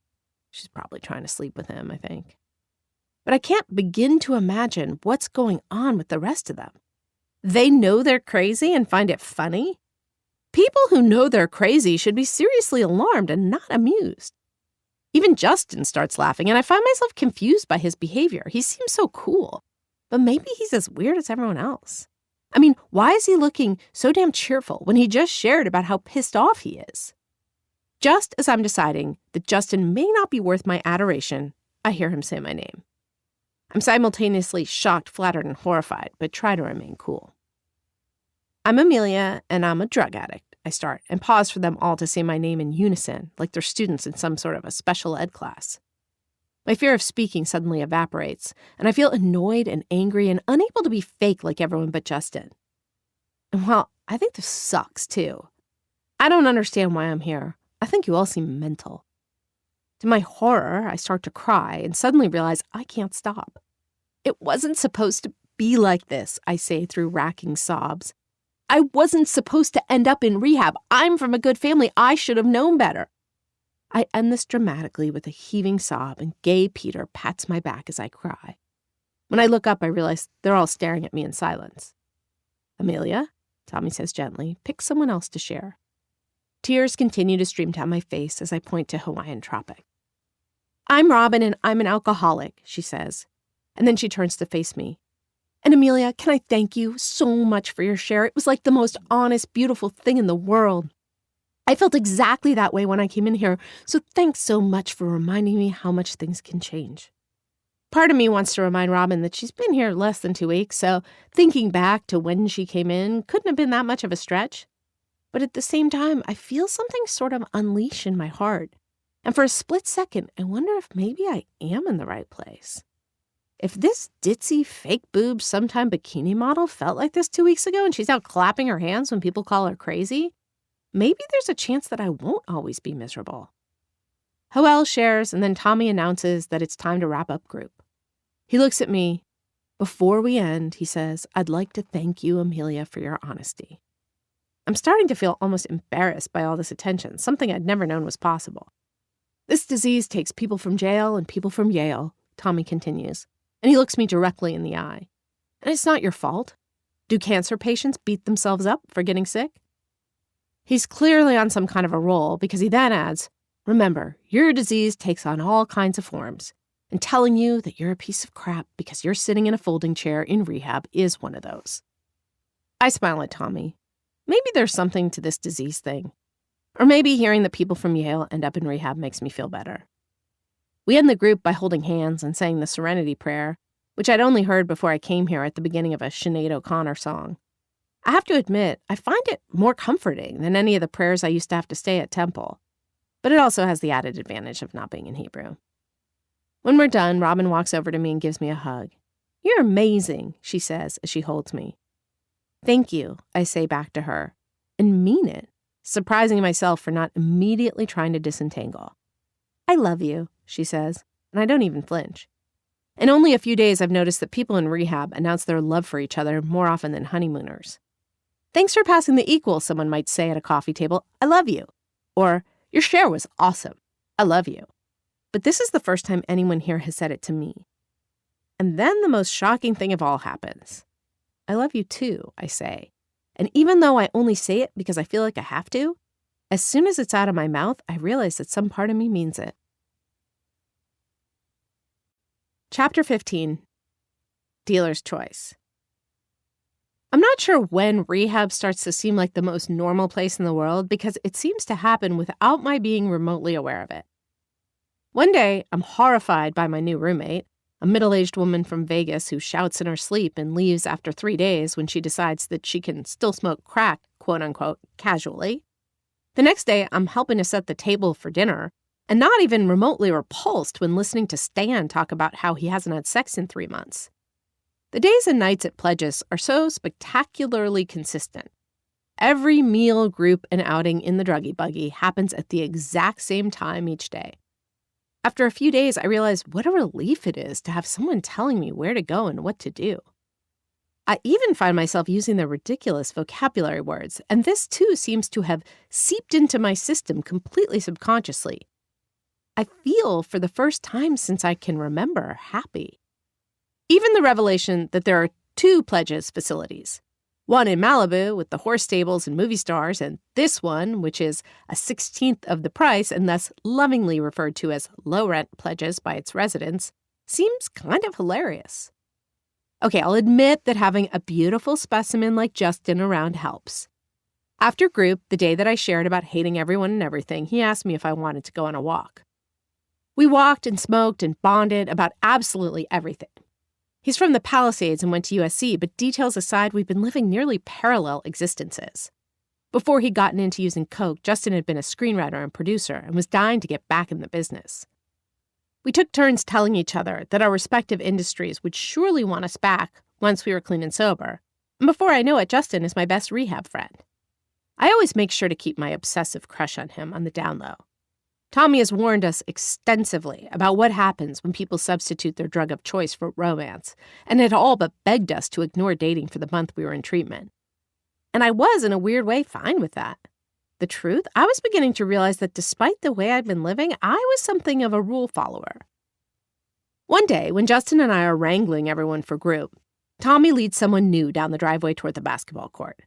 She's probably trying to sleep with him, I think. But I can't begin to imagine what's going on with the rest of them. They know they're crazy and find it funny? People who know they're crazy should be seriously alarmed and not amused. Even Justin starts laughing, and I find myself confused by his behavior. He seems so cool, but maybe he's as weird as everyone else. I mean, why is he looking so damn cheerful when he just shared about how pissed off he is? Just as I'm deciding that Justin may not be worth my adoration, I hear him say my name. I'm simultaneously shocked, flattered, and horrified, but try to remain cool. I'm Amelia, and I'm a drug addict, I start, and pause for them all to say my name in unison, like they're students in some sort of a special ed class. My fear of speaking suddenly evaporates, and I feel annoyed and angry and unable to be fake like everyone but Justin. And well, I think this sucks, too. I don't understand why I'm here. I think you all seem mental. To my horror, I start to cry and suddenly realize I can't stop. It wasn't supposed to be like this, I say through racking sobs. I wasn't supposed to end up in rehab. I'm from a good family. I should have known better. I end this dramatically with a heaving sob, and gay Peter pats my back as I cry. When I look up, I realize they're all staring at me in silence. Amelia, Tommy says gently, pick someone else to share. Tears continue to stream down my face as I point to Hawaiian Tropic. I'm Robin, and I'm an alcoholic, she says. And then she turns to face me. And Amelia, can I thank you so much for your share? It was like the most honest, beautiful thing in the world. I felt exactly that way when I came in here, so thanks so much for reminding me how much things can change. Part of me wants to remind Robin that she's been here less than 2 weeks, so thinking back to when she came in couldn't have been that much of a stretch. But at the same time, I feel something sort of unleash in my heart. And for a split second, I wonder if maybe I am in the right place. If this ditzy, fake boobed, sometime bikini model felt like this 2 weeks ago and she's out clapping her hands when people call her crazy, maybe there's a chance that I won't always be miserable. Hoel shares, and then Tommy announces that it's time to wrap up group. He looks at me. Before we end, he says, I'd like to thank you, Amelia, for your honesty. I'm starting to feel almost embarrassed by all this attention, something I'd never known was possible. This disease takes people from jail and people from Yale, Tommy continues, and he looks me directly in the eye. And it's not your fault. Do cancer patients beat themselves up for getting sick? He's clearly on some kind of a roll because he then adds, remember, your disease takes on all kinds of forms, and telling you that you're a piece of crap because you're sitting in a folding chair in rehab is one of those. I smile at Tommy. Maybe there's something to this disease thing. Or maybe hearing that people from Yale end up in rehab makes me feel better. We end the group by holding hands and saying the Serenity Prayer, which I'd only heard before I came here at the beginning of a Sinead O'Connor song. I have to admit, I find it more comforting than any of the prayers I used to have to say at Temple, but it also has the added advantage of not being in Hebrew. When we're done, Robin walks over to me and gives me a hug. "You're amazing," she says as she holds me. "Thank you," I say back to her, and mean it, surprising myself for not immediately trying to disentangle. "I love you," she says, and I don't even flinch. In only a few days, I've noticed that people in rehab announce their love for each other more often than honeymooners. "Thanks for passing the equal," someone might say at a coffee table. "I love you." Or, "Your share was awesome. I love you." But this is the first time anyone here has said it to me. And then the most shocking thing of all happens. "I love you too," I say. And even though I only say it because I feel like I have to, as soon as it's out of my mouth, I realize that some part of me means it. Chapter 15. Dealer's Choice. I'm not sure when rehab starts to seem like the most normal place in the world because it seems to happen without my being remotely aware of it. One day, I'm horrified by my new roommate, a middle-aged woman from Vegas who shouts in her sleep and leaves after 3 days when she decides that she can still smoke crack, quote-unquote, casually. The next day, I'm helping to set the table for dinner and not even remotely repulsed when listening to Stan talk about how he hasn't had sex in 3 months. The days and nights at Pledges are so spectacularly consistent. Every meal, group, and outing in the druggy buggy happens at the exact same time each day. After a few days, I realized what a relief it is to have someone telling me where to go and what to do. I even find myself using the ridiculous vocabulary words, and this too seems to have seeped into my system completely subconsciously. I feel, for the first time since I can remember, happy. Even the revelation that there are 2 Pledges facilities. One in Malibu with the horse stables and movie stars, and this one, which is a 16th of the price and thus lovingly referred to as low-rent Pledges by its residents, seems kind of hilarious. Okay, I'll admit that having a beautiful specimen like Justin around helps. After group, the day that I shared about hating everyone and everything, he asked me if I wanted to go on a walk. We walked and smoked and bonded about absolutely everything. He's from the Palisades and went to USC, but details aside, we've been living nearly parallel existences. Before he'd gotten into using coke, Justin had been a screenwriter and producer and was dying to get back in the business. We took turns telling each other that our respective industries would surely want us back once we were clean and sober. And before I know it, Justin is my best rehab friend. I always make sure to keep my obsessive crush on him on the down low. Tommy has warned us extensively about what happens when people substitute their drug of choice for romance, and had all but begged us to ignore dating for the month we were in treatment. And I was, in a weird way, fine with that. The truth, I was beginning to realize that despite the way I'd been living, I was something of a rule follower. One day, when Justin and I are wrangling everyone for group, Tommy leads someone new down the driveway toward the basketball court.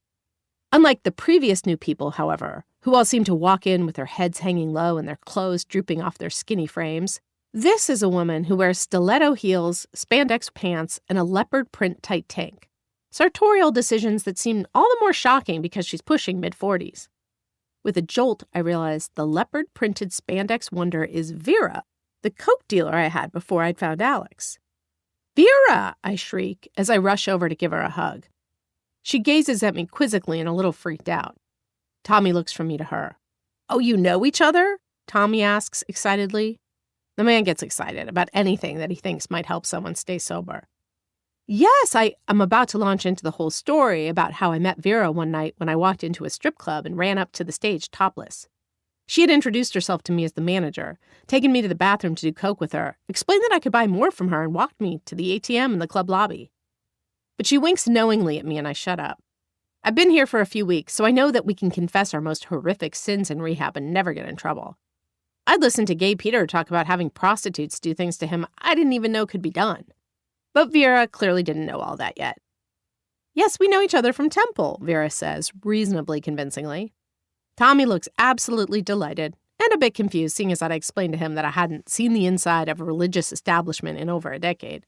Unlike the previous new people, however, who all seem to walk in with their heads hanging low and their clothes drooping off their skinny frames, this is a woman who wears stiletto heels, spandex pants, and a leopard print tight tank. Sartorial decisions that seem all the more shocking because she's pushing mid-40s. With a jolt, I realized the leopard-printed spandex wonder is Vera, the coke dealer I had before I'd found Alex. "Vera!" I shriek as I rush over to give her a hug. She gazes at me quizzically and a little freaked out. Tommy looks from me to her. "Oh, you know each other?" Tommy asks excitedly. The man gets excited about anything that he thinks might help someone stay sober. "Yes, I'm about to launch into the whole story about how I met Vera one night when I walked into a strip club and ran up to the stage topless. She had introduced herself to me as the manager, taken me to the bathroom to do coke with her, explained that I could buy more from her, and walked me to the ATM in the club lobby. But she winks knowingly at me and I shut up. I've been here for a few weeks, so I know that we can confess our most horrific sins in rehab and never get in trouble. I'd listened to Gay Peter talk about having prostitutes do things to him I didn't even know could be done. But Vera clearly didn't know all that yet. "Yes, we know each other from Temple," Vera says, reasonably convincingly. Tommy looks absolutely delighted and a bit confused, seeing as I'd explained to him that I hadn't seen the inside of a religious establishment in over a decade.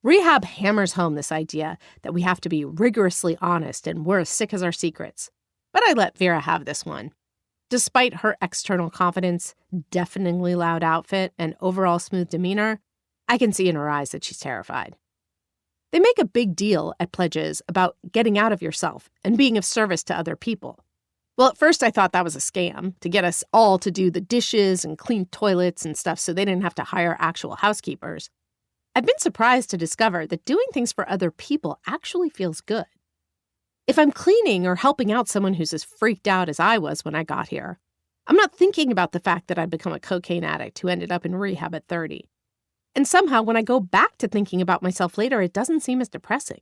Rehab hammers home this idea that we have to be rigorously honest and we're as sick as our secrets. But I let Vera have this one. Despite her external confidence, deafeningly loud outfit, and overall smooth demeanor, I can see in her eyes that she's terrified. They make a big deal at pledges about getting out of yourself and being of service to other people. Well, at first I thought that was a scam, to get us all to do the dishes and clean toilets and stuff so they didn't have to hire actual housekeepers. I've been surprised to discover that doing things for other people actually feels good. If I'm cleaning or helping out someone who's as freaked out as I was when I got here, I'm not thinking about the fact that I'd become a cocaine addict who ended up in rehab at 30. And somehow, when I go back to thinking about myself later, it doesn't seem as depressing.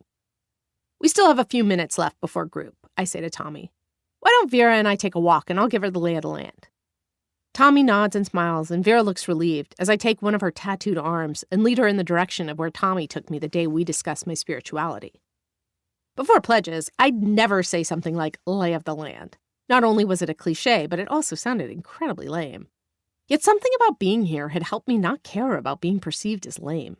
We still have a few minutes left before group, I say to Tommy. Why don't Vera and I take a walk and I'll give her the lay of the land? Tommy nods and smiles, and Vera looks relieved as I take one of her tattooed arms and lead her in the direction of where Tommy took me the day we discussed my spirituality. Before pledges, I'd never say something like lay of the land. Not only was it a cliche, but it also sounded incredibly lame. Yet something about being here had helped me not care about being perceived as lame.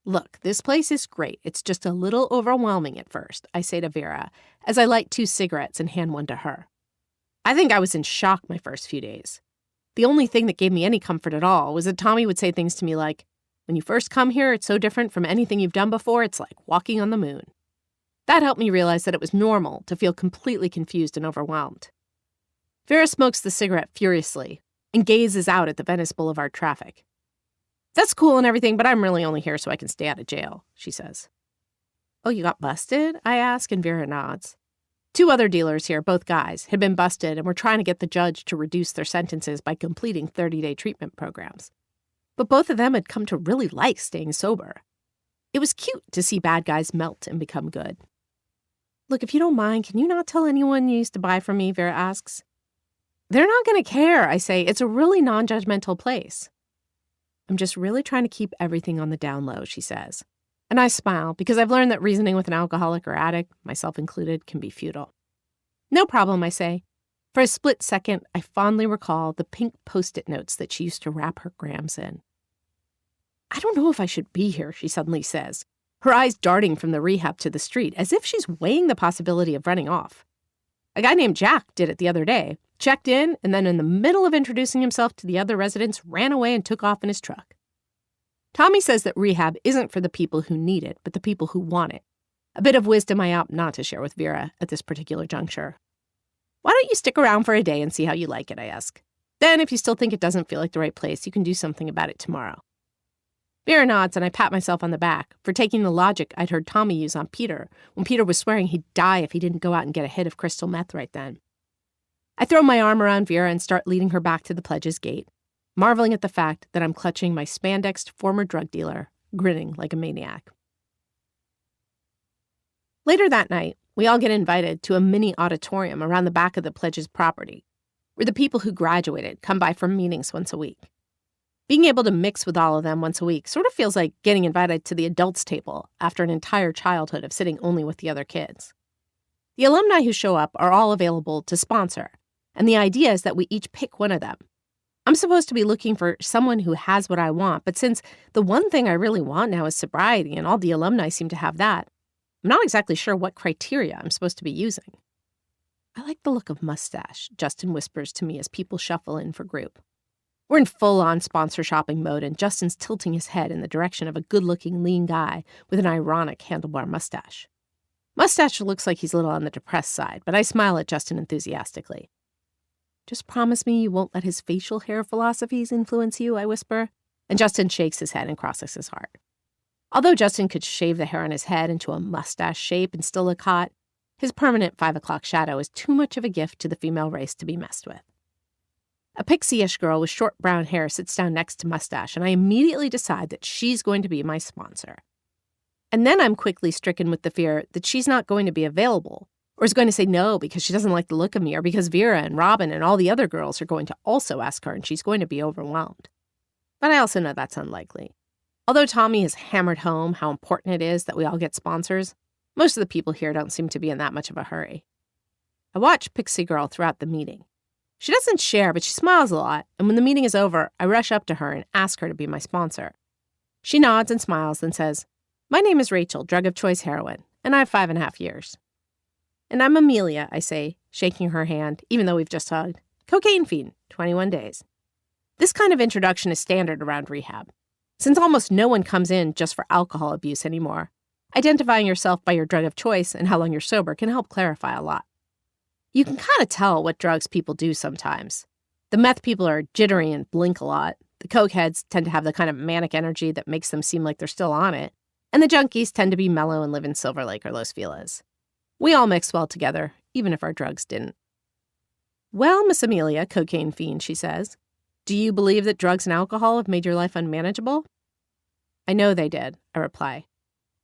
Look, this place is great. It's just a little overwhelming at first, I say to Vera, as I light 2 cigarettes and hand one to her. I think I was in shock my first few days. The only thing that gave me any comfort at all was that Tommy would say things to me like, when you first come here, it's so different from anything you've done before, it's like walking on the moon. That helped me realize that it was normal to feel completely confused and overwhelmed. Vera smokes the cigarette furiously and gazes out at the Venice Boulevard traffic. That's cool and everything, but I'm really only here so I can stay out of jail, she says. Oh, you got busted? I ask, and Vera nods. 2 other dealers here, both guys, had been busted and were trying to get the judge to reduce their sentences by completing 30-day treatment programs. But both of them had come to really like staying sober. It was cute to see bad guys melt and become good. Look, if you don't mind, can you not tell anyone you used to buy from me? Vera asks. They're not going to care, I say. It's a really non-judgmental place. I'm just really trying to keep everything on the down low, she says. And I smile because I've learned that reasoning with an alcoholic or addict, myself included, can be futile. No problem, I say. For a split second, I fondly recall the pink Post-it notes that she used to wrap her grams in. I don't know if I should be here, she suddenly says, her eyes darting from the rehab to the street, as if she's weighing the possibility of running off. A guy named Jack did it the other day, checked in, and then in the middle of introducing himself to the other residents, ran away and took off in his truck. Tommy says that rehab isn't for the people who need it, but the people who want it. A bit of wisdom I opt not to share with Vera at this particular juncture. Why don't you stick around for a day and see how you like it, I ask. Then, if you still think it doesn't feel like the right place, you can do something about it tomorrow. Vera nods, and I pat myself on the back for taking the logic I'd heard Tommy use on Peter when Peter was swearing he'd die if he didn't go out and get a hit of crystal meth right then. I throw my arm around Vera and start leading her back to the pledge's gate, marveling at the fact that I'm clutching my spandexed former drug dealer, grinning like a maniac. Later that night, we all get invited to a mini auditorium around the back of the pledge's property, where the people who graduated come by for meetings once a week. Being able to mix with all of them once a week sort of feels like getting invited to the adults' table after an entire childhood of sitting only with the other kids. The alumni who show up are all available to sponsor, and the idea is that we each pick one of them. I'm supposed to be looking for someone who has what I want, but since the one thing I really want now is sobriety and all the alumni seem to have that, I'm not exactly sure what criteria I'm supposed to be using. I like the look of mustache, Justin whispers to me as people shuffle in for group. We're in full-on sponsor shopping mode, and Justin's tilting his head in the direction of a good-looking, lean guy with an ironic handlebar mustache. Mustache looks like he's a little on the depressed side, but I smile at Justin enthusiastically. Just promise me you won't let his facial hair philosophies influence you, I whisper, and Justin shakes his head and crosses his heart. Although Justin could shave the hair on his head into a mustache shape and still look hot, his permanent 5 o'clock shadow is too much of a gift to the female race to be messed with. A pixie-ish girl with short brown hair sits down next to Mustache, and I immediately decide that she's going to be my sponsor. And then I'm quickly stricken with the fear that she's not going to be available, or is going to say no because she doesn't like the look of me, or because Vera and Robin and all the other girls are going to also ask her and she's going to be overwhelmed. But I also know that's unlikely. Although Tommy has hammered home how important it is that we all get sponsors, most of the people here don't seem to be in that much of a hurry. I watch Pixie Girl throughout the meeting. She doesn't share, but she smiles a lot, and when the meeting is over, I rush up to her and ask her to be my sponsor. She nods and smiles and says, "My name is Rachel, drug of choice heroin, and I have 5.5 years. And I'm Amelia," I say, shaking her hand, even though we've just hugged. Cocaine fiend, 21 days. This kind of introduction is standard around rehab. Since almost no one comes in just for alcohol abuse anymore, identifying yourself by your drug of choice and how long you're sober can help clarify a lot. You can kind of tell what drugs people do sometimes. The meth people are jittery and blink a lot. The coke heads tend to have the kind of manic energy that makes them seem like they're still on it. And the junkies tend to be mellow and live in Silver Lake or Los Feliz. We all mix well together, even if our drugs didn't. Well, Miss Amelia, cocaine fiend, she says, do you believe that drugs and alcohol have made your life unmanageable? I know they did, I reply.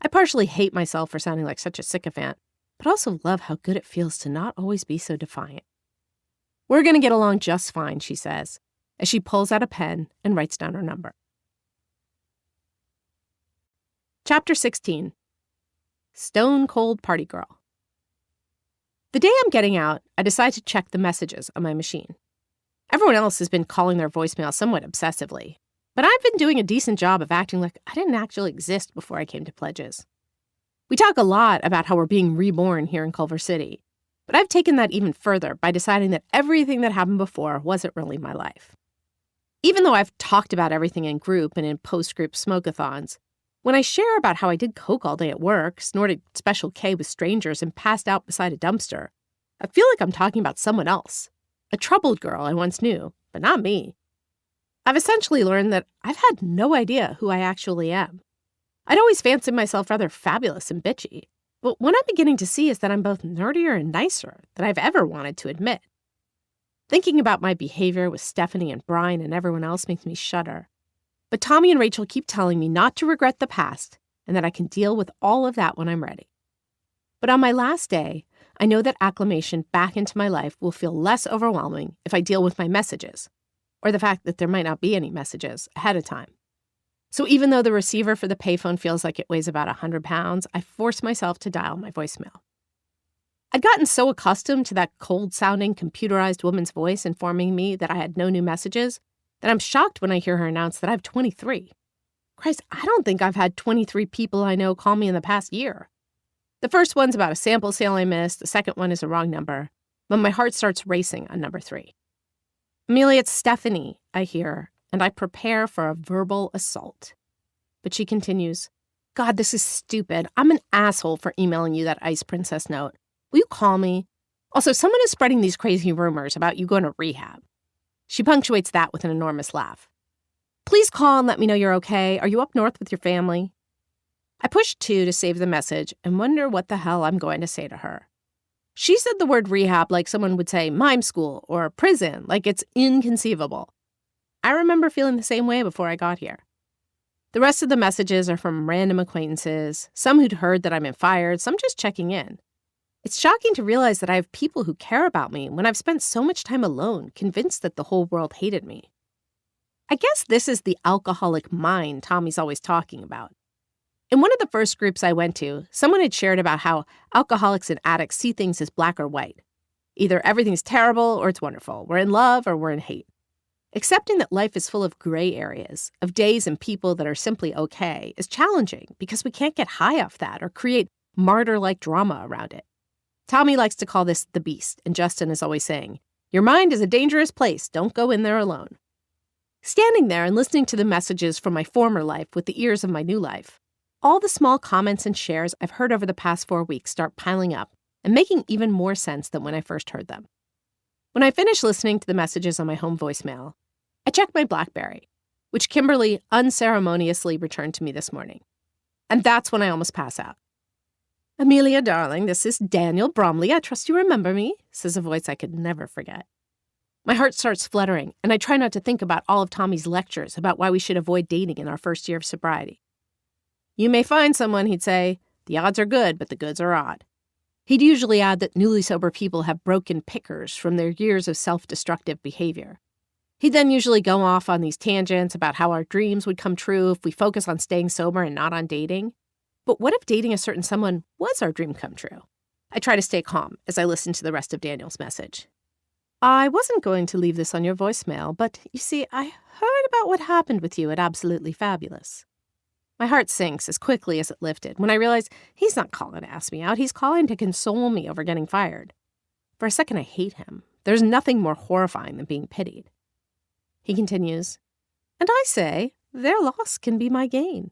I partially hate myself for sounding like such a sycophant, but also love how good it feels to not always be so defiant. We're going to get along just fine, she says, as she pulls out a pen and writes down her number. Chapter 16. Stone Cold Party Girl. The day I'm getting out, I decide to check the messages on my machine. Everyone else has been calling their voicemail somewhat obsessively, but I've been doing a decent job of acting like I didn't actually exist before I came to Pledges. We talk a lot about how we're being reborn here in Culver City, but I've taken that even further by deciding that everything that happened before wasn't really my life. Even though I've talked about everything in group and in post-group smoke-a-thons, when I share about how I did coke all day at work, snorted Special K with strangers, and passed out beside a dumpster, I feel like I'm talking about someone else, a troubled girl I once knew, but not me. I've essentially learned that I've had no idea who I actually am. I'd always fancied myself rather fabulous and bitchy, but what I'm beginning to see is that I'm both nerdier and nicer than I've ever wanted to admit. Thinking about my behavior with Stephanie and Brian and everyone else makes me shudder. But Tommy and Rachel keep telling me not to regret the past and that I can deal with all of that when I'm ready. But on my last day, I know that acclimation back into my life will feel less overwhelming if I deal with my messages, or the fact that there might not be any messages ahead of time. So even though the receiver for the payphone feels like it weighs about 100 pounds, I force myself to dial my voicemail. I'd gotten so accustomed to that cold-sounding, computerized woman's voice informing me that I had no new messages that I'm shocked when I hear her announce that I have 23. Christ, I don't think I've had 23 people I know call me in the past year. The first one's about a sample sale I missed, the second one is a wrong number, but my heart starts racing on number 3. Amelia, it's Stephanie, I hear, and I prepare for a verbal assault. But she continues, God, this is stupid. I'm an asshole for emailing you that Ice Princess note. Will you call me? Also, someone is spreading these crazy rumors about you going to rehab. She punctuates that with an enormous laugh. Please call and let me know you're okay. Are you up north with your family? I push 2 to save the message and wonder what the hell I'm going to say to her. She said the word rehab like someone would say mime school or prison, like it's inconceivable. I remember feeling the same way before I got here. The rest of the messages are from random acquaintances, some who'd heard that I've been fired, some just checking in. It's shocking to realize that I have people who care about me when I've spent so much time alone, convinced that the whole world hated me. I guess this is the alcoholic mind Tommy's always talking about. In one of the first groups I went to, someone had shared about how alcoholics and addicts see things as black or white. Either everything's terrible or it's wonderful. We're in love or we're in hate. Accepting that life is full of gray areas, of days and people that are simply okay, is challenging because we can't get high off that or create martyr-like drama around it. Tommy likes to call this the beast, and Justin is always saying, your mind is a dangerous place. Don't go in there alone. Standing there and listening to the messages from my former life with the ears of my new life, all the small comments and shares I've heard over the past 4 weeks start piling up and making even more sense than when I first heard them. When I finish listening to the messages on my home voicemail, I check my BlackBerry, which Kimberly unceremoniously returned to me this morning. And that's when I almost pass out. Amelia, darling, this is Daniel Bromley. I trust you remember me, says a voice I could never forget. My heart starts fluttering, and I try not to think about all of Tommy's lectures about why we should avoid dating in our first year of sobriety. You may find someone, he'd say. The odds are good, but the goods are odd. He'd usually add that newly sober people have broken pickers from their years of self-destructive behavior. He'd then usually go off on these tangents about how our dreams would come true if we focus on staying sober and not on dating. But what if dating a certain someone was our dream come true? I try to stay calm as I listen to the rest of Daniel's message. I wasn't going to leave this on your voicemail, but you see, I heard about what happened with you at Absolutely Fabulous. My heart sinks as quickly as it lifted when I realize he's not calling to ask me out. He's calling to console me over getting fired. For a second, I hate him, There's nothing more horrifying than being pitied. He continues, and I say, their loss can be my gain.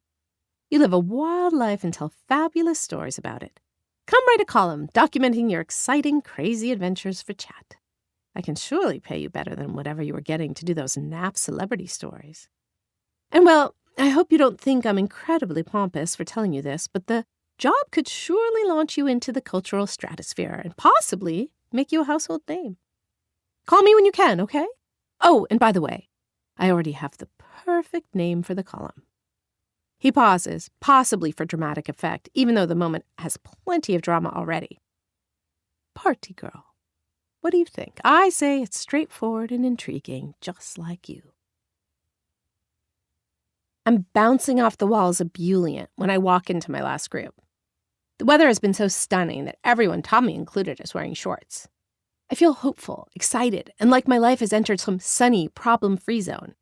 You live a wild life and tell fabulous stories about it. Come write a column documenting your exciting, crazy adventures for chat. I can surely pay you better than whatever you were getting to do those naff celebrity stories. And well, I hope you don't think I'm incredibly pompous for telling you this, but the job could surely launch you into the cultural stratosphere and possibly make you a household name. Call me when you can, okay? Oh, and by the way, I already have the perfect name for the column. He pauses, possibly for dramatic effect, even though the moment has plenty of drama already. Party Girl. What do you think? I say it's straightforward and intriguing, just like you. I'm bouncing off the walls ebullient when I walk into my last group. The weather has been so stunning that everyone, Tommy included, is wearing shorts. I feel hopeful, excited, and like my life has entered some sunny, problem-free zone.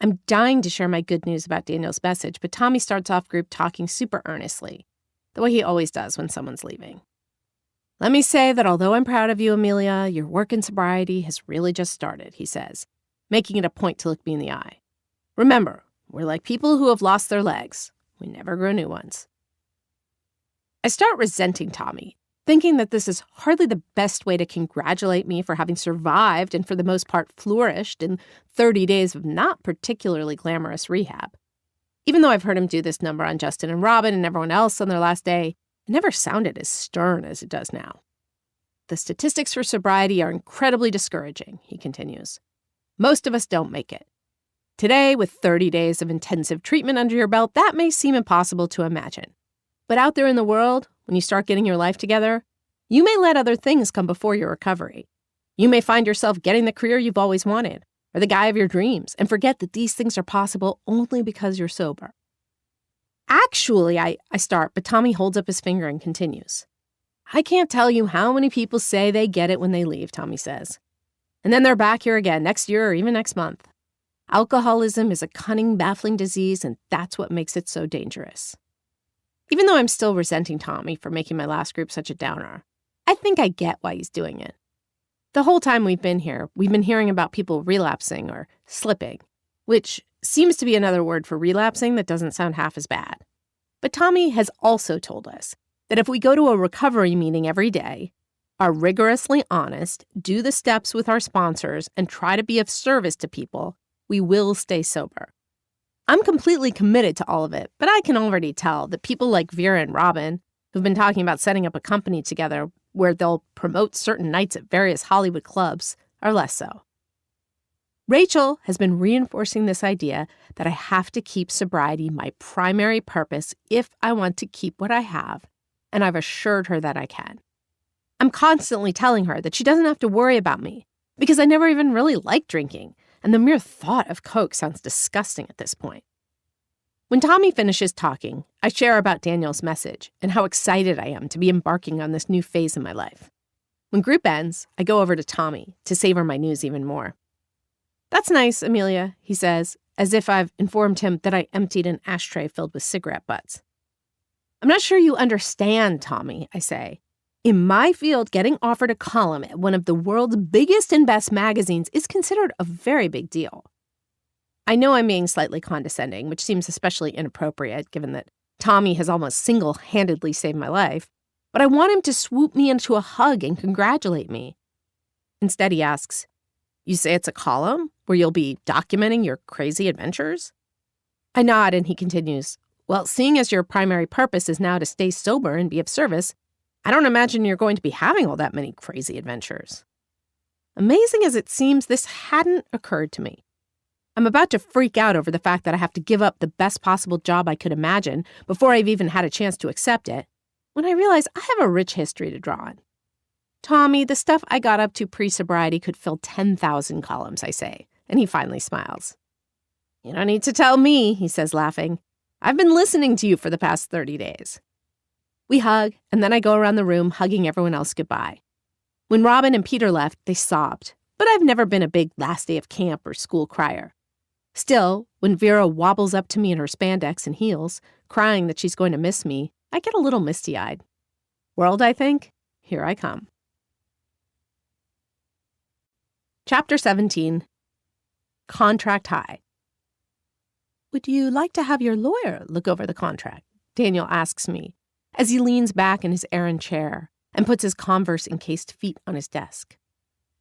I'm dying to share my good news about Daniel's message, but Tommy starts off group talking super earnestly, the way he always does when someone's leaving. Let me say that although I'm proud of you, Amelia, your work in sobriety has really just started, he says, making it a point to look me in the eye. Remember, we're like people who have lost their legs. We never grow new ones. I start resenting Tommy, thinking that this is hardly the best way to congratulate me for having survived and for the most part flourished in 30 days of not particularly glamorous rehab. Even though I've heard him do this number on Justin and Robin and everyone else on their last day, it never sounded as stern as it does now. The statistics for sobriety are incredibly discouraging, he continues. Most of us don't make it. Today, with 30 days of intensive treatment under your belt, that may seem impossible to imagine. But out there in the world, when you start getting your life together, you may let other things come before your recovery. You may find yourself getting the career you've always wanted, or the guy of your dreams, and forget that these things are possible only because you're sober. Actually, I start, but Tommy holds up his finger and continues. I can't tell you how many people say they get it when they leave, Tommy says. And then they're back here again next year or even next month. Alcoholism is a cunning, baffling disease, and that's what makes it so dangerous. Even though I'm still resenting Tommy for making my last group such a downer, I think I get why he's doing it. The whole time we've been here, we've been hearing about people relapsing or slipping, which seems to be another word for relapsing that doesn't sound half as bad. But Tommy has also told us that if we go to a recovery meeting every day, are rigorously honest, do the steps with our sponsors, and try to be of service to people, we will stay sober. I'm completely committed to all of it, but I can already tell that people like Vera and Robin, who've been talking about setting up a company together where they'll promote certain nights at various Hollywood clubs, are less so. Rachel has been reinforcing this idea that I have to keep sobriety my primary purpose if I want to keep what I have, and I've assured her that I can. I'm constantly telling her that she doesn't have to worry about me because I never even really liked drinking, and the mere thought of Coke sounds disgusting at this point. When Tommy finishes talking, I share about Daniel's message and how excited I am to be embarking on this new phase in my life. When group ends, I go over to Tommy to savor my news even more. That's nice, Amelia, he says, as if I've informed him that I emptied an ashtray filled with cigarette butts. I'm not sure you understand, Tommy, I say. In my field, getting offered a column at one of the world's biggest and best magazines is considered a very big deal. I know I'm being slightly condescending, which seems especially inappropriate given that Tommy has almost single-handedly saved my life, but I want him to swoop me into a hug and congratulate me. Instead, he asks, "You say it's a column where you'll be documenting your crazy adventures?" I nod and he continues, "Well, seeing as your primary purpose is now to stay sober and be of service, I don't imagine you're going to be having all that many crazy adventures." Amazing as it seems, this hadn't occurred to me. I'm about to freak out over the fact that I have to give up the best possible job I could imagine before I've even had a chance to accept it, when I realize I have a rich history to draw on. Tommy, the stuff I got up to pre-sobriety could fill 10,000 columns, I say, and he finally smiles. "You don't need to tell me," he says, laughing. "I've been listening to you for the past 30 days. We hug, and then I go around the room hugging everyone else goodbye. When Robin and Peter left, they sobbed, but I've never been a big last day of camp or school crier. Still, when Vera wobbles up to me in her spandex and heels, crying that she's going to miss me, I get a little misty-eyed. World, I think, here I come. Chapter 17, Contract High. "Would you like to have your lawyer look over the contract?" Daniel asks me as he leans back in his errand chair and puts his Converse-encased feet on his desk.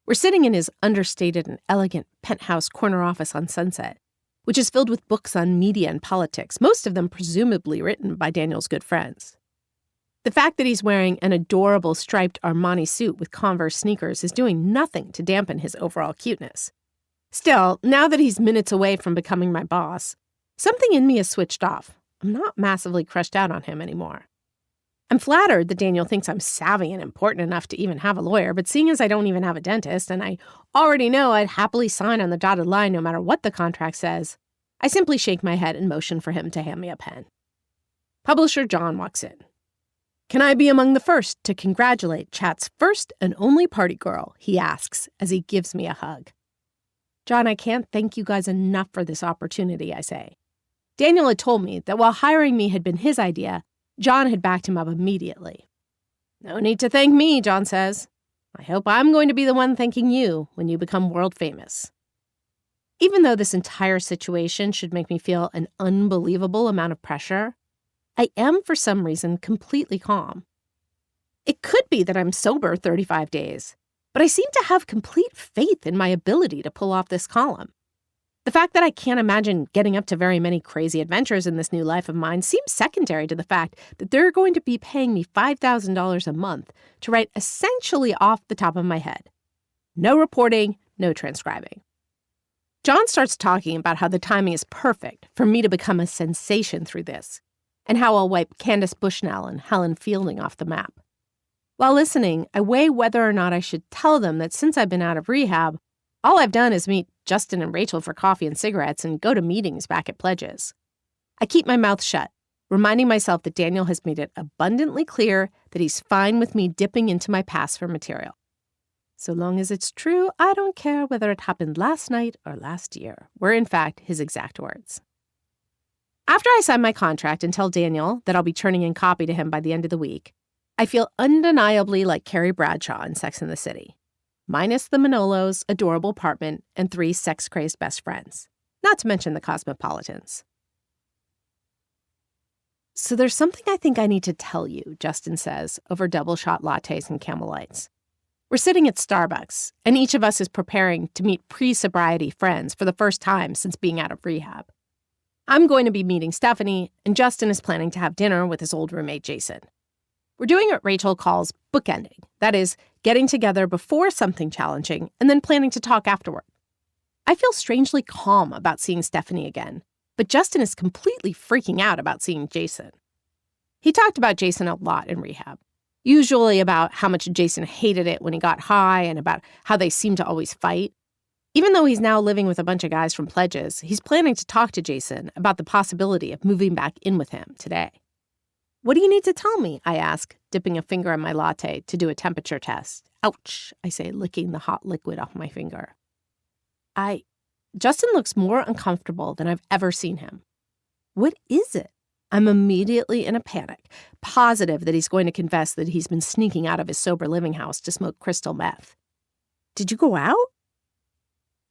We're sitting in his understated and elegant penthouse corner office on Sunset, which is filled with books on media and politics, most of them presumably written by Daniel's good friends. The fact that he's wearing an adorable striped Armani suit with Converse sneakers is doing nothing to dampen his overall cuteness. Still, now that he's minutes away from becoming my boss, something in me has switched off. I'm not massively crushed out on him anymore. I'm flattered that Daniel thinks I'm savvy and important enough to even have a lawyer, but seeing as I don't even have a dentist and I already know I'd happily sign on the dotted line no matter what the contract says, I simply shake my head and motion for him to hand me a pen. Publisher John walks in. "Can I be among the first to congratulate chat's first and only party girl?" he asks as he gives me a hug. "John, I can't thank you guys enough for this opportunity," I say. Daniel had told me that while hiring me had been his idea, John had backed him up immediately. "No need to thank me," John says. "I hope I'm going to be the one thanking you when you become world famous." Even though this entire situation should make me feel an unbelievable amount of pressure, I am, for some reason, completely calm. It could be that I'm sober 35 days, but I seem to have complete faith in my ability to pull off this column. The fact that I can't imagine getting up to very many crazy adventures in this new life of mine seems secondary to the fact that they're going to be paying me $5,000 a month to write essentially off the top of my head. No reporting, no transcribing. John starts talking about how the timing is perfect for me to become a sensation through this, and how I'll wipe Candace Bushnell and Helen Fielding off the map. While listening, I weigh whether or not I should tell them that since I've been out of rehab, all I've done is meet Justin and Rachel for coffee and cigarettes and go to meetings back at Pledges. I keep my mouth shut, reminding myself that Daniel has made it abundantly clear that he's fine with me dipping into my past for material. So long as it's true, I don't care whether it happened last night or last year, were in fact his exact words. After I sign my contract and tell Daniel that I'll be turning in copy to him by the end of the week, I feel undeniably like Carrie Bradshaw in Sex and the City, minus the Manolos' adorable apartment and 3 sex-crazed best friends, not to mention the Cosmopolitans. "So there's something I think I need to tell you," Justin says, over double-shot lattes and Camel Lights. We're sitting at Starbucks, and each of us is preparing to meet pre-sobriety friends for the first time since being out of rehab. I'm going to be meeting Stephanie, and Justin is planning to have dinner with his old roommate, Jason. We're doing what Rachel calls bookending, that is, getting together before something challenging and then planning to talk afterward. I feel strangely calm about seeing Stephanie again, but Justin is completely freaking out about seeing Jason. He talked about Jason a lot in rehab, usually about how much Jason hated it when he got high and about how they seemed to always fight. Even though he's now living with a bunch of guys from Pledges, he's planning to talk to Jason about the possibility of moving back in with him today. "What do you need to tell me?" I ask, dipping a finger in my latte to do a temperature test. "Ouch," I say, licking the hot liquid off my finger. Justin looks more uncomfortable than I've ever seen him. "What is it?" I'm immediately in a panic, positive that he's going to confess that he's been sneaking out of his sober living house to smoke crystal meth. "Did you go out?"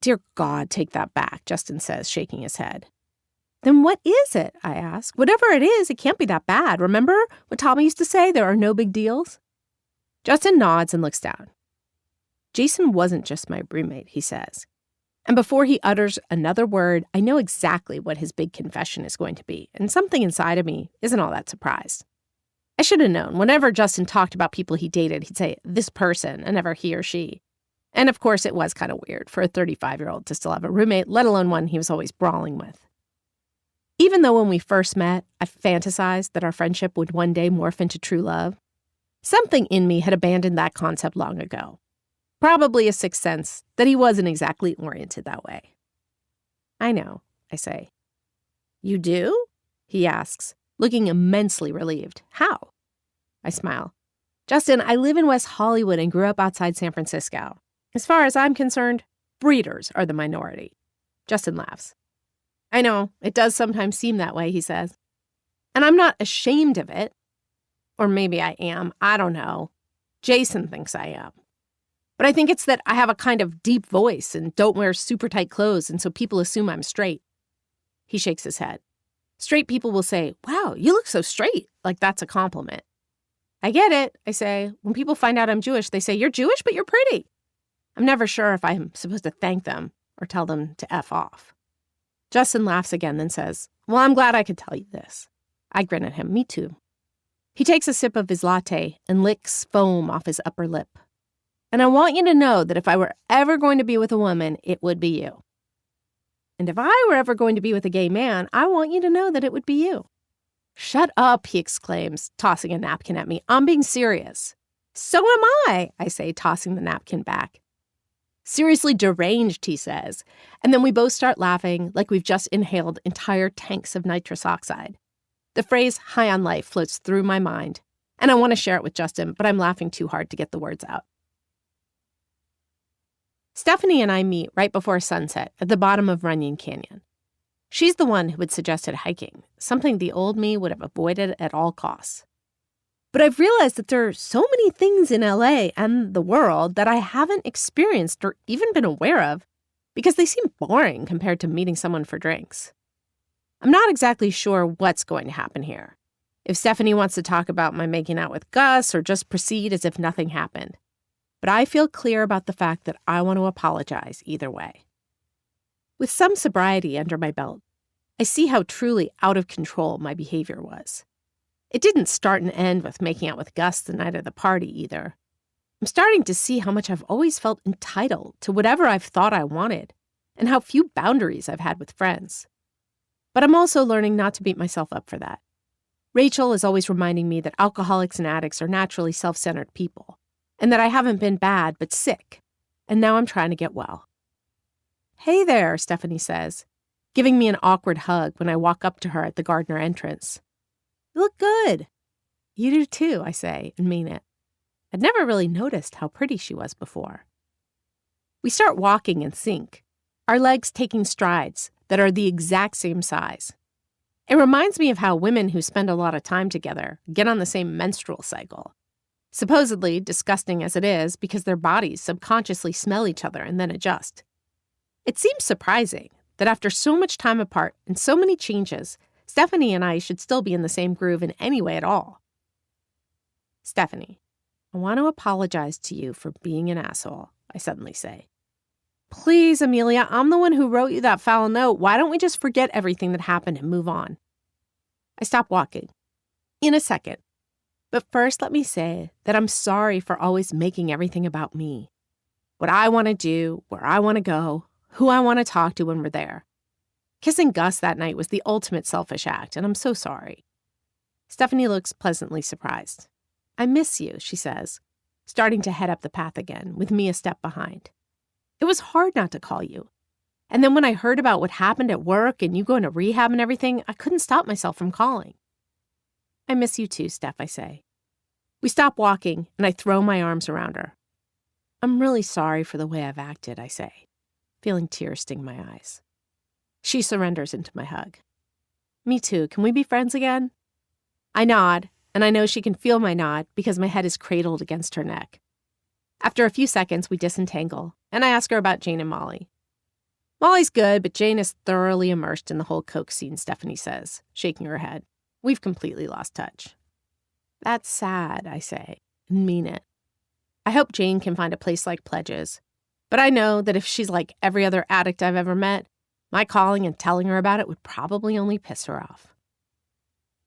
"Dear God, take that back," Justin says, shaking his head. "Then what is it?" I ask. "Whatever it is, it can't be that bad. Remember what Tommy used to say, there are no big deals?" Justin nods and looks down. "Jason wasn't just my roommate," he says. And before he utters another word, I know exactly what his big confession is going to be, and something inside of me isn't all that surprised. I should have known. Whenever Justin talked about people he dated, he'd say, "this person," and never "he" or "she." And of course, it was kind of weird for a 35-year-old to still have a roommate, let alone one he was always brawling with. Even though when we first met, I fantasized that our friendship would one day morph into true love, something in me had abandoned that concept long ago. Probably a sixth sense that he wasn't exactly oriented that way. "I know," I say. "You do?" he asks, looking immensely relieved. "How?" I smile. "Justin, I live in West Hollywood and grew up outside San Francisco. As far as I'm concerned, breeders are the minority." Justin laughs. "I know, it does sometimes seem that way," he says. "And I'm not ashamed of it. Or maybe I am, I don't know. Jason thinks I am." But I think it's that I have a kind of deep voice and don't wear super tight clothes, and so people assume I'm straight. He shakes his head. Straight people will say, "Wow, you look so straight," like that's a compliment. I get it, I say. When people find out I'm Jewish, they say, "You're Jewish, but you're pretty." I'm never sure if I'm supposed to thank them or tell them to F off. Justin laughs again, then says, "Well, I'm glad I could tell you this." I grin at him. Me too. He takes a sip of his latte and licks foam off his upper lip. "And I want you to know that if I were ever going to be with a woman, it would be you. And if I were ever going to be with a gay man, I want you to know that it would be you." "Shut up," he exclaims, tossing a napkin at me. "I'm being serious." "So am I say, tossing the napkin back. "Seriously deranged," he says. And then we both start laughing like we've just inhaled entire tanks of nitrous oxide. The phrase "high on life" floats through my mind, and I want to share it with Justin, but I'm laughing too hard to get the words out. Stephanie and I meet right before sunset at the bottom of Runyon Canyon. She's the one who had suggested hiking, something the old me would have avoided at all costs. But I've realized that there are so many things in LA and the world that I haven't experienced or even been aware of because they seem boring compared to meeting someone for drinks. I'm not exactly sure what's going to happen here. If Stephanie wants to talk about my making out with Gus or just proceed as if nothing happened. But I feel clear about the fact that I want to apologize either way. With some sobriety under my belt, I see how truly out of control my behavior was. It didn't start and end with making out with Gus the night of the party either. I'm starting to see how much I've always felt entitled to whatever I've thought I wanted, and how few boundaries I've had with friends. But I'm also learning not to beat myself up for that. Rachel is always reminding me that alcoholics and addicts are naturally self-centered people, and that I haven't been bad but sick, and now I'm trying to get well. "Hey there," Stephanie says, giving me an awkward hug when I walk up to her at the Gardner entrance. "You look good." "You do too," I say, and mean it. I'd never really noticed how pretty she was before. We start walking in sync, our legs taking strides that are the exact same size. It reminds me of how women who spend a lot of time together get on the same menstrual cycle. Supposedly disgusting as it is because their bodies subconsciously smell each other and then adjust. It seems surprising that after so much time apart and so many changes, Stephanie and I should still be in the same groove in any way at all. "Stephanie, I want to apologize to you for being an asshole," I suddenly say. "Please, Amelia, I'm the one who wrote you that foul note. Why don't we just forget everything that happened and move on?" I stop walking. "In a second. But first, let me say that I'm sorry for always making everything about me. What I want to do, where I want to go, who I want to talk to when we're there. Kissing Gus that night was the ultimate selfish act, and I'm so sorry." Stephanie looks pleasantly surprised. "I miss you," she says, starting to head up the path again, with me a step behind. "It was hard not to call you. And then when I heard about what happened at work and you going to rehab and everything, I couldn't stop myself from calling." "I miss you too, Steph," I say. We stop walking, and I throw my arms around her. "I'm really sorry for the way I've acted," I say, feeling tears sting my eyes. She surrenders into my hug. "Me too. Can we be friends again?" I nod, and I know she can feel my nod because my head is cradled against her neck. After a few seconds, we disentangle, and I ask her about Jane and Molly. "Molly's good, but Jane is thoroughly immersed in the whole Coke scene," Stephanie says, shaking her head. "We've completely lost touch." "That's sad," I say, and mean it. I hope Jane can find a place like Pledge's, but I know that if she's like every other addict I've ever met, my calling and telling her about it would probably only piss her off.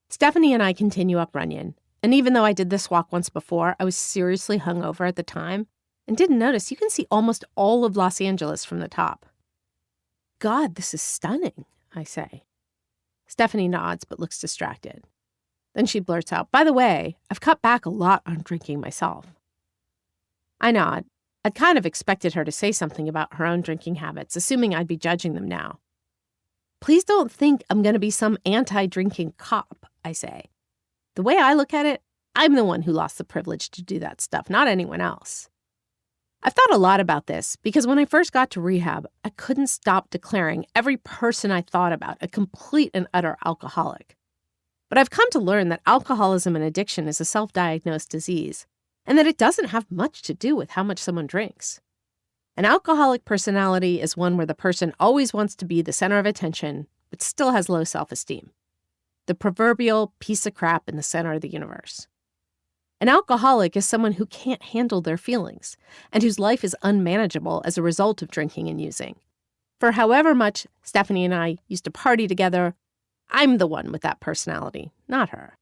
Stephanie and I continue up Runyon, and even though I did this walk once before, I was seriously hungover at the time and didn't notice you can see almost all of Los Angeles from the top. "God, this is stunning," I say. Stephanie nods but looks distracted. Then she blurts out, "By the way, I've cut back a lot on drinking myself." I nod. I'd kind of expected her to say something about her own drinking habits, assuming I'd be judging them now. "Please don't think I'm going to be some anti-drinking cop," I say. The way I look at it, I'm the one who lost the privilege to do that stuff, not anyone else. I've thought a lot about this because when I first got to rehab, I couldn't stop declaring every person I thought about a complete and utter alcoholic. But I've come to learn that alcoholism and addiction is a self-diagnosed disease, and that it doesn't have much to do with how much someone drinks. An alcoholic personality is one where the person always wants to be the center of attention, but still has low self-esteem. The proverbial piece of crap in the center of the universe. An alcoholic is someone who can't handle their feelings and whose life is unmanageable as a result of drinking and using. For however much Stephanie and I used to party together, I'm the one with that personality, not her.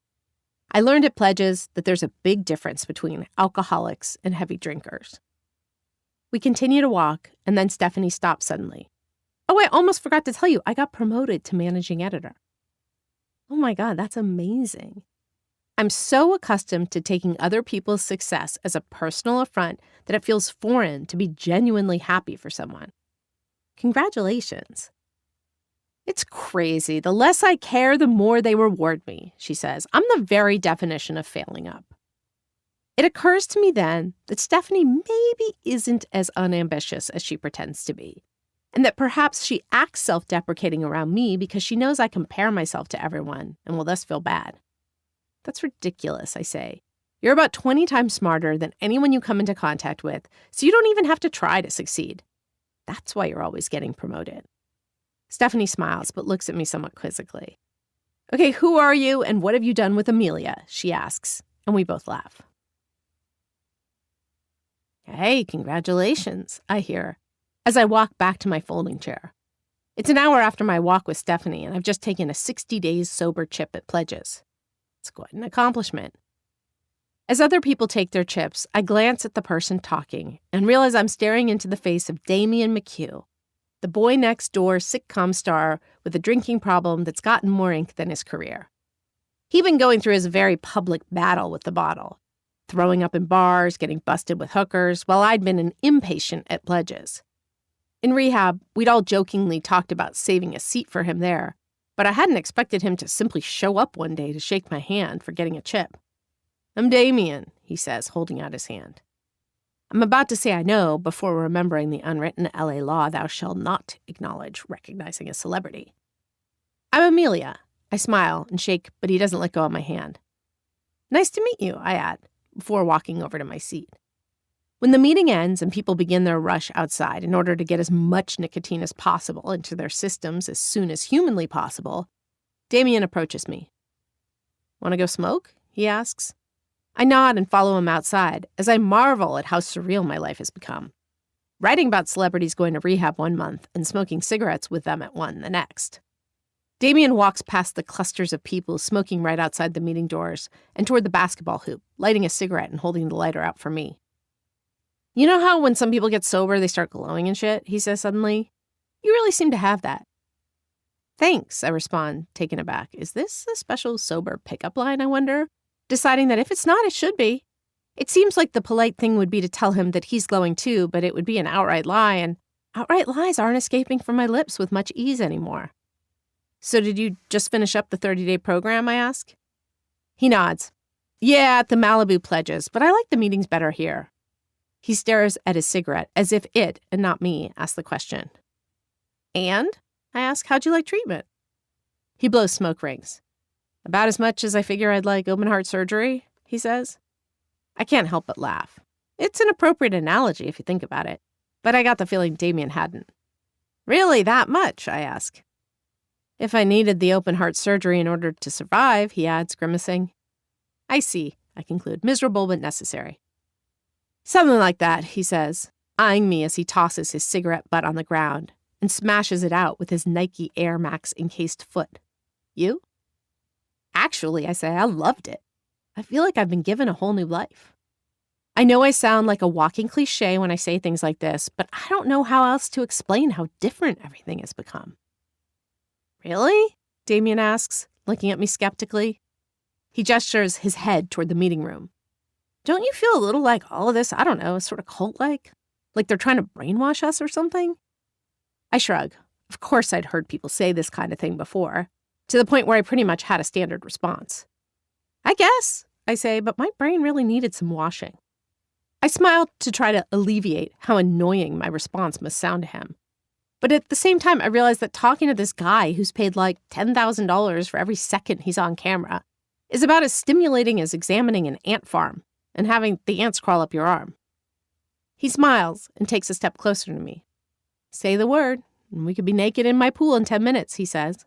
I learned at Pledges that there's a big difference between alcoholics and heavy drinkers. We continue to walk, and then Stephanie stops suddenly. Oh, I almost forgot to tell you, I got promoted to managing editor. Oh my God, that's amazing. I'm so accustomed to taking other people's success as a personal affront that it feels foreign to be genuinely happy for someone. Congratulations. It's crazy. The less I care, the more they reward me, she says. I'm the very definition of failing up. It occurs to me then that Stephanie maybe isn't as unambitious as she pretends to be, and that perhaps she acts self-deprecating around me because she knows I compare myself to everyone and will thus feel bad. That's ridiculous, I say. You're about 20 times smarter than anyone you come into contact with, so you don't even have to try to succeed. That's why you're always getting promoted. Stephanie smiles, but looks at me somewhat quizzically. Okay, who are you and what have you done with Amelia? She asks, and we both laugh. Hey, congratulations, I hear, as I walk back to my folding chair. It's an hour after my walk with Stephanie, and I've just taken a 60 days sober chip at Pledges. It's quite an accomplishment. As other people take their chips, I glance at the person talking and realize I'm staring into the face of Damian McHugh, the boy next door sitcom star with a drinking problem that's gotten more ink than his career. He'd been going through his very public battle with the bottle, throwing up in bars, getting busted with hookers, while I'd been an impatient at Pledges. In rehab, we'd all jokingly talked about saving a seat for him there, but I hadn't expected him to simply show up one day to shake my hand for getting a chip. I'm Damian, he says, holding out his hand. I'm about to say I know before remembering the unwritten LA law thou shalt not acknowledge recognizing a celebrity. I'm Amelia. I smile and shake, but he doesn't let go of my hand. Nice to meet you, I add, before walking over to my seat. When the meeting ends and people begin their rush outside in order to get as much nicotine as possible into their systems as soon as humanly possible, Damian approaches me. Want to go smoke? He asks. I nod and follow him outside as I marvel at how surreal my life has become. Writing about celebrities going to rehab one month and smoking cigarettes with them at one the next. Damian walks past the clusters of people smoking right outside the meeting doors and toward the basketball hoop, lighting a cigarette and holding the lighter out for me. You know how when some people get sober, they start glowing and shit? He says suddenly. You really seem to have that. Thanks, I respond, taken aback. Is this a special sober pickup line, I wonder? Deciding that if it's not, it should be. It seems like the polite thing would be to tell him that he's glowing too, but it would be an outright lie, and outright lies aren't escaping from my lips with much ease anymore. So did you just finish up the 30-day program, I ask? He nods. Yeah, at the Malibu Pledges, but I like the meetings better here. He stares at his cigarette as if it, and not me, asked the question. And? I ask, how'd you like treatment? He blows smoke rings. About as much as I figure I'd like open heart surgery, he says. I can't help but laugh. It's an appropriate analogy if you think about it, but I got the feeling Damian hadn't. Really, that much, I ask. If I needed the open heart surgery in order to survive, he adds, grimacing. I see, I conclude, miserable but necessary. Something like that, he says, eyeing me as he tosses his cigarette butt on the ground and smashes it out with his Nike Air Max encased foot. You? Actually, I say, I loved it. I feel like I've been given a whole new life. I know I sound like a walking cliche when I say things like this, but I don't know how else to explain how different everything has become. Really? Damian asks, looking at me skeptically. He gestures his head toward the meeting room. Don't you feel a little like all of this, I don't know, sort of cult-like? Like they're trying to brainwash us or something? I shrug. Of course I'd heard people say this kind of thing before, to the point where I pretty much had a standard response. I guess, I say, but my brain really needed some washing. I smiled to try to alleviate how annoying my response must sound to him. But at the same time, I realized that talking to this guy who's paid like $10,000 for every second he's on camera is about as stimulating as examining an ant farm, and having the ants crawl up your arm. He smiles and takes a step closer to me. Say the word, and we could be naked in my pool in 10 minutes, he says.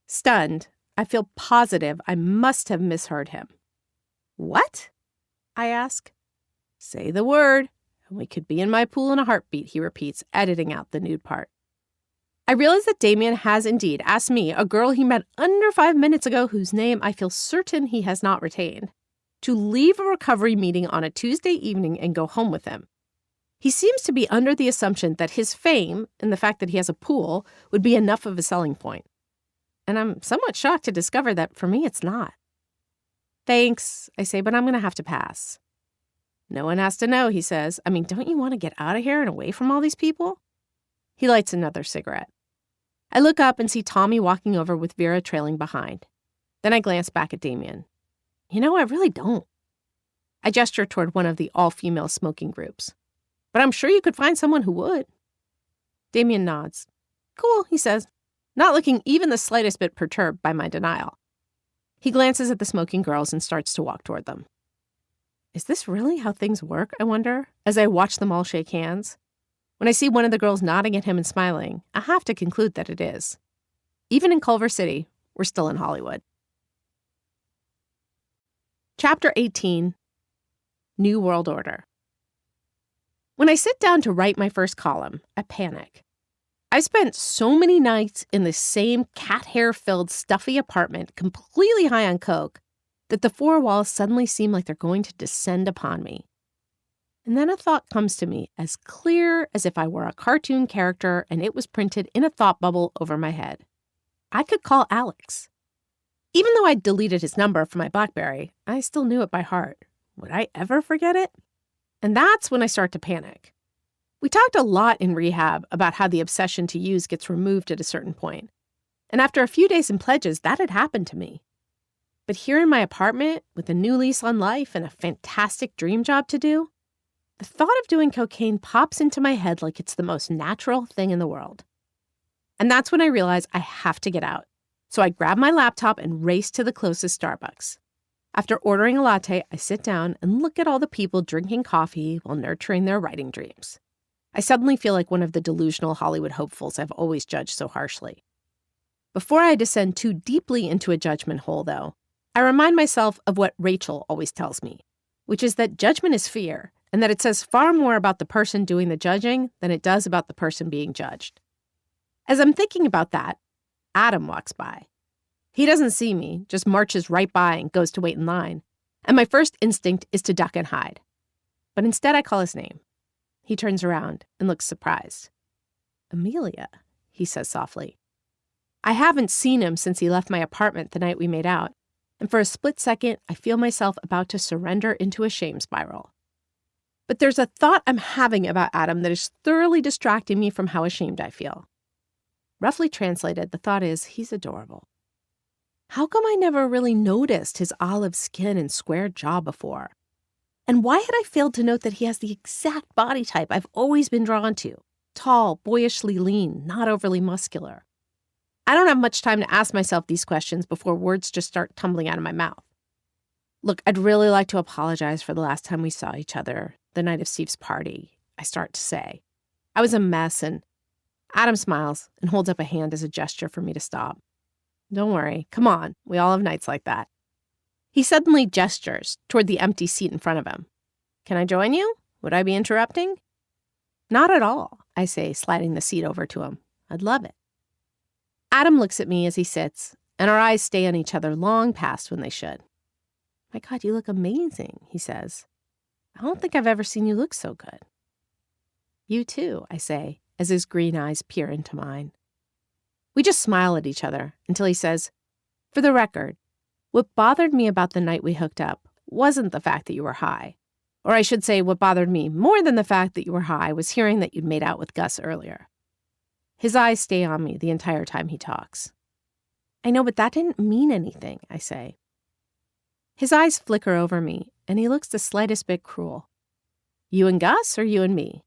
Stunned, I feel positive I must have misheard him. What? I ask. Say the word, and we could be in my pool in a heartbeat, he repeats, editing out the nude part. I realize that Damien has indeed asked me, a girl he met under 5 minutes ago whose name I feel certain he has not retained, to leave a recovery meeting on a Tuesday evening and go home with him. He seems to be under the assumption that his fame and the fact that he has a pool would be enough of a selling point. And I'm somewhat shocked to discover that for me it's not. Thanks, I say, but I'm going to have to pass. No one has to know, he says. I mean, don't you want to get out of here and away from all these people? He lights another cigarette. I look up and see Tommy walking over with Vera trailing behind. Then I glance back at Damien. You know, I really don't. I gesture toward one of the all-female smoking groups. But I'm sure you could find someone who would. Damien nods. Cool, he says, not looking even the slightest bit perturbed by my denial. He glances at the smoking girls and starts to walk toward them. Is this really how things work, I wonder, as I watch them all shake hands? When I see one of the girls nodding at him and smiling, I have to conclude that it is. Even in Culver City, we're still in Hollywood. Chapter 18, New World Order. When I sit down to write my first column, I panic. I've spent so many nights in the same cat hair-filled, stuffy apartment, completely high on coke, that the four walls suddenly seem like they're going to descend upon me. And then a thought comes to me as clear as if I were a cartoon character and it was printed in a thought bubble over my head. I could call Alex. Even though I'd deleted his number from my BlackBerry, I still knew it by heart. Would I ever forget it? And that's when I start to panic. We talked a lot in rehab about how the obsession to use gets removed at a certain point. And after a few days in pledges, that had happened to me. But here in my apartment, with a new lease on life and a fantastic dream job to do, the thought of doing cocaine pops into my head like it's the most natural thing in the world. And that's when I realize I have to get out. So I grab my laptop and race to the closest Starbucks. After ordering a latte, I sit down and look at all the people drinking coffee while nurturing their writing dreams. I suddenly feel like one of the delusional Hollywood hopefuls I've always judged so harshly. Before I descend too deeply into a judgment hole, though, I remind myself of what Rachel always tells me, which is that judgment is fear, and that it says far more about the person doing the judging than it does about the person being judged. As I'm thinking about that, Adam walks by. He doesn't see me, just marches right by and goes to wait in line, and my first instinct is to duck and hide. But instead I call his name. He turns around and looks surprised. Amelia, he says softly. I haven't seen him since he left my apartment the night we made out, and for a split second I feel myself about to surrender into a shame spiral. But there's a thought I'm having about Adam that is thoroughly distracting me from how ashamed I feel. Roughly translated, the thought is, he's adorable. How come I never really noticed his olive skin and square jaw before? And why had I failed to note that he has the exact body type I've always been drawn to? Tall, boyishly lean, not overly muscular. I don't have much time to ask myself these questions before words just start tumbling out of my mouth. Look, I'd really like to apologize for the last time we saw each other, the night of Steve's party, I start to say. I was a mess, and Adam smiles and holds up a hand as a gesture for me to stop. Don't worry, come on, we all have nights like that. He suddenly gestures toward the empty seat in front of him. Can I join you? Would I be interrupting? Not at all, I say, sliding the seat over to him. I'd love it. Adam looks at me as he sits, and our eyes stay on each other long past when they should. My God, you look amazing, he says. I don't think I've ever seen you look so good. You too, I say, as his green eyes peer into mine. We just smile at each other until he says, for the record, what bothered me about the night we hooked up wasn't the fact that you were high. Or I should say, what bothered me more than the fact that you were high was hearing that you'd made out with Gus earlier. His eyes stay on me the entire time he talks. I know, but that didn't mean anything, I say. His eyes flicker over me, and he looks the slightest bit cruel. You and Gus, or you and me?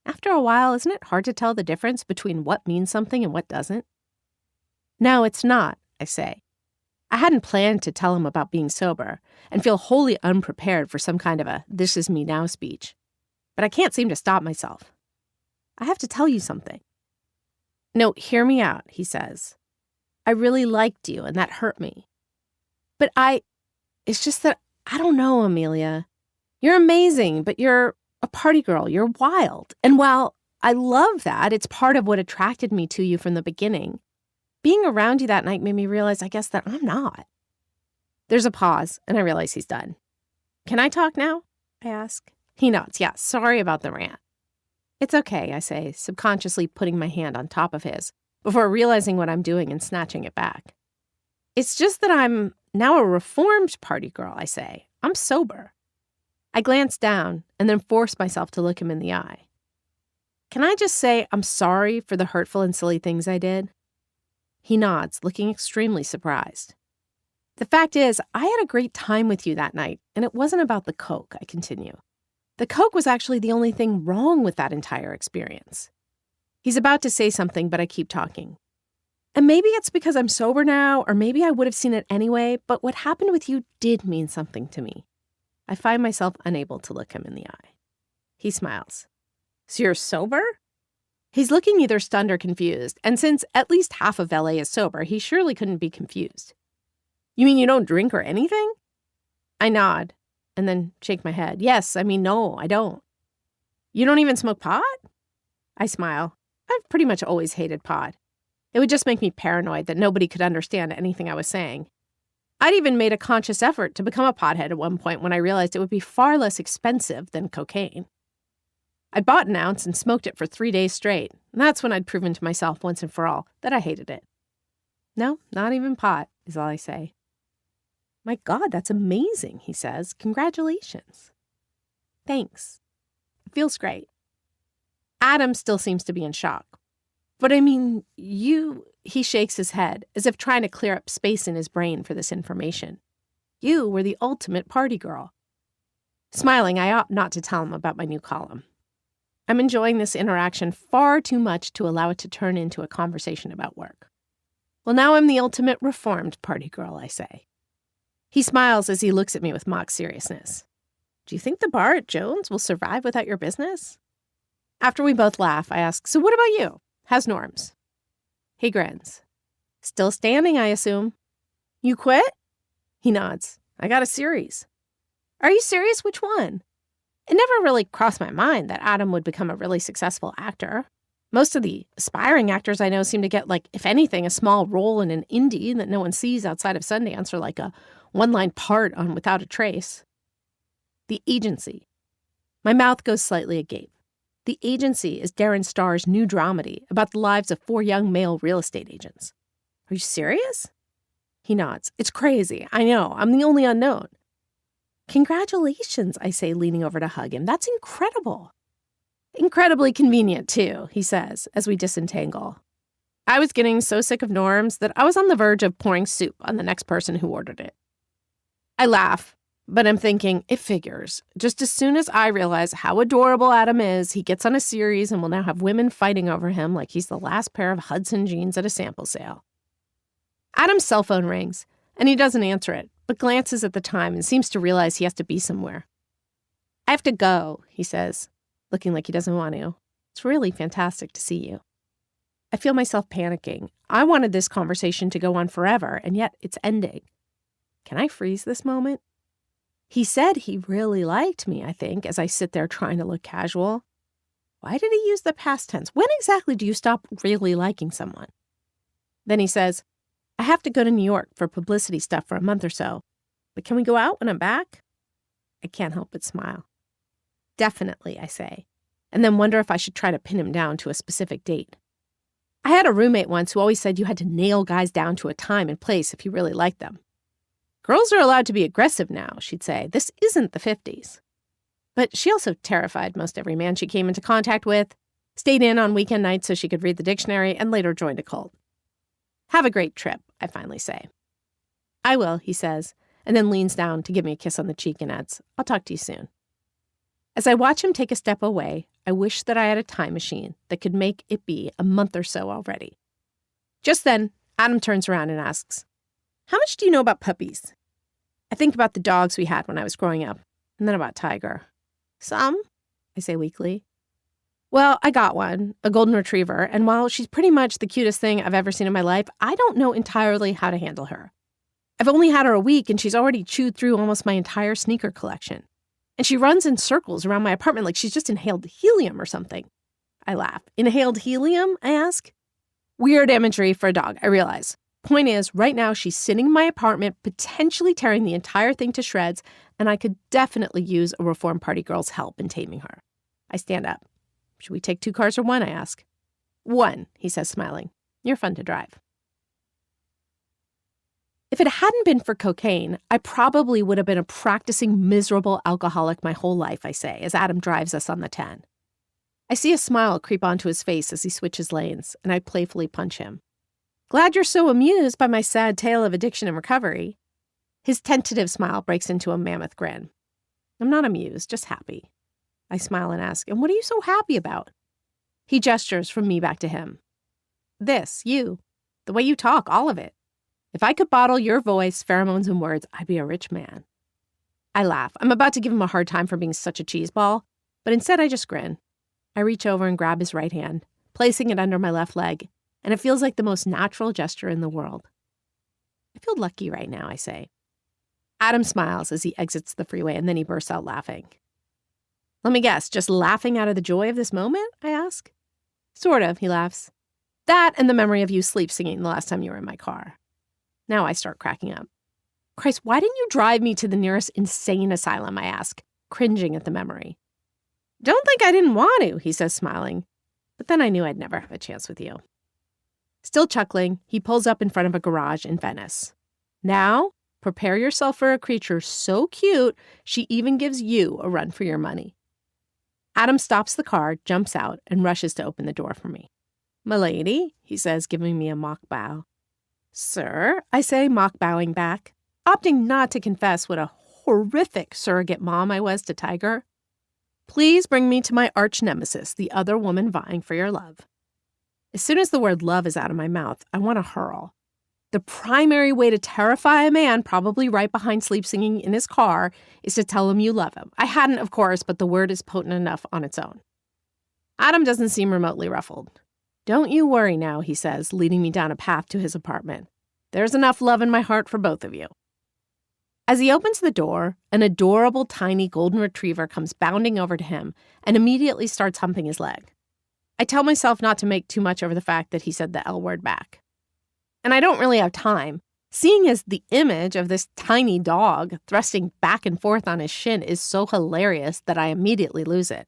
After a while, isn't it hard to tell the difference between what means something and what doesn't? No, it's not, I say. I hadn't planned to tell him about being sober and feel wholly unprepared for some kind of a "this is me now" speech. But I can't seem to stop myself. I have to tell you something. No, hear me out, he says. I really liked you, and that hurt me. But it's just that I don't know, Amelia. You're amazing, but you're a party girl. You're wild. And while I love that, it's part of what attracted me to you from the beginning. Being around you that night made me realize, I guess, that I'm not. There's a pause, and I realize he's done. Can I talk now? I ask. He nods. Yeah, sorry about the rant. It's okay, I say, subconsciously putting my hand on top of his, before realizing what I'm doing and snatching it back. It's just that I'm now a reformed party girl, I say. I'm sober. I glance down and then force myself to look him in the eye. Can I just say I'm sorry for the hurtful and silly things I did? He nods, looking extremely surprised. The fact is, I had a great time with you that night, and it wasn't about the coke, I continue. The coke was actually the only thing wrong with that entire experience. He's about to say something, but I keep talking. And maybe it's because I'm sober now, or maybe I would have seen it anyway, but what happened with you did mean something to me. I find myself unable to look him in the eye. He smiles. So you're sober? He's looking either stunned or confused, and since at least half of LA is sober, he surely couldn't be confused. You mean you don't drink or anything? I nod, and then shake my head. Yes, no, I don't. You don't even smoke pot? I smile. I've pretty much always hated pot. It would just make me paranoid that nobody could understand anything I was saying. I'd even made a conscious effort to become a pothead at one point when I realized it would be far less expensive than cocaine. I'd bought an ounce and smoked it for 3 days straight, and that's when I'd proven to myself once and for all that I hated it. No, not even pot, is all I say. My God, that's amazing, he says. Congratulations. Thanks. It feels great. Adam still seems to be in shock. But he shakes his head, as if trying to clear up space in his brain for this information. You were the ultimate party girl. Smiling, I opt not to tell him about my new column. I'm enjoying this interaction far too much to allow it to turn into a conversation about work. Well, now I'm the ultimate reformed party girl, I say. He smiles as he looks at me with mock seriousness. Do you think the bar at Jones will survive without your business? After we both laugh, I ask, so what about you? How's Norm's? He grins. Still standing, I assume. You quit? He nods. I got a series. Are you serious? Which one? It never really crossed my mind that Adam would become a really successful actor. Most of the aspiring actors I know seem to get, if anything, a small role in an indie that no one sees outside of Sundance, or a one-line part on Without a Trace. The Agency. My mouth goes slightly agape. The Agency is Darren Starr's new dramedy about the lives of 4 young male real estate agents. Are you serious? He nods. It's crazy. I know. I'm the only unknown. Congratulations, I say, leaning over to hug him. That's incredible. Incredibly convenient, too, he says, as we disentangle. I was getting so sick of norms that I was on the verge of pouring soup on the next person who ordered it. I laugh, but I'm thinking, it figures. Just as soon as I realize how adorable Adam is, he gets on a series and will now have women fighting over him like he's the last pair of Hudson jeans at a sample sale. Adam's cell phone rings, and he doesn't answer it, but glances at the time and seems to realize he has to be somewhere. I have to go, he says, looking like he doesn't want to. It's really fantastic to see you. I feel myself panicking. I wanted this conversation to go on forever, and yet it's ending. Can I freeze this moment? He said he really liked me, I think, as I sit there trying to look casual. Why did he use the past tense? When exactly do you stop really liking someone? Then he says, I have to go to New York for publicity stuff for a month or so, but can we go out when I'm back? I can't help but smile. Definitely, I say, and then wonder if I should try to pin him down to a specific date. I had a roommate once who always said you had to nail guys down to a time and place if you really liked them. Girls are allowed to be aggressive now, she'd say. This isn't the 50s. But she also terrified most every man she came into contact with, stayed in on weekend nights so she could read the dictionary, and later joined a cult. Have a great trip, I finally say. I will, he says, and then leans down to give me a kiss on the cheek and adds, I'll talk to you soon. As I watch him take a step away, I wish that I had a time machine that could make it be a month or so already. Just then, Adam turns around and asks, How much do you know about puppies? I think about the dogs we had when I was growing up, and then about Tiger. Some, I say weakly. Well, I got one, a golden retriever, and while she's pretty much the cutest thing I've ever seen in my life, I don't know entirely how to handle her. I've only had her a week, and she's already chewed through almost my entire sneaker collection. And she runs in circles around my apartment like she's just inhaled helium or something. I laugh. Inhaled helium, I ask? Weird imagery for a dog, I realize. Point is, right now she's sitting in my apartment, potentially tearing the entire thing to shreds, and I could definitely use a Reform Party girl's help in taming her. I stand up. Should we take 2 cars or 1, I ask. 1, he says, smiling. You're fun to drive. If it hadn't been for cocaine, I probably would have been a practicing miserable alcoholic my whole life, I say, as Adam drives us on the 10. I see a smile creep onto his face as he switches lanes, and I playfully punch him. Glad you're so amused by my sad tale of addiction and recovery. His tentative smile breaks into a mammoth grin. I'm not amused, just happy. I smile and ask, and what are you so happy about? He gestures from me back to him. This, you, the way you talk, all of it. If I could bottle your voice, pheromones, and words, I'd be a rich man. I laugh. I'm about to give him a hard time for being such a cheeseball, but instead I just grin. I reach over and grab his right hand, placing it under my left leg, and it feels like the most natural gesture in the world. I feel lucky right now, I say. Adam smiles as he exits the freeway, and then he bursts out laughing. Let me guess, just laughing out of the joy of this moment, I ask. Sort of, he laughs. That and the memory of you sleep singing the last time you were in my car. Now I start cracking up. Christ, why didn't you drive me to the nearest insane asylum, I ask, cringing at the memory. Don't think I didn't want to, he says, smiling. But then I knew I'd never have a chance with you. Still chuckling, he pulls up in front of a garage in Venice. Now, prepare yourself for a creature so cute, she even gives you a run for your money. Adam stops the car, jumps out, and rushes to open the door for me. M'lady, he says, giving me a mock bow. Sir, I say, mock bowing back, opting not to confess what a horrific surrogate mom I was to Tiger. Please bring me to my arch nemesis, the other woman vying for your love. As soon as the word love is out of my mouth, I want to hurl. The primary way to terrify a man, probably right behind sleep singing in his car, is to tell him you love him. I hadn't, of course, but the word is potent enough on its own. Adam doesn't seem remotely ruffled. Don't you worry now, he says, leading me down a path to his apartment. There's enough love in my heart for both of you. As he opens the door, an adorable tiny golden retriever comes bounding over to him and immediately starts humping his leg. I tell myself not to make too much over the fact that he said the L word back. And I don't really have time. Seeing as the image of this tiny dog thrusting back and forth on his shin is so hilarious that I immediately lose it.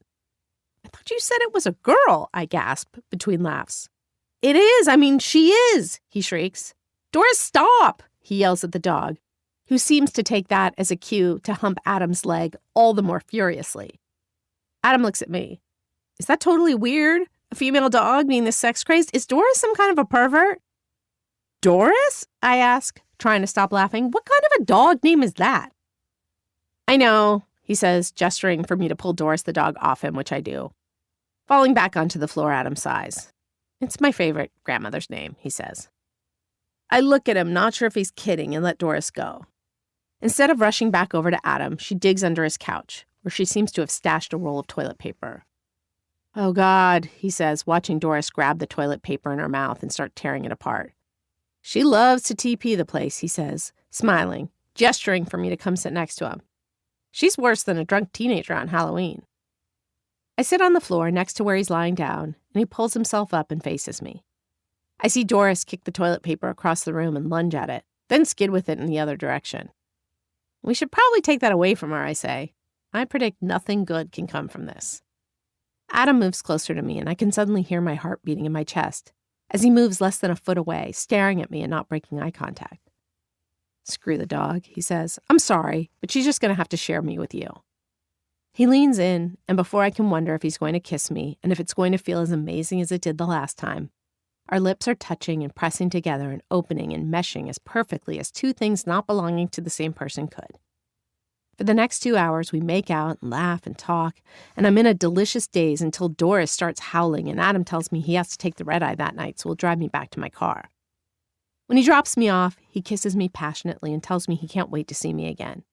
I thought you said it was a girl, I gasp between laughs. It is, she is, he shrieks. Doris, stop, he yells at the dog, who seems to take that as a cue to hump Adam's leg all the more furiously. Adam looks at me. Is that totally weird? A female dog being this sex crazed? Is Doris some kind of a pervert? Doris? I ask, trying to stop laughing. What kind of a dog name is that? I know, he says, gesturing for me to pull Doris the dog off him, which I do. Falling back onto the floor, Adam sighs. It's my favorite grandmother's name, he says. I look at him, not sure if he's kidding, and let Doris go. Instead of rushing back over to Adam, she digs under his couch, where she seems to have stashed a roll of toilet paper. Oh, God, he says, watching Doris grab the toilet paper in her mouth and start tearing it apart. She loves to TP the place, he says, smiling, gesturing for me to come sit next to him. She's worse than a drunk teenager on Halloween. I sit on the floor next to where he's lying down, and he pulls himself up and faces me. I see Doris kick the toilet paper across the room and lunge at it, then skid with it in the other direction. We should probably take that away from her, I say. I predict nothing good can come from this. Adam moves closer to me, and I can suddenly hear my heart beating in my chest as he moves less than a foot away, staring at me and not breaking eye contact. Screw the dog, he says. I'm sorry, but she's just going to have to share me with you. He leans in, and before I can wonder if he's going to kiss me and if it's going to feel as amazing as it did the last time, our lips are touching and pressing together and opening and meshing as perfectly as two things not belonging to the same person could. For the next 2 hours, we make out and laugh and talk, and I'm in a delicious daze until Doris starts howling and Adam tells me he has to take the red-eye that night, so will drive me back to my car. When he drops me off, he kisses me passionately and tells me he can't wait to see me again.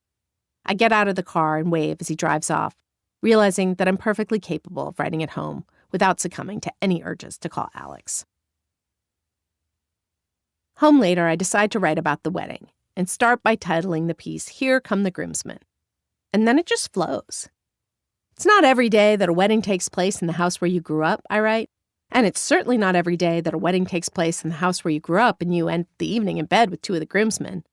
I get out of the car and wave as he drives off, realizing that I'm perfectly capable of writing at home without succumbing to any urges to call Alex. Home later, I decide to write about the wedding and start by titling the piece, Here Come the Groomsmen. And then it just flows. It's not every day that a wedding takes place in the house where you grew up, I write. And it's certainly not every day that a wedding takes place in the house where you grew up and you end the evening in bed with two of the groomsmen.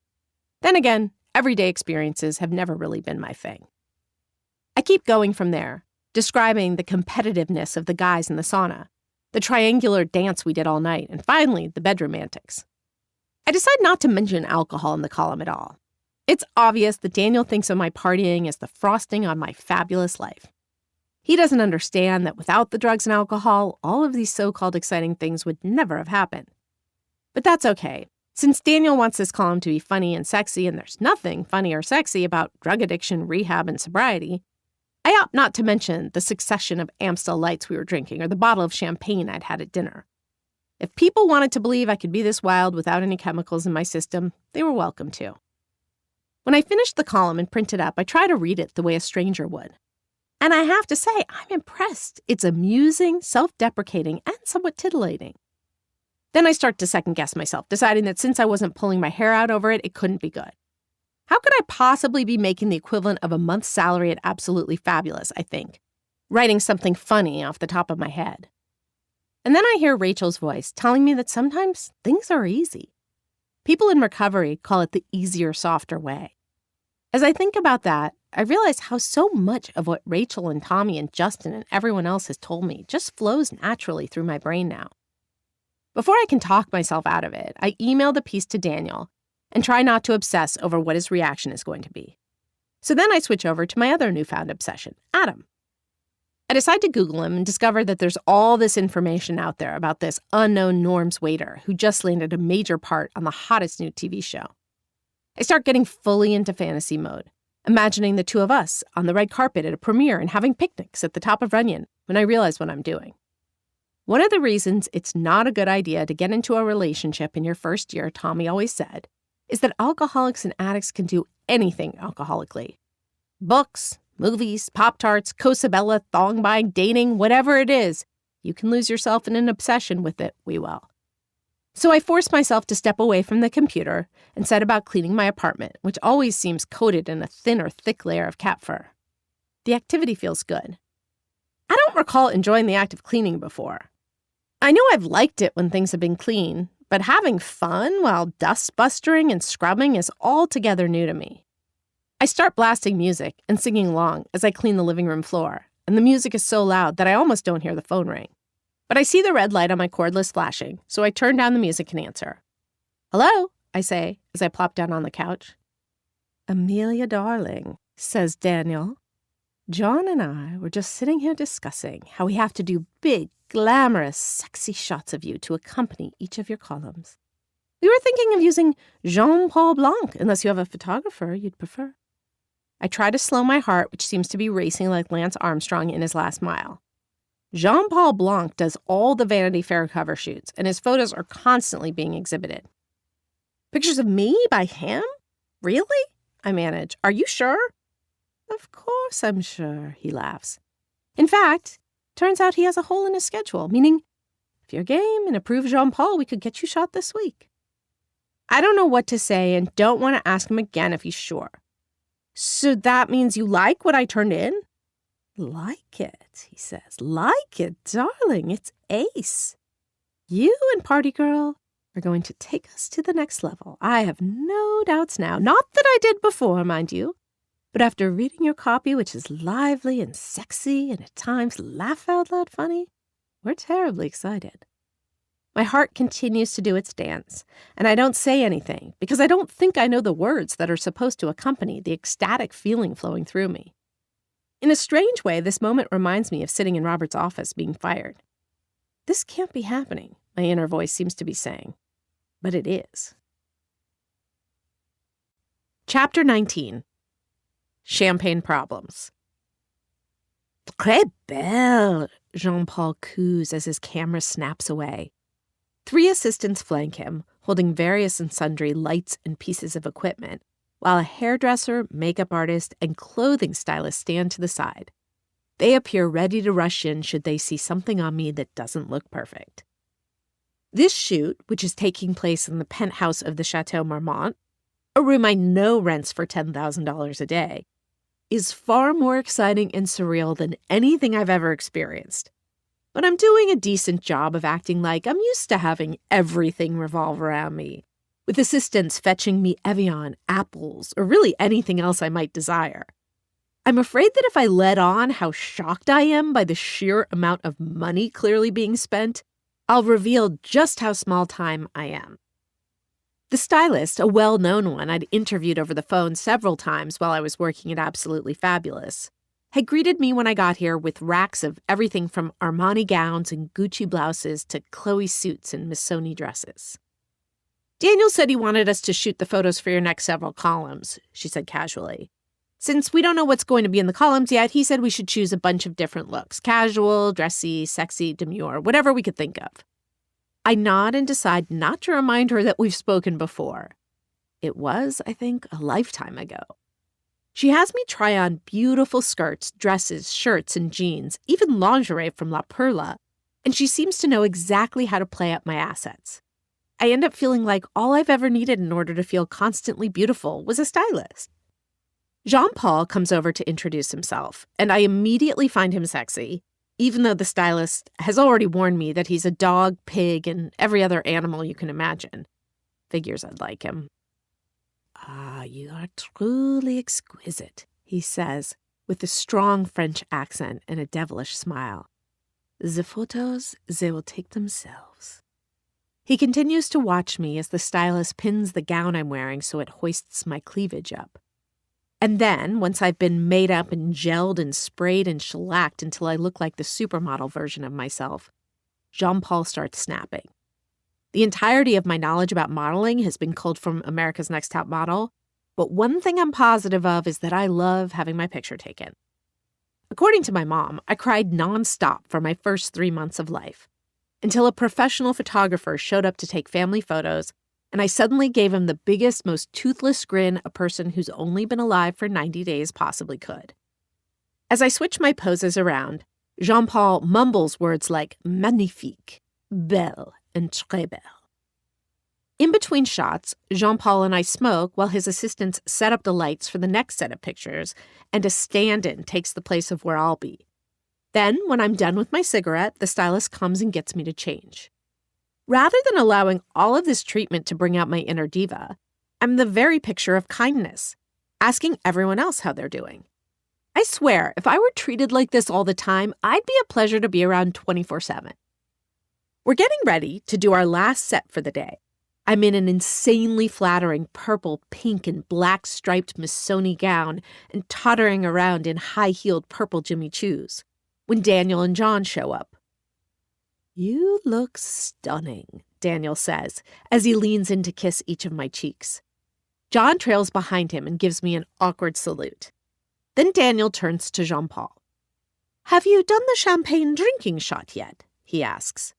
Then again, everyday experiences have never really been my thing. I keep going from there, describing the competitiveness of the guys in the sauna, the triangular dance we did all night, and finally, the bedroom antics. I decide not to mention alcohol in the column at all. It's obvious that Daniel thinks of my partying as the frosting on my fabulous life. He doesn't understand that without the drugs and alcohol, all of these so-called exciting things would never have happened. But that's okay, since Daniel wants this column to be funny and sexy, and there's nothing funny or sexy about drug addiction, rehab, and sobriety. I opt not to mention the succession of Amstel Lights we were drinking or the bottle of champagne I'd had at dinner. If people wanted to believe I could be this wild without any chemicals in my system, they were welcome to. When I finish the column and print it up, I try to read it the way a stranger would. And I have to say, I'm impressed. It's amusing, self-deprecating, and somewhat titillating. Then I start to second-guess myself, deciding that since I wasn't pulling my hair out over it, it couldn't be good. How could I possibly be making the equivalent of a month's salary at Absolutely Fabulous, I think, writing something funny off the top of my head? And then I hear Rachel's voice telling me that sometimes things are easy. People in recovery call it the easier, softer way. As I think about that, I realize how so much of what Rachel and Tommy and Justin and everyone else has told me just flows naturally through my brain now. Before I can talk myself out of it, I email the piece to Daniel and try not to obsess over what his reaction is going to be. So then I switch over to my other newfound obsession, Adam. I decide to Google him and discover that there's all this information out there about this unknown norms waiter who just landed a major part on the hottest new TV show. I start getting fully into fantasy mode, imagining the two of us on the red carpet at a premiere and having picnics at the top of Runyon when I realize what I'm doing. One of the reasons it's not a good idea to get into a relationship in your first year, Tommy always said, is that alcoholics and addicts can do anything alcoholically. Books, movies, Pop-Tarts, Cosabella, thong buying, dating, whatever it is, you can lose yourself in an obsession with it, we will. So I force myself to step away from the computer and set about cleaning my apartment, which always seems coated in a thin or thick layer of cat fur. The activity feels good. I don't recall enjoying the act of cleaning before. I know I've liked it when things have been clean, but having fun while dust-bustering and scrubbing is altogether new to me. I start blasting music and singing along as I clean the living room floor, and the music is so loud that I almost don't hear the phone ring. But I see the red light on my cordless flashing, so I turn down the music and answer. "Hello," I say as I plop down on the couch. "Amelia, darling," says Daniel. "John and I were just sitting here discussing how we have to do big, glamorous, sexy shots of you to accompany each of your columns. We were thinking of using Jean-Paul Blanc, unless you have a photographer you'd prefer." I try to slow my heart, which seems to be racing like Lance Armstrong in his last mile. Jean-Paul Blanc does all the Vanity Fair cover shoots, and his photos are constantly being exhibited. "Pictures of me by him? Really?" I manage. "Are you sure?" "Of course I'm sure," he laughs. "In fact, turns out he has a hole in his schedule, meaning if you're game and approve Jean-Paul, we could get you shot this week." I don't know what to say and don't want to ask him again if he's sure. "So that means you like what I turned in?" "Like it," he says. "Like it, darling. It's ace. You and Party Girl are going to take us to the next level. I have no doubts now. Not that I did before, mind you. But after reading your copy, which is lively and sexy and at times laugh-out-loud funny, we're terribly excited." My heart continues to do its dance, and I don't say anything because I don't think I know the words that are supposed to accompany the ecstatic feeling flowing through me. In a strange way, this moment reminds me of sitting in Robert's office being fired. This can't be happening, my inner voice seems to be saying. But it is. Chapter 19. Champagne Problems. "Très belle," Jean-Paul coos as his camera snaps away. 3 assistants flank him, holding various and sundry lights and pieces of equipment, while a hairdresser, makeup artist, and clothing stylist stand to the side. They appear ready to rush in should they see something on me that doesn't look perfect. This shoot, which is taking place in the penthouse of the Chateau Marmont, a room I know rents for $10,000 a day, is far more exciting and surreal than anything I've ever experienced. But I'm doing a decent job of acting like I'm used to having everything revolve around me, with assistants fetching me Evian, apples, or really anything else I might desire. I'm afraid that if I let on how shocked I am by the sheer amount of money clearly being spent, I'll reveal just how small time I am. The stylist, a well-known one I'd interviewed over the phone several times while I was working at Absolutely Fabulous, had greeted me when I got here with racks of everything from Armani gowns and Gucci blouses to Chloe suits and Missoni dresses. "Daniel said he wanted us to shoot the photos for your next several columns," she said casually. "Since we don't know what's going to be in the columns yet, he said we should choose a bunch of different looks: casual, dressy, sexy, demure, whatever we could think of." I nod and decide not to remind her that we've spoken before. It was, I think, a lifetime ago. She has me try on beautiful skirts, dresses, shirts, and jeans, even lingerie from La Perla, and she seems to know exactly how to play up my assets. I end up feeling like all I've ever needed in order to feel constantly beautiful was a stylist. Jean-Paul comes over to introduce himself, and I immediately find him sexy, even though the stylist has already warned me that he's a dog, pig, and every other animal you can imagine. Figures I'd like him. "Ah, you are truly exquisite," he says, with a strong French accent and a devilish smile. "The photos, they will take themselves." He continues to watch me as the stylist pins the gown I'm wearing so it hoists my cleavage up. And then, once I've been made up and gelled and sprayed and shellacked until I look like the supermodel version of myself, Jean-Paul starts snapping. The entirety of my knowledge about modeling has been culled from America's Next Top Model, but one thing I'm positive of is that I love having my picture taken. According to my mom, I cried nonstop for my first 3 months of life, until a professional photographer showed up to take family photos, and I suddenly gave him the biggest, most toothless grin a person who's only been alive for 90 days possibly could. As I switch my poses around, Jean-Paul mumbles words like magnifique, belle, and très belle. In between shots, Jean-Paul and I smoke while his assistants set up the lights for the next set of pictures, and a stand-in takes the place of where I'll be. Then, when I'm done with my cigarette, the stylist comes and gets me to change. Rather than allowing all of this treatment to bring out my inner diva, I'm the very picture of kindness, asking everyone else how they're doing. I swear, if I were treated like this all the time, I'd be a pleasure to be around 24/7. We're getting ready to do our last set for the day. I'm in an insanely flattering purple, pink, and black striped Missoni gown and tottering around in high-heeled purple Jimmy Choos, when Daniel and John show up. "You look stunning," Daniel says, as he leans in to kiss each of my cheeks. John trails behind him and gives me an awkward salute. Then Daniel turns to Jean-Paul. "Have you done the champagne drinking shot yet?" he asks.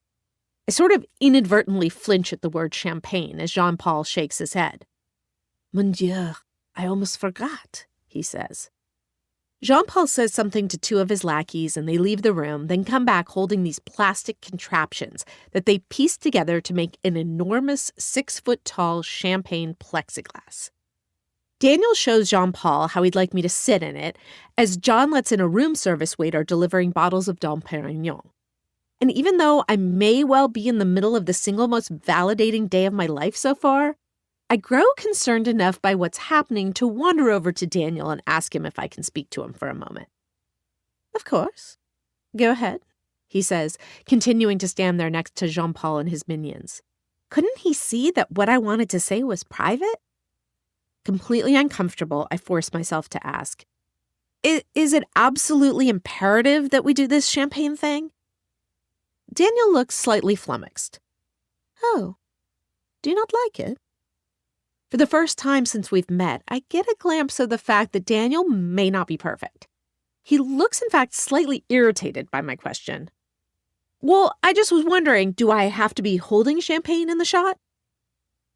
I sort of inadvertently flinch at the word champagne as Jean-Paul shakes his head. "Mon Dieu, I almost forgot," he says. Jean-Paul says something to 2 of his lackeys and they leave the room, then come back holding these plastic contraptions that they piece together to make an enormous 6-foot-tall champagne plexiglass. Daniel shows Jean-Paul how he'd like me to sit in it, as John lets in a room service waiter delivering bottles of Dom Perignon. And even though I may well be in the middle of the single most validating day of my life so far, I grow concerned enough by what's happening to wander over to Daniel and ask him if I can speak to him for a moment. "Of course. Go ahead," he says, continuing to stand there next to Jean-Paul and his minions. Couldn't he see that what I wanted to say was private? Completely uncomfortable, I force myself to ask, Is it absolutely imperative that we do this champagne thing?" Daniel looks slightly flummoxed. "Oh, do you not like it?" For the first time since we've met, I get a glimpse of the fact that Daniel may not be perfect. He looks, in fact, slightly irritated by my question. "Well, I just was wondering, do I have to be holding champagne in the shot?"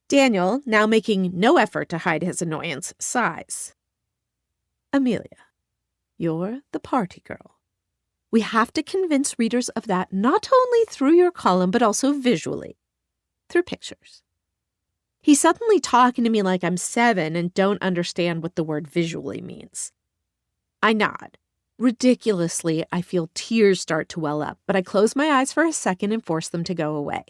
Daniel, now making no effort to hide his annoyance, sighs. Amelia, you're the party girl. We have to convince readers of that not only through your column, but also visually, through pictures. He's suddenly talking to me like I'm 7 and don't understand what the word visually means. I nod. Ridiculously, I feel tears start to well up, but I close my eyes for a second and force them to go away.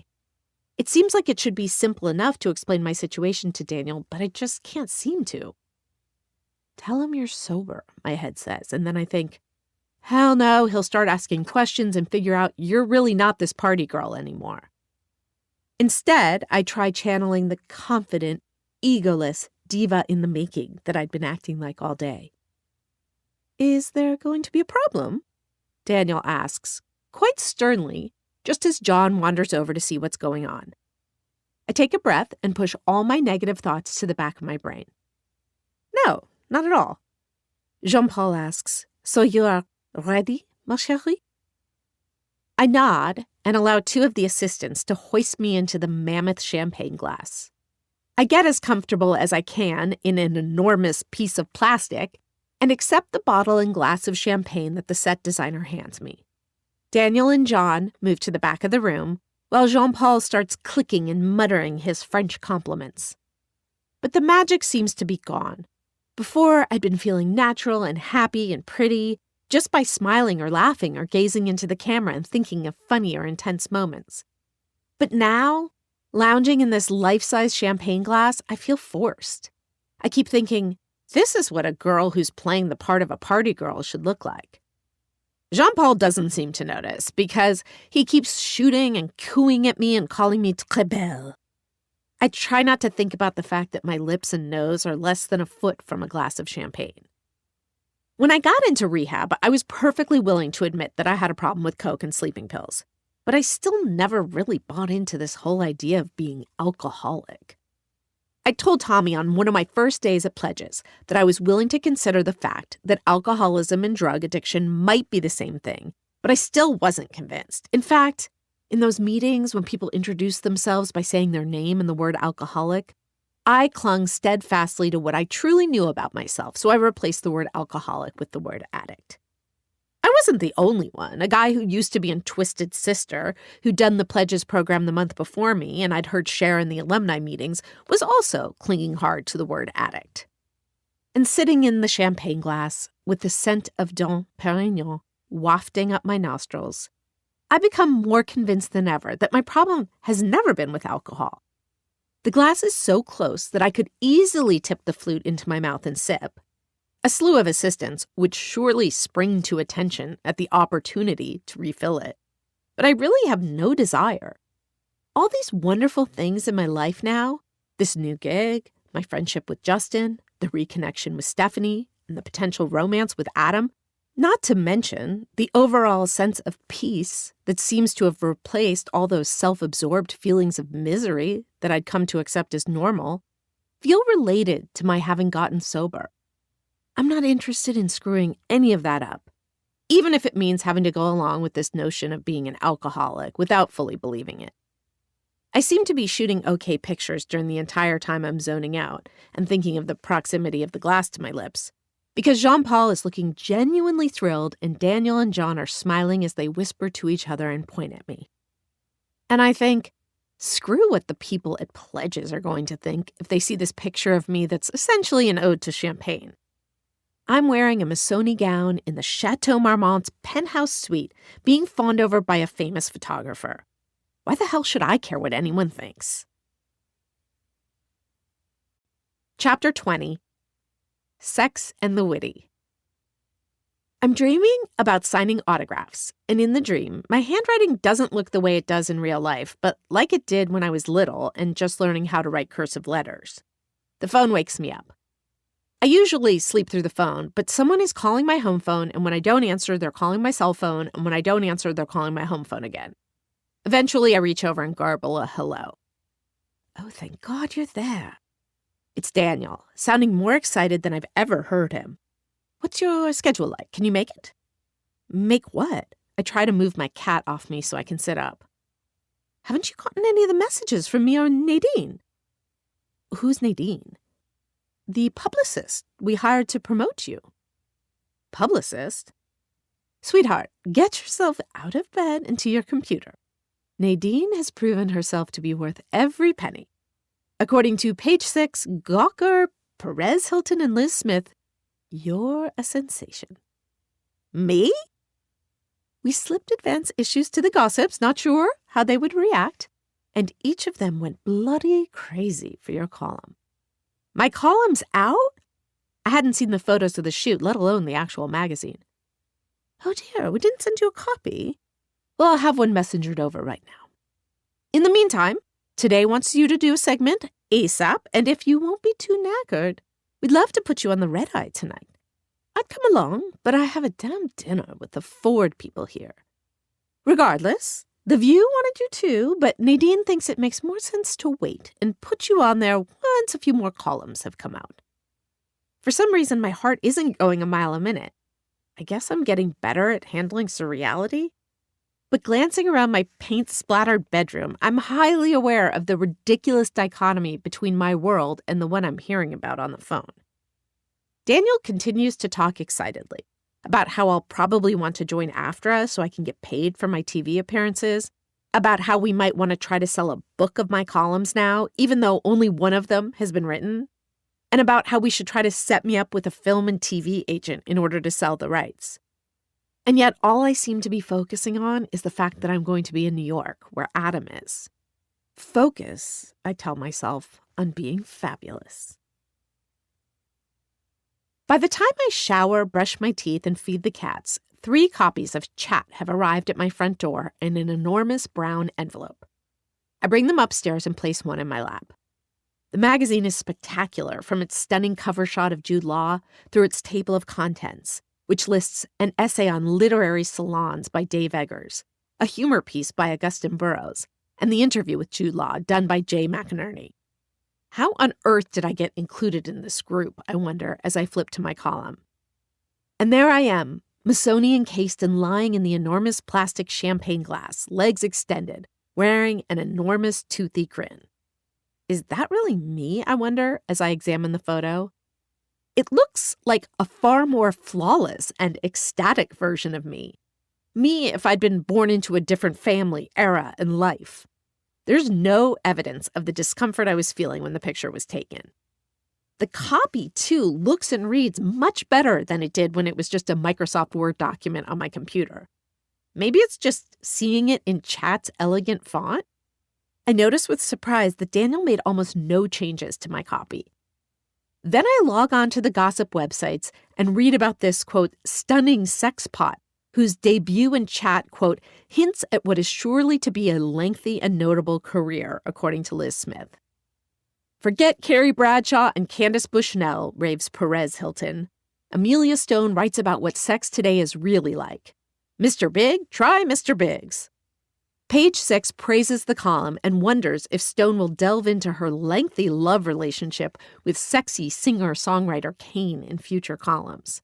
It seems like it should be simple enough to explain my situation to Daniel, but I just can't seem to. Tell him you're sober, my head says, and then I think, hell no, he'll start asking questions and figure out you're really not this party girl anymore. Instead, I try channeling the confident, egoless diva in the making that I'd been acting like all day. Is there going to be a problem? Daniel asks, quite sternly, just as John wanders over to see what's going on. I take a breath and push all my negative thoughts to the back of my brain. No, not at all. Jean-Paul asks, so you are ready, ma chérie? I nod and allow 2 of the assistants to hoist me into the mammoth champagne glass. I get as comfortable as I can in an enormous piece of plastic and accept the bottle and glass of champagne that the set designer hands me. Daniel and John move to the back of the room, while Jean-Paul starts clicking and muttering his French compliments. But the magic seems to be gone. Before, I'd been feeling natural and happy and pretty, just by smiling or laughing or gazing into the camera and thinking of funny or intense moments. But now, lounging in this life-size champagne glass, I feel forced. I keep thinking, this is what a girl who's playing the part of a party girl should look like. Jean-Paul doesn't seem to notice because he keeps shooting and cooing at me and calling me très belle. I try not to think about the fact that my lips and nose are less than a foot from a glass of champagne. When I got into rehab, I was perfectly willing to admit that I had a problem with coke and sleeping pills, but I still never really bought into this whole idea of being alcoholic. I told Tommy on one of my first days at Pledges that I was willing to consider the fact that alcoholism and drug addiction might be the same thing, but I still wasn't convinced. In fact, in those meetings when people introduced themselves by saying their name and the word alcoholic, I clung steadfastly to what I truly knew about myself, so I replaced the word alcoholic with the word addict. I wasn't the only one. A guy who used to be in Twisted Sister, who'd done the Pledges program the month before me, and I'd heard share in the alumni meetings, was also clinging hard to the word addict. And sitting in the champagne glass, with the scent of Dom Perignon wafting up my nostrils, I become more convinced than ever that my problem has never been with alcohol. The glass is so close that I could easily tip the flute into my mouth and sip. A slew of assistants would surely spring to attention at the opportunity to refill it. But I really have no desire. All these wonderful things in my life now, this new gig, my friendship with Justin, the reconnection with Stephanie, and the potential romance with Adam, not to mention the overall sense of peace that seems to have replaced all those self-absorbed feelings of misery that I'd come to accept as normal, feel related to my having gotten sober. I'm not interested in screwing any of that up, even if it means having to go along with this notion of being an alcoholic without fully believing it. I seem to be shooting okay pictures during the entire time I'm zoning out and thinking of the proximity of the glass to my lips, because Jean-Paul is looking genuinely thrilled and Daniel and John are smiling as they whisper to each other and point at me. And I think, screw what the people at Pledges are going to think if they see this picture of me that's essentially an ode to champagne. I'm wearing a Missoni gown in the Chateau Marmont's penthouse suite, being fawned over by a famous photographer. Why the hell should I care what anyone thinks? Chapter 20. Sex and the Witty. I'm dreaming about signing autographs, and in the dream, my handwriting doesn't look the way it does in real life, but like it did when I was little and just learning how to write cursive letters. The phone wakes me up. I usually sleep through the phone, but someone is calling my home phone, and when I don't answer, they're calling my cell phone, and when I don't answer, they're calling my home phone again. Eventually, I reach over and garble a hello. Oh, thank God you're there. It's Daniel, sounding more excited than I've ever heard him. What's your schedule like? Can you make it? Make what? I try to move my cat off me so I can sit up. Haven't you gotten any of the messages from me or Nadine? Who's Nadine? The publicist we hired to promote you. Publicist? Sweetheart, get yourself out of bed and to your computer. Nadine has proven herself to be worth every penny. According to Page 6, Gawker, Perez Hilton, and Liz Smith, you're a sensation. Me? We slipped advance issues to the gossips, not sure how they would react, and each of them went bloody crazy for your column. My column's out? I hadn't seen the photos of the shoot, let alone the actual magazine. Oh dear, we didn't send you a copy. Well, I'll have one messengered over right now. In the meantime, Today wants you to do a segment ASAP, and if you won't be too knackered, we'd love to put you on the red eye tonight. I'd come along, but I have a damn dinner with the Ford people here. Regardless, The View wanted you too, but Nadine thinks it makes more sense to wait and put you on there once a few more columns have come out. For some reason, my heart isn't going a mile a minute. I guess I'm getting better at handling surreality. But glancing around my paint-splattered bedroom, I'm highly aware of the ridiculous dichotomy between my world and the one I'm hearing about on the phone. Daniel continues to talk excitedly about how I'll probably want to join AFTRA so I can get paid for my TV appearances, about how we might want to try to sell a book of my columns now, even though only one of them has been written, and about how we should try to set me up with a film and TV agent in order to sell the rights. And yet all I seem to be focusing on is the fact that I'm going to be in New York, where Adam is. Focus, I tell myself, on being fabulous. By the time I shower, brush my teeth, and feed the cats, 3 copies of Chat have arrived at my front door in an enormous brown envelope. I bring them upstairs and place one in my lap. The magazine is spectacular, from its stunning cover shot of Jude Law through its table of contents, which lists an essay on literary salons by Dave Eggers, a humor piece by Augustin Burroughs, and the interview with Jude Law done by Jay McInerney. How on earth did I get included in this group, I wonder, as I flip to my column? And there I am, Missoni encased and lying in the enormous plastic champagne glass, legs extended, wearing an enormous toothy grin. Is that really me, I wonder, as I examine the photo? It looks like a far more flawless and ecstatic version of me. Me if I'd been born into a different family, era, and life. There's no evidence of the discomfort I was feeling when the picture was taken. The copy, too, looks and reads much better than it did when it was just a Microsoft Word document on my computer. Maybe it's just seeing it in Chat's elegant font. I noticed with surprise that Daniel made almost no changes to my copy. Then I log on to the gossip websites and read about this, quote, stunning sex pot, whose debut in Chat, quote, hints at what is surely to be a lengthy and notable career, according to Liz Smith. Forget Carrie Bradshaw and Candace Bushnell, raves Perez Hilton. Amelia Stone writes about what sex today is really like. Mr. Big, try Mr. Biggs. Page 6 praises the column and wonders if Stone will delve into her lengthy love relationship with sexy singer-songwriter Kane in future columns.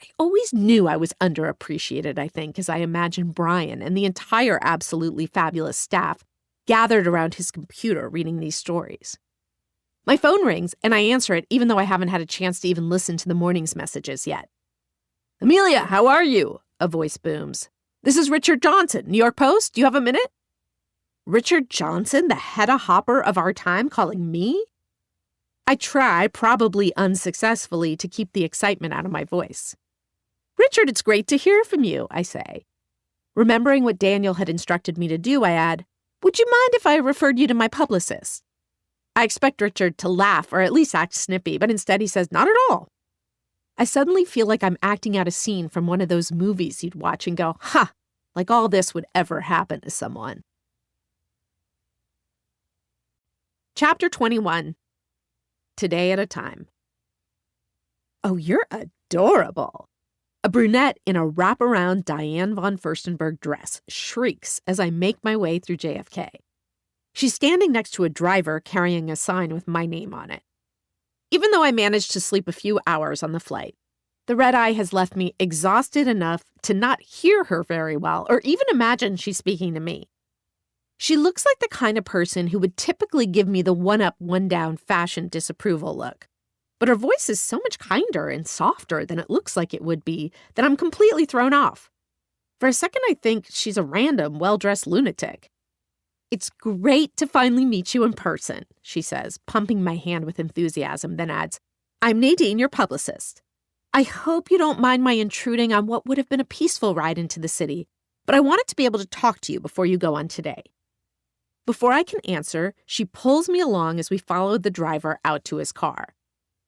I always knew I was underappreciated, I think, as I imagine Brian and the entire absolutely fabulous staff gathered around his computer reading these stories. My phone rings, and I answer it even though I haven't had a chance to even listen to the morning's messages yet. "Amelia, how are you?" a voice booms. "This is Richard Johnson, New York Post. Do you have a minute?" Richard Johnson, the Hedda Hopper of our time, calling me? I try, probably unsuccessfully, to keep the excitement out of my voice. "Richard, it's great to hear from you," I say. Remembering what Daniel had instructed me to do, I add, "Would you mind if I referred you to my publicist?" I expect Richard to laugh or at least act snippy, but instead he says, "Not at all." I suddenly feel like I'm acting out a scene from one of those movies you'd watch and go, "Ha, like all this would ever happen to someone." Chapter 21. Today at a Time. "Oh, you're adorable." A brunette in a wraparound Diane von Furstenberg dress shrieks as I make my way through JFK. She's standing next to a driver carrying a sign with my name on it. Even though I managed to sleep a few hours on the flight, the red-eye has left me exhausted enough to not hear her very well or even imagine she's speaking to me. She looks like the kind of person who would typically give me the one-up, one-down fashion disapproval look. But her voice is so much kinder and softer than it looks like it would be that I'm completely thrown off. For a second, I think she's a random, well-dressed lunatic. "It's great to finally meet you in person," she says, pumping my hand with enthusiasm, then adds, "I'm Nadine, your publicist. I hope you don't mind my intruding on what would have been a peaceful ride into the city, but I wanted to be able to talk to you before you go on today." Before I can answer, she pulls me along as we follow the driver out to his car.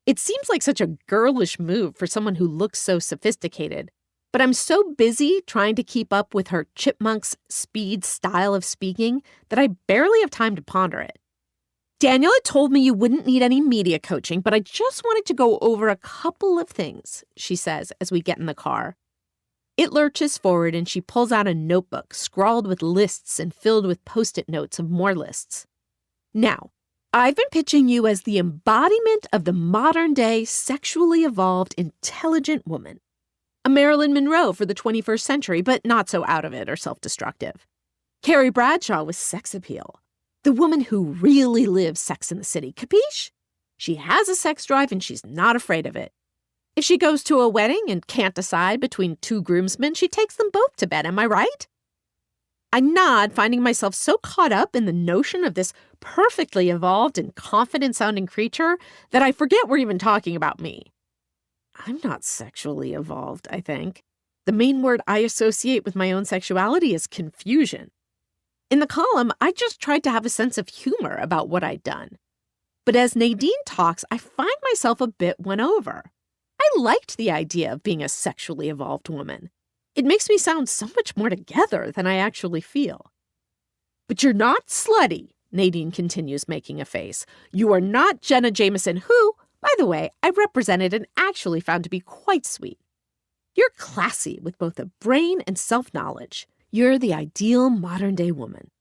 It seems like such a girlish move for someone who looks so sophisticated, but I'm so busy trying to keep up with her chipmunk's speed style of speaking that I barely have time to ponder it. "Daniel had told me you wouldn't need any media coaching, but I just wanted to go over a couple of things," she says as we get in the car. It lurches forward and she pulls out a notebook scrawled with lists and filled with Post-it notes of more lists. "Now, I've been pitching you as the embodiment of the modern-day, sexually evolved, intelligent woman. A Marilyn Monroe for the 21st century, but not so out of it or self-destructive. Carrie Bradshaw with sex appeal. The woman who really lives Sex in the City, capiche? She has a sex drive and she's not afraid of it. If she goes to a wedding and can't decide between two groomsmen, she takes them both to bed, am I right?" I nod, finding myself so caught up in the notion of this perfectly evolved and confident-sounding creature that I forget we're even talking about me. I'm not sexually evolved, I think. The main word I associate with my own sexuality is confusion. In the column, I just tried to have a sense of humor about what I'd done. But as Nadine talks, I find myself a bit won over. I liked the idea of being a sexually evolved woman. It makes me sound so much more together than I actually feel. "But you're not slutty," Nadine continues, making a face. "You are not Jenna Jameson, who, by the way, I represented and actually found to be quite sweet. You're classy with both a brain and self-knowledge. You're the ideal modern-day woman."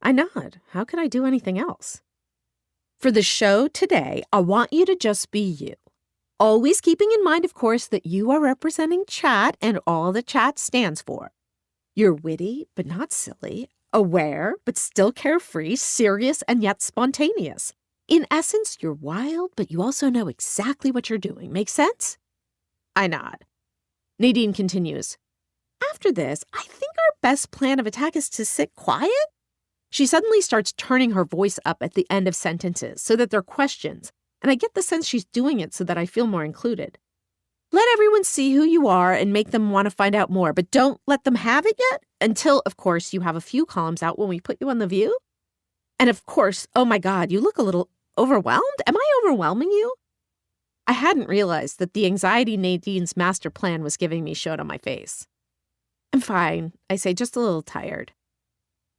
I nod. How could I do anything else? "For the show today, I want you to just be you. Always keeping in mind, of course, that you are representing chat and all that chat stands for. You're witty, but not silly, aware, but still carefree, serious, and yet spontaneous. In essence, you're wild, but you also know exactly what you're doing. Make sense?" I nod. Nadine continues, "After this, I think our best plan of attack is to sit quiet." She suddenly starts turning her voice up at the end of sentences so that they're questions, and I get the sense she's doing it so that I feel more included. "Let everyone see who you are and make them want to find out more, but don't let them have it yet until, of course, you have a few columns out when we put you on The View. And of course, oh my God, you look a little overwhelmed. Am I overwhelming you?" I hadn't realized that the anxiety Nadine's master plan was giving me showed on my face. "I'm fine," I say, "just a little tired."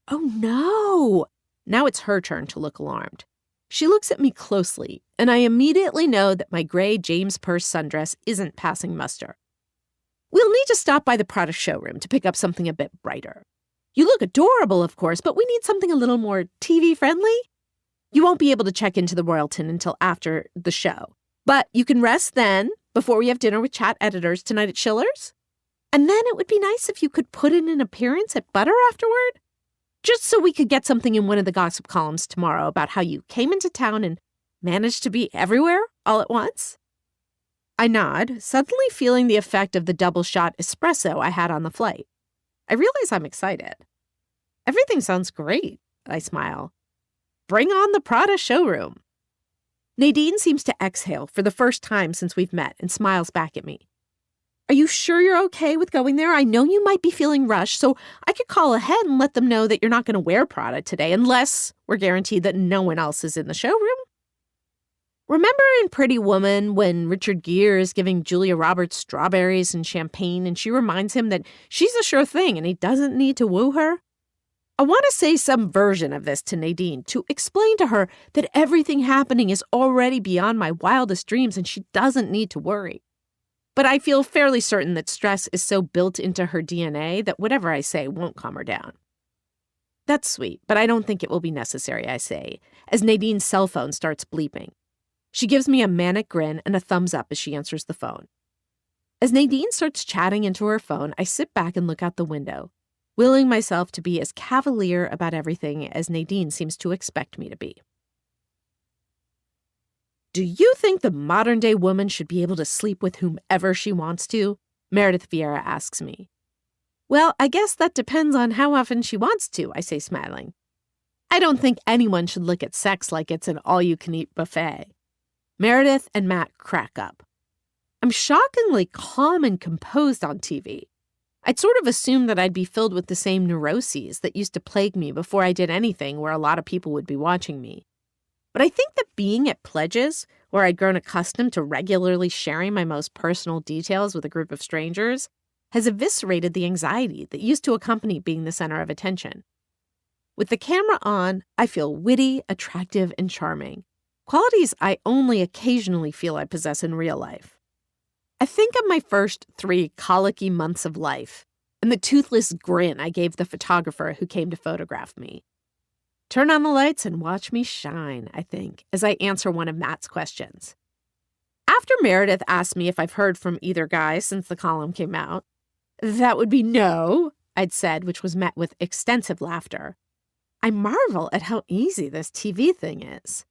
"Oh no!" Now it's her turn to look alarmed. She looks at me closely, and I immediately know that my gray James Purse sundress isn't passing muster. "We'll need to stop by the Prada showroom to pick up something a bit brighter. You look adorable, of course, but we need something a little more TV-friendly. You won't be able to check into the Royalton until after the show, but you can rest then, before we have dinner with chat editors tonight at Schiller's. And then it would be nice if you could put in an appearance at Butter afterward. Just so we could get something in one of the gossip columns tomorrow about how you came into town and managed to be everywhere all at once." I nod, suddenly feeling the effect of the double-shot espresso I had on the flight. I realize I'm excited. "Everything sounds great," I smile. "Bring on the Prada showroom." Nadine seems to exhale for the first time since we've met and smiles back at me. "Are you sure you're okay with going there? I know you might be feeling rushed, so I could call ahead and let them know that you're not going to wear Prada today unless we're guaranteed that no one else is in the showroom." Remember in Pretty Woman when Richard Gere is giving Julia Roberts strawberries and champagne and she reminds him that she's a sure thing and he doesn't need to woo her? I want to say some version of this to Nadine to explain to her that everything happening is already beyond my wildest dreams and she doesn't need to worry. But I feel fairly certain that stress is so built into her DNA that whatever I say won't calm her down. "That's sweet, but I don't think it will be necessary," I say, as Nadine's cell phone starts bleeping. She gives me a manic grin and a thumbs up as she answers the phone. As Nadine starts chatting into her phone, I sit back and look out the window. willing myself to be as cavalier about everything as Nadine seems to expect me to be. Do you think the modern-day woman should be able to sleep with whomever she wants to? Meredith Vieira asks me. Well, I guess that depends on how often she wants to, I say, smiling. I don't think anyone should look at sex like it's an all-you-can-eat buffet. Meredith and Matt crack up. I'm shockingly calm and composed on TV. I'd sort of assumed that I'd be filled with the same neuroses that used to plague me before I did anything where a lot of people would be watching me. But I think that being at pledges, where I'd grown accustomed to regularly sharing my most personal details with a group of strangers, has eviscerated the anxiety that used to accompany being the center of attention. With the camera on, I feel witty, attractive, and charming, qualities I only occasionally feel I possess in real life. I think of my first 3 colicky months of life and the toothless grin I gave the photographer who came to photograph me. Turn on the lights and watch me shine, I think, as I answer one of Matt's questions. After Meredith asked me if I've heard from either guy since the column came out, that would be no, I'd said, which was met with extensive laughter. I marvel at how easy this TV thing is.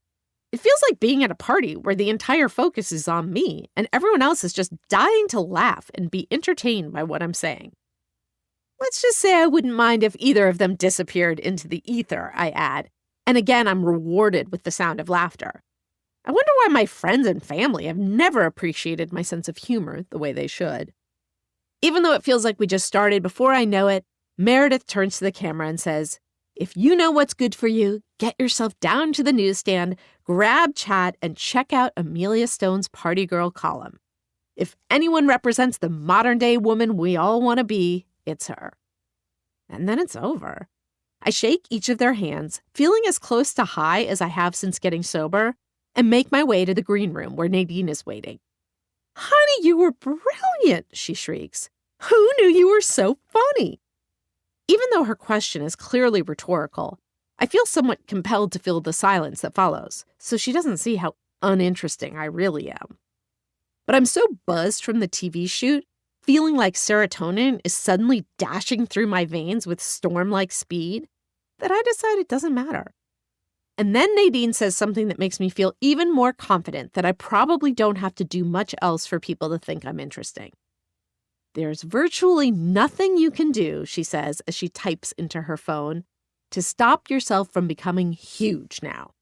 It feels like being at a party where the entire focus is on me and everyone else is just dying to laugh and be entertained by what I'm saying. Let's just say I wouldn't mind if either of them disappeared into the ether, I add, and again I'm rewarded with the sound of laughter. I wonder why my friends and family have never appreciated my sense of humor the way they should. Even though it feels like we just started, before I know it, Meredith turns to the camera and says, if you know what's good for you, get yourself down to the newsstand, grab chat, and check out Amelia Stone's Party Girl column. If anyone represents the modern-day woman we all want to be, it's her. And then it's over. I shake each of their hands, feeling as close to high as I have since getting sober, and make my way to the green room where Nadine is waiting. Honey, you were brilliant, she shrieks. Who knew you were so funny? Even though her question is clearly rhetorical, I feel somewhat compelled to fill the silence that follows, so she doesn't see how uninteresting I really am. But I'm so buzzed from the TV shoot, feeling like serotonin is suddenly dashing through my veins with storm-like speed, that I decide it doesn't matter. And then Nadine says something that makes me feel even more confident that I probably don't have to do much else for people to think I'm interesting. There's virtually nothing you can do, she says as she types into her phone, to stop yourself from becoming huge now.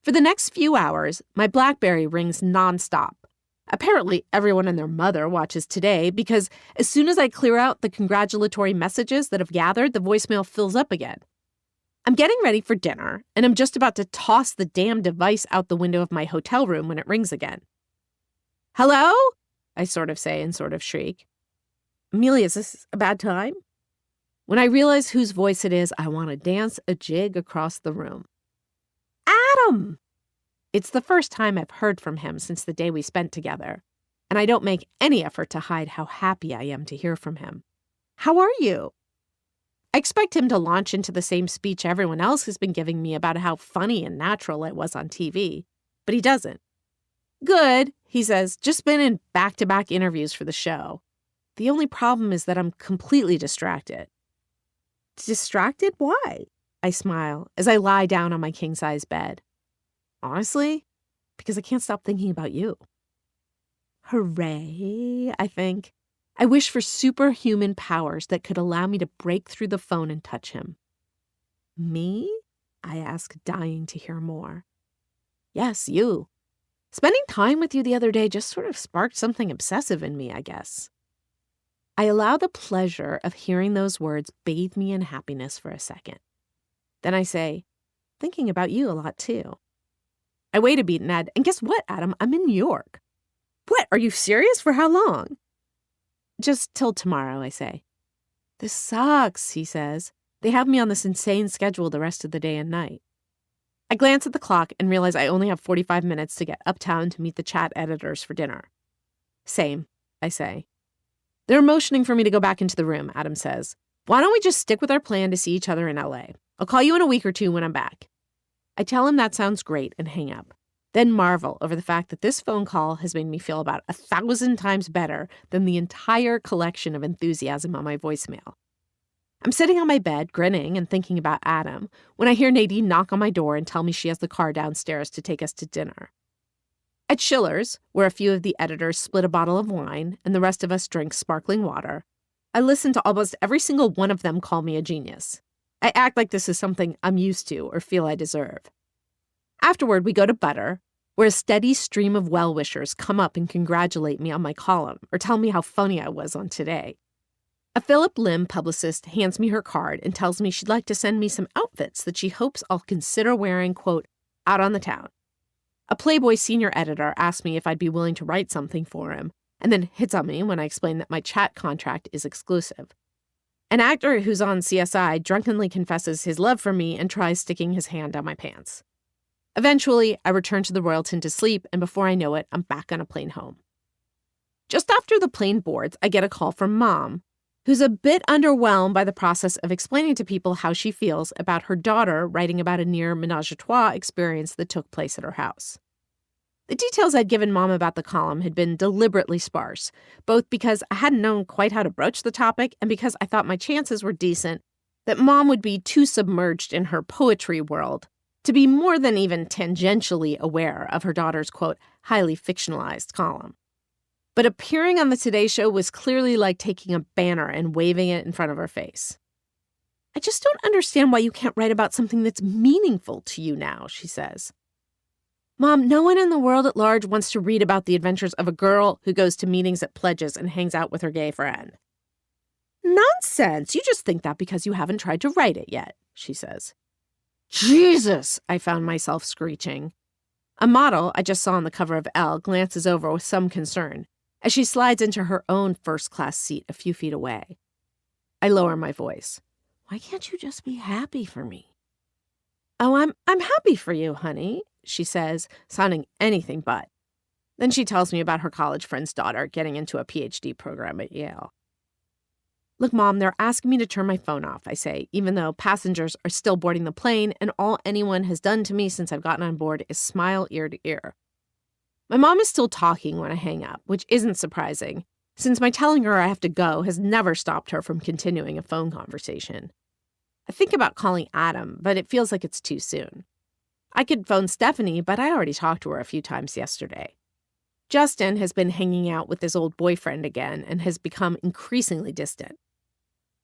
For the next few hours, my BlackBerry rings nonstop. Apparently, everyone and their mother watches Today because as soon as I clear out the congratulatory messages that have gathered, the voicemail fills up again. I'm getting ready for dinner, and I'm just about to toss the damn device out the window of my hotel room when it rings again. Hello? I sort of say and sort of shriek. Amelia, is this a bad time? When I realize whose voice it is, I want to dance a jig across the room. Adam! It's the first time I've heard from him since the day we spent together, and I don't make any effort to hide how happy I am to hear from him. How are you? I expect him to launch into the same speech everyone else has been giving me about how funny and natural I was on TV, but he doesn't. Good, he says, just been in back-to-back interviews for the show. The only problem is that I'm completely distracted. Distracted? Why? I smile as I lie down on my king-size bed. Honestly, because I can't stop thinking about you. Hooray, I think. I wish for superhuman powers that could allow me to break through the phone and touch him. Me? I ask, dying to hear more. Yes, you. Spending time with you the other day just sort of sparked something obsessive in me, I guess. I allow the pleasure of hearing those words bathe me in happiness for a second. Then I say, thinking about you a lot too. I wait a beat and add, and guess what, Adam? I'm in New York. What? Are you serious? For how long? Just till tomorrow, I say. This sucks, he says. They have me on this insane schedule the rest of the day and night. I glance at the clock and realize I only have 45 minutes to get uptown to meet the chat editors for dinner. Same, I say. They're motioning for me to go back into the room, Adam says. Why don't we just stick with our plan to see each other in LA? I'll call you in a week or two when I'm back. I tell him that sounds great and hang up, then marvel over the fact that this phone call has made me feel about 1,000 times better than the entire collection of enthusiasm on my voicemail. I'm sitting on my bed, grinning and thinking about Adam, when I hear Nadine knock on my door and tell me she has the car downstairs to take us to dinner. At Schiller's, where a few of the editors split a bottle of wine and the rest of us drink sparkling water, I listen to almost every single one of them call me a genius. I act like this is something I'm used to or feel I deserve. Afterward, we go to Butter, where a steady stream of well-wishers come up and congratulate me on my column or tell me how funny I was on Today. A Philip Lim publicist hands me her card and tells me she'd like to send me some outfits that she hopes I'll consider wearing, quote, out on the town. A Playboy senior editor asks me if I'd be willing to write something for him, and then hits on me when I explain that my chat contract is exclusive. An actor who's on CSI drunkenly confesses his love for me and tries sticking his hand down my pants. Eventually, I return to the Royalton to sleep, and before I know it, I'm back on a plane home. Just after the plane boards, I get a call from Mom, who's a bit underwhelmed by the process of explaining to people how she feels about her daughter writing about a near menage-a-trois experience that took place at her house. The details I'd given Mom about the column had been deliberately sparse, both because I hadn't known quite how to broach the topic and because I thought my chances were decent that Mom would be too submerged in her poetry world to be more than even tangentially aware of her daughter's, quote, highly fictionalized column. But appearing on the Today Show was clearly like taking a banner and waving it in front of her face. I just don't understand why you can't write about something that's meaningful to you now, she says. Mom, no one in the world at large wants to read about the adventures of a girl who goes to meetings at pledges and hangs out with her gay friend. Nonsense! You just think that because you haven't tried to write it yet, she says. Jesus! I found myself screeching. A model I just saw on the cover of Elle glances over with some concern as she slides into her own first-class seat a few feet away. I lower my voice. Why can't you just be happy for me? Oh, I'm happy for you, honey, she says, sounding anything but. Then she tells me about her college friend's daughter getting into a PhD program at Yale. Look, Mom, they're asking me to turn my phone off, I say, even though passengers are still boarding the plane and all anyone has done to me since I've gotten on board is smile ear to ear. My mom is still talking when I hang up, which isn't surprising, since my telling her I have to go has never stopped her from continuing a phone conversation. I think about calling Adam, but it feels like it's too soon. I could phone Stephanie, but I already talked to her a few times yesterday. Justin has been hanging out with his old boyfriend again and has become increasingly distant.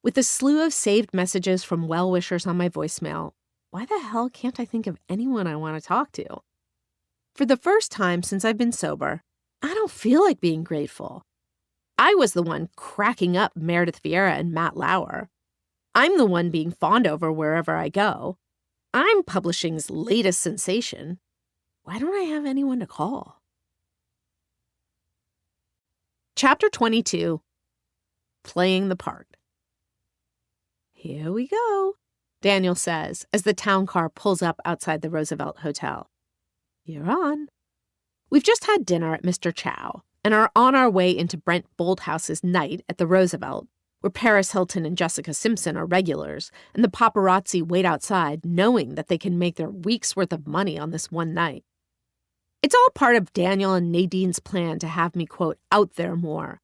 With a slew of saved messages from well-wishers on my voicemail, why the hell can't I think of anyone I want to talk to? For the first time since I've been sober, I don't feel like being grateful. I was the one cracking up Meredith Vieira and Matt Lauer. I'm the one being fawned over wherever I go. I'm publishing's latest sensation. Why don't I have anyone to call? Chapter 22, Playing the Part. Here we go, Daniel says as the town car pulls up outside the Roosevelt Hotel. You're on. We've just had dinner at Mr. Chow and are on our way into Brent Bolthouse's night at the Roosevelt, where Paris Hilton and Jessica Simpson are regulars, and the paparazzi wait outside knowing that they can make their week's worth of money on this one night. It's all part of Daniel and Nadine's plan to have me, quote, out there more.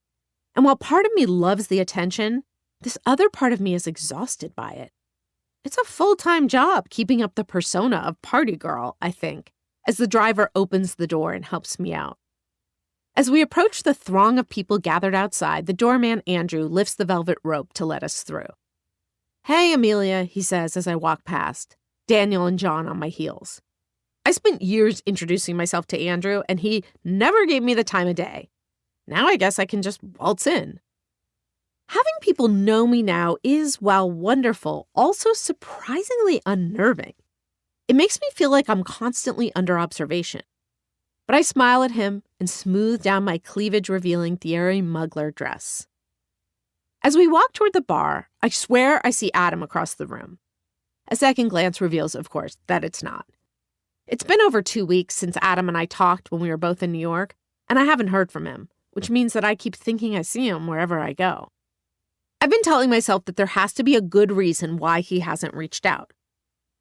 And while part of me loves the attention, this other part of me is exhausted by it. It's a full-time job keeping up the persona of party girl, I think, as the driver opens the door and helps me out. As we approach the throng of people gathered outside, the doorman Andrew lifts the velvet rope to let us through. Hey, Amelia, he says as I walk past, Daniel and John on my heels. I spent years introducing myself to Andrew, and he never gave me the time of day. Now I guess I can just waltz in. Having people know me now is, while wonderful, also surprisingly unnerving. It makes me feel like I'm constantly under observation. But I smile at him and smooth down my cleavage-revealing Thierry Mugler dress. As we walk toward the bar, I swear I see Adam across the room. A second glance reveals, of course, that it's not. It's been over 2 weeks since Adam and I talked when we were both in New York, and I haven't heard from him, which means that I keep thinking I see him wherever I go. I've been telling myself that there has to be a good reason why he hasn't reached out.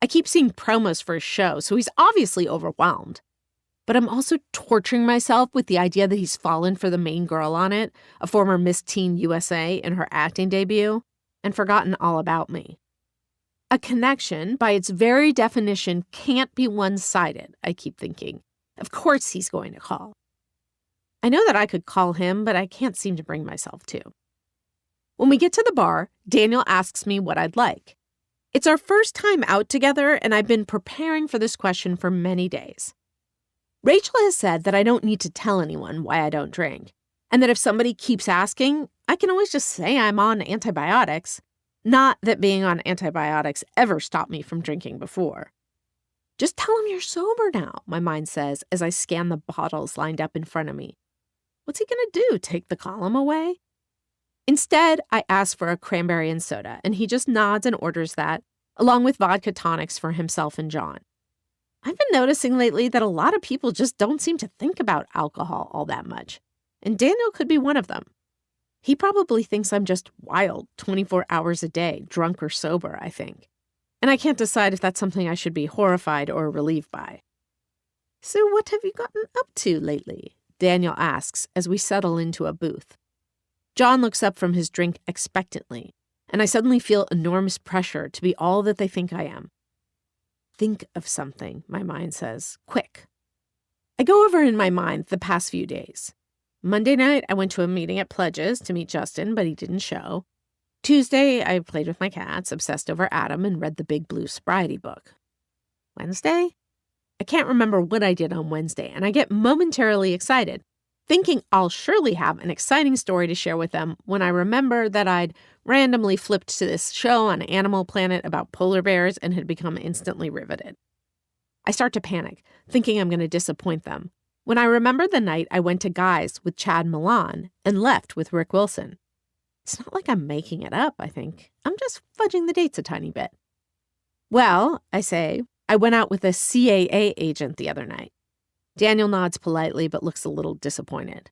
I keep seeing promos for his show, so he's obviously overwhelmed. But I'm also torturing myself with the idea that he's fallen for the main girl on it, a former Miss Teen USA in her acting debut, and forgotten all about me. A connection, by its very definition, can't be one-sided, I keep thinking. Of course he's going to call. I know that I could call him, but I can't seem to bring myself to. When we get to the bar, Daniel asks me what I'd like. It's our first time out together, and I've been preparing for this question for many days. Rachel has said that I don't need to tell anyone why I don't drink, and that if somebody keeps asking, I can always just say I'm on antibiotics. Not that being on antibiotics ever stopped me from drinking before. Just tell him you're sober now, my mind says as I scan the bottles lined up in front of me. What's he going to do, take the column away? Instead, I ask for a cranberry and soda, and he just nods and orders that, along with vodka tonics for himself and John. I've been noticing lately that a lot of people just don't seem to think about alcohol all that much, and Daniel could be one of them. He probably thinks I'm just wild 24 hours a day, drunk or sober, I think. And I can't decide if that's something I should be horrified or relieved by. So what have you gotten up to lately? Daniel asks as we settle into a booth. John looks up from his drink expectantly, and I suddenly feel enormous pressure to be all that they think I am. Think of something, my mind says. Quick. I go over in my mind the past few days. Monday night, I went to a meeting at Pledges to meet Justin, but he didn't show. Tuesday, I played with my cats, obsessed over Adam, and read the Big Blue Sobriety book. Wednesday? I can't remember what I did on Wednesday, and I get momentarily excited, thinking I'll surely have an exciting story to share with them when I remember that I'd randomly flipped to this show on Animal Planet about polar bears and had become instantly riveted. I start to panic, thinking I'm going to disappoint them, when I remember the night I went to Guy's with Chad Milan and left with Rick Wilson. It's not like I'm making it up, I think. I'm just fudging the dates a tiny bit. Well, I say, I went out with a CAA agent the other night. Daniel nods politely but looks a little disappointed.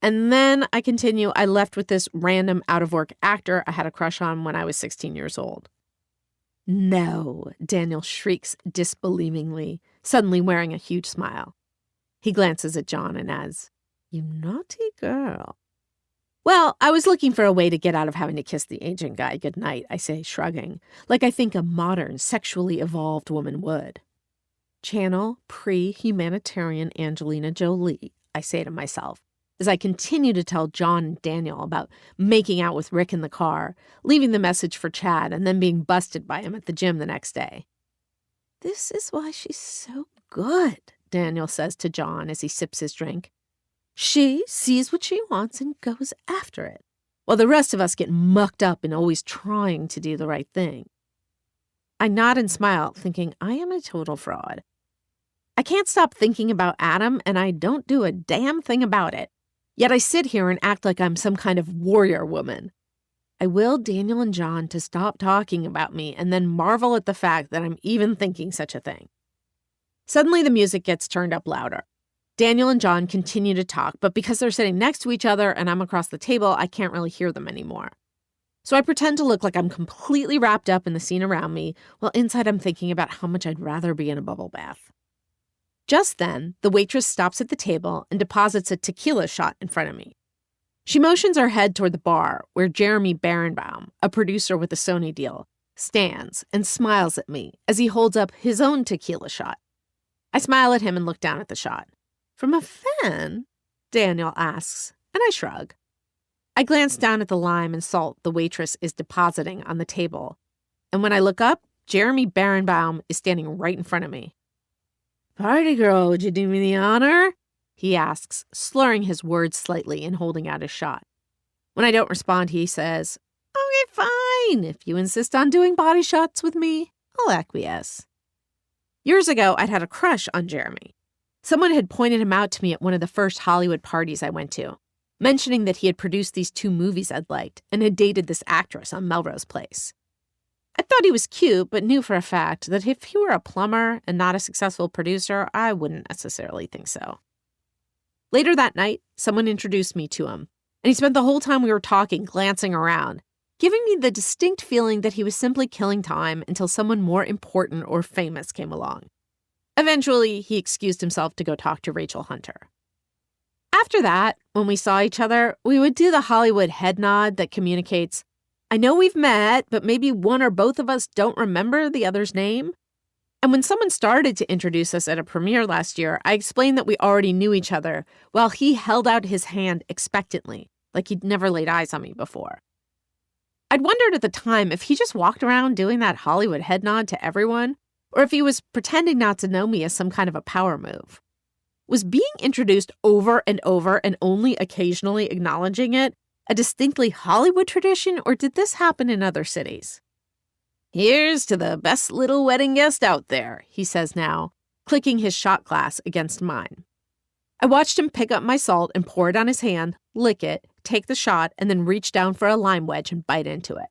And then I continue, I left with this random out-of-work actor I had a crush on when I was 16 years old. No, Daniel shrieks disbelievingly, suddenly wearing a huge smile. He glances at John and adds, "You naughty girl." Well, I was looking for a way to get out of having to kiss the agent guy goodnight, I say, shrugging, like I think a modern, sexually evolved woman would. Channel pre-humanitarian Angelina Jolie, I say to myself, as I continue to tell John and Daniel about making out with Rick in the car, leaving the message for Chad, and then being busted by him at the gym the next day. This is why she's so good, Daniel says to John as he sips his drink. She sees what she wants and goes after it, while the rest of us get mucked up in always trying to do the right thing. I nod and smile, thinking I am a total fraud. I can't stop thinking about Adam, and I don't do a damn thing about it. Yet I sit here and act like I'm some kind of warrior woman. I will Daniel and John to stop talking about me and then marvel at the fact that I'm even thinking such a thing. Suddenly the music gets turned up louder. Daniel and John continue to talk, but because they're sitting next to each other and I'm across the table, I can't really hear them anymore. So I pretend to look like I'm completely wrapped up in the scene around me, while inside I'm thinking about how much I'd rather be in a bubble bath. Just then, the waitress stops at the table and deposits a tequila shot in front of me. She motions her head toward the bar, where Jeremy Berenbaum, a producer with a Sony deal, stands and smiles at me as he holds up his own tequila shot. I smile at him and look down at the shot. "From a fan?" Daniel asks, and I shrug. I glance down at the lime and salt the waitress is depositing on the table, and when I look up, Jeremy Berenbaum is standing right in front of me. "Party girl, would you do me the honor?" he asks, slurring his words slightly and holding out his shot. When I don't respond, he says, "Okay, fine. If you insist on doing body shots with me, I'll acquiesce." Years ago, I'd had a crush on Jeremy. Someone had pointed him out to me at one of the first Hollywood parties I went to, mentioning that he had produced these 2 movies I'd liked and had dated this actress on Melrose Place. I thought he was cute, but knew for a fact that if he were a plumber and not a successful producer, I wouldn't necessarily think so. Later that night, someone introduced me to him, and he spent the whole time we were talking glancing around, giving me the distinct feeling that he was simply killing time until someone more important or famous came along. Eventually, he excused himself to go talk to Rachel Hunter. After that, when we saw each other, we would do the Hollywood head nod that communicates, I know we've met, but maybe one or both of us don't remember the other's name. And when someone started to introduce us at a premiere last year, I explained that we already knew each other while he held out his hand expectantly, like he'd never laid eyes on me before. I'd wondered at the time if he just walked around doing that Hollywood head nod to everyone, or if he was pretending not to know me as some kind of a power move. Was being introduced over and over and only occasionally acknowledging it a distinctly Hollywood tradition, or did this happen in other cities? "Here's to the best little wedding guest out there," he says now, clicking his shot glass against mine. I watched him pick up my salt and pour it on his hand, lick it, take the shot, and then reach down for a lime wedge and bite into it.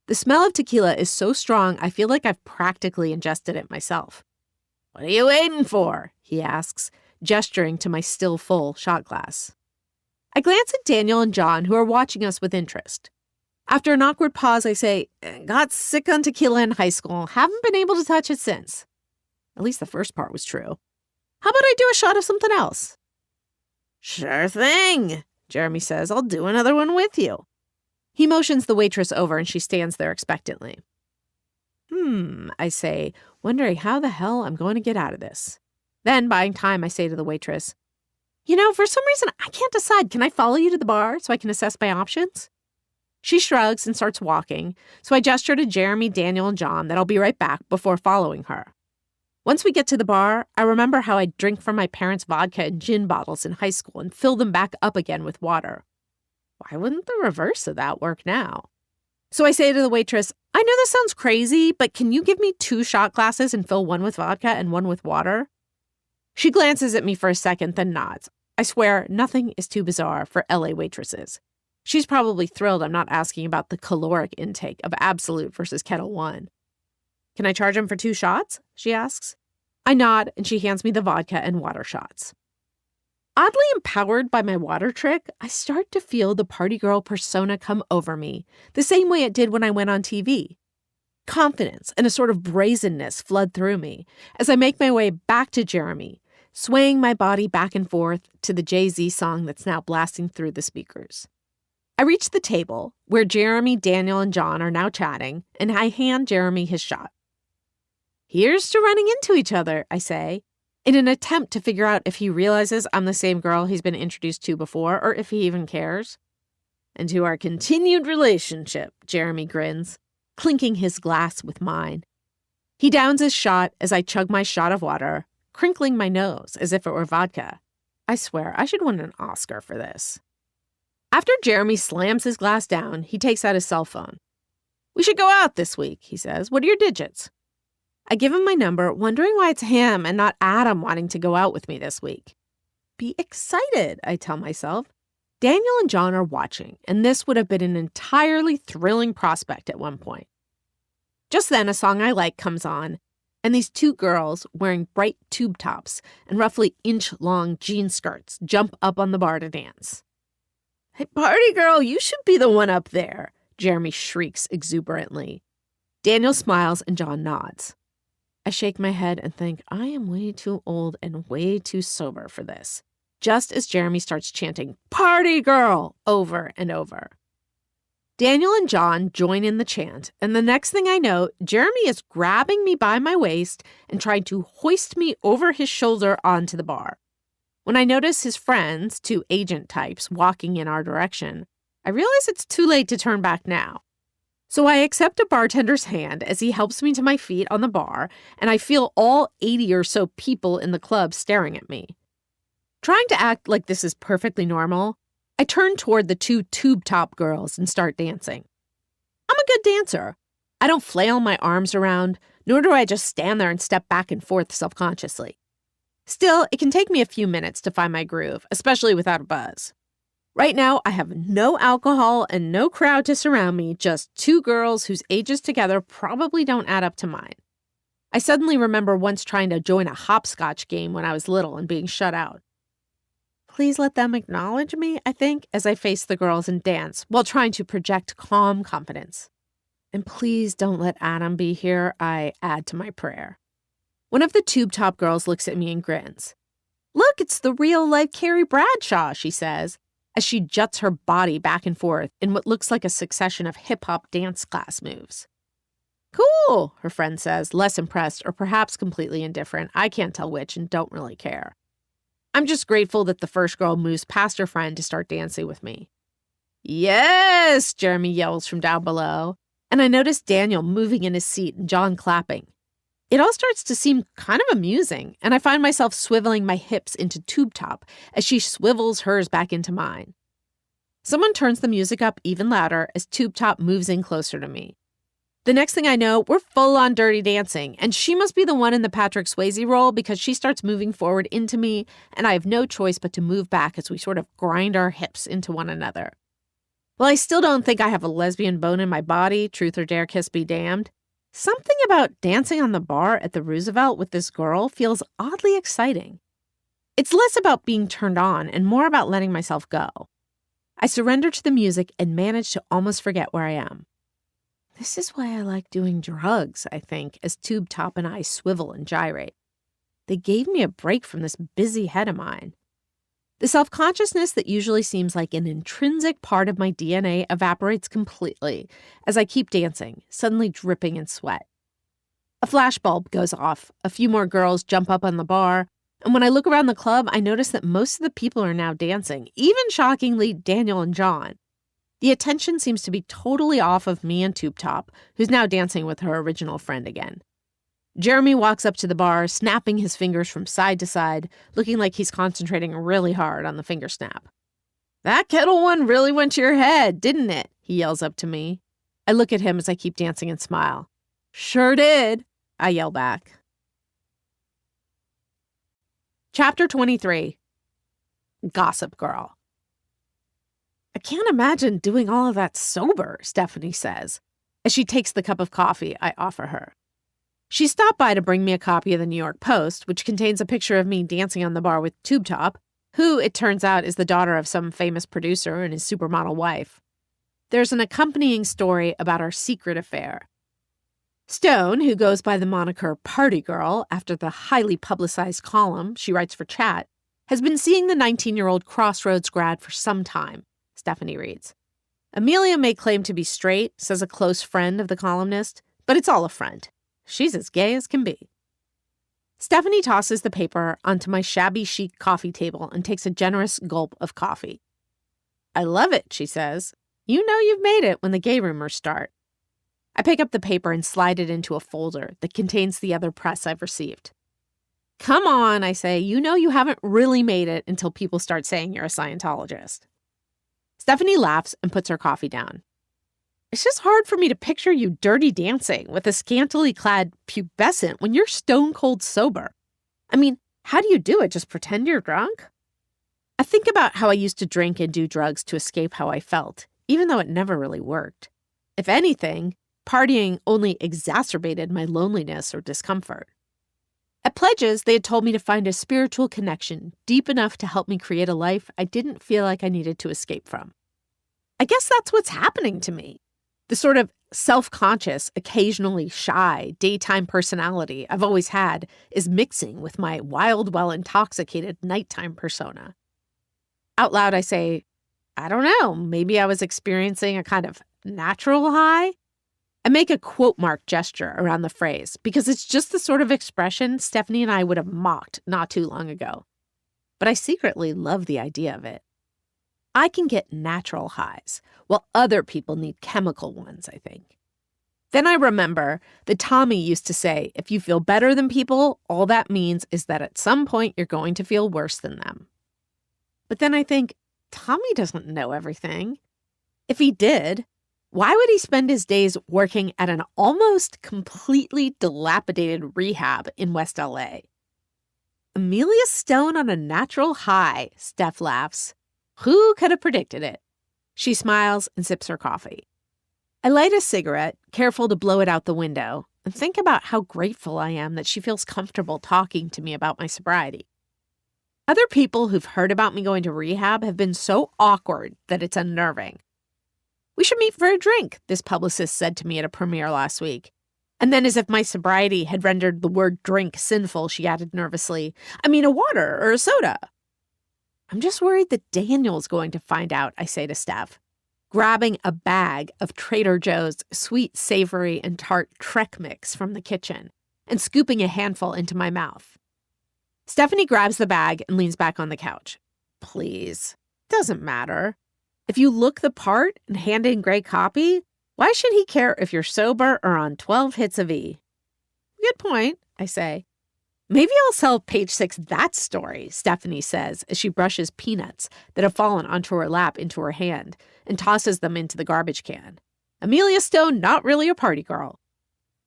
The smell of tequila is so strong, I feel like I've practically ingested it myself. "What are you waiting for?" he asks, gesturing to my still full shot glass. I glance at Daniel and John, who are watching us with interest. After an awkward pause, I say, "Got sick on tequila in high school. Haven't been able to touch it since." At least the first part was true. "How about I do a shot of something else?" "Sure thing," Jeremy says. "I'll do another one with you." He motions the waitress over and she stands there expectantly. I say, wondering how the hell I'm going to get out of this. Then, buying time, I say to the waitress, "For some reason, I can't decide. Can I follow you to the bar so I can assess my options?" She shrugs and starts walking, so I gesture to Jeremy, Daniel, and John that I'll be right back before following her. Once we get to the bar, I remember how I'd drink from my parents' vodka and gin bottles in high school and fill them back up again with water. Why wouldn't the reverse of that work now? So I say to the waitress, "I know this sounds crazy, but can you give me 2 shot glasses and fill one with vodka and one with water?" She glances at me for a second, then nods. I swear, nothing is too bizarre for LA waitresses. She's probably thrilled I'm not asking about the caloric intake of Absolute versus Kettle One. "Can I charge him for 2 shots?" she asks. I nod, and she hands me the vodka and water shots. Oddly empowered by my water trick, I start to feel the party girl persona come over me, the same way it did when I went on TV. Confidence and a sort of brazenness flood through me as I make my way back to Jeremy, swaying my body back and forth to the Jay-Z song that's now blasting through the speakers. I reach the table, where Jeremy, Daniel, and John are now chatting, and I hand Jeremy his shot. "Here's to running into each other," I say, in an attempt to figure out if he realizes I'm the same girl he's been introduced to before, or if he even cares. "And to our continued relationship," Jeremy grins, clinking his glass with mine. He downs his shot as I chug my shot of water, crinkling my nose as if it were vodka. I swear, I should win an Oscar for this. After Jeremy slams his glass down, he takes out his cell phone. "We should go out this week," he says. "What are your digits?" I give him my number, wondering why it's him and not Adam wanting to go out with me this week. Be excited, I tell myself. Daniel and John are watching, and this would have been an entirely thrilling prospect at one point. Just then, a song I like comes on, and these 2 girls wearing bright tube tops and roughly inch-long jean skirts jump up on the bar to dance. "Hey, party girl, you should be the one up there," Jeremy shrieks exuberantly. Daniel smiles and John nods. I shake my head and think I am way too old and way too sober for this, just as Jeremy starts chanting, "Party girl," over and over. Daniel and John join in the chant, and the next thing I know, Jeremy is grabbing me by my waist and trying to hoist me over his shoulder onto the bar. When I notice his friends, 2 agent types, walking in our direction, I realize it's too late to turn back now. So I accept a bartender's hand as he helps me to my feet on the bar, and I feel all 80 or so people in the club staring at me. Trying to act like this is perfectly normal, I turn toward the 2 tube-top girls and start dancing. I'm a good dancer. I don't flail my arms around, nor do I just stand there and step back and forth self-consciously. Still, it can take me a few minutes to find my groove, especially without a buzz. Right now, I have no alcohol and no crowd to surround me, just 2 girls whose ages together probably don't add up to mine. I suddenly remember once trying to join a hopscotch game when I was little and being shut out. Please let them acknowledge me, I think, as I face the girls and dance, while trying to project calm confidence. And please don't let Adam be here, I add to my prayer. One of the tube-top girls looks at me and grins. "Look, it's the real-life Carrie Bradshaw," she says, as she juts her body back and forth in what looks like a succession of hip-hop dance class moves. Cool, her friend says, less impressed or perhaps completely indifferent. I can't tell which and don't really care. I'm just grateful that the first girl moves past her friend to start dancing with me. Yes, Jeremy yells from down below, and I notice Daniel moving in his seat and John clapping. It all starts to seem kind of amusing, and I find myself swiveling my hips into tube top as she swivels hers back into mine. Someone turns the music up even louder as tube top moves in closer to me. The next thing I know, we're full on dirty dancing, and she must be the one in the Patrick Swayze role because she starts moving forward into me, and I have no choice but to move back as we sort of grind our hips into one another. While I still don't think I have a lesbian bone in my body, truth or dare kiss be damned, something about dancing on the bar at the Roosevelt with this girl feels oddly exciting. It's less about being turned on and more about letting myself go. I surrender to the music and manage to almost forget where I am. This is why I like doing drugs, I think, as Tube Top and I swivel and gyrate. They gave me a break from this busy head of mine. The self-consciousness that usually seems like an intrinsic part of my DNA evaporates completely as I keep dancing, suddenly dripping in sweat. A flashbulb goes off, a few more girls jump up on the bar, and when I look around the club, I notice that most of the people are now dancing, even shockingly Daniel and John. The attention seems to be totally off of me and Tube Top, who's now dancing with her original friend again. Jeremy walks up to the bar, snapping his fingers from side to side, looking like he's concentrating really hard on the finger snap. That kettle one really went to your head, didn't it? He yells up to me. I look at him as I keep dancing and smile. Sure did, I yell back. Chapter 23. Gossip Girl. I can't imagine doing all of that sober, Stephanie says, as she takes the cup of coffee I offer her. She stopped by to bring me a copy of the New York Post, which contains a picture of me dancing on the bar with Tube Top, who, it turns out, is the daughter of some famous producer and his supermodel wife. There's an accompanying story about our secret affair. Stone, who goes by the moniker Party Girl after the highly publicized column she writes for Chat, has been seeing the 19-year-old Crossroads grad for some time, Stephanie reads. Amelia may claim to be straight, says a close friend of the columnist, but it's all a front. She's as gay as can be. Stephanie tosses the paper onto my shabby chic coffee table and takes a generous gulp of coffee. I love it, she says. You know you've made it when the gay rumors start. I pick up the paper and slide it into a folder that contains the other press I've received. Come on, I say, you know you haven't really made it until people start saying you're a Scientologist. Stephanie laughs and puts her coffee down. It's just hard for me to picture you dirty dancing with a scantily clad pubescent when you're stone cold sober. I mean, how do you do it? Just pretend you're drunk? I think about how I used to drink and do drugs to escape how I felt, even though it never really worked. If anything, partying only exacerbated my loneliness or discomfort. At Pledges, they had told me to find a spiritual connection deep enough to help me create a life I didn't feel like I needed to escape from. I guess that's what's happening to me. The sort of self-conscious, occasionally shy, daytime personality I've always had is mixing with my wild, well-intoxicated nighttime persona. Out loud, I say, I don't know, maybe I was experiencing a kind of natural high? I make a quote mark gesture around the phrase because it's just the sort of expression Stephanie and I would have mocked not too long ago. But I secretly love the idea of it. I can get natural highs, while other people need chemical ones, I think. Then I remember that Tommy used to say, if you feel better than people, all that means is that at some point you're going to feel worse than them. But then I think, Tommy doesn't know everything. If he did, why would he spend his days working at an almost completely dilapidated rehab in West LA? Amelia Stone on a natural high, Steph laughs. Who could have predicted it? She smiles and sips her coffee. I light a cigarette, careful to blow it out the window, and think about how grateful I am that she feels comfortable talking to me about my sobriety. Other people who've heard about me going to rehab have been so awkward that it's unnerving. We should meet for a drink, this publicist said to me at a premiere last week. And then as if my sobriety had rendered the word drink sinful, she added nervously, I mean a water or a soda. I'm just worried that Daniel's going to find out, I say to Steph, grabbing a bag of Trader Joe's sweet, savory, and tart Trek mix from the kitchen and scooping a handful into my mouth. Stephanie grabs the bag and leans back on the couch. Please, doesn't matter. If you look the part and hand in gray copy, why should he care if you're sober or on 12 hits of E? Good point, I say. Maybe I'll sell page 6 that story, Stephanie says as she brushes peanuts that have fallen onto her lap into her hand and tosses them into the garbage can. Amelia Stone, not really a party girl.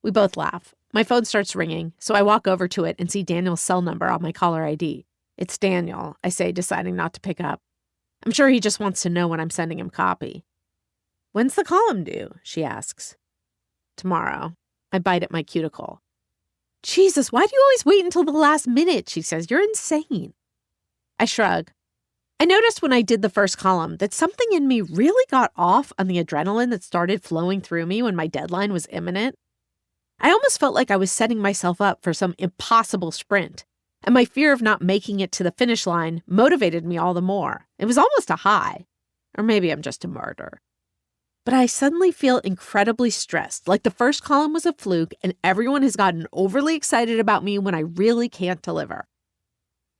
We both laugh. My phone starts ringing, so I walk over to it and see Daniel's cell number on my caller ID. It's Daniel, I say, deciding not to pick up. I'm sure he just wants to know when I'm sending him copy. When's the column due? She asks. Tomorrow. I bite at my cuticle. Jesus, why do you always wait until the last minute? She says, you're insane. I shrug. I noticed when I did the first column that something in me really got off on the adrenaline that started flowing through me when my deadline was imminent. I almost felt like I was setting myself up for some impossible sprint, and my fear of not making it to the finish line motivated me all the more. It was almost a high. Or maybe I'm just a martyr. But I suddenly feel incredibly stressed, like the first column was a fluke and everyone has gotten overly excited about me when I really can't deliver.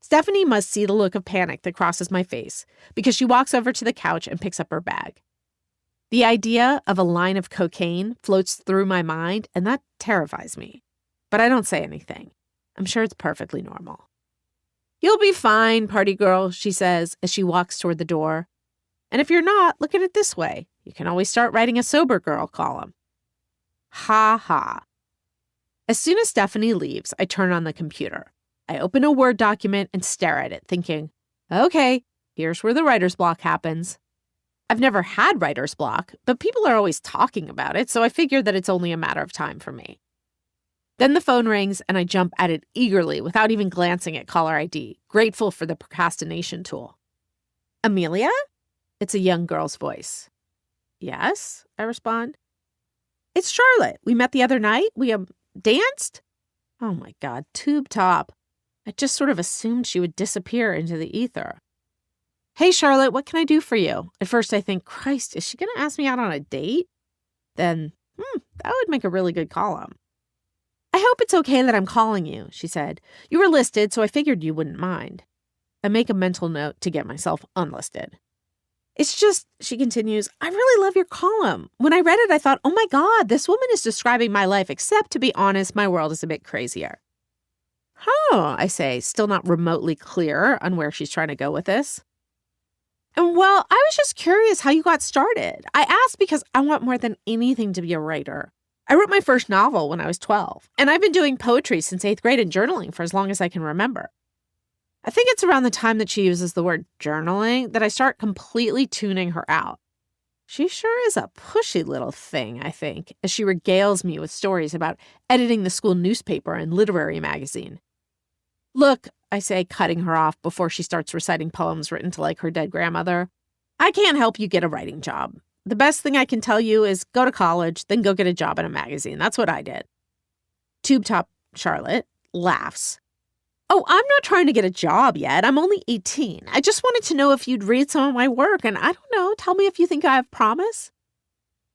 Stephanie must see the look of panic that crosses my face because she walks over to the couch and picks up her bag. The idea of a line of cocaine floats through my mind, and that terrifies me. But I don't say anything. I'm sure it's perfectly normal. You'll be fine, party girl, she says as she walks toward the door. And if you're not, look at it this way. You can always start writing a sober girl column. Ha ha. As soon as Stephanie leaves, I turn on the computer. I open a Word document and stare at it, thinking, okay, here's where the writer's block happens. I've never had writer's block, but people are always talking about it, so I figure that it's only a matter of time for me. Then the phone rings and I jump at it eagerly without even glancing at caller ID, grateful for the procrastination tool. Amelia? It's a young girl's voice. Yes, I respond. It's Charlotte. We met the other night. We danced? Oh my God, tube top. I just sort of assumed she would disappear into the ether. Hey, Charlotte, what can I do for you? At first I think, Christ, is she going to ask me out on a date? Then, that would make a really good column. I hope it's okay that I'm calling you, she said. You were listed, so I figured you wouldn't mind. I make a mental note to get myself unlisted. It's just, she continues, I really love your column. When I read it, I thought, oh my God, this woman is describing my life, except to be honest, my world is a bit crazier. Oh, I say, still not remotely clear on where she's trying to go with this. And well, I was just curious how you got started. I asked because I want more than anything to be a writer. I wrote my first novel when I was 12, and I've been doing poetry since 8th grade and journaling for as long as I can remember. I think it's around the time that she uses the word journaling that I start completely tuning her out. She sure is a pushy little thing, I think, as she regales me with stories about editing the school newspaper and literary magazine. Look, I say, cutting her off before she starts reciting poems written to like her dead grandmother. I can't help you get a writing job. The best thing I can tell you is go to college, then go get a job in a magazine. That's what I did. Tube top Charlotte laughs. Oh, I'm not trying to get a job yet. I'm only 18. I just wanted to know if you'd read some of my work, and I don't know, tell me if you think I have promise.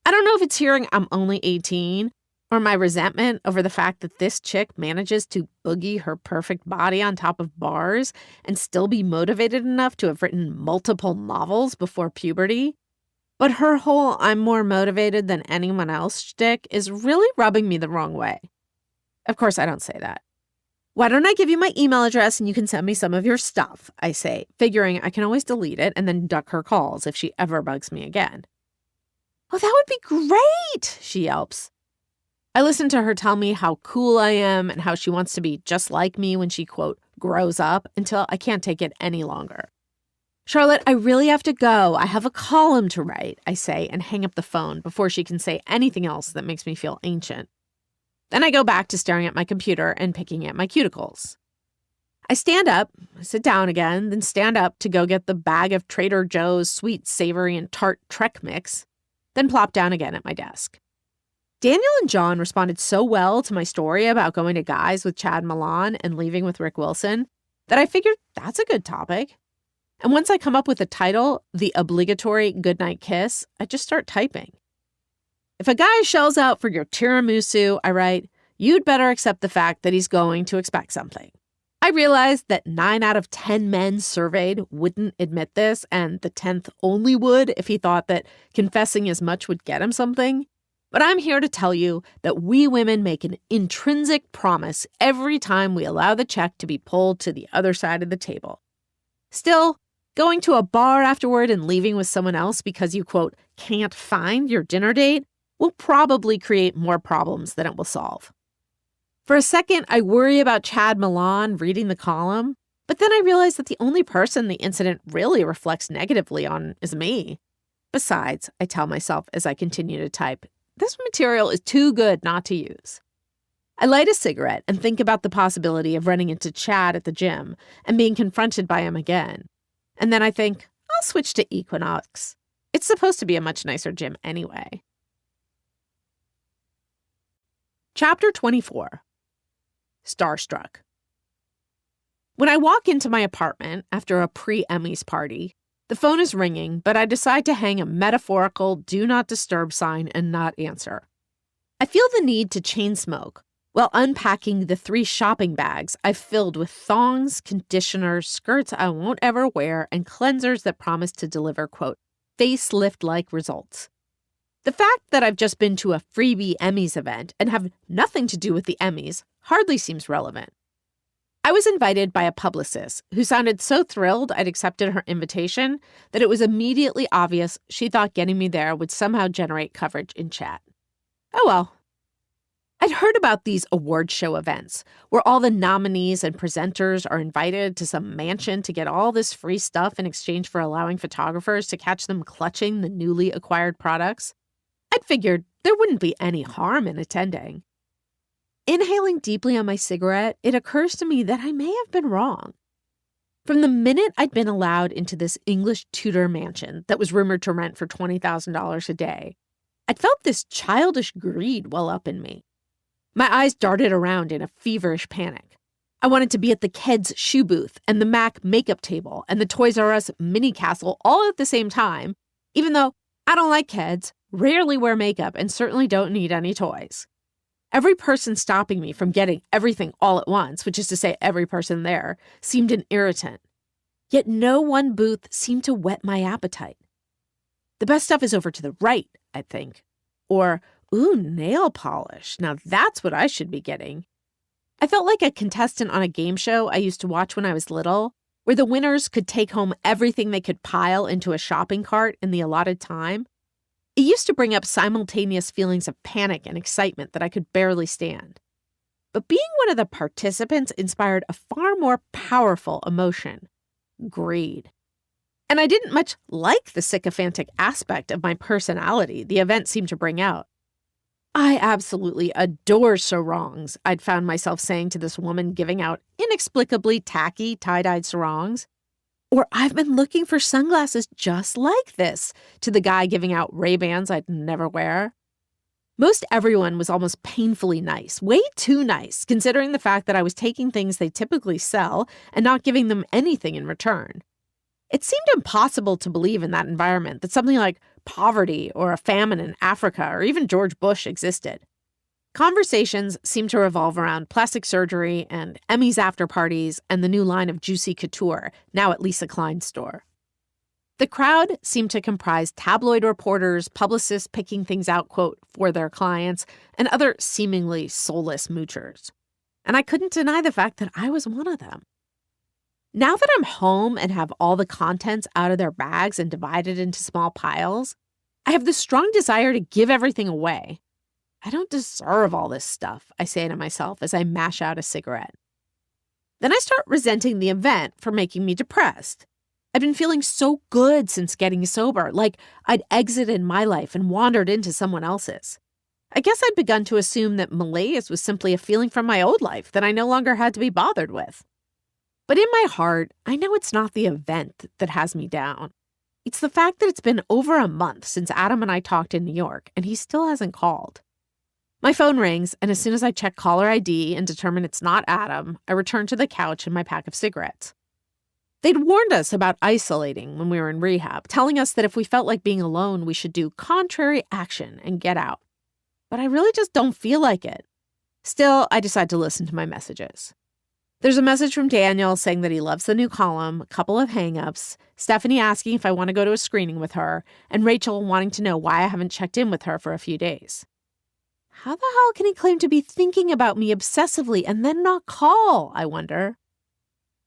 I don't know if it's hearing I'm only 18 or my resentment over the fact that this chick manages to boogie her perfect body on top of bars and still be motivated enough to have written multiple novels before puberty. But her whole I'm more motivated than anyone else shtick is really rubbing me the wrong way. Of course, I don't say that. Why don't I give you my email address and you can send me some of your stuff, I say, figuring I can always delete it and then duck her calls if she ever bugs me again. Oh, that would be great, she yelps. I listen to her tell me how cool I am and how she wants to be just like me when she, quote, grows up until I can't take it any longer. Charlotte, I really have to go. I have a column to write, I say, and hang up the phone before she can say anything else that makes me feel ancient. Then I go back to staring at my computer and picking at my cuticles. I stand up, sit down again, then stand up to go get the bag of Trader Joe's sweet, savory, and tart Trek mix, then plop down again at my desk. Daniel and John responded so well to my story about going to Guys with Chad Milan and leaving with Rick Wilson that I figured that's a good topic. And once I come up with a title, the obligatory goodnight kiss, I just start typing. If a guy shells out for your tiramisu, I write, you'd better accept the fact that he's going to expect something. I realized that 9 out of 10 men surveyed wouldn't admit this, and the 10th only would if he thought that confessing as much would get him something. But I'm here to tell you that we women make an intrinsic promise every time we allow the check to be pulled to the other side of the table. Still, going to a bar afterward and leaving with someone else because you, quote, can't find your dinner date will probably create more problems than it will solve. For a second, I worry about Chad Milan reading the column, but then I realize that the only person the incident really reflects negatively on is me. Besides, I tell myself as I continue to type, this material is too good not to use. I light a cigarette and think about the possibility of running into Chad at the gym and being confronted by him again. And then I think, I'll switch to Equinox. It's supposed to be a much nicer gym anyway. Chapter 24. Starstruck. When I walk into my apartment after a pre-Emmys party, the phone is ringing, but I decide to hang a metaphorical do not disturb sign and not answer. I feel the need to chain smoke while unpacking the 3 shopping bags I've filled with thongs, conditioners, skirts I won't ever wear, and cleansers that promise to deliver, quote, facelift-like results. The fact that I've just been to a freebie Emmys event and have nothing to do with the Emmys hardly seems relevant. I was invited by a publicist who sounded so thrilled I'd accepted her invitation that it was immediately obvious she thought getting me there would somehow generate coverage in chat. Oh well. I'd heard about these award show events where all the nominees and presenters are invited to some mansion to get all this free stuff in exchange for allowing photographers to catch them clutching the newly acquired products. I'd figured there wouldn't be any harm in attending. Inhaling deeply on my cigarette, it occurs to me that I may have been wrong. From the minute I'd been allowed into this English Tudor mansion that was rumored to rent for $20,000 a day, I'd felt this childish greed well up in me. My eyes darted around in a feverish panic. I wanted to be at the Keds shoe booth and the MAC makeup table and the Toys R Us mini castle all at the same time, even though I don't like Keds, rarely wear makeup, and certainly don't need any toys. Every person stopping me from getting everything all at once, which is to say every person there, seemed an irritant. Yet no one booth seemed to whet my appetite. The best stuff is over to the right, I'd think. Or, ooh, nail polish. Now that's what I should be getting. I felt like a contestant on a game show I used to watch when I was little, where the winners could take home everything they could pile into a shopping cart in the allotted time. It used to bring up simultaneous feelings of panic and excitement that I could barely stand. But being one of the participants inspired a far more powerful emotion: greed. And I didn't much like the sycophantic aspect of my personality the event seemed to bring out. I absolutely adore sarongs, I'd found myself saying to this woman giving out inexplicably tacky tie-dyed sarongs. Or I've been looking for sunglasses just like this, to the guy giving out Ray-Bans I'd never wear. Most everyone was almost painfully nice, way too nice, considering the fact that I was taking things they typically sell and not giving them anything in return. It seemed impossible to believe in that environment that something like poverty or a famine in Africa or even George Bush existed. Conversations seemed to revolve around plastic surgery and Emmys after parties and the new line of Juicy Couture, now at Lisa Klein's store. The crowd seemed to comprise tabloid reporters, publicists picking things out, quote, for their clients, and other seemingly soulless moochers. And I couldn't deny the fact that I was one of them. Now that I'm home and have all the contents out of their bags and divided into small piles, I have the strong desire to give everything away. I don't deserve all this stuff, I say to myself as I mash out a cigarette. Then I start resenting the event for making me depressed. I've been feeling so good since getting sober, like I'd exited my life and wandered into someone else's. I guess I'd begun to assume that malaise was simply a feeling from my old life that I no longer had to be bothered with. But in my heart, I know it's not the event that has me down. It's the fact that it's been over a month since Adam and I talked in New York, and he still hasn't called. My phone rings, and as soon as I check caller ID and determine it's not Adam, I return to the couch and my pack of cigarettes. They'd warned us about isolating when we were in rehab, telling us that if we felt like being alone, we should do contrary action and get out. But I really just don't feel like it. Still, I decide to listen to my messages. There's a message from Daniel saying that he loves the new column, a couple of hang-ups, Stephanie asking if I want to go to a screening with her, and Rachel wanting to know why I haven't checked in with her for a few days. How the hell can he claim to be thinking about me obsessively and then not call, I wonder?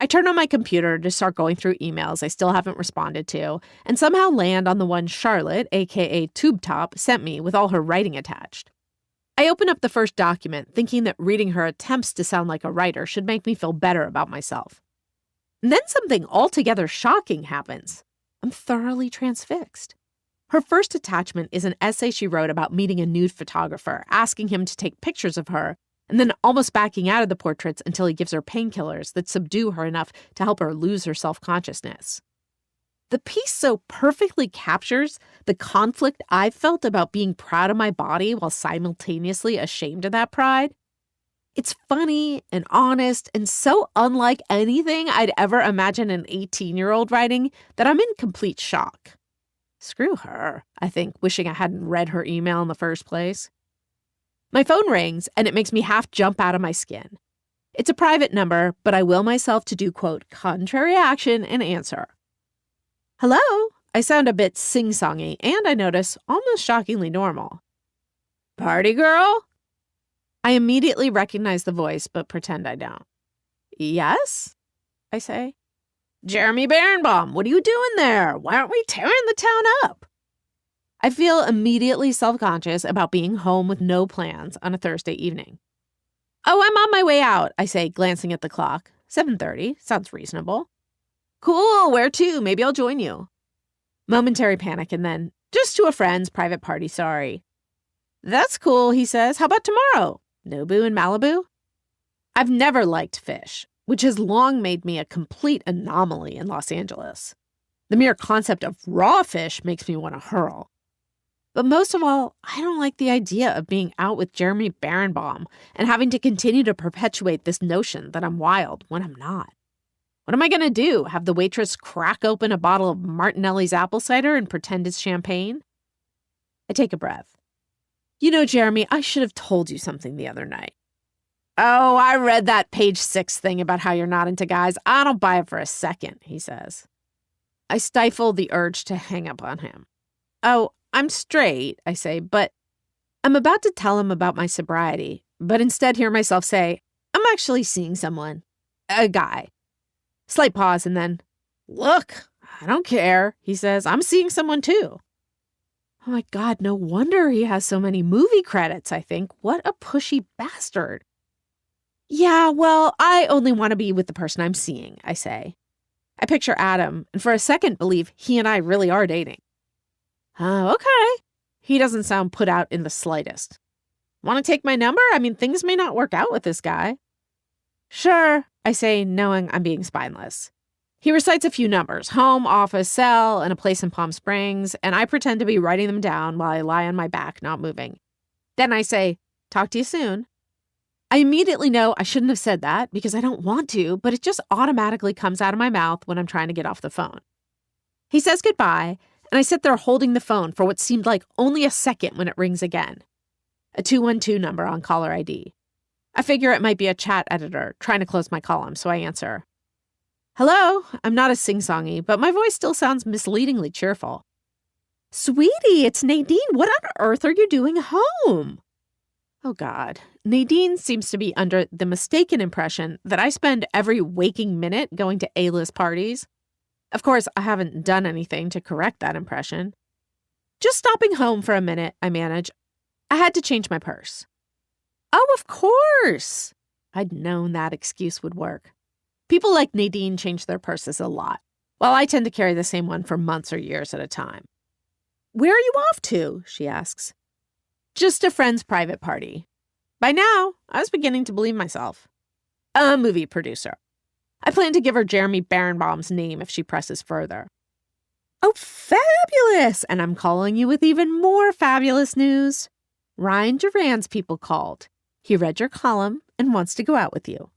I turn on my computer to start going through emails I still haven't responded to, and somehow land on the one Charlotte, aka Tube Top, sent me with all her writing attached. I open up the first document, thinking that reading her attempts to sound like a writer should make me feel better about myself. And then something altogether shocking happens. I'm thoroughly transfixed. Her first attachment is an essay she wrote about meeting a nude photographer, asking him to take pictures of her, and then almost backing out of the portraits until he gives her painkillers that subdue her enough to help her lose her self-consciousness. The piece so perfectly captures the conflict I've felt about being proud of my body while simultaneously ashamed of that pride. It's funny and honest and so unlike anything I'd ever imagine an 18-year-old writing that I'm in complete shock. Screw her, I think, wishing I hadn't read her email in the first place. My phone rings, and it makes me half jump out of my skin. It's a private number, but I will myself to do, quote, contrary action and answer. Hello? I sound a bit sing-songy, and I notice almost shockingly normal. Party girl? I immediately recognize the voice, but pretend I don't. Yes? I say. Jeremy Berenbaum, what are you doing there? Why aren't we tearing the town up? I feel immediately self-conscious about being home with no plans on a Thursday evening. Oh, I'm on my way out, I say, glancing at the clock. 7:30, sounds reasonable. Cool, where to? Maybe I'll join you. Momentary panic and then, just to a friend's private party, sorry. That's cool, he says. How about tomorrow? Nobu in Malibu? I've never liked fish, which has long made me a complete anomaly in Los Angeles. The mere concept of raw fish makes me want to hurl. But most of all, I don't like the idea of being out with Jeremy Berenbaum and having to continue to perpetuate this notion that I'm wild when I'm not. What am I going to do? Have the waitress crack open a bottle of Martinelli's apple cider and pretend it's champagne? I take a breath. You know, Jeremy, I should have told you something the other night. Oh, I read that page 6 thing about how you're not into guys. I don't buy it for a second, he says. I stifle the urge to hang up on him. Oh, I'm straight, I say, but I'm about to tell him about my sobriety, but instead hear myself say, I'm actually seeing someone. A guy. Slight pause and then, look, I don't care, he says. I'm seeing someone too. Oh my God, no wonder he has so many movie credits, I think. What a pushy bastard. Yeah, well, I only want to be with the person I'm seeing, I say. I picture Adam, and for a second believe he and I really are dating. Oh, okay. He doesn't sound put out in the slightest. Want to take my number? I mean, things may not work out with this guy. Sure, I say, knowing I'm being spineless. He recites a few numbers, home, office, cell, and a place in Palm Springs, and I pretend to be writing them down while I lie on my back, not moving. Then I say, talk to you soon. I immediately know I shouldn't have said that because I don't want to, but it just automatically comes out of my mouth when I'm trying to get off the phone. He says goodbye, and I sit there holding the phone for what seemed like only a second when it rings again. A 212 number on caller ID. I figure it might be a chat editor trying to close my column, so I answer. Hello, I'm not as sing-songy, but my voice still sounds misleadingly cheerful. Sweetie, it's Nadine. What on earth are you doing home? Oh, God. Nadine seems to be under the mistaken impression that I spend every waking minute going to A-list parties. Of course, I haven't done anything to correct that impression. Just stopping home for a minute, I manage. I had to change my purse. Oh, of course. I'd known that excuse would work. People like Nadine change their purses a lot, while I tend to carry the same one for months or years at a time. Where are you off to? She asks. Just a friend's private party. By now, I was beginning to believe myself. A movie producer. I plan to give her Jeremy Berenbaum's name if she presses further. Oh, fabulous! And I'm calling you with even more fabulous news. Ryan Duran's people called. He read your column and wants to go out with you.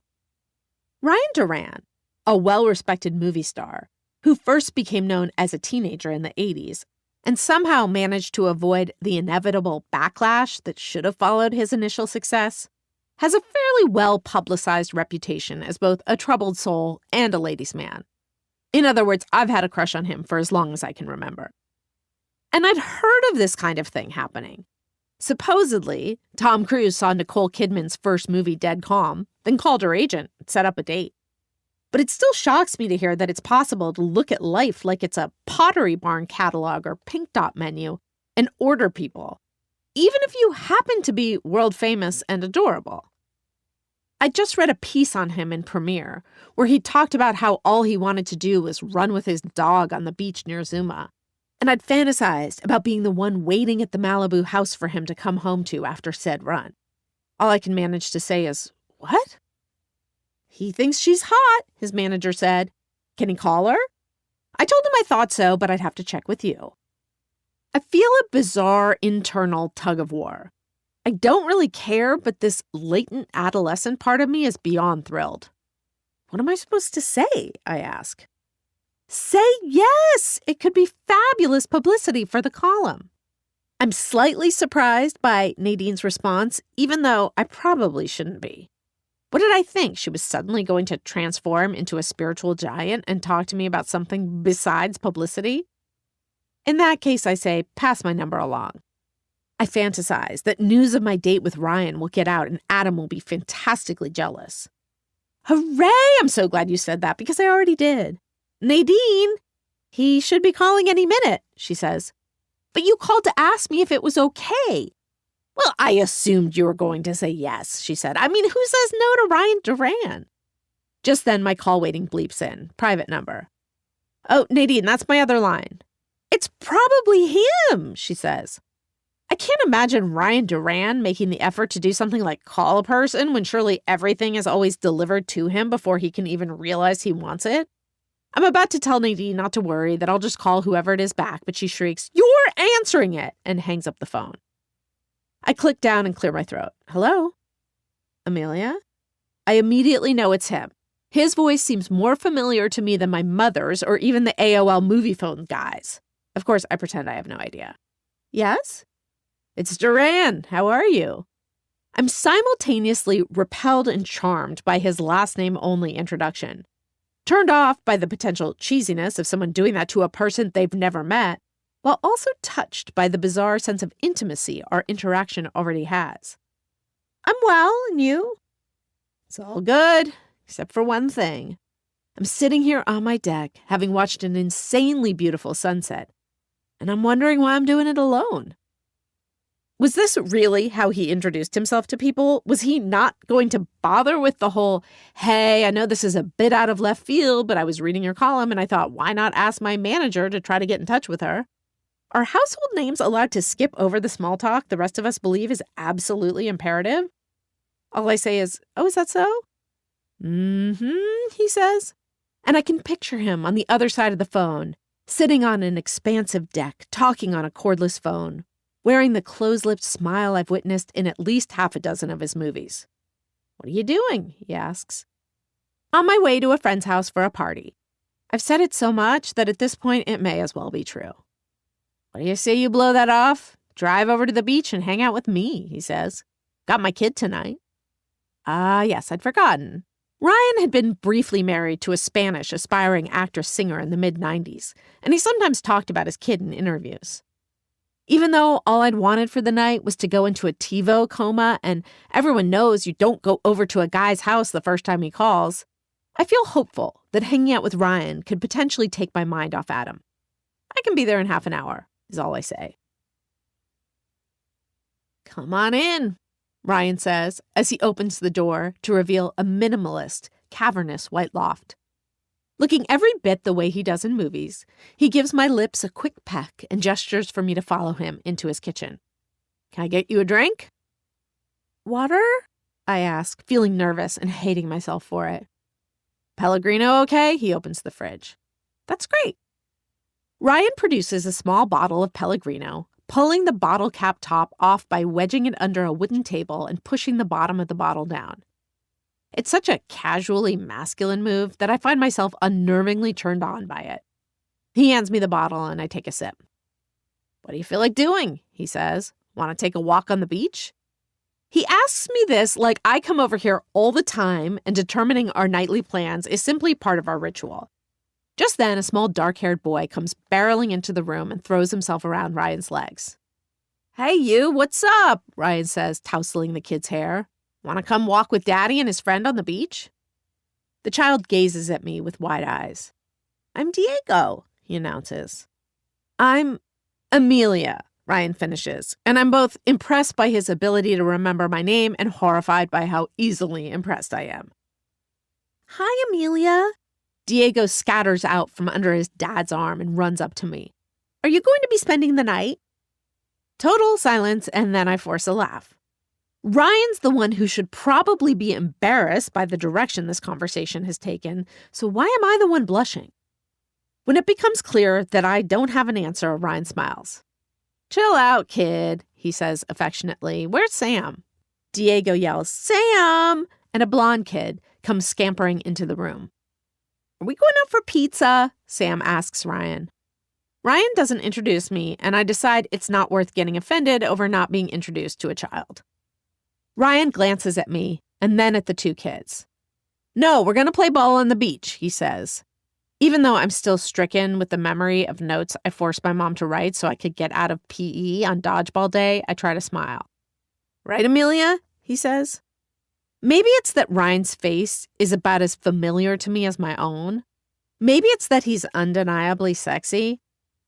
Ryan Duran. a well-respected movie star who first became known as a teenager in the 80s and somehow managed to avoid the inevitable backlash that should have followed his initial success, has a fairly well-publicized reputation as both a troubled soul and a ladies' man. In other words, I've had a crush on him for as long as I can remember. And I'd heard of this kind of thing happening. Supposedly, Tom Cruise saw Nicole Kidman's first movie dead calm, then called her agent and set up a date. But it still shocks me to hear that it's possible to look at life like it's a Pottery Barn catalog or Pink Dot menu and order people, even if you happen to be world famous and adorable. I just read a piece on him in Premiere where he talked about how all he wanted to do was run with his dog on the beach near Zuma. And I'd fantasized about being the one waiting at the Malibu house for him to come home to after said run. All I can manage to say is, what? He thinks she's hot, his manager said. Can he call her? I told him I thought so, but I'd have to check with you. I feel a bizarre internal tug of war. I don't really care, but this latent adolescent part of me is beyond thrilled. What am I supposed to say? I ask. Say yes! It could be fabulous publicity for the column. I'm slightly surprised by Nadine's response, even though I probably shouldn't be. What did I think? She was suddenly going to transform into a spiritual giant and talk to me about something besides publicity? In that case, I say, pass my number along. I fantasize that news of my date with Ryan will get out and Adam will be fantastically jealous. Hooray! I'm so glad you said that because I already did. Nadine, he should be calling any minute, she says. But you called to ask me if it was okay. Well, I assumed you were going to say yes, she said. I mean, who says no to Ryan Duran? Just then, my call waiting bleeps in. Private number. Oh, Nadine, that's my other line. It's probably him, she says. I can't imagine Ryan Duran making the effort to do something like call a person when surely everything is always delivered to him before he can even realize he wants it. I'm about to tell Nadine not to worry, that I'll just call whoever it is back, but she shrieks, "You're answering it!" and hangs up the phone. I click down and clear my throat. Hello? Amelia? I immediately know it's him. His voice seems more familiar to me than my mother's or even the AOL movie phone guys. Of course, I pretend I have no idea. Yes? It's Duran. How are you? I'm simultaneously repelled and charmed by his last name only introduction, turned off by the potential cheesiness of someone doing that to a person they've never met, while also touched by the bizarre sense of intimacy our interaction already has. I'm well, and you? It's all good, except for one thing. I'm sitting here on my deck, having watched an insanely beautiful sunset, and I'm wondering why I'm doing it alone. Was this really how he introduced himself to people? Was he not going to bother with the whole, hey, I know this is a bit out of left field, but I was reading your column and I thought, why not ask my manager to try to get in touch with her? Are household names allowed to skip over the small talk the rest of us believe is absolutely imperative? All I say is, oh, is that so? He says. And I can picture him on the other side of the phone, sitting on an expansive deck, talking on a cordless phone, wearing the close-lipped smile I've witnessed in at least half a dozen of his movies. What are you doing? He asks. On my way to a friend's house for a party. I've said it so much that at this point it may as well be true. What do you say you blow that off? Drive over to the beach and hang out with me, he says. Got my kid tonight. Yes, I'd forgotten. Ryan had been briefly married to a Spanish aspiring actress-singer in the mid-90s, and he sometimes talked about his kid in interviews. Even though all I'd wanted for the night was to go into a TiVo coma, and everyone knows you don't go over to a guy's house the first time he calls, I feel hopeful that hanging out with Ryan could potentially take my mind off Adam. I can be there in half an hour, is all I say. Come on in, Ryan says as he opens the door to reveal a minimalist, cavernous white loft. Looking every bit the way he does in movies, he gives my lips a quick peck and gestures for me to follow him into his kitchen. Can I get you a drink? Water? I ask, feeling nervous and hating myself for it. Pellegrino okay? He opens the fridge. That's great. Ryan produces a small bottle of Pellegrino, pulling the bottle cap top off by wedging it under a wooden table and pushing the bottom of the bottle down. It's such a casually masculine move that I find myself unnervingly turned on by it. He hands me the bottle and I take a sip. "What do you feel like doing?" he says. "Want to take a walk on the beach?" He asks me this like I come over here all the time and determining our nightly plans is simply part of our ritual. Just then, a small dark-haired boy comes barreling into the room and throws himself around Ryan's legs. "Hey, you, what's up?" Ryan says, tousling the kid's hair. "Want to come walk with Daddy and his friend on the beach?" The child gazes at me with wide eyes. "I'm Diego," he announces. "I'm Amelia," Ryan finishes, and I'm both impressed by his ability to remember my name and horrified by how easily impressed I am. "Hi, Amelia." Diego scatters out from under his dad's arm and runs up to me. "Are you going to be spending the night?" Total silence, and then I force a laugh. Ryan's the one who should probably be embarrassed by the direction this conversation has taken, so why am I the one blushing? When it becomes clear that I don't have an answer, Ryan smiles. "Chill out, kid," he says affectionately. "Where's Sam?" Diego yells, "Sam!" and a blonde kid comes scampering into the room. "Are we going out for pizza?" Sam asks Ryan. Ryan doesn't introduce me, and I decide it's not worth getting offended over not being introduced to a child. Ryan glances at me and then at the two kids. "No, we're going to play ball on the beach," he says. Even though I'm still stricken with the memory of notes I forced my mom to write so I could get out of PE on dodgeball day, I try to smile. "Right, Amelia?" he says. Maybe it's that Ryan's face is about as familiar to me as my own. Maybe it's that he's undeniably sexy.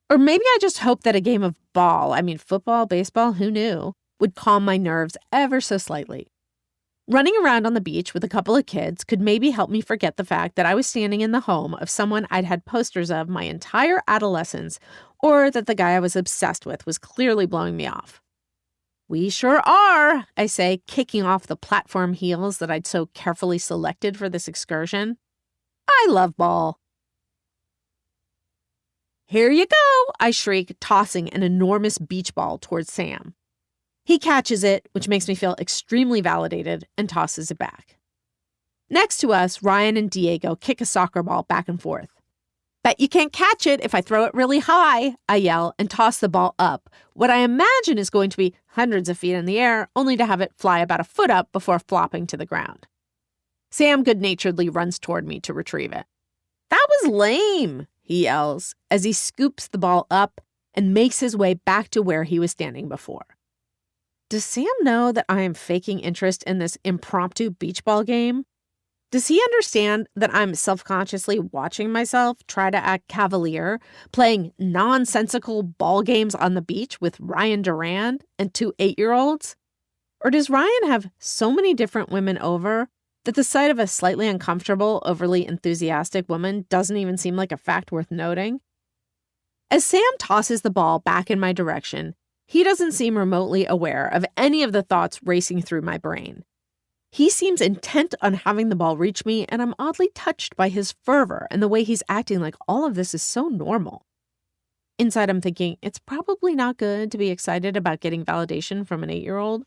Or maybe I just hope that a game of football, baseball, who knew, would calm my nerves ever so slightly. Running around on the beach with a couple of kids could maybe help me forget the fact that I was standing in the home of someone I'd had posters of my entire adolescence, or that the guy I was obsessed with was clearly blowing me off. "We sure are," I say, kicking off the platform heels that I'd so carefully selected for this excursion. I love ball. "Here you go," I shriek, tossing an enormous beach ball towards Sam. He catches it, which makes me feel extremely validated, and tosses it back. Next to us, Ryan and Diego kick a soccer ball back and forth. "Bet you can't catch it if I throw it really high," I yell and toss the ball up, what I imagine is going to be hundreds of feet in the air, only to have it fly about a foot up before flopping to the ground. Sam good-naturedly runs toward me to retrieve it. "That was lame," he yells as he scoops the ball up and makes his way back to where he was standing before. Does Sam know that I am faking interest in this impromptu beach ball game? Does he understand that I'm self-consciously watching myself try to act cavalier, playing nonsensical ball games on the beach with Ryan Durand and two 8-year-olds? Or does Ryan have so many different women over that the sight of a slightly uncomfortable, overly enthusiastic woman doesn't even seem like a fact worth noting? As Sam tosses the ball back in my direction, he doesn't seem remotely aware of any of the thoughts racing through my brain. He seems intent on having the ball reach me, and I'm oddly touched by his fervor and the way he's acting like all of this is so normal. Inside, I'm thinking, it's probably not good to be excited about getting validation from an 8-year-old.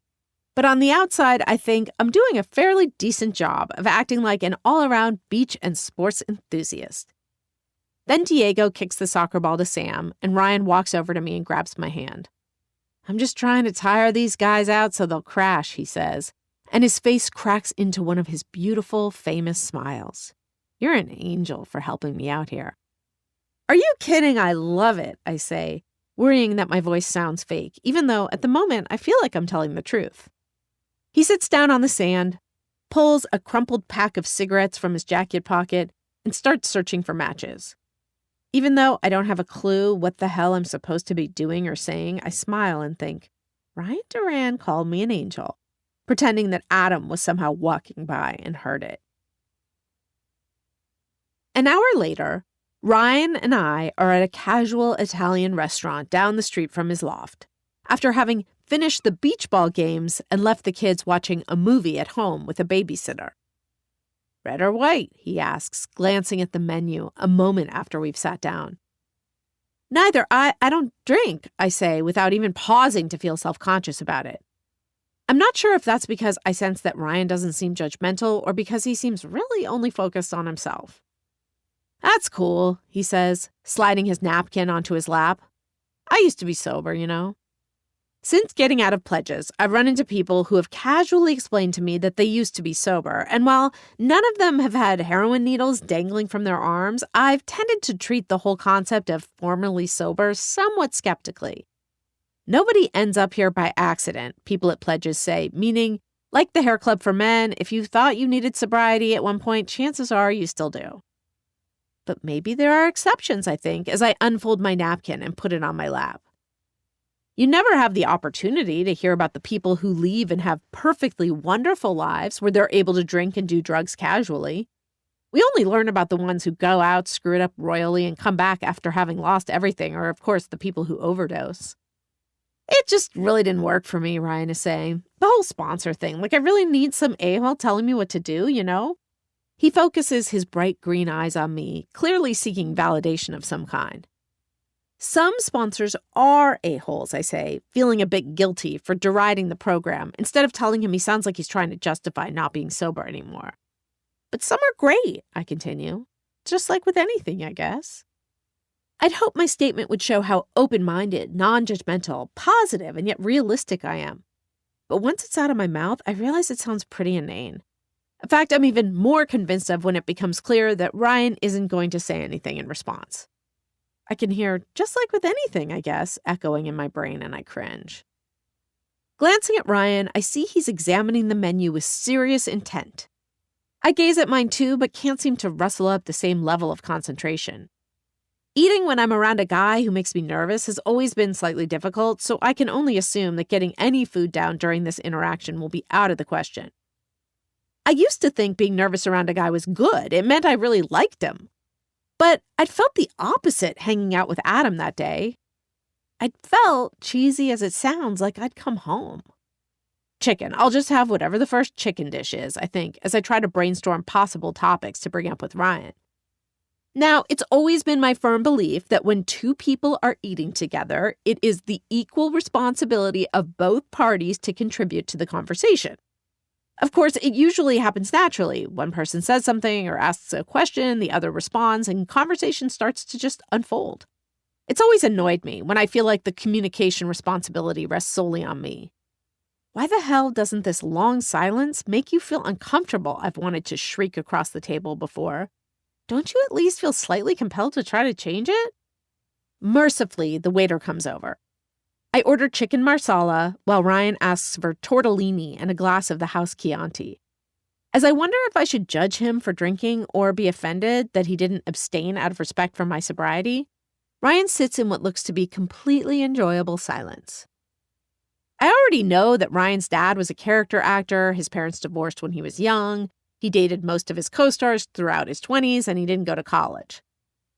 But on the outside, I think I'm doing a fairly decent job of acting like an all-around beach and sports enthusiast. Then Diego kicks the soccer ball to Sam, and Ryan walks over to me and grabs my hand. "I'm just trying to tire these guys out so they'll crash," he says, and his face cracks into one of his beautiful, famous smiles. "You're an angel for helping me out here." "Are you kidding? I love it," I say, worrying that my voice sounds fake, even though at the moment I feel like I'm telling the truth. He sits down on the sand, pulls a crumpled pack of cigarettes from his jacket pocket, and starts searching for matches. Even though I don't have a clue what the hell I'm supposed to be doing or saying, I smile and think, Ryan Durand called me an angel, pretending that Adam was somehow walking by and heard it. An hour later, Ryan and I are at a casual Italian restaurant down the street from his loft, after having finished the beach ball games and left the kids watching a movie at home with a babysitter. "Red or white?" he asks, glancing at the menu a moment after we've sat down. "Neither. I don't drink," I say, without even pausing to feel self-conscious about it. I'm not sure if that's because I sense that Ryan doesn't seem judgmental or because he seems really only focused on himself. That's cool, he says, sliding his napkin onto his lap. I used to be sober, you know. Since getting out of pledges, I've run into people who have casually explained to me that they used to be sober, and while none of them have had heroin needles dangling from their arms, I've tended to treat the whole concept of formerly sober somewhat skeptically. Nobody ends up here by accident, people at pledges say, meaning, like the hair club for men, if you thought you needed sobriety at one point, chances are you still do. But maybe there are exceptions, I think, as I unfold my napkin and put it on my lap. You never have the opportunity to hear about the people who leave and have perfectly wonderful lives where they're able to drink and do drugs casually. We only learn about the ones who go out, screw it up royally, and come back after having lost everything, or, of course, the people who overdose. It just really didn't work for me, Ryan is saying. The whole sponsor thing. Like, I really need some a-hole telling me what to do, you know? He focuses his bright green eyes on me, clearly seeking validation of some kind. Some sponsors are a-holes, I say, feeling a bit guilty for deriding the program instead of telling him he sounds like he's trying to justify not being sober anymore. But some are great, I continue. Just like with anything, I guess. I'd hope my statement would show how open-minded, non-judgmental, positive, and yet realistic I am. But once it's out of my mouth, I realize it sounds pretty inane. In fact, I'm even more convinced of when it becomes clear that Ryan isn't going to say anything in response. I can hear, just like with anything, I guess, echoing in my brain, and I cringe. Glancing at Ryan, I see he's examining the menu with serious intent. I gaze at mine too, but can't seem to rustle up the same level of concentration. Eating when I'm around a guy who makes me nervous has always been slightly difficult, so I can only assume that getting any food down during this interaction will be out of the question. I used to think being nervous around a guy was good. It meant I really liked him. But I'd felt the opposite hanging out with Adam that day. I'd felt, cheesy as it sounds, like I'd come home. Chicken. I'll just have whatever the first chicken dish is, I think, as I try to brainstorm possible topics to bring up with Ryan. Now, it's always been my firm belief that when two people are eating together, it is the equal responsibility of both parties to contribute to the conversation. Of course, it usually happens naturally. One person says something or asks a question, the other responds, and conversation starts to just unfold. It's always annoyed me when I feel like the communication responsibility rests solely on me. Why the hell doesn't this long silence make you feel uncomfortable? I've wanted to shriek across the table before. Don't you at least feel slightly compelled to try to change it? Mercifully, the waiter comes over. I order chicken marsala while Ryan asks for tortellini and a glass of the house Chianti. As I wonder if I should judge him for drinking or be offended that he didn't abstain out of respect for my sobriety, Ryan sits in what looks to be completely enjoyable silence. I already know that Ryan's dad was a character actor, his parents divorced when he was young, he dated most of his co-stars throughout his 20s, and he didn't go to college.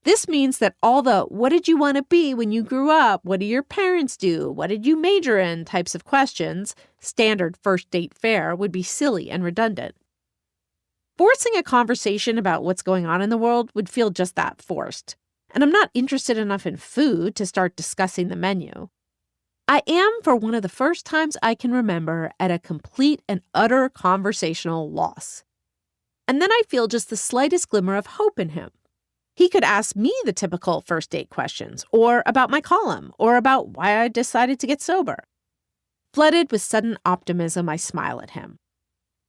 This means that all the "what did you want to be when you grew up? What do your parents do? What did you major in?" types of questions, standard first date fare, would be silly and redundant. Forcing a conversation about what's going on in the world would feel just that, forced. And I'm not interested enough in food to start discussing the menu. I am, for one of the first times I can remember, at a complete and utter conversational loss. And then I feel just the slightest glimmer of hope in him. He could ask me the typical first date questions, or about my column, or about why I decided to get sober. Flooded with sudden optimism, I smile at him.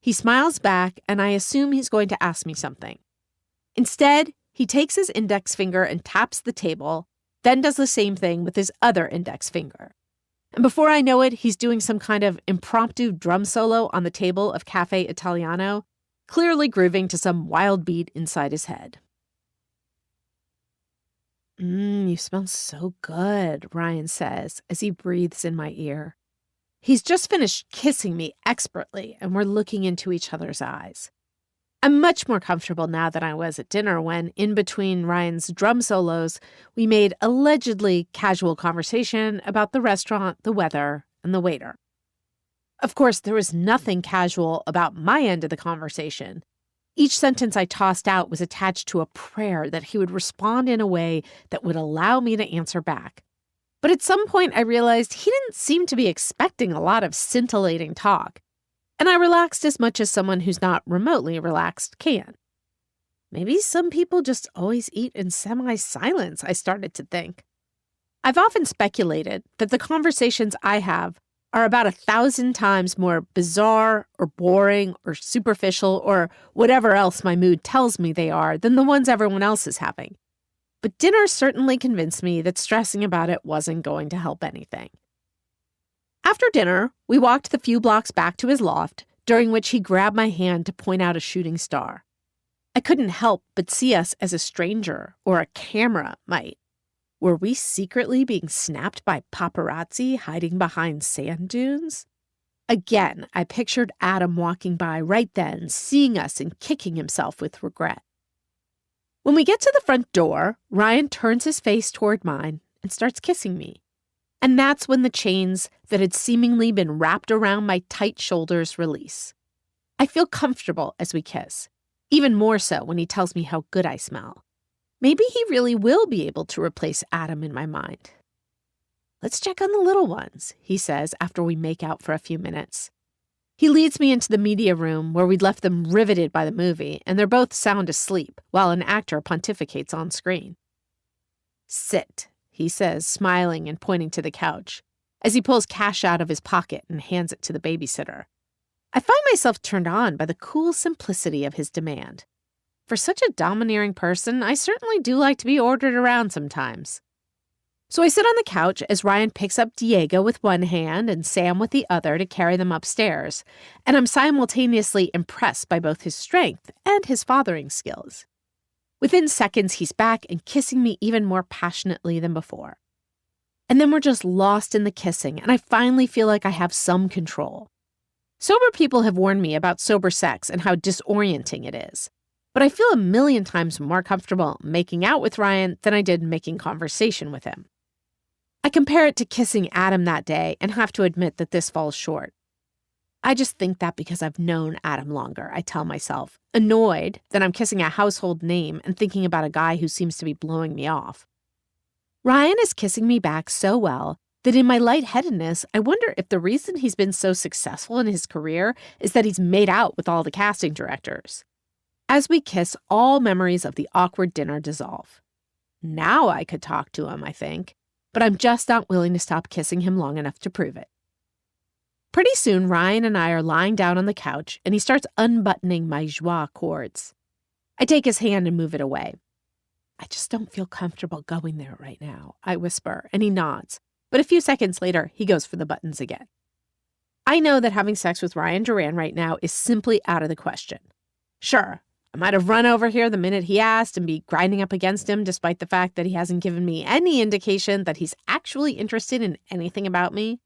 He smiles back, and I assume he's going to ask me something. Instead, he takes his index finger and taps the table, then does the same thing with his other index finger. And before I know it, he's doing some kind of impromptu drum solo on the table of Cafe Italiano, clearly grooving to some wild beat inside his head. You smell so good," Ryan says as he breathes in my ear. He's just finished kissing me expertly, and we're looking into each other's eyes. I'm much more comfortable now than I was at dinner when, in between Ryan's drum solos, we made allegedly casual conversation about the restaurant, the weather, and the waiter. Of course, there was nothing casual about my end of the conversation. Each sentence I tossed out was attached to a prayer that he would respond in a way that would allow me to answer back. But at some point, I realized he didn't seem to be expecting a lot of scintillating talk, and I relaxed as much as someone who's not remotely relaxed can. Maybe some people just always eat in semi-silence, I started to think. I've often speculated that the conversations I have are about 1,000 times more bizarre or boring or superficial or whatever else my mood tells me they are than the ones everyone else is having. But dinner certainly convinced me that stressing about it wasn't going to help anything. After dinner, we walked the few blocks back to his loft, during which he grabbed my hand to point out a shooting star. I couldn't help but see us as a stranger or a camera might. Were we secretly being snapped by paparazzi hiding behind sand dunes? Again, I pictured Adam walking by right then, seeing us and kicking himself with regret. When we get to the front door, Ryan turns his face toward mine and starts kissing me. And that's when the chains that had seemingly been wrapped around my tight shoulders release. I feel comfortable as we kiss, even more so when he tells me how good I smell. Maybe he really will be able to replace Adam in my mind. Let's check on the little ones, he says after we make out for a few minutes. He leads me into the media room where we'd left them riveted by the movie, and they're both sound asleep while an actor pontificates on screen. Sit, he says, smiling and pointing to the couch, as he pulls cash out of his pocket and hands it to the babysitter. I find myself turned on by the cool simplicity of his demand. For such a domineering person, I certainly do like to be ordered around sometimes. So I sit on the couch as Ryan picks up Diego with one hand and Sam with the other to carry them upstairs, and I'm simultaneously impressed by both his strength and his fathering skills. Within seconds, he's back and kissing me even more passionately than before. And then we're just lost in the kissing, and I finally feel like I have some control. Sober people have warned me about sober sex and how disorienting it is. But I feel a million times more comfortable making out with Ryan than I did making conversation with him. I compare it to kissing Adam that day and have to admit that this falls short. I just think that because I've known Adam longer, I tell myself, annoyed that I'm kissing a household name and thinking about a guy who seems to be blowing me off. Ryan is kissing me back so well that in my lightheadedness, I wonder if the reason he's been so successful in his career is that he's made out with all the casting directors. As we kiss, all memories of the awkward dinner dissolve. Now I could talk to him, I think, but I'm just not willing to stop kissing him long enough to prove it. Pretty soon, Ryan and I are lying down on the couch, and he starts unbuttoning my joie cords. I take his hand and move it away. I just don't feel comfortable going there right now, I whisper, and he nods. But a few seconds later, he goes for the buttons again. I know that having sex with Ryan Duran right now is simply out of the question. Sure, I might have run over here the minute he asked and be grinding up against him despite the fact that he hasn't given me any indication that he's actually interested in anything about me.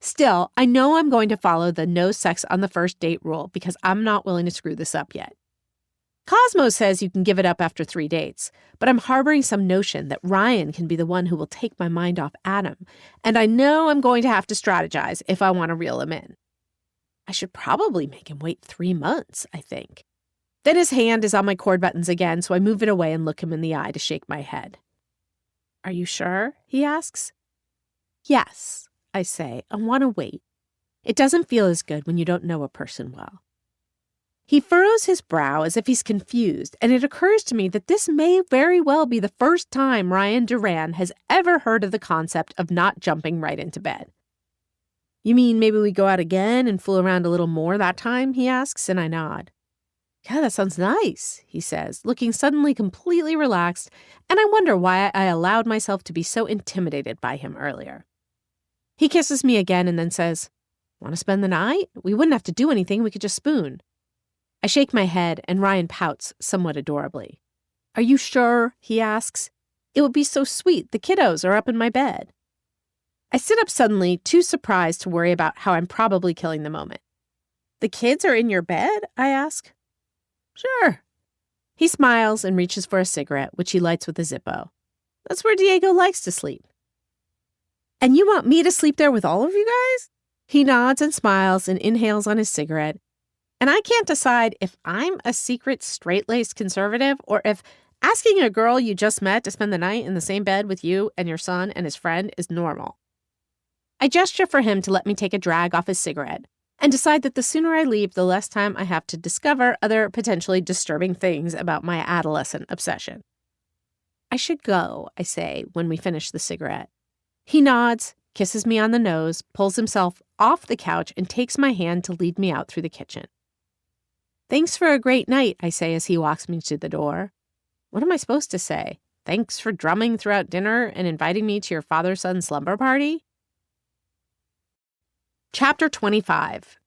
Still, I know I'm going to follow the no sex on the first date rule because I'm not willing to screw this up yet. Cosmo says you can give it up after 3 dates, but I'm harboring some notion that Ryan can be the one who will take my mind off Adam, and I know I'm going to have to strategize if I want to reel him in. I should probably make him wait 3 months, I think. Then his hand is on my cord buttons again, so I move it away and look him in the eye to shake my head. Are you sure? He asks. Yes, I say. I want to wait. It doesn't feel as good when you don't know a person well. He furrows his brow as if he's confused, and it occurs to me that this may very well be the first time Ryan Duran has ever heard of the concept of not jumping right into bed. You mean maybe we go out again and fool around a little more that time? He asks, and I nod. Yeah, that sounds nice, he says, looking suddenly completely relaxed, and I wonder why I allowed myself to be so intimidated by him earlier. He kisses me again and then says, Want to spend the night? We wouldn't have to do anything, we could just spoon. I shake my head, and Ryan pouts somewhat adorably. Are you sure? He asks. It would be so sweet, the kiddos are up in my bed. I sit up suddenly, too surprised to worry about how I'm probably killing the moment. The kids are in your bed? I ask. Sure. He smiles and reaches for a cigarette, which he lights with a Zippo. That's where Diego likes to sleep. And you want me to sleep there with all of you guys? He nods and smiles and inhales on his cigarette. And I can't decide if I'm a secret straight-laced conservative or if Asking a girl you just met to spend the night in the same bed with you and your son and his friend is normal. I gesture for him to let me take a drag off his cigarette and decide that the sooner I leave, the less time I have to discover other potentially disturbing things about my adolescent obsession. I should go, I say when we finish the cigarette. He nods, kisses me on the nose, pulls himself off the couch, and takes my hand to lead me out through the kitchen. Thanks for a great night, I say as he walks me to the door. What am I supposed to say? Thanks for drumming throughout dinner and inviting me to your father-son slumber party? Chapter 25.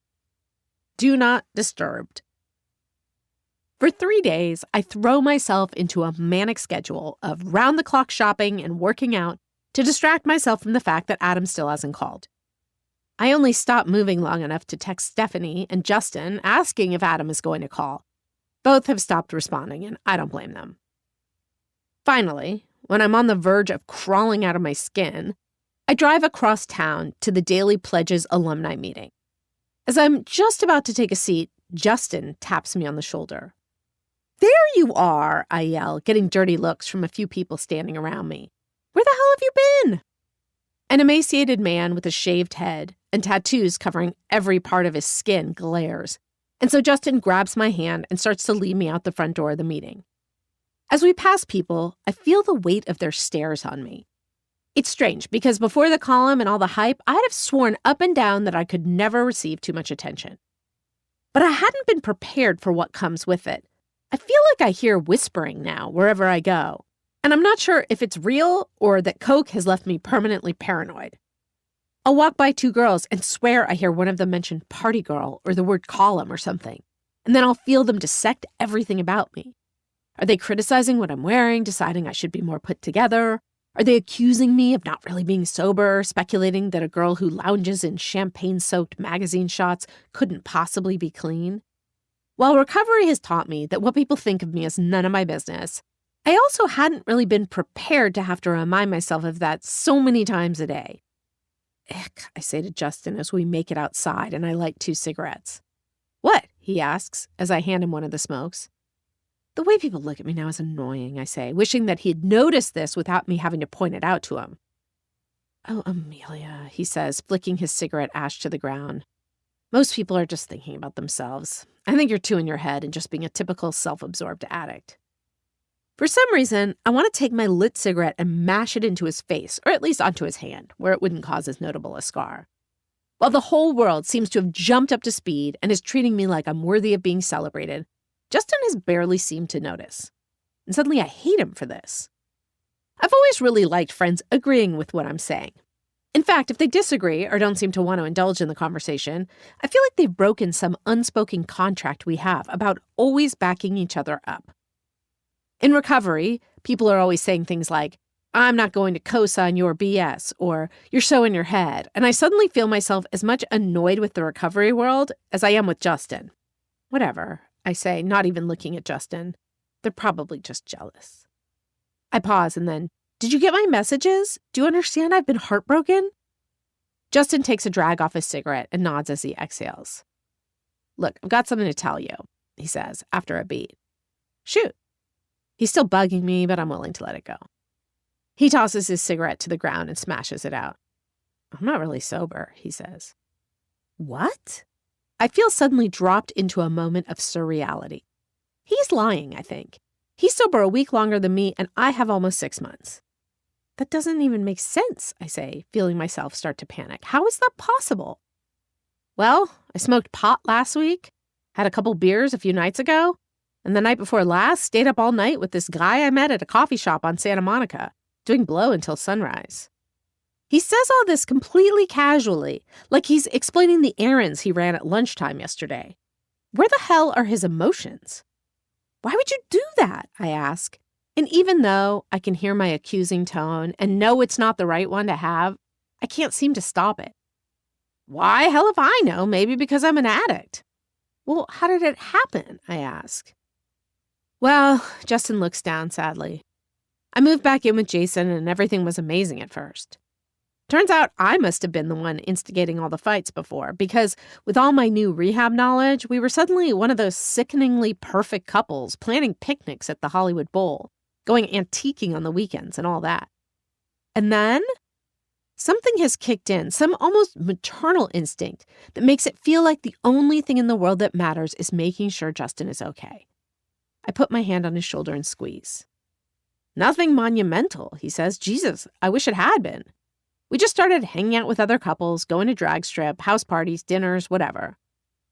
Do Not Disturbed. For 3 days, I throw myself into a manic schedule of round-the-clock shopping and working out to distract myself from the fact that Adam still hasn't called. I only stop moving long enough to text Stephanie and Justin asking if Adam is going to call. Both have stopped responding, and I don't blame them. Finally, when I'm on the verge of crawling out of my skin, I drive across town to the Daily Pledges alumni meeting. As I'm just about to take a seat, Justin taps me on the shoulder. There you are, I yell, getting dirty looks from a few people standing around me. Where the hell have you been? An emaciated man with a shaved head and tattoos covering every part of his skin glares, and so Justin grabs my hand and starts to lead me out the front door of the meeting. As we pass people, I feel the weight of their stares on me. It's strange because before the column and all the hype, I'd have sworn up and down that I could never receive too much attention. But I hadn't been prepared for what comes with it. I feel like I hear whispering now wherever I go, and I'm not sure if it's real or that Coke has left me permanently paranoid. I'll walk by 2 girls and swear I hear one of them mention party girl or the word column or something, and then I'll feel them dissect everything about me. Are they criticizing what I'm wearing, deciding I should be more put together? Are they accusing me of not really being sober, speculating that a girl who lounges in champagne-soaked magazine shots couldn't possibly be clean? While recovery has taught me that what people think of me is none of my business, I also hadn't really been prepared to have to remind myself of that so many times a day. Ick, I say to Justin as we make it outside and I light 2 cigarettes. What? He asks as I hand him one of the smokes. The way people look at me now is annoying, I say, wishing that he'd noticed this without me having to point it out to him. Oh, Amelia, he says, flicking his cigarette ash to the ground. Most people are just thinking about themselves. I think you're too in your head and just being a typical self-absorbed addict. For some reason, I want to take my lit cigarette and mash it into his face, or at least onto his hand, where it wouldn't cause as notable a scar. While the whole world seems to have jumped up to speed and is treating me like I'm worthy of being celebrated, Justin has barely seemed to notice. And suddenly I hate him for this. I've always really liked friends agreeing with what I'm saying. In fact, if they disagree or don't seem to want to indulge in the conversation, I feel like they've broken some unspoken contract we have about always backing each other up. In recovery, people are always saying things like, I'm not going to co-sign your BS, or you're so in your head, and I suddenly feel myself as much annoyed with the recovery world as I am with Justin. Whatever, I say, not even looking at Justin. They're probably just jealous. I pause and then, did you get my messages? Do you understand I've been heartbroken? Justin takes a drag off his cigarette and nods as he exhales. Look, I've got something to tell you, he says, after a beat. Shoot. He's still bugging me, but I'm willing to let it go. He tosses his cigarette to the ground and smashes it out. I'm not really sober, he says. What? I feel suddenly dropped into a moment of surreality. He's lying, I think. He's sober a week longer than me, and I have almost 6 months. That doesn't even make sense, I say, feeling myself start to panic. How is that possible? Well, I smoked pot last week, had a couple beers a few nights ago, and the night before last stayed up all night with this guy I met at a coffee shop on Santa Monica, doing blow until sunrise. He says all this completely casually, like he's explaining the errands he ran at lunchtime yesterday. Where the hell are his emotions? Why would you do that? I ask. And even though I can hear my accusing tone and know it's not the right one to have, I can't seem to stop it. Why, hell if I know, maybe because I'm an addict. Well, how did it happen? I ask. Well, Justin looks down sadly. I moved back in with Jason and everything was amazing at first. Turns out I must have been the one instigating all the fights before, because with all my new rehab knowledge, we were suddenly one of those sickeningly perfect couples planning picnics at the Hollywood Bowl, going antiquing on the weekends and all that. And then something has kicked in, some almost maternal instinct that makes it feel like the only thing in the world that matters is making sure Justin is okay. I put my hand on his shoulder and squeeze. Nothing monumental, he says. Jesus, I wish it had been. We just started hanging out with other couples, going to drag strip, house parties, dinners, whatever.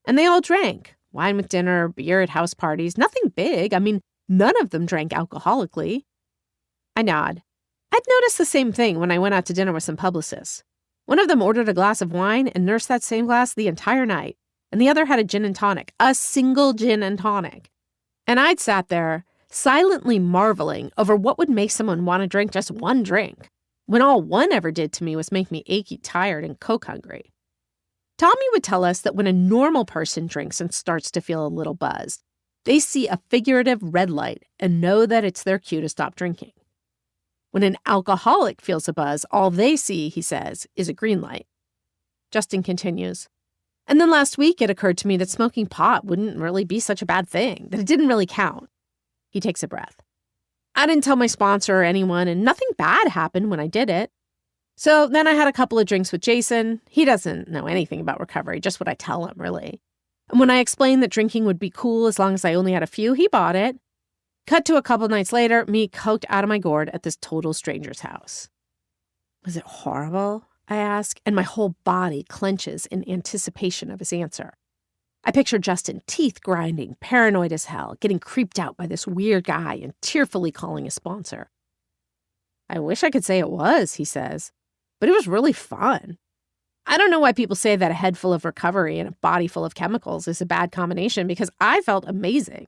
And they all drank. Wine with dinner, beer at house parties, nothing big. I mean, none of them drank alcoholically. I nod. I'd noticed the same thing when I went out to dinner with some publicists. One of them ordered a glass of wine and nursed that same glass the entire night, and the other had a gin and tonic, a single gin and tonic. And I'd sat there, silently marveling over what would make someone want to drink just one drink, when all one ever did to me was make me achy, tired, and coke hungry. Tommy would tell us that when a normal person drinks and starts to feel a little buzzed, they see a figurative red light and know that it's their cue to stop drinking. When an alcoholic feels a buzz, all they see, he says, is a green light. Justin continues, and then last week it occurred to me that smoking pot wouldn't really be such a bad thing, that it didn't really count. He takes a breath. I didn't tell my sponsor or anyone, and nothing bad happened when I did it. So then I had a couple of drinks with Jason. He doesn't know anything about recovery, just what I tell him, really. And when I explained that drinking would be cool as long as I only had a few, he bought it. Cut to a couple nights later, me coked out of my gourd at this total stranger's house. Was it horrible? I ask, and my whole body clenches in anticipation of his answer. I picture Justin, teeth grinding, paranoid as hell, getting creeped out by this weird guy and tearfully calling his sponsor. I wish I could say it was, he says, but it was really fun. I don't know why people say that a head full of recovery and a body full of chemicals is a bad combination, because I felt amazing.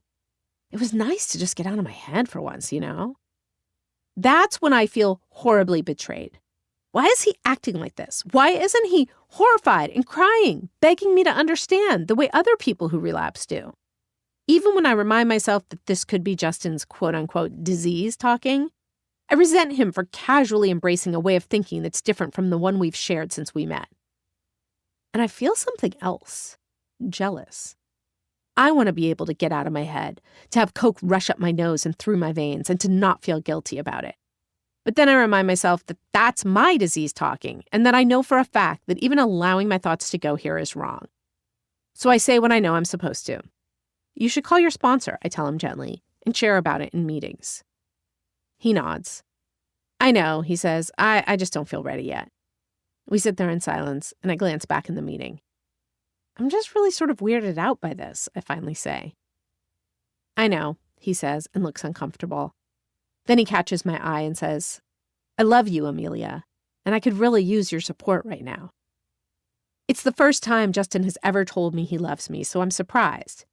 It was nice to just get out of my head for once, you know? That's when I feel horribly betrayed. Why is he acting like this? Why isn't he horrified and crying, begging me to understand the way other people who relapse do? Even when I remind myself that this could be Justin's quote-unquote disease talking, I resent him for casually embracing a way of thinking that's different from the one we've shared since we met. And I feel something else, jealous. I want to be able to get out of my head, to have coke rush up my nose and through my veins, and to not feel guilty about it. But then I remind myself that that's my disease talking, and that I know for a fact that even allowing my thoughts to go here is wrong. So I say what I know I'm supposed to. You should call your sponsor, I tell him gently, and share about it in meetings. He nods. I know, he says, I just don't feel ready yet. We sit there in silence, and I glance back in the meeting. I'm just really sort of weirded out by this, I finally say. I know, he says, and looks uncomfortable. Then he catches my eye and says, I love you, Amelia, and I could really use your support right now. It's the first time Justin has ever told me he loves me, so I'm surprised.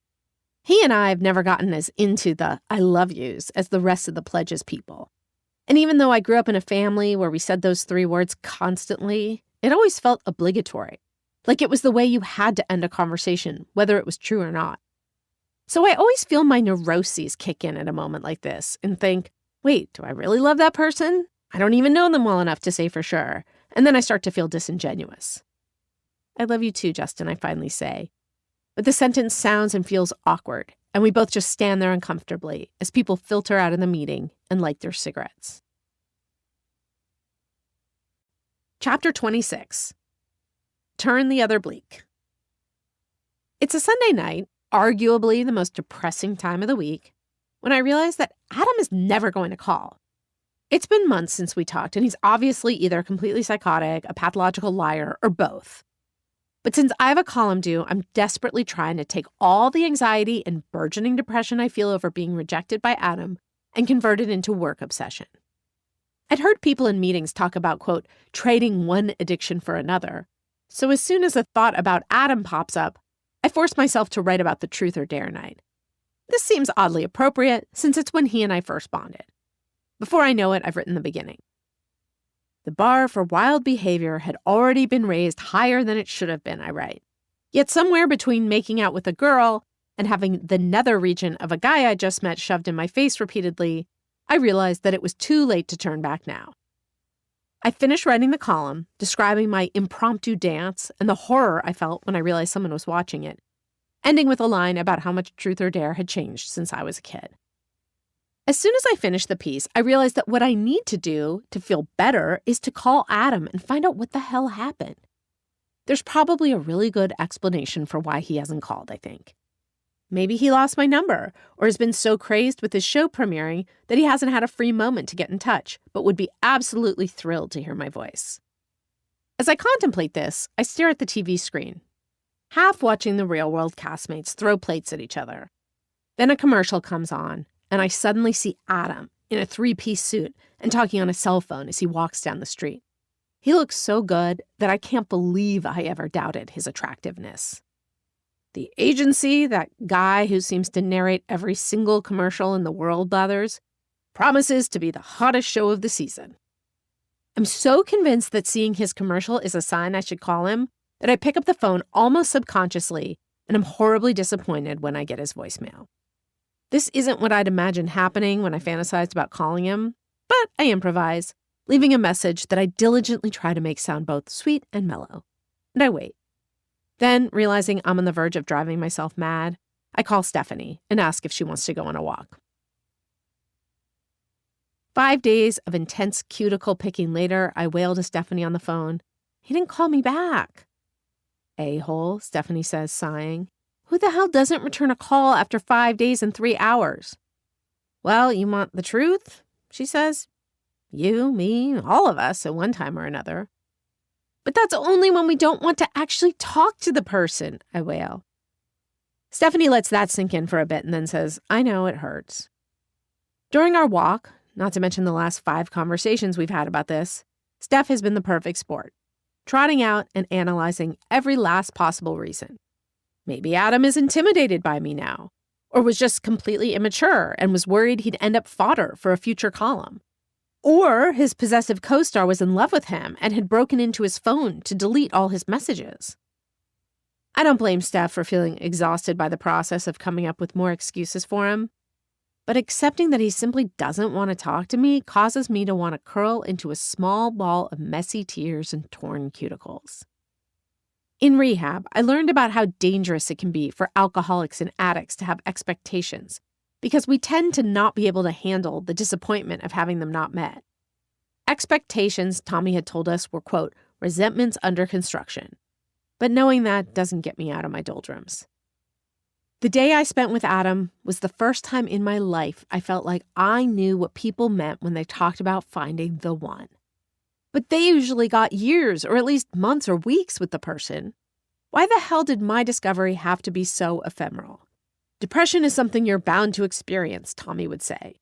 He and I have never gotten as into the I love yous as the rest of the Pledges people. And even though I grew up in a family where we said those 3 words constantly, it always felt obligatory, like it was the way you had to end a conversation, whether it was true or not. So I always feel my neuroses kick in at a moment like this and think, wait, do I really love that person? I don't even know them well enough to say for sure. And then I start to feel disingenuous. I love you too, Justin, I finally say. But the sentence sounds and feels awkward, and we both just stand there uncomfortably as people filter out of the meeting and light their cigarettes. Chapter 26. Turn the Other Bleak. It's a Sunday night, arguably the most depressing time of the week, when I realize that Adam is never going to call. It's been months since we talked, and he's obviously either completely psychotic, a pathological liar, or both. But since I have a column due, I'm desperately trying to take all the anxiety and burgeoning depression I feel over being rejected by Adam and convert it into work obsession. I'd heard people in meetings talk about, quote, trading one addiction for another. So as soon as a thought about Adam pops up, I force myself to write about the truth or dare night. This seems oddly appropriate since it's when he and I first bonded. Before I know it, I've written the beginning. The bar for wild behavior had already been raised higher than it should have been, I write. Yet somewhere between making out with a girl and having the nether region of a guy I just met shoved in my face repeatedly, I realized that it was too late to turn back now. I finished writing the column, describing my impromptu dance and the horror I felt when I realized someone was watching it, ending with a line about how much truth or dare had changed since I was a kid. As soon as I finish the piece, I realize that what I need to do to feel better is to call Adam and find out what the hell happened. There's probably a really good explanation for why he hasn't called, I think. Maybe he lost my number or has been so crazed with his show premiering that he hasn't had a free moment to get in touch, but would be absolutely thrilled to hear my voice. As I contemplate this, I stare at the TV screen, half watching the real-world castmates throw plates at each other. Then a commercial comes on, and I suddenly see Adam in a three-piece suit and talking on a cell phone as he walks down the street. He looks so good that I can't believe I ever doubted his attractiveness. The agency, that guy who seems to narrate every single commercial in the world, blathers, promises to be the hottest show of the season. I'm so convinced that seeing his commercial is a sign I should call him that I pick up the phone almost subconsciously, and I'm horribly disappointed when I get his voicemail. This isn't what I'd imagined happening when I fantasized about calling him, but I improvise, leaving a message that I diligently try to make sound both sweet and mellow. And I wait. Then, realizing I'm on the verge of driving myself mad, I call Stephanie and ask if she wants to go on a walk. 5 days of intense cuticle picking later, I wail to Stephanie on the phone. He didn't call me back. A-hole, Stephanie says, sighing. Who the hell doesn't return a call after 5 days and 3 hours? Well, you want the truth? She says. You, me, all of us at one time or another. But that's only when we don't want to actually talk to the person, I wail. Stephanie lets that sink in for a bit and then says, I know, it hurts. During our walk, not to mention the last 5 conversations we've had about this, Steph has been the perfect sport, trotting out and analyzing every last possible reason. Maybe Adam is intimidated by me now, or was just completely immature and was worried he'd end up fodder for a future column. Or his possessive co-star was in love with him and had broken into his phone to delete all his messages. I don't blame Steph for feeling exhausted by the process of coming up with more excuses for him, but accepting that he simply doesn't want to talk to me causes me to want to curl into a small ball of messy tears and torn cuticles. In rehab, I learned about how dangerous it can be for alcoholics and addicts to have expectations, because we tend to not be able to handle the disappointment of having them not met. Expectations, Tommy had told us, were, quote, resentments under construction. But knowing that doesn't get me out of my doldrums. The day I spent with Adam was the first time in my life I felt like I knew what people meant when they talked about finding the one. But they usually got years or at least months or weeks with the person. Why the hell did my discovery have to be so ephemeral? Depression is something you're bound to experience, Tommy would say.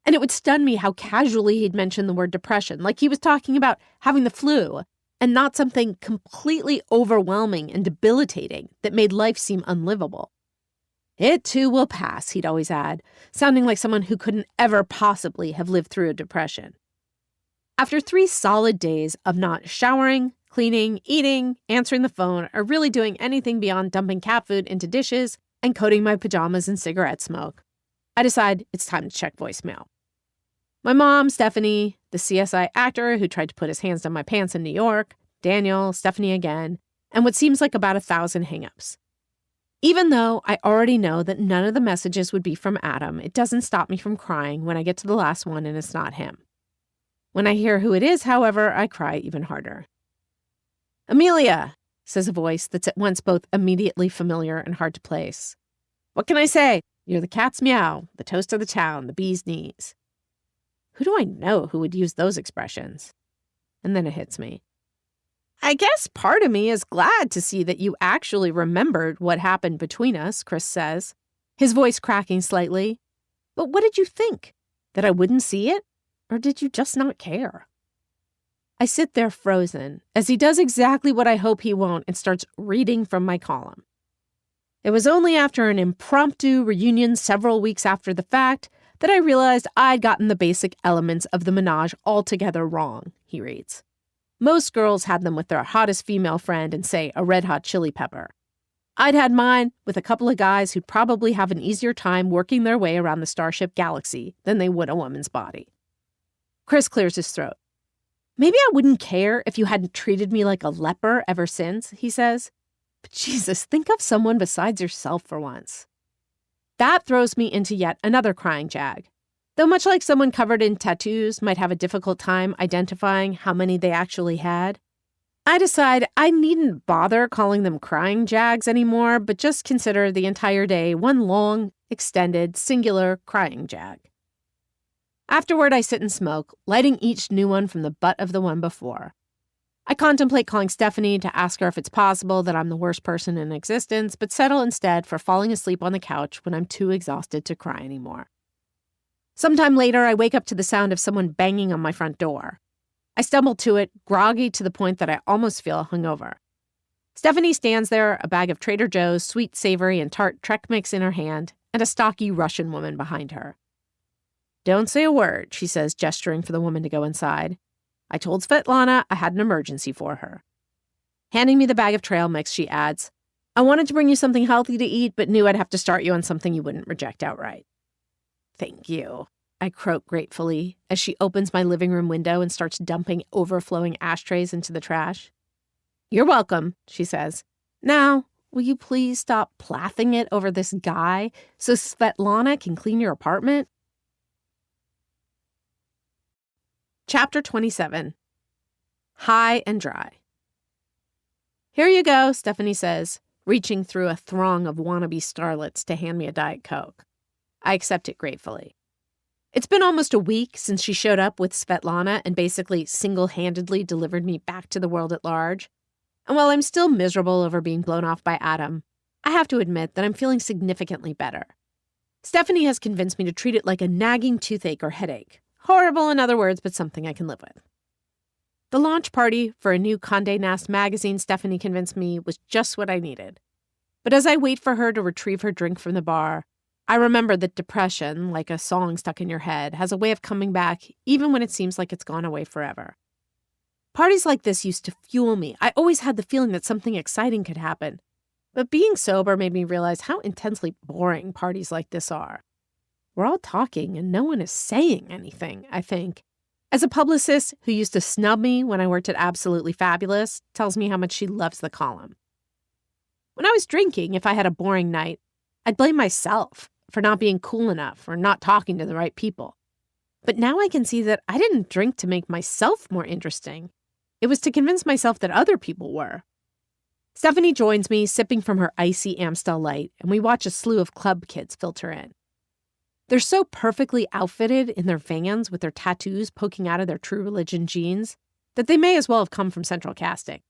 And it would stun me how casually he'd mention the word depression, like he was talking about having the flu, and not something completely overwhelming and debilitating that made life seem unlivable. It too will pass, he'd always add, sounding like someone who couldn't ever possibly have lived through a depression. After 3 solid days of not showering, cleaning, eating, answering the phone, or really doing anything beyond dumping cat food into dishes and coating my pajamas in cigarette smoke, I decide it's time to check voicemail. My mom, Stephanie, the CSI actor who tried to put his hands down my pants in New York, Daniel, Stephanie again, and what seems like about 1,000 hangups. Even though I already know that none of the messages would be from Adam, it doesn't stop me from crying when I get to the last one and it's not him. When I hear who it is, however, I cry even harder. Amelia, says a voice that's at once both immediately familiar and hard to place. What can I say? You're the cat's meow, the toast of the town, the bee's knees. Who do I know who would use those expressions? And then it hits me. I guess part of me is glad to see that you actually remembered what happened between us, Chris says, his voice cracking slightly. But what did you think? That I wouldn't see it? Or did you just not care? I sit there frozen as he does exactly what I hope he won't and starts reading from my column. It was only after an impromptu reunion several weeks after the fact that I realized I'd gotten the basic elements of the menage altogether wrong, he reads. Most girls had them with their hottest female friend and, say, a Red Hot Chili Pepper. I'd had mine with a couple of guys who'd probably have an easier time working their way around the Starship Galaxy than they would a woman's body. Chris clears his throat. Maybe I wouldn't care if you hadn't treated me like a leper ever since, he says. But Jesus, think of someone besides yourself for once. That throws me into yet another crying jag. Though much like someone covered in tattoos might have a difficult time identifying how many they actually had, I decide I needn't bother calling them crying jags anymore, but just consider the entire day one long, extended, singular crying jag. Afterward, I sit and smoke, lighting each new one from the butt of the one before. I contemplate calling Stephanie to ask her if it's possible that I'm the worst person in existence, but settle instead for falling asleep on the couch when I'm too exhausted to cry anymore. Sometime later, I wake up to the sound of someone banging on my front door. I stumble to it, groggy to the point that I almost feel hungover. Stephanie stands there, a bag of Trader Joe's sweet, savory, and tart Trek mix in her hand, and a stocky Russian woman behind her. "Don't say a word," she says, gesturing for the woman to go inside. "I told Svetlana I had an emergency for her." Handing me the bag of trail mix, she adds, "I wanted to bring you something healthy to eat, but knew I'd have to start you on something you wouldn't reject outright." "Thank you," I croak gratefully as she opens my living room window and starts dumping overflowing ashtrays into the trash. "You're welcome," she says. "Now, will you please stop plathing it over this guy so Svetlana can clean your apartment?" Chapter 27. High and Dry. "Here you go," Stephanie says, reaching through a throng of wannabe starlets to hand me a Diet Coke. I accept it gratefully. It's been almost a week since she showed up with Svetlana and basically single-handedly delivered me back to the world at large. And while I'm still miserable over being blown off by Adam, I have to admit that I'm feeling significantly better. Stephanie has convinced me to treat it like a nagging toothache or headache. Horrible, in other words, but something I can live with. The launch party for a new Condé Nast magazine, Stephanie convinced me, was just what I needed. But as I wait for her to retrieve her drink from the bar, I remember that depression, like a song stuck in your head, has a way of coming back even when it seems like it's gone away forever. Parties like this used to fuel me. I always had the feeling that something exciting could happen. But being sober made me realize how intensely boring parties like this are. We're all talking and no one is saying anything, I think. As a publicist who used to snub me when I worked at Absolutely Fabulous tells me how much she loves the column. When I was drinking, if I had a boring night, I'd blame myself for not being cool enough or not talking to the right people. But now I can see that I didn't drink to make myself more interesting. It was to convince myself that other people were. Stephanie joins me, sipping from her icy Amstel Light, and we watch a slew of club kids filter in. They're so perfectly outfitted in their Vans with their tattoos poking out of their True Religion jeans that they may as well have come from Central Casting.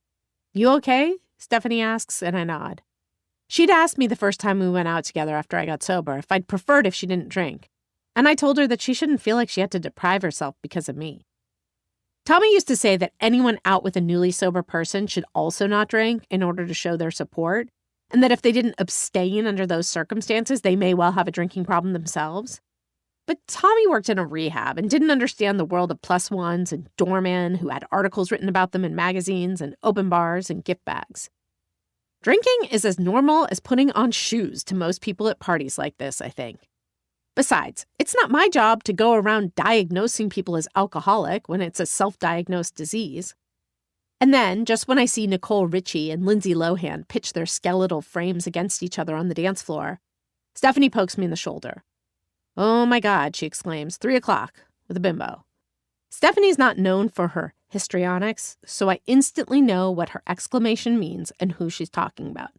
"You okay?" Stephanie asks, and I nod. She'd asked me the first time we went out together after I got sober if I'd preferred if she didn't drink, and I told her that she shouldn't feel like she had to deprive herself because of me. Tommy used to say that anyone out with a newly sober person should also not drink in order to show their support, and that if they didn't abstain under those circumstances, they may well have a drinking problem themselves. But Tommy worked in a rehab and didn't understand the world of plus ones and doormen who had articles written about them in magazines and open bars and gift bags. Drinking is as normal as putting on shoes to most people at parties like this, I think. Besides, it's not my job to go around diagnosing people as alcoholic when it's a self-diagnosed disease. And then, just when I see Nicole Richie and Lindsay Lohan pitch their skeletal frames against each other on the dance floor, Stephanie pokes me in the shoulder. "Oh my God," she exclaims, 3 o'clock, with a bimbo. Stephanie's not known for her histrionics, so I instantly know what her exclamation means and who she's talking about.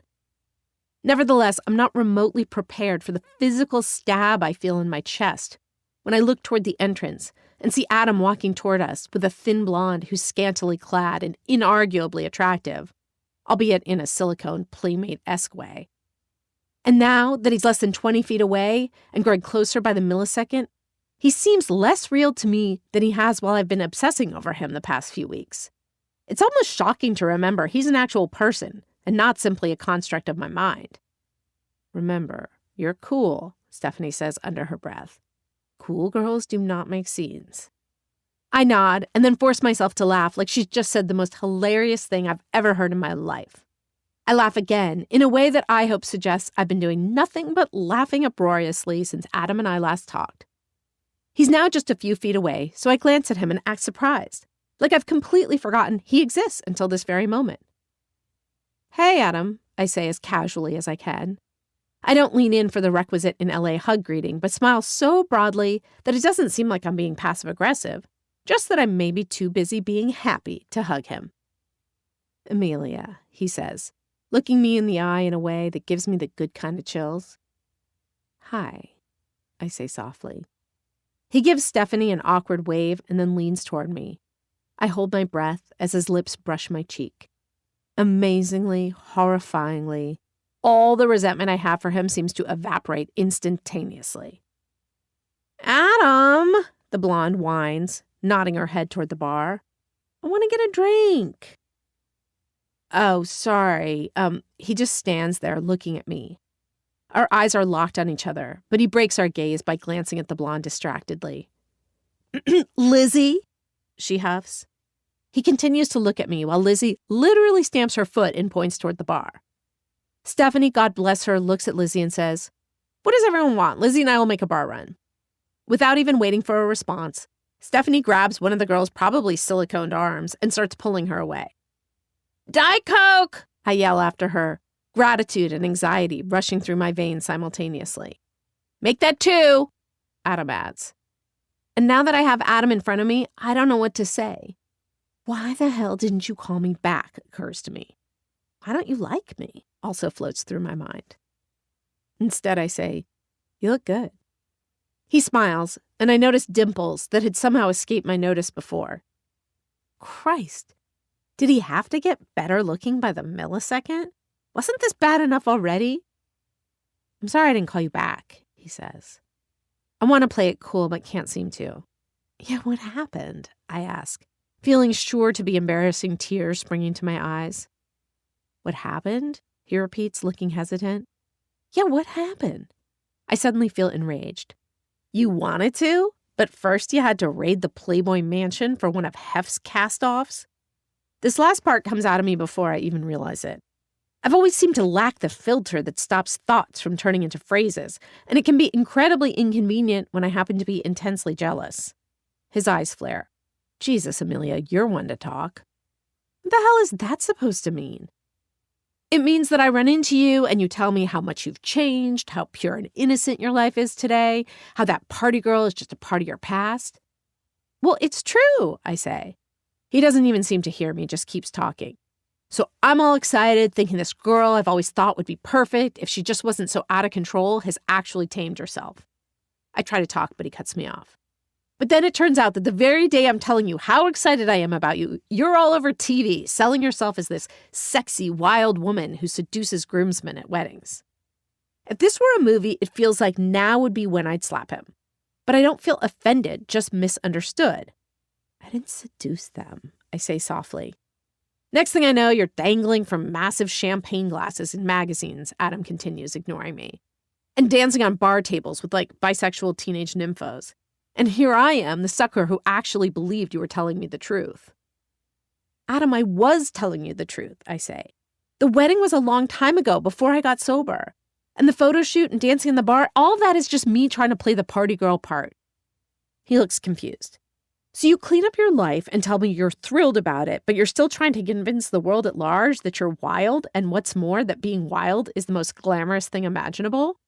Nevertheless, I'm not remotely prepared for the physical stab I feel in my chest when I look toward the entrance and see Adam walking toward us with a thin blonde who's scantily clad and inarguably attractive, albeit in a silicone playmate-esque way. And now that he's less than 20 feet away and growing closer by the millisecond, he seems less real to me than he has while I've been obsessing over him the past few weeks. It's almost shocking to remember he's an actual person and not simply a construct of my mind. "Remember, you're cool," Stephanie says under her breath. "Cool girls do not make scenes." I nod and then force myself to laugh like she's just said the most hilarious thing I've ever heard in my life. I laugh again in a way that I hope suggests I've been doing nothing but laughing uproariously since Adam and I last talked. He's now just a few feet away, so I glance at him and act surprised, like I've completely forgotten he exists until this very moment. "Hey, Adam," I say as casually as I can. I don't lean in for the requisite in LA hug greeting, but smile so broadly that it doesn't seem like I'm being passive-aggressive, just that I'm maybe too busy being happy to hug him. "Amelia," he says, looking me in the eye in a way that gives me the good kind of chills. "Hi," I say softly. He gives Stephanie an awkward wave and then leans toward me. I hold my breath as his lips brush my cheek. Amazingly, horrifyingly, all the resentment I have for him seems to evaporate instantaneously. "Adam," the blonde whines, nodding her head toward the bar. "I want to get a drink." "Oh, sorry." He just stands there looking at me. Our eyes are locked on each other, but he breaks our gaze by glancing at the blonde distractedly. "Lizzie," she huffs. He continues to look at me while Lizzie literally stamps her foot and points toward the bar. Stephanie, God bless her, looks at Lizzie and says, "What does everyone want? Lizzie and I will make a bar run." Without even waiting for a response, Stephanie grabs one of the girl's probably siliconed arms and starts pulling her away. "Diet Coke!" I yell after her, gratitude and anxiety rushing through my veins simultaneously. "Make that 2, Adam adds. And now that I have Adam in front of me, I don't know what to say. "Why the hell didn't you call me back?" occurs to me. "Why don't you like me?" also floats through my mind. Instead, I say, "You look good." He smiles, and I notice dimples that had somehow escaped my notice before. Christ, did he have to get better looking by the millisecond? Wasn't this bad enough already? "I'm sorry I didn't call you back," he says. I want to play it cool, but can't seem to. "Yeah, what happened?" I ask, feeling sure to be embarrassing tears springing to my eyes. "What happened?" he repeats, looking hesitant. "Yeah, what happened?" I suddenly feel enraged. "You wanted to, but first you had to raid the Playboy mansion for one of Hef's cast-offs?" This last part comes out of me before I even realize it. I've always seemed to lack the filter that stops thoughts from turning into phrases, and it can be incredibly inconvenient when I happen to be intensely jealous. His eyes flare. "Jesus, Amelia, you're one to talk." What the hell is that supposed to mean? It means that I run into you and you tell me how much you've changed, how pure and innocent your life is today, how that party girl is just a part of your past. "Well, it's true," I say. He doesn't even seem to hear me, just keeps talking. So I'm all excited, thinking this girl I've always thought would be perfect if she just wasn't so out of control has actually tamed herself. I try to talk, but he cuts me off. But then it turns out that the very day I'm telling you how excited I am about you, you're all over TV, selling yourself as this sexy, wild woman who seduces groomsmen at weddings. If this were a movie, it feels like now would be when I'd slap him. But I don't feel offended, just misunderstood. "I didn't seduce them," I say softly. "Next thing I know, you're dangling from massive champagne glasses in magazines," Adam continues, ignoring me, "and dancing on bar tables with, bisexual teenage nymphos. And here I am, the sucker who actually believed you were telling me the truth." "Adam, I was telling you the truth," I say. "The wedding was a long time ago, before I got sober. And the photo shoot and dancing in the bar, all that is just me trying to play the party girl part." He looks confused. "So you clean up your life and tell me you're thrilled about it, but you're still trying to convince the world at large that you're wild, and what's more, that being wild is the most glamorous thing imaginable?"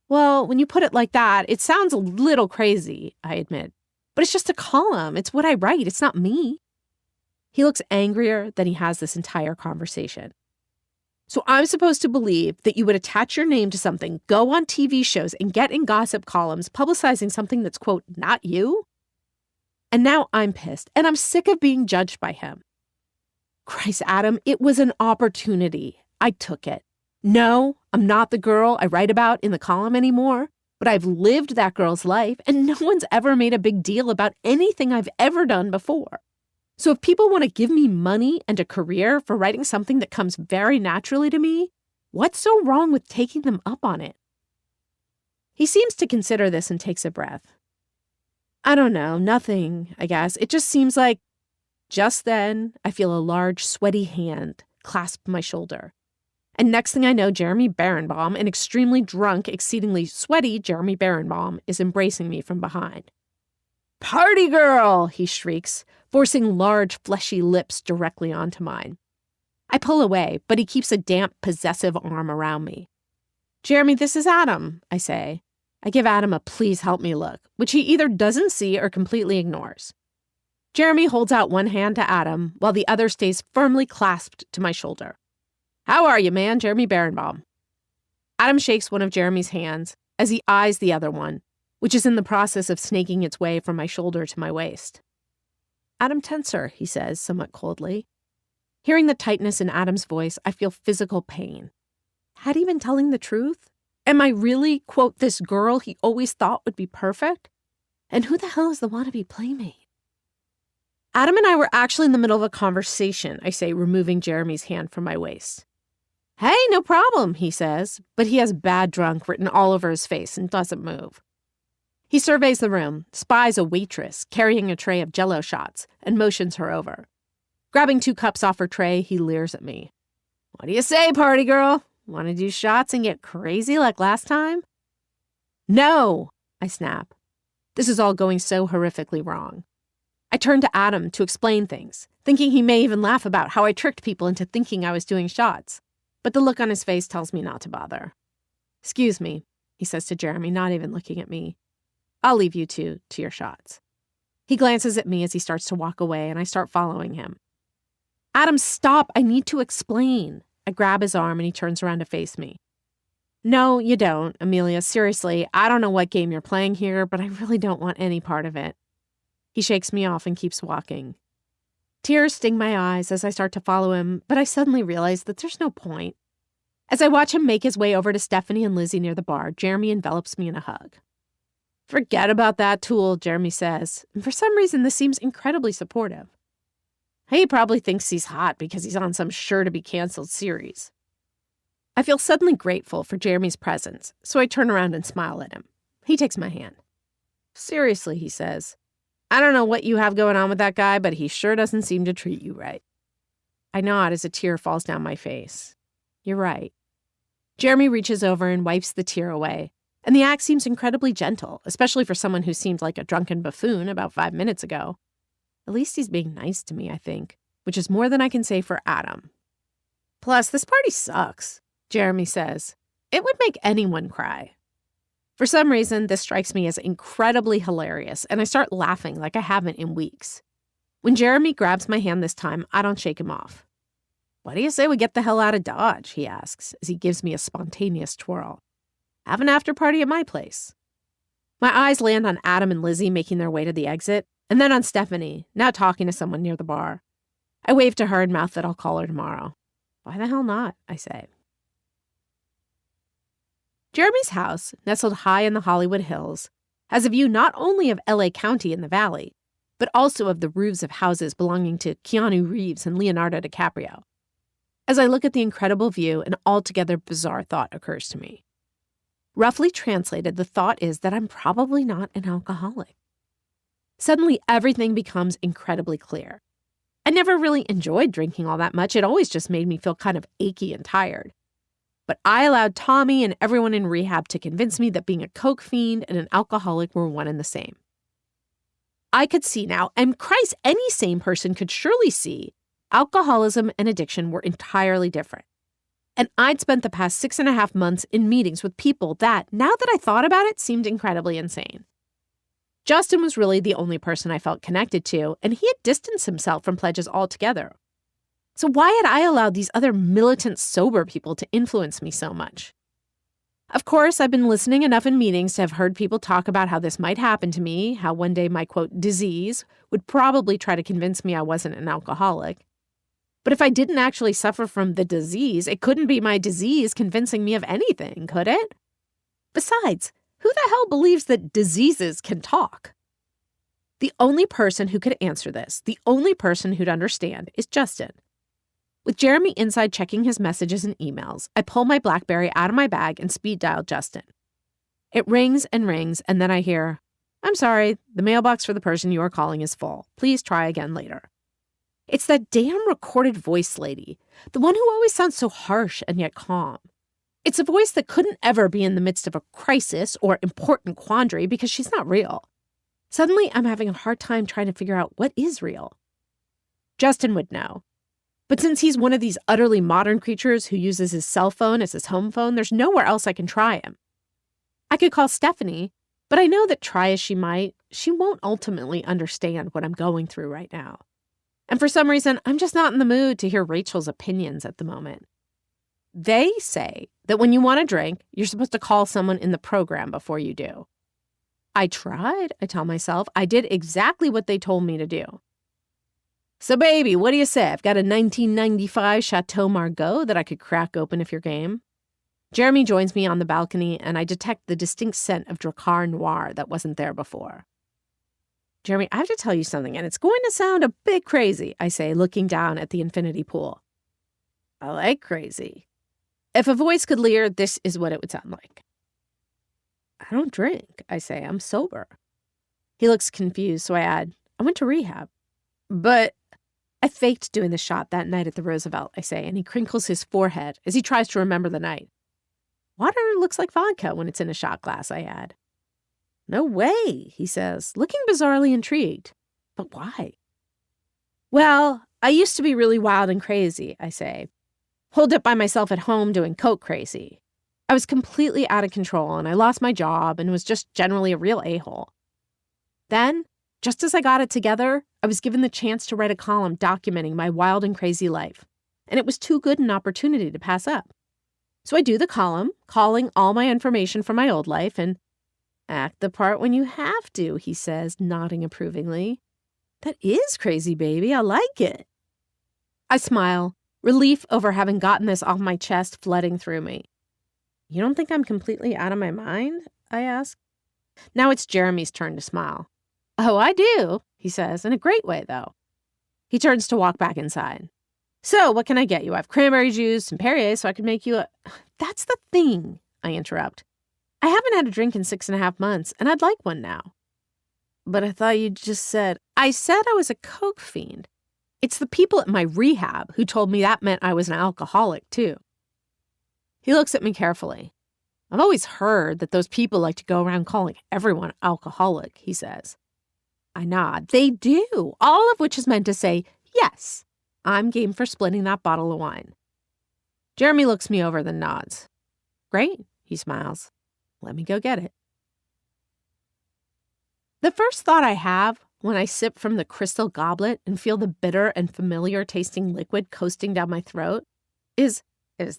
"Well, when you put it like that, it sounds a little crazy," I admit. "But it's just a column. It's what I write. It's not me." He looks angrier than he has this entire conversation. "So I'm supposed to believe that you would attach your name to something, go on TV shows, and get in gossip columns publicizing something that's, quote, not you?" And now I'm pissed, and I'm sick of being judged by him. Christ, Adam, it was an opportunity. I took it. No, I'm not the girl I write about in the column anymore, but I've lived that girl's life, and no one's ever made a big deal about anything I've ever done before. So if people want to give me money and a career for writing something that comes very naturally to me, what's so wrong with taking them up on it? He seems to consider this and takes a breath. "I don't know, nothing, I guess. It just seems like..." Just then, I feel a large, sweaty hand clasp my shoulder. And next thing I know, Jeremy Berenbaum, an extremely drunk, exceedingly sweaty Jeremy Berenbaum, is embracing me from behind. "Party girl!" he shrieks, forcing large, fleshy lips directly onto mine. I pull away, but he keeps a damp, possessive arm around me. Jeremy, this is Adam, I say. I give Adam a please help me look, which he either doesn't see or completely ignores. Jeremy holds out one hand to Adam while the other stays firmly clasped to my shoulder. How are you, man? Jeremy Berenbaum. Adam shakes one of Jeremy's hands as he eyes the other one, which is in the process of snaking its way from my shoulder to my waist. Adam Tenser, he says, somewhat coldly. Hearing the tightness in Adam's voice, I feel physical pain. Had he been telling the truth? Am I really, quote, this girl he always thought would be perfect? And who the hell is the wannabe playmate? Adam and I were actually in the middle of a conversation, I say, removing Jeremy's hand from my waist. Hey, no problem, he says, but he has bad drunk written all over his face and doesn't move. He surveys the room, spies a waitress carrying a tray of Jell-O shots, and motions her over. Grabbing 2 cups off her tray, he leers at me. What do you say, party girl? Want to do shots and get crazy like last time? No, I snap. This is all going so horrifically wrong. I turn to Adam to explain things, thinking he may even laugh about how I tricked people into thinking I was doing shots. But the look on his face tells me not to bother. Excuse me, he says to Jeremy, not even looking at me. I'll leave you two to your shots. He glances at me as he starts to walk away, and I start following him. Adam, stop. I need to explain. I grab his arm and he turns around to face me. No, you don't, Amelia. Seriously, I don't know what game you're playing here, but I really don't want any part of it. He shakes me off and keeps walking. Tears sting my eyes as I start to follow him, but I suddenly realize that there's no point. As I watch him make his way over to Stephanie and Lizzie near the bar, Jeremy envelops me in a hug. Forget about that tool, Jeremy says, and for some reason this seems incredibly supportive. He probably thinks he's hot because he's on some sure-to-be-canceled series. I feel suddenly grateful for Jeremy's presence, so I turn around and smile at him. He takes my hand. Seriously, he says, I don't know what you have going on with that guy, but he sure doesn't seem to treat you right. I nod as a tear falls down my face. You're right. Jeremy reaches over and wipes the tear away, and the act seems incredibly gentle, especially for someone who seemed like a drunken buffoon about 5 minutes ago. At least he's being nice to me, I think, which is more than I can say for Adam. Plus, this party sucks, Jeremy says. It would make anyone cry. For some reason, this strikes me as incredibly hilarious, and I start laughing like I haven't in weeks. When Jeremy grabs my hand this time, I don't shake him off. What do you say we get the hell out of Dodge, he asks, as he gives me a spontaneous twirl. Have an after party at my place. My eyes land on Adam and Lizzie making their way to the exit, and then on Stephanie, now talking to someone near the bar. I wave to her and mouth that I'll call her tomorrow. Why the hell not, I say. Jeremy's house, nestled high in the Hollywood Hills, has a view not only of LA County in the valley, but also of the roofs of houses belonging to Keanu Reeves and Leonardo DiCaprio. As I look at the incredible view, an altogether bizarre thought occurs to me. Roughly translated, the thought is that I'm probably not an alcoholic. Suddenly, everything becomes incredibly clear. I never really enjoyed drinking all that much. It always just made me feel kind of achy and tired. But I allowed Tommy and everyone in rehab to convince me that being a coke fiend and an alcoholic were one and the same. I could see now, and Christ, any sane person could surely see, alcoholism and addiction were entirely different. And I'd spent the past 6.5 months in meetings with people that, now that I thought about it, seemed incredibly insane. Justin was really the only person I felt connected to, and he had distanced himself from pledges altogether. So why had I allowed these other militant, sober people to influence me so much? Of course, I've been listening enough in meetings to have heard people talk about how this might happen to me, how one day my, quote, disease would probably try to convince me I wasn't an alcoholic. But if I didn't actually suffer from the disease, it couldn't be my disease convincing me of anything, could it? Besides, who the hell believes that diseases can talk? The only person who could answer this, the only person who'd understand, is Justin. With Jeremy inside checking his messages and emails, I pull my BlackBerry out of my bag and speed dial Justin. It rings, and then I hear, I'm sorry, the mailbox for the person you are calling is full. Please try again later. It's that damn recorded voice lady, the one who always sounds so harsh and yet calm. It's a voice that couldn't ever be in the midst of a crisis or important quandary because she's not real. Suddenly, I'm having a hard time trying to figure out what is real. Justin would know. But since he's one of these utterly modern creatures who uses his cell phone as his home phone, there's nowhere else I can try him. I could call Stephanie, but I know that try as she might, she won't ultimately understand what I'm going through right now. And for some reason, I'm just not in the mood to hear Rachel's opinions at the moment. They say that when you want a drink, you're supposed to call someone in the program before you do. I tried, I tell myself. I did exactly what they told me to do. So baby, what do you say? I've got a 1995 Chateau Margaux that I could crack open if you're game. Jeremy joins me on the balcony, and I detect the distinct scent of Drakkar Noir that wasn't there before. Jeremy, I have to tell you something, and it's going to sound a bit crazy, I say, looking down at the infinity pool. I like crazy. If a voice could leer, this is what it would sound like. I don't drink, I say. I'm sober. He looks confused, so I add, I went to rehab. But I faked doing the shot that night at the Roosevelt, I say, and he crinkles his forehead as he tries to remember the night. Water looks like vodka when it's in a shot glass, I add. No way, he says, looking bizarrely intrigued. But why? Well, I used to be really wild and crazy, I say. Holed up by myself at home doing coke crazy. I was completely out of control, and I lost my job and was just generally a real a-hole. Then, just as I got it together, I was given the chance to write a column documenting my wild and crazy life, and it was too good an opportunity to pass up. So I do the column, calling all my information from my old life, and act the part when you have to, he says, nodding approvingly. That is crazy, baby. I like it. I smile, relief over having gotten this off my chest flooding through me. You don't think I'm completely out of my mind? I ask. Now it's Jeremy's turn to smile. Oh, I do, he says, in a great way, though. He turns to walk back inside. So, what can I get you? I have cranberry juice and Perrier, so I can make you a... That's the thing, I interrupt. I haven't had a drink in 6.5 months, and I'd like one now. But I thought you just said... I said I was a coke fiend. It's the people at my rehab who told me that meant I was an alcoholic, too. He looks at me carefully. I've always heard that those people like to go around calling everyone alcoholic, he says. I nod. They do, all of which is meant to say, yes, I'm game for splitting that bottle of wine. Jeremy looks me over, then nods. Great, he smiles. Let me go get it. The first thought I have when I sip from the crystal goblet and feel the bitter and familiar tasting liquid coasting down my throat is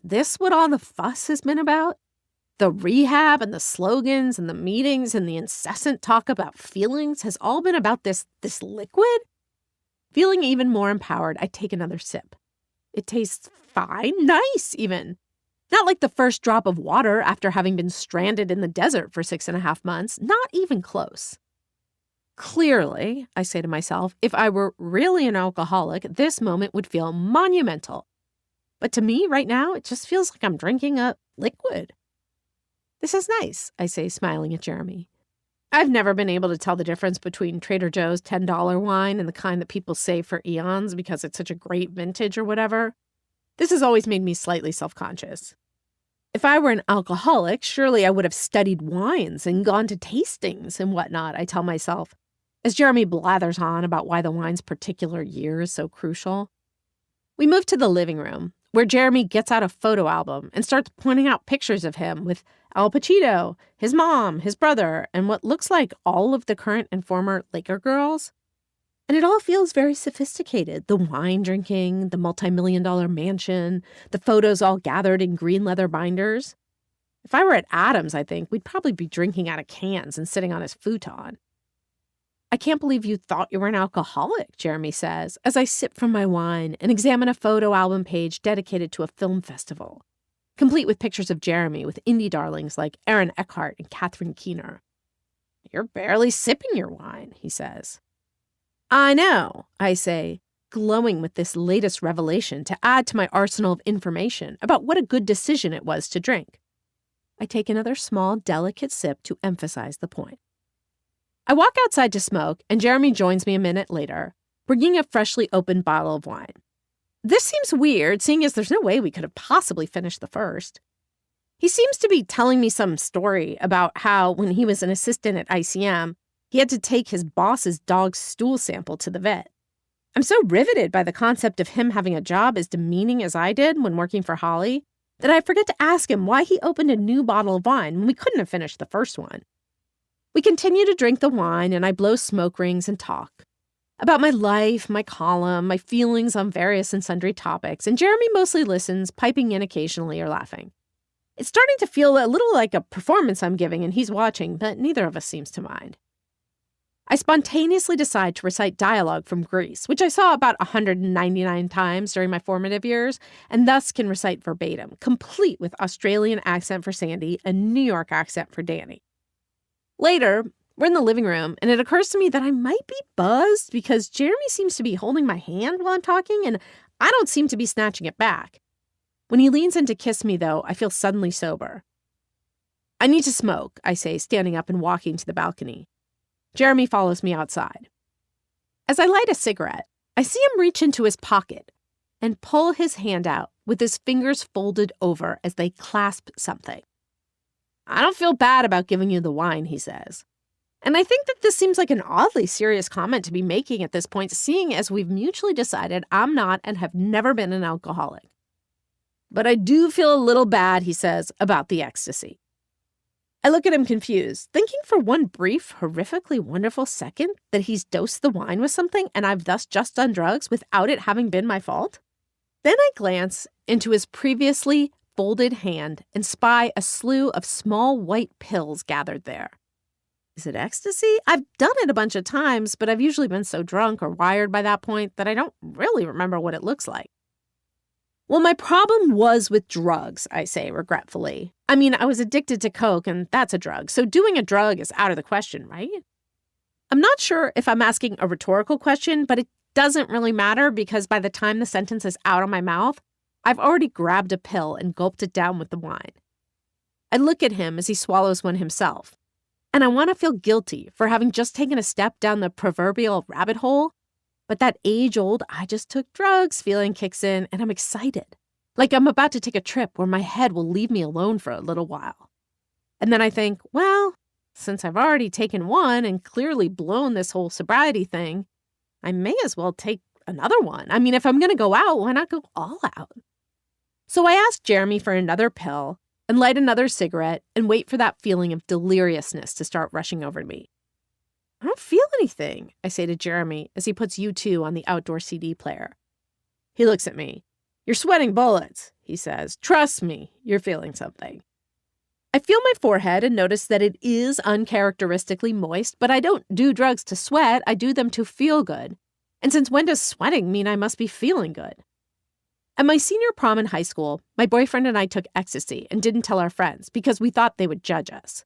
this what all the fuss has been about? The rehab and the slogans and the meetings and the incessant talk about feelings has all been about this liquid? Feeling even more empowered, I take another sip. It tastes fine, nice even. Not like the first drop of water after having been stranded in the desert for 6.5 months, not even close. Clearly, I say to myself, if I were really an alcoholic, this moment would feel monumental. But to me, right now, it just feels like I'm drinking a liquid. This is nice, I say, smiling at Jeremy. I've never been able to tell the difference between Trader Joe's $10 wine and the kind that people save for eons because it's such a great vintage or whatever. This has always made me slightly self-conscious. If I were an alcoholic, surely I would have studied wines and gone to tastings and whatnot, I tell myself, as Jeremy blathers on about why the wine's particular year is so crucial. We move to the living room, where Jeremy gets out a photo album and starts pointing out pictures of him with Al Pacino, his mom, his brother, and what looks like all of the current and former Laker girls. And it all feels very sophisticated. The wine drinking, the multi-million-dollar mansion, the photos all gathered in green leather binders. If I were at Adam's, I think, we'd probably be drinking out of cans and sitting on his futon. I can't believe you thought you were an alcoholic, Jeremy says, as I sip from my wine and examine a photo album page dedicated to a film festival, complete with pictures of Jeremy with indie darlings like Aaron Eckhart and Catherine Keener. You're barely sipping your wine, he says. I know, I say, glowing with this latest revelation to add to my arsenal of information about what a good decision it was to drink. I take another small, delicate sip to emphasize the point. I walk outside to smoke, and Jeremy joins me a minute later, bringing a freshly opened bottle of wine. This seems weird, seeing as there's no way we could have possibly finished the first. He seems to be telling me some story about how, when he was an assistant at ICM, he had to take his boss's dog's stool sample to the vet. I'm so riveted by the concept of him having a job as demeaning as I did when working for Holly that I forget to ask him why he opened a new bottle of wine when we couldn't have finished the first one. We continue to drink the wine, and I blow smoke rings and talk about my life, my column, my feelings on various and sundry topics, and Jeremy mostly listens, piping in occasionally or laughing. It's starting to feel a little like a performance I'm giving, and he's watching, but neither of us seems to mind. I spontaneously decide to recite dialogue from Greece, which I saw about 199 times during my formative years, and thus can recite verbatim, complete with Australian accent for Sandy and New York accent for Danny. Later, we're in the living room, and it occurs to me that I might be buzzed because Jeremy seems to be holding my hand while I'm talking, and I don't seem to be snatching it back. When he leans in to kiss me, though, I feel suddenly sober. I need to smoke, I say, standing up and walking to the balcony. Jeremy follows me outside. As I light a cigarette, I see him reach into his pocket and pull his hand out with his fingers folded over as they clasp something. I don't feel bad about giving you the wine, he says. And I think that this seems like an oddly serious comment to be making at this point, seeing as we've mutually decided I'm not and have never been an alcoholic. But I do feel a little bad, he says, about the ecstasy. I look at him confused, thinking for one brief, horrifically wonderful second that he's dosed the wine with something and I've thus just done drugs without it having been my fault. Then I glance into his previously folded hand and spy a slew of small white pills gathered there. Is it ecstasy? I've done it a bunch of times, but I've usually been so drunk or wired by that point that I don't really remember what it looks like. Well, my problem was with drugs, I say regretfully. I mean, I was addicted to coke, and that's a drug, so doing a drug is out of the question, right? I'm not sure if I'm asking a rhetorical question, but it doesn't really matter because by the time the sentence is out of my mouth, I've already grabbed a pill and gulped it down with the wine. I look at him as he swallows one himself, and I want to feel guilty for having just taken a step down the proverbial rabbit hole, but that age-old I just took drugs feeling kicks in, and I'm excited. Like I'm about to take a trip where my head will leave me alone for a little while. And then I think, well, since I've already taken one and clearly blown this whole sobriety thing, I may as well take another one. I mean, if I'm going to go out, why not go all out? So I ask Jeremy for another pill and light another cigarette and wait for that feeling of deliriousness to start rushing over me. I don't feel anything, I say to Jeremy as he puts U2 on the outdoor CD player. He looks at me. You're sweating bullets, he says. Trust me, you're feeling something. I feel my forehead and notice that it is uncharacteristically moist, but I don't do drugs to sweat, I do them to feel good. And since when does sweating mean I must be feeling good? At my senior prom in high school, my boyfriend and I took ecstasy and didn't tell our friends because we thought they would judge us.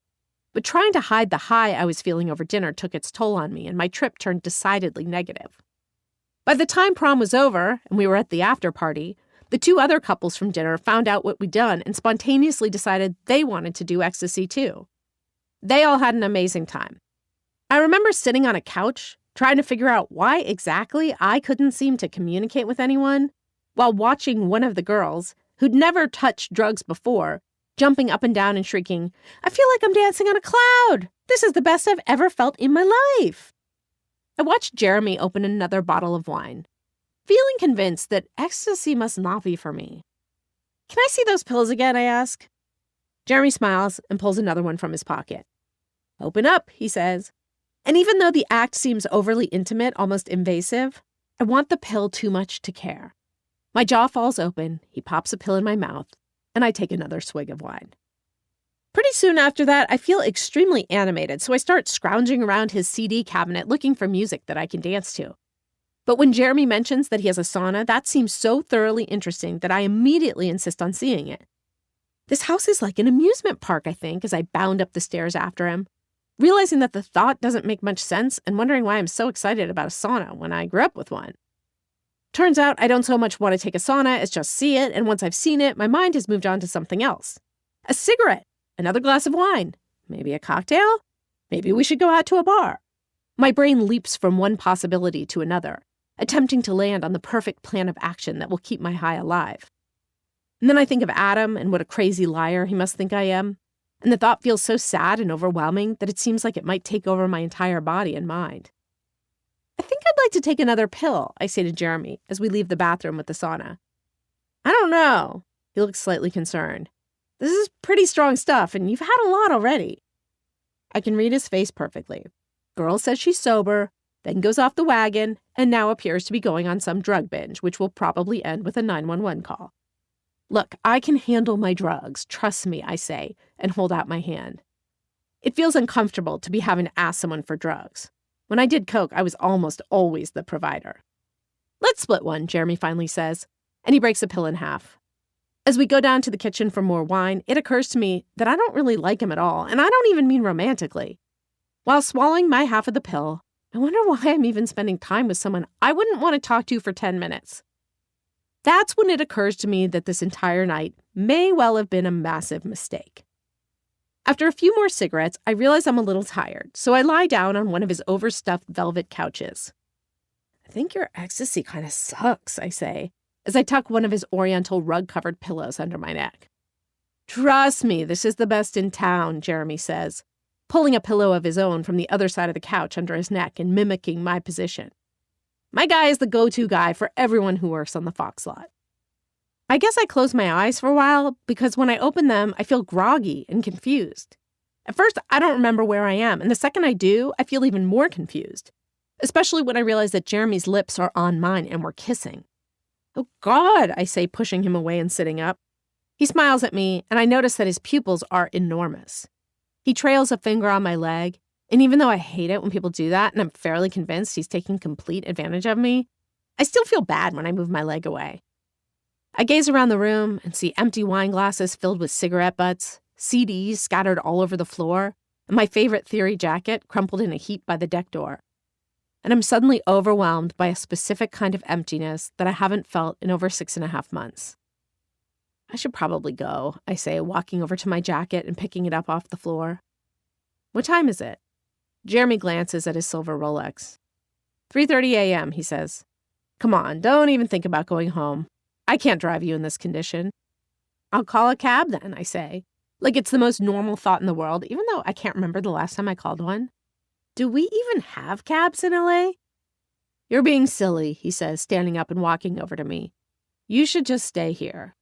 But trying to hide the high I was feeling over dinner took its toll on me, and my trip turned decidedly negative. By the time prom was over and we were at the after party, the two other couples from dinner found out what we'd done and spontaneously decided they wanted to do ecstasy too. They all had an amazing time. I remember sitting on a couch, trying to figure out why exactly I couldn't seem to communicate with anyone, while watching one of the girls, who'd never touched drugs before, jumping up and down and shrieking, I feel like I'm dancing on a cloud. This is the best I've ever felt in my life. I watched Jeremy open another bottle of wine, feeling convinced that ecstasy must not be for me. Can I see those pills again, I ask. Jeremy smiles and pulls another one from his pocket. Open up, he says. And even though the act seems overly intimate, almost invasive, I want the pill too much to care. My jaw falls open, he pops a pill in my mouth, and I take another swig of wine. Pretty soon after that, I feel extremely animated, so I start scrounging around his CD cabinet looking for music that I can dance to. But when Jeremy mentions that he has a sauna, that seems so thoroughly interesting that I immediately insist on seeing it. This house is like an amusement park, I think, as I bound up the stairs after him, realizing that the thought doesn't make much sense and wondering why I'm so excited about a sauna when I grew up with one. Turns out I don't so much want to take a sauna as just see it, and once I've seen it, my mind has moved on to something else. A cigarette, another glass of wine, maybe a cocktail, maybe we should go out to a bar. My brain leaps from one possibility to another, attempting to land on the perfect plan of action that will keep my high alive. And then I think of Adam and what a crazy liar he must think I am, and the thought feels so sad and overwhelming that it seems like it might take over my entire body and mind. I think I'd like to take another pill, I say to Jeremy as we leave the bathroom with the sauna. I don't know. He looks slightly concerned. This is pretty strong stuff, and you've had a lot already. I can read his face perfectly. Girl says she's sober, then goes off the wagon, and now appears to be going on some drug binge, which will probably end with a 911 call. Look, I can handle my drugs, trust me, I say, and hold out my hand. It feels uncomfortable to be having to ask someone for drugs. When I did coke, I was almost always the provider. Let's split one, Jeremy finally says, and he breaks a pill in half. As we go down to the kitchen for more wine, it occurs to me that I don't really like him at all, and I don't even mean romantically. While swallowing my half of the pill, I wonder why I'm even spending time with someone I wouldn't want to talk to for 10 minutes. That's when it occurs to me that this entire night may well have been a massive mistake. After a few more cigarettes, I realize I'm a little tired, so I lie down on one of his overstuffed velvet couches. I think your ecstasy kind of sucks, I say, as I tuck one of his oriental rug-covered pillows under my neck. Trust me, this is the best in town, Jeremy says, pulling a pillow of his own from the other side of the couch under his neck and mimicking my position. My guy is the go-to guy for everyone who works on the Fox lot. I guess I close my eyes for a while because when I open them, I feel groggy and confused. At first, I don't remember where I am, and the second I do, I feel even more confused, especially when I realize that Jeremy's lips are on mine and we're kissing. Oh, God, I say, pushing him away and sitting up. He smiles at me, and I notice that his pupils are enormous. He trails a finger on my leg, and even though I hate it when people do that, and I'm fairly convinced he's taking complete advantage of me, I still feel bad when I move my leg away. I gaze around the room and see empty wine glasses filled with cigarette butts, CDs scattered all over the floor, and my favorite theory jacket crumpled in a heap by the deck door. And I'm suddenly overwhelmed by a specific kind of emptiness that I haven't felt in over 6.5 months. I should probably go, I say, walking over to my jacket and picking it up off the floor. What time is it? Jeremy glances at his silver Rolex. 3:30 a.m., he says. Come on, don't even think about going home. I can't drive you in this condition. I'll call a cab then, I say. Like it's the most normal thought in the world, even though I can't remember the last time I called one. Do we even have cabs in LA? You're being silly, he says, standing up and walking over to me. You should just stay here.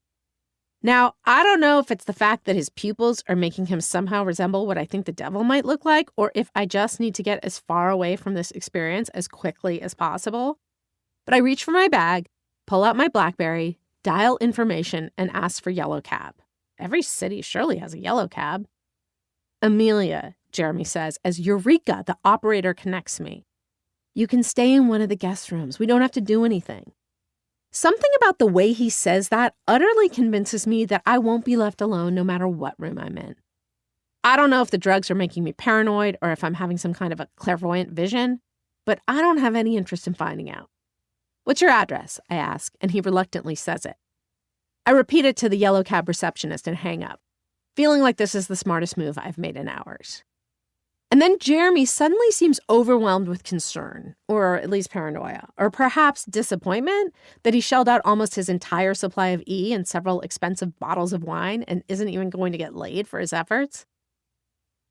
Now, I don't know if it's the fact that his pupils are making him somehow resemble what I think the devil might look like, or if I just need to get as far away from this experience as quickly as possible. But I reach for my bag, pull out my BlackBerry, dial information, and ask for yellow cab. Every city surely has a yellow cab. Amelia, Jeremy says, as Eureka, the operator, connects me. You can stay in one of the guest rooms. We don't have to do anything. Something about the way he says that utterly convinces me that I won't be left alone no matter what room I'm in. I don't know if the drugs are making me paranoid or if I'm having some kind of a clairvoyant vision, but I don't have any interest in finding out. What's your address? I ask, and he reluctantly says it. I repeat it to the yellow cab receptionist and hang up, feeling like this is the smartest move I've made in hours. And then Jeremy suddenly seems overwhelmed with concern, or at least paranoia, or perhaps disappointment that he shelled out almost his entire supply of E and several expensive bottles of wine and isn't even going to get laid for his efforts.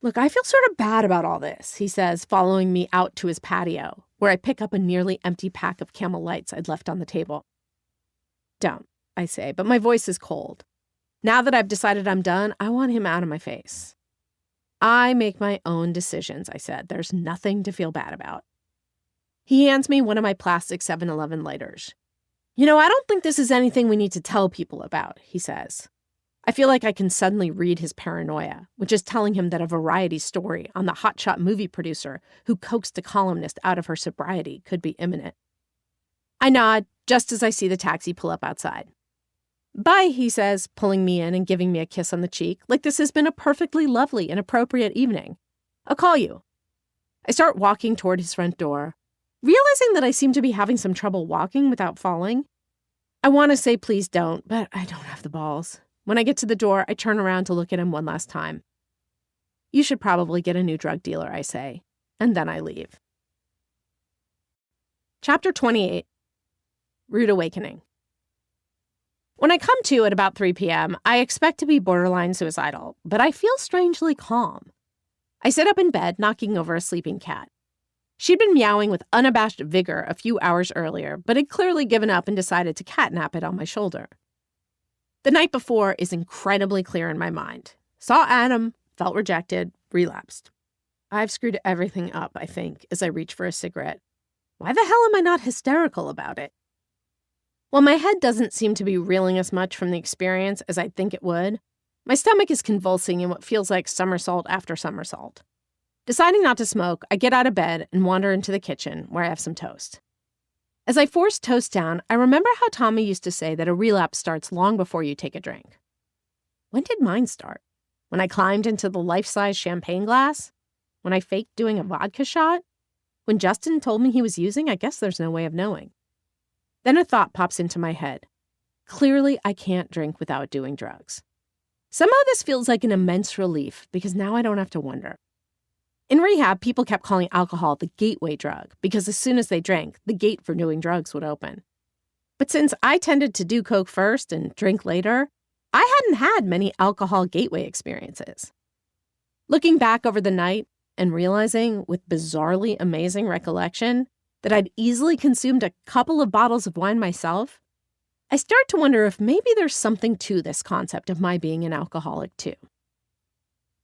Look, I feel sort of bad about all this, he says, following me out to his patio, where I pick up a nearly empty pack of Camel Lights I'd left on the table. Don't, I say, but my voice is cold. Now that I've decided I'm done, I want him out of my face. I make my own decisions, I said. There's nothing to feel bad about. He hands me one of my plastic 7-Eleven lighters. I don't think this is anything we need to tell people about, he says. I feel like I can suddenly read his paranoia, which is telling him that a variety story on the hotshot movie producer who coaxed a columnist out of her sobriety could be imminent. I nod just as I see the taxi pull up outside. Bye, he says, pulling me in and giving me a kiss on the cheek, like this has been a perfectly lovely and appropriate evening. I'll call you. I start walking toward his front door, realizing that I seem to be having some trouble walking without falling. I want to say please don't, but I don't have the balls. When I get to the door, I turn around to look at him one last time. You should probably get a new drug dealer, I say, and then I leave. Chapter 28. Rude Awakening. When I come to at about 3 p.m., I expect to be borderline suicidal, but I feel strangely calm. I sit up in bed, knocking over a sleeping cat. She'd been meowing with unabashed vigor a few hours earlier, but had clearly given up and decided to catnap it on my shoulder. The night before is incredibly clear in my mind. Saw Adam, felt rejected, relapsed. I've screwed everything up, I think, as I reach for a cigarette. Why the hell am I not hysterical about it? While my head doesn't seem to be reeling as much from the experience as I'd think it would, my stomach is convulsing in what feels like somersault after somersault. Deciding not to smoke, I get out of bed and wander into the kitchen, where I have some toast. As I force toast down, I remember how Tommy used to say that a relapse starts long before you take a drink. When did mine start? When I climbed into the life-size champagne glass? When I faked doing a vodka shot? When Justin told me he was using? I guess there's no way of knowing. Then a thought pops into my head. Clearly, I can't drink without doing drugs. Somehow this feels like an immense relief, because now I don't have to wonder. In rehab, people kept calling alcohol the gateway drug, because as soon as they drank, the gate for doing drugs would open. But since I tended to do coke first and drink later, I hadn't had many alcohol gateway experiences. Looking back over the night and realizing, with bizarrely amazing recollection, that I'd easily consumed a couple of bottles of wine myself, I start to wonder if maybe there's something to this concept of my being an alcoholic too.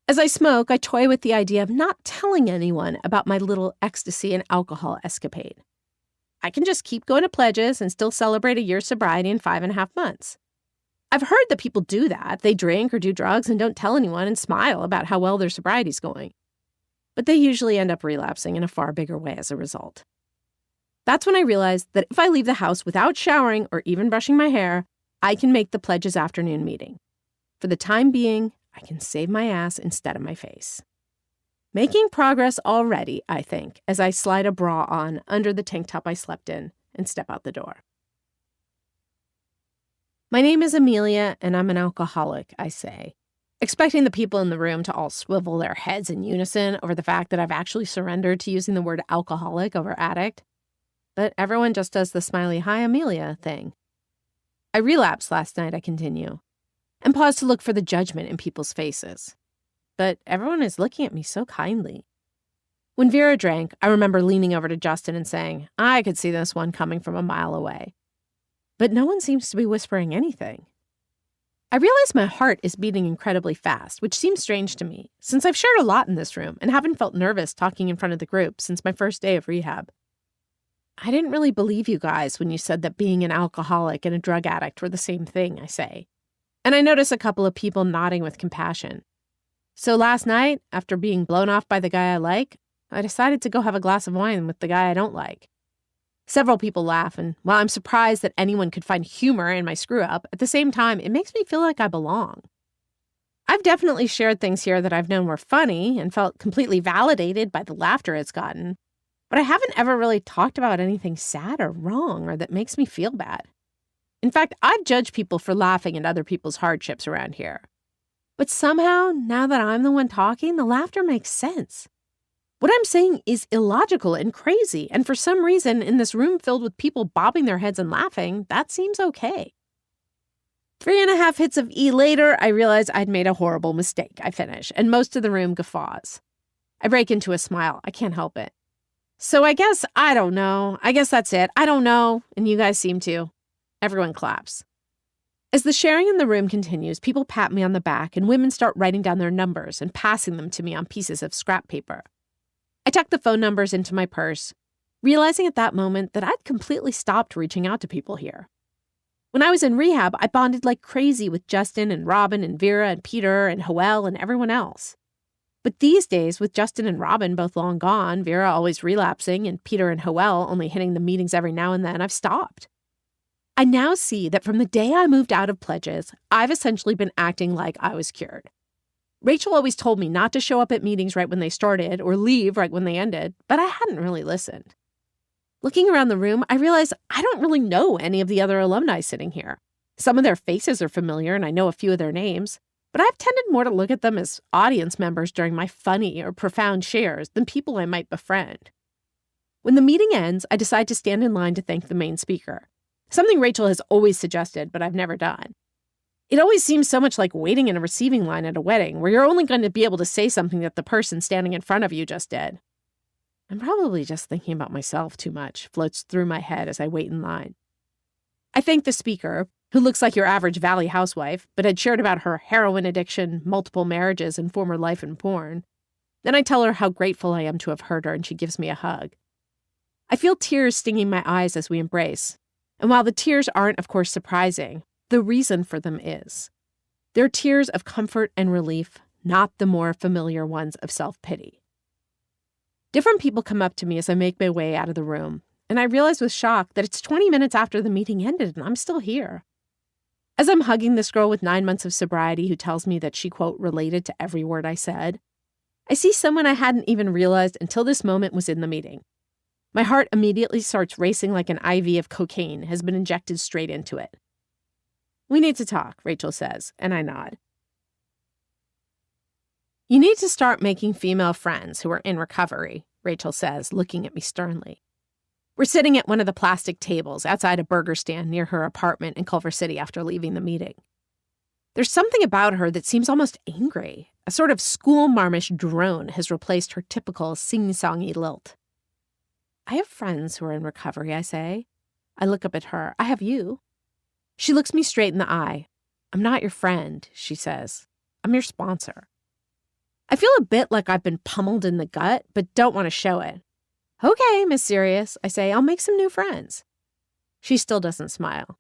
As I smoke, I toy with the idea of not telling anyone about my little ecstasy and alcohol escapade. I can just keep going to pledges and still celebrate a year's sobriety in 5.5 months. I've heard that people do that. They drink or do drugs and don't tell anyone and smile about how well their sobriety's going. But they usually end up relapsing in a far bigger way as a result. That's when I realized that if I leave the house without showering or even brushing my hair, I can make the pledges afternoon meeting. For the time being, I can save my ass instead of my face. Making progress already, I think, as I slide a bra on under the tank top I slept in and step out the door. My name is Amelia, and I'm an alcoholic, I say, expecting the people in the room to all swivel their heads in unison over the fact that I've actually surrendered to using the word alcoholic over addict. But everyone just does the smiley hi Amelia thing. I relapsed last night, I continue, and pause to look for the judgment in people's faces. But everyone is looking at me so kindly. When Vera drank, I remember leaning over to Justin and saying, I could see this one coming from a mile away. But no one seems to be whispering anything. I realize my heart is beating incredibly fast, which seems strange to me, since I've shared a lot in this room and haven't felt nervous talking in front of the group since my first day of rehab. I didn't really believe you guys when you said that being an alcoholic and a drug addict were the same thing, I say. And I notice a couple of people nodding with compassion. So last night, after being blown off by the guy I like, I decided to go have a glass of wine with the guy I don't like. Several people laugh, and while I'm surprised that anyone could find humor in my screw-up, at the same time, it makes me feel like I belong. I've definitely shared things here that I've known were funny and felt completely validated by the laughter it's gotten, but I haven't ever really talked about anything sad or wrong or that makes me feel bad. In fact, I've judged people for laughing at other people's hardships around here. But somehow, now that I'm the one talking, the laughter makes sense. What I'm saying is illogical and crazy, and for some reason, in this room filled with people bobbing their heads and laughing, that seems okay. 3.5 hits of E later, I realize I'd made a horrible mistake, I finish, and most of the room guffaws. I break into a smile. I can't help it. So I guess I don't know. I guess that's it. I don't know, and you guys seem to. Everyone claps. As the sharing in the room continues, people pat me on the back, and women start writing down their numbers and passing them to me on pieces of scrap paper. I tucked the phone numbers into my purse, realizing at that moment that I'd completely stopped reaching out to people here. When I was in rehab, I bonded like crazy with Justin and Robin and Vera and Peter and Joelle and everyone else. But these days, with Justin and Robin both long gone, Vera always relapsing, and Peter and Joelle only hitting the meetings every now and then, I've stopped. I now see that from the day I moved out of pledges, I've essentially been acting like I was cured. Rachel always told me not to show up at meetings right when they started or leave right when they ended, but I hadn't really listened. Looking around the room, I realize I don't really know any of the other alumni sitting here. Some of their faces are familiar, and I know a few of their names, but I've tended more to look at them as audience members during my funny or profound shares than people I might befriend. When the meeting ends, I decide to stand in line to thank the main speaker, something Rachel has always suggested, but I've never done. It always seems so much like waiting in a receiving line at a wedding, where you're only going to be able to say something that the person standing in front of you just did. I'm probably just thinking about myself too much, floats through my head as I wait in line. I thank the speaker, who looks like your average Valley housewife, but had shared about her heroin addiction, multiple marriages, and former life in porn. Then I tell her how grateful I am to have heard her, and she gives me a hug. I feel tears stinging my eyes as we embrace. And while the tears aren't, of course, surprising, the reason for them is. They're tears of comfort and relief, not the more familiar ones of self-pity. Different people come up to me as I make my way out of the room, and I realize with shock that it's 20 minutes after the meeting ended and I'm still here. As I'm hugging this girl with 9 months of sobriety who tells me that she, quote, related to every word I said, I see someone I hadn't even realized until this moment was in the meeting. My heart immediately starts racing like an IV of cocaine has been injected straight into it. We need to talk, Rachel says, and I nod. You need to start making female friends who are in recovery, Rachel says, looking at me sternly. We're sitting at one of the plastic tables outside a burger stand near her apartment in Culver City after leaving the meeting. There's something about her that seems almost angry. A sort of school-marmish drone has replaced her typical sing-songy lilt. I have friends who are in recovery, I say. I look up at her. I have you. She looks me straight in the eye. I'm not your friend, she says. I'm your sponsor. I feel a bit like I've been pummeled in the gut, but don't want to show it. Okay, Miss Serious, I say, I'll make some new friends. She still doesn't smile.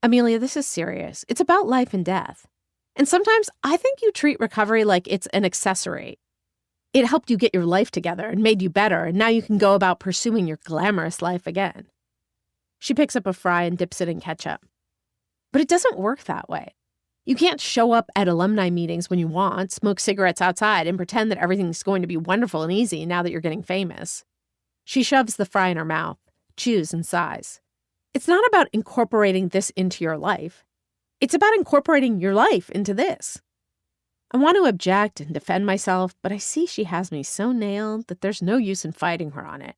Amelia, this is serious. It's about life and death. And sometimes I think you treat recovery like it's an accessory. It helped you get your life together and made you better, and now you can go about pursuing your glamorous life again. She picks up a fry and dips it in ketchup. But it doesn't work that way. You can't show up at alumni meetings when you want, smoke cigarettes outside, and pretend that everything's going to be wonderful and easy now that you're getting famous. She shoves the fry in her mouth, chews and sighs. It's not about incorporating this into your life. It's about incorporating your life into this. I want to object and defend myself, but I see she has me so nailed that there's no use in fighting her on it.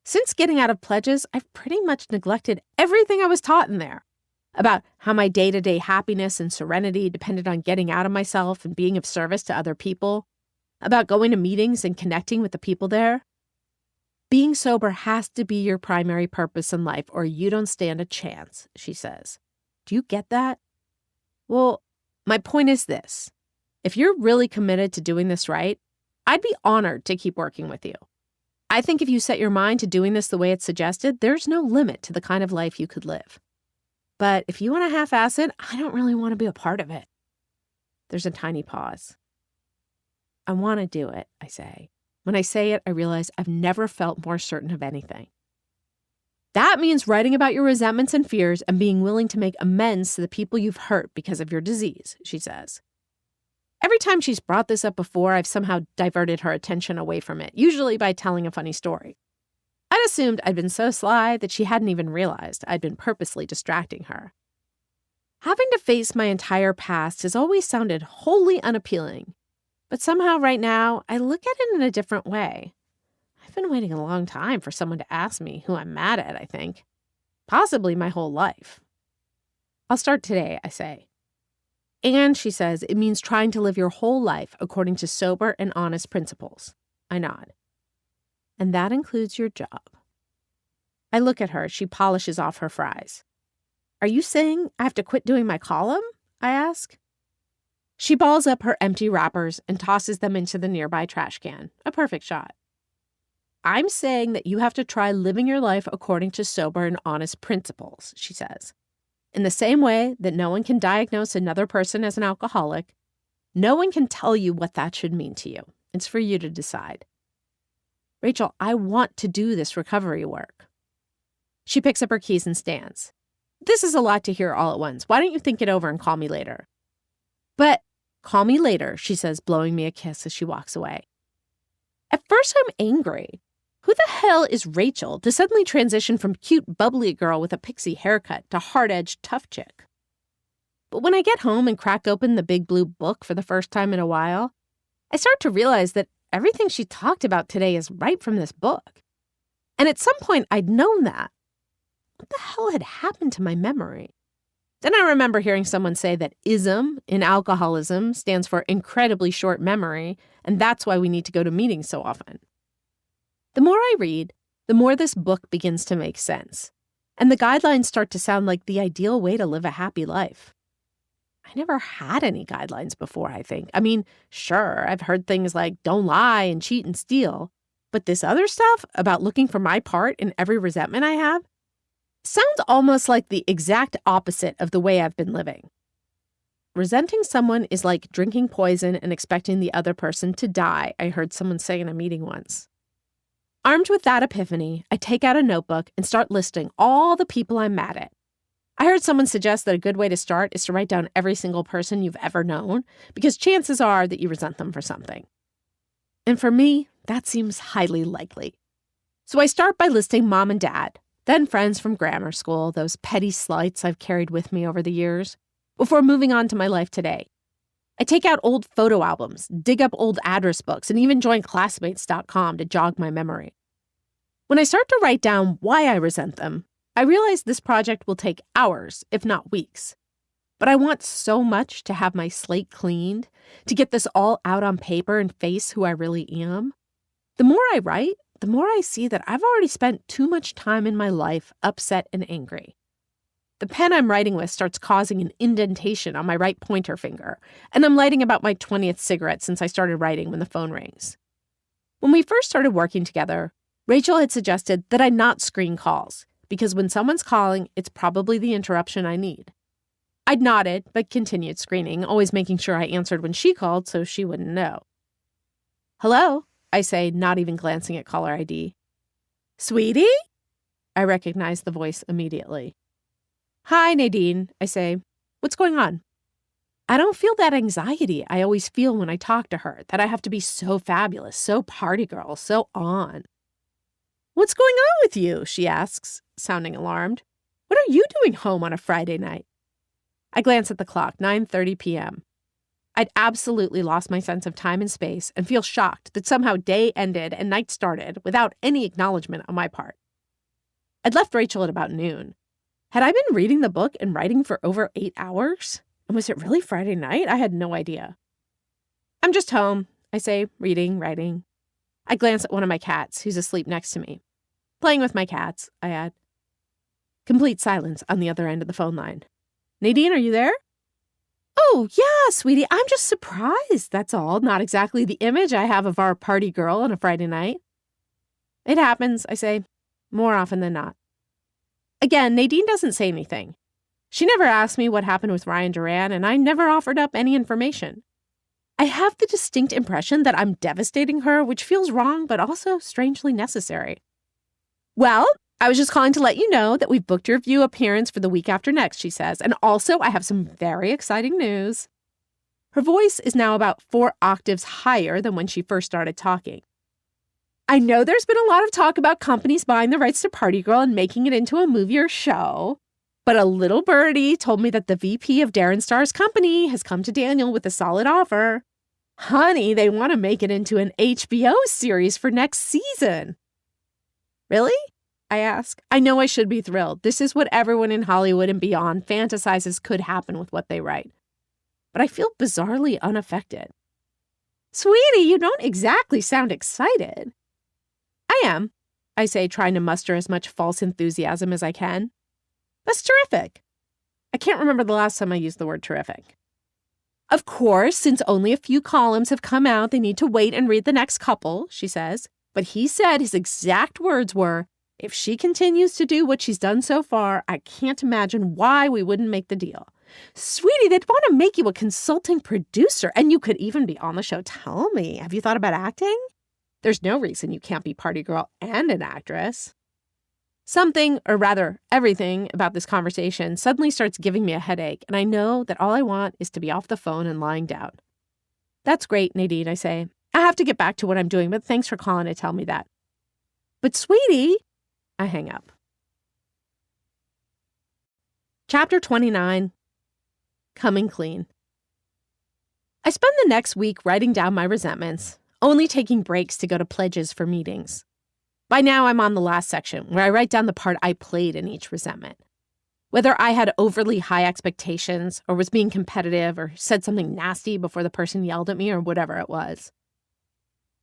Since getting out of pledges, I've pretty much neglected everything I was taught in there about how my day-to-day happiness and serenity depended on getting out of myself and being of service to other people, about going to meetings and connecting with the people there. Being sober has to be your primary purpose in life, or you don't stand a chance, she says. Do you get that? Well, my point is this. If you're really committed to doing this right, I'd be honored to keep working with you. I think if you set your mind to doing this the way it's suggested, there's no limit to the kind of life you could live. But if you want to half-ass it, I don't really want to be a part of it. There's a tiny pause. I want to do it, I say. When I say it, I realize I've never felt more certain of anything. That means writing about your resentments and fears and being willing to make amends to the people you've hurt because of your disease, she says. Every time she's brought this up before, I've somehow diverted her attention away from it, usually by telling a funny story. I'd assumed I'd been so sly that she hadn't even realized I'd been purposely distracting her. Having to face my entire past has always sounded wholly unappealing, but somehow right now I look at it in a different way. I've been waiting a long time for someone to ask me who I'm mad at, I think. Possibly my whole life. I'll start today, I say. And, she says, it means trying to live your whole life according to sober and honest principles. I nod. And that includes your job. I look at her. She polishes off her fries. Are you saying I have to quit doing my column? I ask. She balls up her empty wrappers and tosses them into the nearby trash can. A perfect shot. I'm saying that you have to try living your life according to sober and honest principles, she says. In the same way that no one can diagnose another person as an alcoholic, no one can tell you what that should mean to you. It's for you to decide. Rachel, I want to do this recovery work. She picks up her keys and stands. This is a lot to hear all at once. Why don't you think it over and call me later? But call me later, she says, blowing me a kiss as she walks away. At first, I'm angry. Who the hell is Rachel to suddenly transition from cute, bubbly girl with a pixie haircut to hard-edged, tough chick? But when I get home and crack open the big blue book for the first time in a while, I start to realize that everything she talked about today is right from this book. And at some point, I'd known that. What the hell had happened to my memory? Then I remember hearing someone say that ISM in alcoholism stands for incredibly short memory, and that's why we need to go to meetings so often. The more I read, the more this book begins to make sense, and the guidelines start to sound like the ideal way to live a happy life. I never had any guidelines before, I think. I mean, sure, I've heard things like don't lie and cheat and steal, but this other stuff about looking for my part in every resentment I have sounds almost like the exact opposite of the way I've been living. Resenting someone is like drinking poison and expecting the other person to die, I heard someone say in a meeting once. Armed with that epiphany, I take out a notebook and start listing all the people I'm mad at. I heard someone suggest that a good way to start is to write down every single person you've ever known, because chances are that you resent them for something. And for me, that seems highly likely. So I start by listing mom and dad, then friends from grammar school, those petty slights I've carried with me over the years, before moving on to my life today. I take out old photo albums, dig up old address books, and even join classmates.com to jog my memory. When I start to write down why I resent them, I realize this project will take hours, if not weeks. But I want so much to have my slate cleaned, to get this all out on paper and face who I really am. The more I write, the more I see that I've already spent too much time in my life upset and angry. The pen I'm writing with starts causing an indentation on my right pointer finger, and I'm lighting about my 20th cigarette since I started writing when the phone rings. When we first started working together, Rachel had suggested that I not screen calls, because when someone's calling, it's probably the interruption I need. I'd nodded, but continued screening, always making sure I answered when she called so she wouldn't know. Hello, I say, not even glancing at caller ID. Sweetie? I recognize the voice immediately. Hi, Nadine, I say. What's going on? I don't feel that anxiety I always feel when I talk to her, that I have to be so fabulous, so party girl, so on. What's going on with you? She asks, sounding alarmed. What are you doing home on a Friday night? I glance at the clock, 9:30 p.m. I'd absolutely lost my sense of time and space and feel shocked that somehow day ended and night started without any acknowledgement on my part. I'd left Rachel at about noon. Had I been reading the book and writing for over 8 hours? And was it really Friday night? I had no idea. I'm just home, I say, reading, writing. I glance at one of my cats, who's asleep next to me. Playing with my cats, I add. Complete silence on the other end of the phone line. Nadine, are you there? Oh, yeah, sweetie, I'm just surprised, that's all. Not exactly the image I have of our party girl on a Friday night. It happens, I say, more often than not. Again, Nadine doesn't say anything. She never asked me what happened with Ryan Duran, and I never offered up any information. I have the distinct impression that I'm devastating her, which feels wrong, but also strangely necessary. Well, I was just calling to let you know that we've booked your View appearance for the week after next, she says, and also I have some very exciting news. Her voice is now about 4 octaves higher than when she first started talking. I know there's been a lot of talk about companies buying the rights to Party Girl and making it into a movie or show, but a little birdie told me that the VP of Darren Star's company has come to Daniel with a solid offer. Honey, they want to make it into an HBO series for next season. Really? I ask. I know I should be thrilled. This is what everyone in Hollywood and beyond fantasizes could happen with what they write. But I feel bizarrely unaffected. Sweetie, you don't exactly sound excited. I am, I say, trying to muster as much false enthusiasm as I can. That's terrific. I can't remember the last time I used the word terrific. Of course, since only a few columns have come out, they need to wait and read the next couple, she says. But he said his exact words were, if she continues to do what she's done so far, I can't imagine why we wouldn't make the deal. Sweetie, they'd want to make you a consulting producer, and you could even be on the show. Tell me, have you thought about acting? There's no reason you can't be party girl and an actress. Something, or rather everything, about this conversation suddenly starts giving me a headache, and I know that all I want is to be off the phone and lying down. That's great, Nadine, I say. I have to get back to what I'm doing, but thanks for calling to tell me that. But sweetie, I hang up. Chapter 29. Coming Clean. I spend the next week writing down my resentments, only taking breaks to go to pledges for meetings. By now, I'm on the last section, where I write down the part I played in each resentment. Whether I had overly high expectations, or was being competitive, or said something nasty before the person yelled at me, or whatever it was.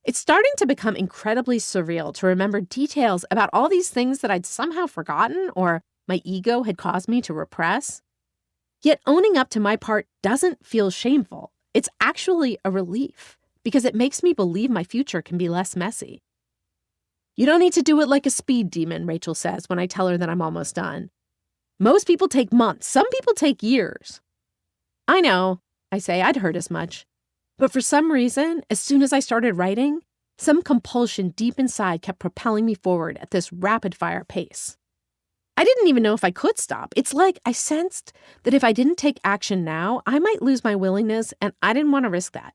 It's starting to become incredibly surreal to remember details about all these things that I'd somehow forgotten or my ego had caused me to repress. Yet owning up to my part doesn't feel shameful. It's actually a relief because it makes me believe my future can be less messy. You don't need to do it like a speed demon, Rachel says when I tell her that I'm almost done. Most people take months. Some people take years. I know, I say, I'd heard as much. But for some reason, as soon as I started writing, some compulsion deep inside kept propelling me forward at this rapid-fire pace. I didn't even know if I could stop. It's like I sensed that if I didn't take action now, I might lose my willingness, and I didn't want to risk that.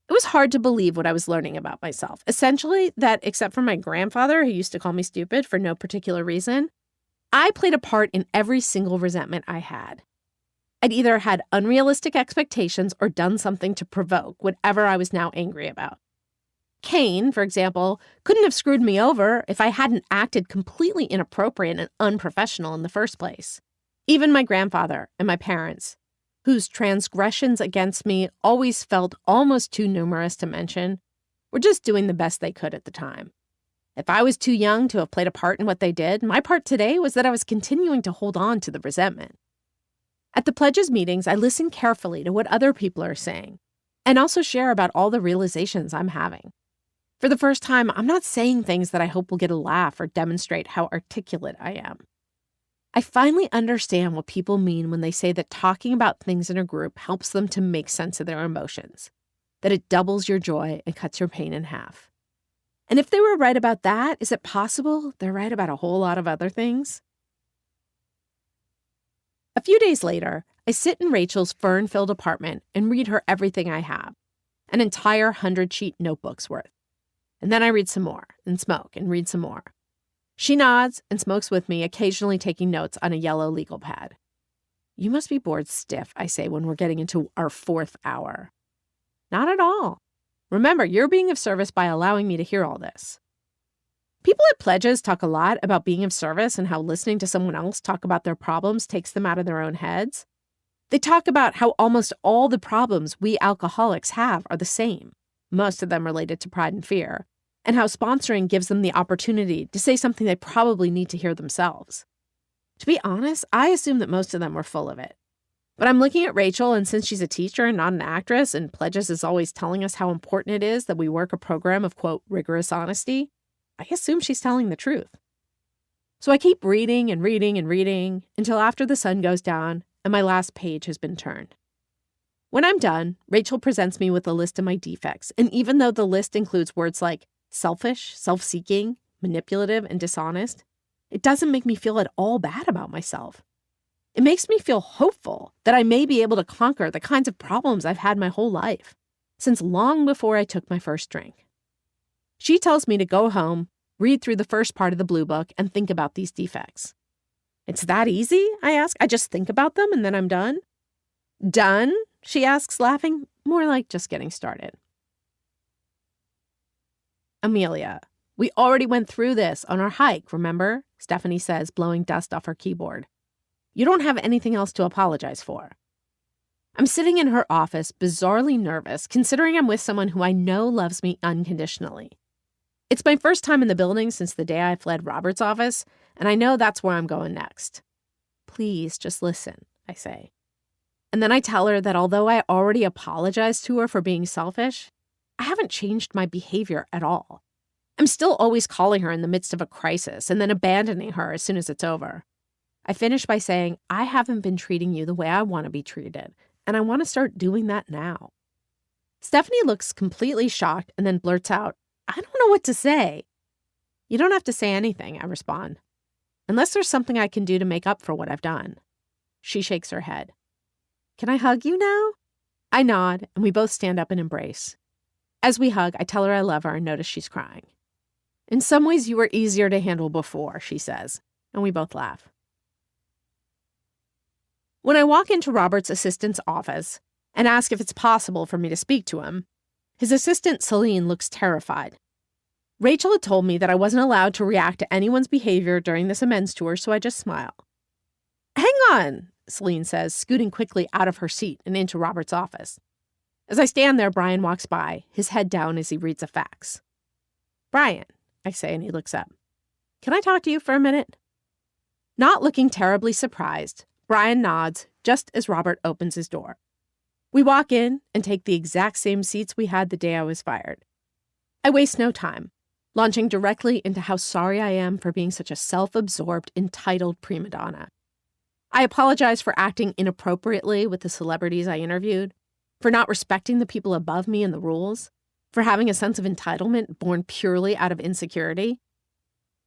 It was hard to believe what I was learning about myself. Essentially, that except for my grandfather, who used to call me stupid for no particular reason, I played a part in every single resentment I had. I'd either had unrealistic expectations or done something to provoke whatever I was now angry about. Cain, for example, couldn't have screwed me over if I hadn't acted completely inappropriate and unprofessional in the first place. Even my grandfather and my parents, whose transgressions against me always felt almost too numerous to mention, were just doing the best they could at the time. If I was too young to have played a part in what they did, my part today was that I was continuing to hold on to the resentment. At the Pledges meetings, I listen carefully to what other people are saying and also share about all the realizations I'm having. For the first time, I'm not saying things that I hope will get a laugh or demonstrate how articulate I am. I finally understand what people mean when they say that talking about things in a group helps them to make sense of their emotions, that it doubles your joy and cuts your pain in half. And if they were right about that, is it possible they're right about a whole lot of other things? A few days later, I sit in Rachel's fern-filled apartment and read her everything I have, an entire 100-sheet notebook's worth. And then I read some more, and smoke, and read some more. She nods and smokes with me, occasionally taking notes on a yellow legal pad. You must be bored stiff, I say when we're getting into our 4th hour. Not at all. Remember, you're being of service by allowing me to hear all this. People at Pledges talk a lot about being of service and how listening to someone else talk about their problems takes them out of their own heads. They talk about how almost all the problems we alcoholics have are the same, most of them related to pride and fear, and how sponsoring gives them the opportunity to say something they probably need to hear themselves. To be honest, I assume that most of them were full of it. But I'm looking at Rachel, and since she's a teacher and not an actress, and Pledges is always telling us how important it is that we work a program of, quote, rigorous honesty, I assume she's telling the truth. So I keep reading and reading and reading until after the sun goes down and my last page has been turned. When I'm done, Rachel presents me with a list of my defects, and even though the list includes words like selfish, self-seeking, manipulative, and dishonest, it doesn't make me feel at all bad about myself. It makes me feel hopeful that I may be able to conquer the kinds of problems I've had my whole life, since long before I took my first drink. She tells me to go home, read through the first part of the Blue Book, and think about these defects. It's that easy? I ask. I just think about them and then I'm done? Done? She asks, laughing. More like just getting started. Amelia, we already went through this on our hike, remember? Stephanie says, blowing dust off her keyboard. You don't have anything else to apologize for. I'm sitting in her office, bizarrely nervous, considering I'm with someone who I know loves me unconditionally. It's my first time in the building since the day I fled Robert's office, and I know that's where I'm going next. Please just listen, I say. And then I tell her that although I already apologized to her for being selfish, I haven't changed my behavior at all. I'm still always calling her in the midst of a crisis and then abandoning her as soon as it's over. I finish by saying, I haven't been treating you the way I want to be treated, and I want to start doing that now. Stephanie looks completely shocked and then blurts out, I don't know what to say. You don't have to say anything, I respond. Unless there's something I can do to make up for what I've done. She shakes her head. Can I hug you now? I nod, and we both stand up and embrace. As we hug, I tell her I love her and notice she's crying. In some ways, you were easier to handle before, she says, and we both laugh. When I walk into Robert's assistant's office and ask if it's possible for me to speak to him, his assistant, Celine, looks terrified. Rachel had told me that I wasn't allowed to react to anyone's behavior during this amends tour, so I just smile. Hang on, Celine says, scooting quickly out of her seat and into Robert's office. As I stand there, Brian walks by, his head down as he reads a fax. "Brian," I say, and he looks up. "Can I talk to you for a minute?" Not looking terribly surprised, Brian nods just as Robert opens his door. We walk in and take the exact same seats we had the day I was fired. I waste no time, launching directly into how sorry I am for being such a self-absorbed, entitled prima donna. I apologize for acting inappropriately with the celebrities I interviewed, for not respecting the people above me and the rules, for having a sense of entitlement born purely out of insecurity.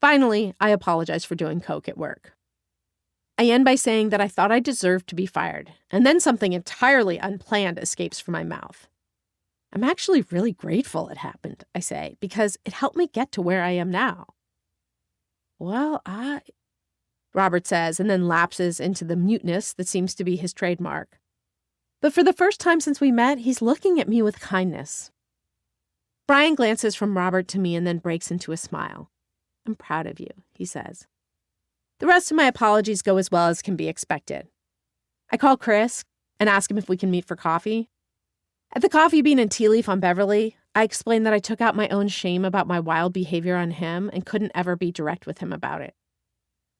Finally, I apologize for doing coke at work. I end by saying that I thought I deserved to be fired, and then something entirely unplanned escapes from my mouth. "I'm actually really grateful it happened," I say, "because it helped me get to where I am now." "Well, Robert says, and then lapses into the muteness that seems to be his trademark. But for the first time since we met, he's looking at me with kindness. Brian glances from Robert to me and then breaks into a smile. "I'm proud of you," he says. The rest of my apologies go as well as can be expected. I call Chris and ask him if we can meet for coffee. At the Coffee Bean and Tea Leaf on Beverly, I explain that I took out my own shame about my wild behavior on him and couldn't ever be direct with him about it.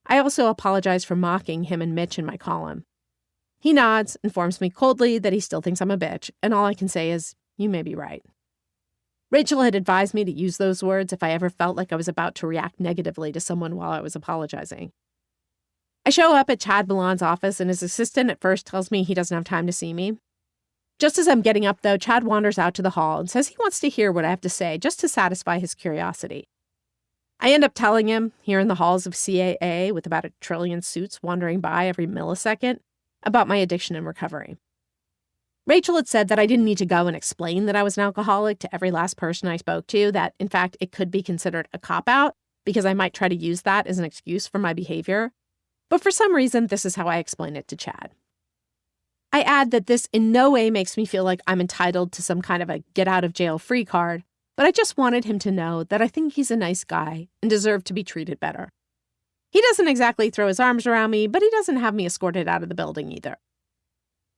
I also apologize for mocking him and Mitch in my column. He nods, informs me coldly that he still thinks I'm a bitch, and all I can say is, "You may be right." Rachel had advised me to use those words if I ever felt like I was about to react negatively to someone while I was apologizing. I show up at Chad Milan's office, and his assistant at first tells me he doesn't have time to see me. Just as I'm getting up, though, Chad wanders out to the hall and says he wants to hear what I have to say just to satisfy his curiosity. I end up telling him, here in the halls of CAA with about 1 trillion suits wandering by every millisecond, about my addiction and recovery. Rachel had said that I didn't need to go and explain that I was an alcoholic to every last person I spoke to, that, in fact, it could be considered a cop-out because I might try to use that as an excuse for my behavior. But for some reason, this is how I explain it to Chad. I add that this in no way makes me feel like I'm entitled to some kind of a get-out-of-jail-free card, but I just wanted him to know that I think he's a nice guy and deserved to be treated better. He doesn't exactly throw his arms around me, but he doesn't have me escorted out of the building either.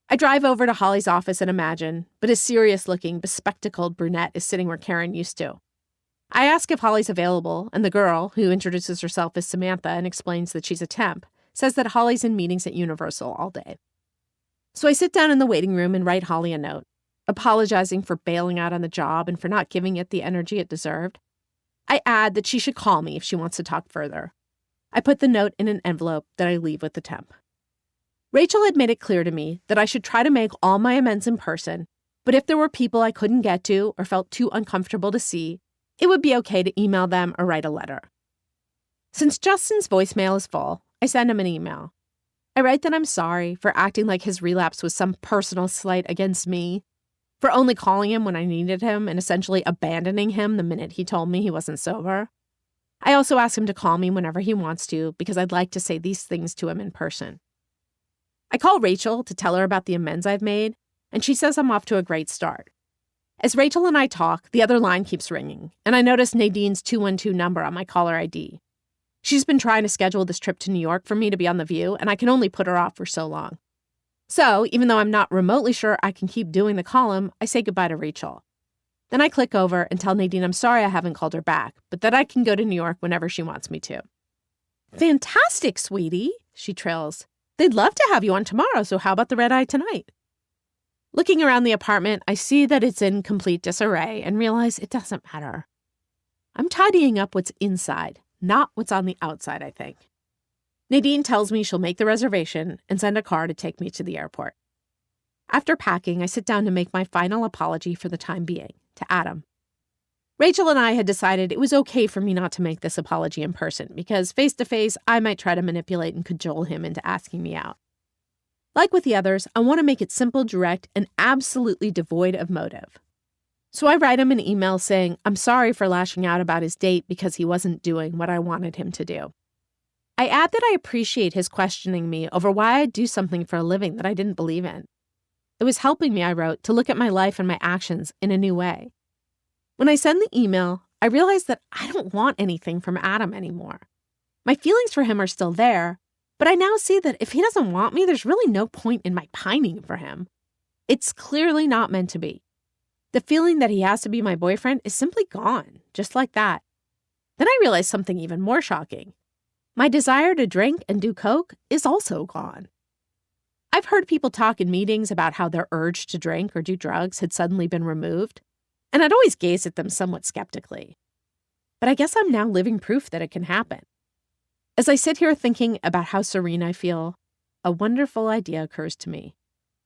I drive over to Holly's office and imagine, but a serious-looking, bespectacled brunette is sitting where Karen used to. I ask if Holly's available, and the girl, who introduces herself as Samantha and explains that she's a temp, says that Holly's in meetings at Universal all day. So I sit down in the waiting room and write Holly a note, apologizing for bailing out on the job and for not giving it the energy it deserved. I add that she should call me if she wants to talk further. I put the note in an envelope that I leave with the temp. Rachel had made it clear to me that I should try to make all my amends in person, but if there were people I couldn't get to or felt too uncomfortable to see, it would be okay to email them or write a letter. Since Justin's voicemail is full, I send him an email. I write that I'm sorry for acting like his relapse was some personal slight against me, for only calling him when I needed him and essentially abandoning him the minute he told me he wasn't sober. I also ask him to call me whenever he wants to because I'd like to say these things to him in person. I call Rachel to tell her about the amends I've made, and she says I'm off to a great start. As Rachel and I talk, the other line keeps ringing, and I notice Nadine's 212 number on my caller ID. She's been trying to schedule this trip to New York for me to be on The View, and I can only put her off for so long. So, even though I'm not remotely sure I can keep doing the column, I say goodbye to Rachel. Then I click over and tell Nadine I'm sorry I haven't called her back, but that I can go to New York whenever she wants me to. "Fantastic, sweetie," she trills. "They'd love to have you on tomorrow, so how about the red eye tonight?" Looking around the apartment, I see that it's in complete disarray and realize it doesn't matter. I'm tidying up what's inside, not what's on the outside, I think. Nadine tells me she'll make the reservation and send a car to take me to the airport. After packing, I sit down to make my final apology for the time being, to Adam. Rachel and I had decided it was okay for me not to make this apology in person because face-to-face, I might try to manipulate and cajole him into asking me out. Like with the others, I want to make it simple, direct, and absolutely devoid of motive. So I write him an email saying I'm sorry for lashing out about his date because he wasn't doing what I wanted him to do. I add that I appreciate his questioning me over why I'd do something for a living that I didn't believe in. It was helping me, I wrote, to look at my life and my actions in a new way. When I send the email, I realize that I don't want anything from Adam anymore. My feelings for him are still there, but I now see that if he doesn't want me, there's really no point in my pining for him. It's clearly not meant to be. The feeling that he has to be my boyfriend is simply gone, just like that. Then I realized something even more shocking. My desire to drink and do coke is also gone. I've heard people talk in meetings about how their urge to drink or do drugs had suddenly been removed, and I'd always gaze at them somewhat skeptically. But I guess I'm now living proof that it can happen. As I sit here thinking about how serene I feel, a wonderful idea occurs to me.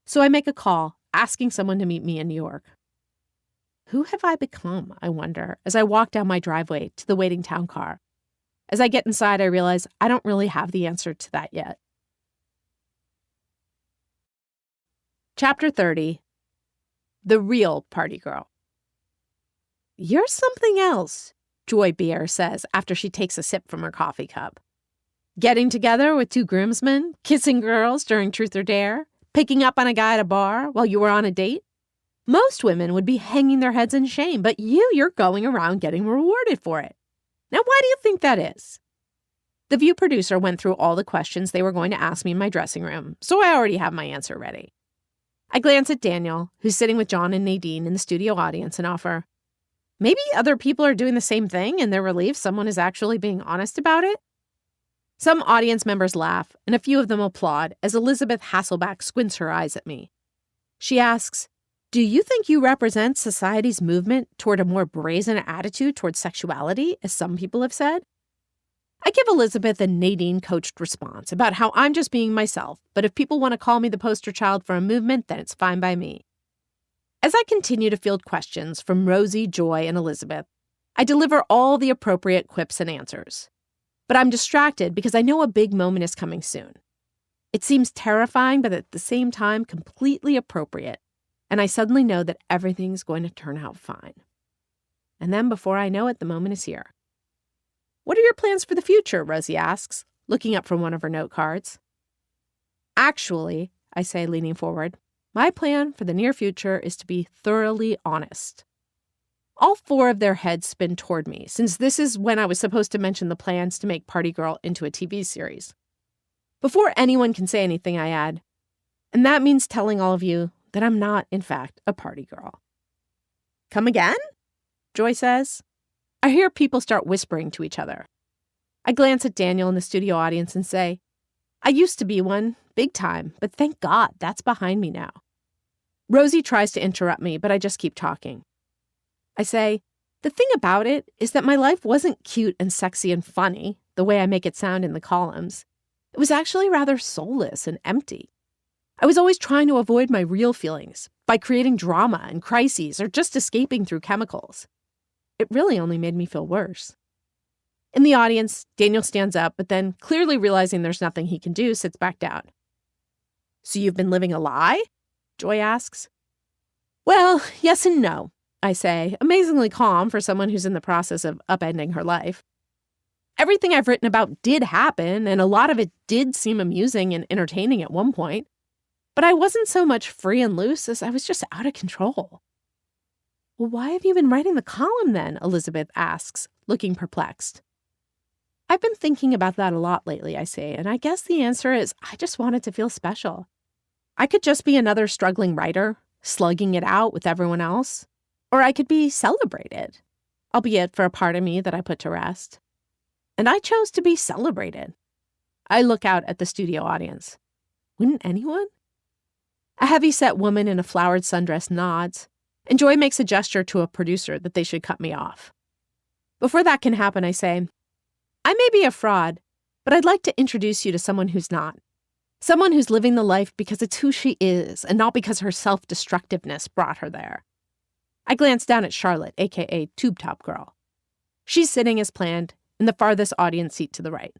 So I make a call, asking someone to meet me in New York. Who have I become, I wonder, as I walk down my driveway to the waiting town car? As I get inside, I realize I don't really have the answer to that yet. Chapter 30. The Real Party Girl. You're something else, Joy Beer says after she takes a sip from her coffee cup. Getting together with two groomsmen, kissing girls during Truth or Dare, picking up on a guy at a bar while you were on a date? Most women would be hanging their heads in shame, but you're going around getting rewarded for it. Now, why do you think that is? The View producer went through all the questions they were going to ask me in my dressing room, so I already have my answer ready. I glance at Daniel, who's sitting with John and Nadine in the studio audience, and offer, maybe other people are doing the same thing and they're relieved someone is actually being honest about it? Some audience members laugh, and a few of them applaud as Elizabeth Hasselback squints her eyes at me. She asks, do you think you represent society's movement toward a more brazen attitude toward sexuality, as some people have said? I give Elizabeth a Nadine-coached response about how I'm just being myself, but if people want to call me the poster child for a movement, then it's fine by me. As I continue to field questions from Rosie, Joy, and Elizabeth, I deliver all the appropriate quips and answers. But I'm distracted because I know a big moment is coming soon. It seems terrifying, but at the same time completely appropriate. And I suddenly know that everything's going to turn out fine. And then before I know it, the moment is here. What are your plans for the future? Rosie asks, looking up from one of her note cards. Actually, I say, leaning forward, my plan for the near future is to be thoroughly honest. All four of their heads spin toward me, since this is when I was supposed to mention the plans to make Party Girl into a TV series. Before anyone can say anything, I add, and that means telling all of you that I'm not, in fact, a party girl. Come again? Joy says. I hear people start whispering to each other. I glance at Daniel in the studio audience and say, I used to be one, big time, but thank God that's behind me now. Rosie tries to interrupt me, but I just keep talking. I say, the thing about it is that my life wasn't cute and sexy and funny, the way I make it sound in the columns. It was actually rather soulless and empty. I was always trying to avoid my real feelings by creating drama and crises or just escaping through chemicals. It really only made me feel worse. In the audience, Daniel stands up, but then, clearly realizing there's nothing he can do, sits back down. So you've been living a lie? Joy asks. Well, yes and no, I say, amazingly calm for someone who's in the process of upending her life. Everything I've written about did happen, and a lot of it did seem amusing and entertaining at one point. But I wasn't so much free and loose as I was just out of control. Well, why have you been writing the column then? Elizabeth asks, looking perplexed. I've been thinking about that a lot lately, I say, and I guess the answer is I just wanted to feel special. I could just be another struggling writer, slugging it out with everyone else, or I could be celebrated, albeit for a part of me that I put to rest. And I chose to be celebrated. I look out at the studio audience. Wouldn't anyone? A heavy-set woman in a flowered sundress nods, and Joy makes a gesture to a producer that they should cut me off. Before that can happen, I say, I may be a fraud, but I'd like to introduce you to someone who's not. Someone who's living the life because it's who she is and not because her self-destructiveness brought her there. I glance down at Charlotte, a.k.a. Tube Top Girl. She's sitting as planned in the farthest audience seat to the right.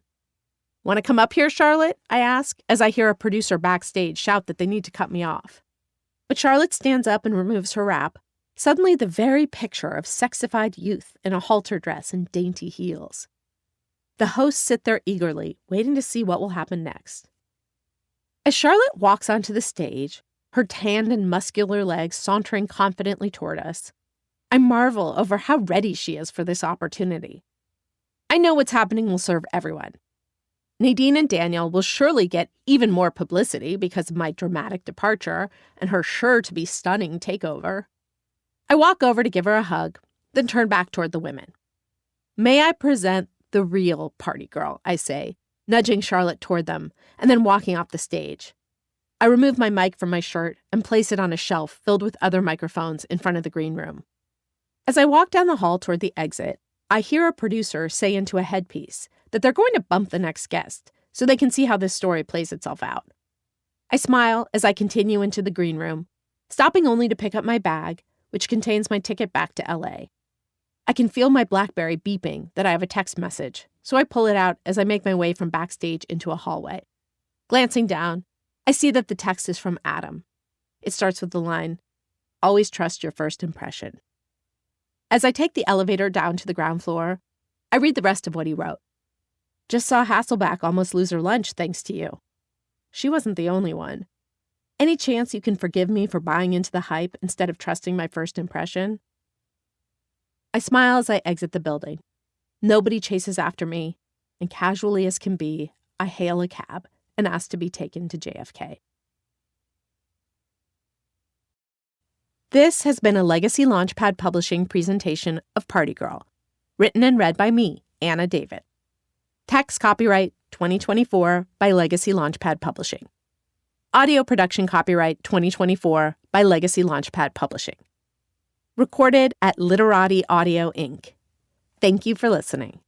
Want to come up here, Charlotte? I ask, as I hear a producer backstage shout that they need to cut me off. But Charlotte stands up and removes her wrap, suddenly the very picture of sexified youth in a halter dress and dainty heels. The hosts sit there eagerly, waiting to see what will happen next. As Charlotte walks onto the stage, her tanned and muscular legs sauntering confidently toward us, I marvel over how ready she is for this opportunity. I know what's happening will serve everyone. Nadine and Daniel will surely get even more publicity because of my dramatic departure and her sure-to-be-stunning takeover. I walk over to give her a hug, then turn back toward the women. "May I present the real party girl," I say, nudging Charlotte toward them, and then walking off the stage. I remove my mic from my shirt and place it on a shelf filled with other microphones in front of the green room. As I walk down the hall toward the exit, I hear a producer say into a headpiece that they're going to bump the next guest so they can see how this story plays itself out. I smile as I continue into the green room, stopping only to pick up my bag, which contains my ticket back to LA. I can feel my BlackBerry beeping that I have a text message, so I pull it out as I make my way from backstage into a hallway. Glancing down, I see that the text is from Adam. It starts with the line, "Always trust your first impression." As I take the elevator down to the ground floor, I read the rest of what he wrote. "Just saw Hasselback almost lose her lunch thanks to you. She wasn't the only one. Any chance you can forgive me for buying into the hype instead of trusting my first impression?" I smile as I exit the building. Nobody chases after me, and casually as can be, I hail a cab and ask to be taken to JFK. This has been a Legacy Launchpad Publishing presentation of Party Girl, written and read by me, Anna David. Text copyright 2024 by Legacy Launchpad Publishing. Audio production copyright 2024 by Legacy Launchpad Publishing. Recorded at Literati Audio, Inc. Thank you for listening.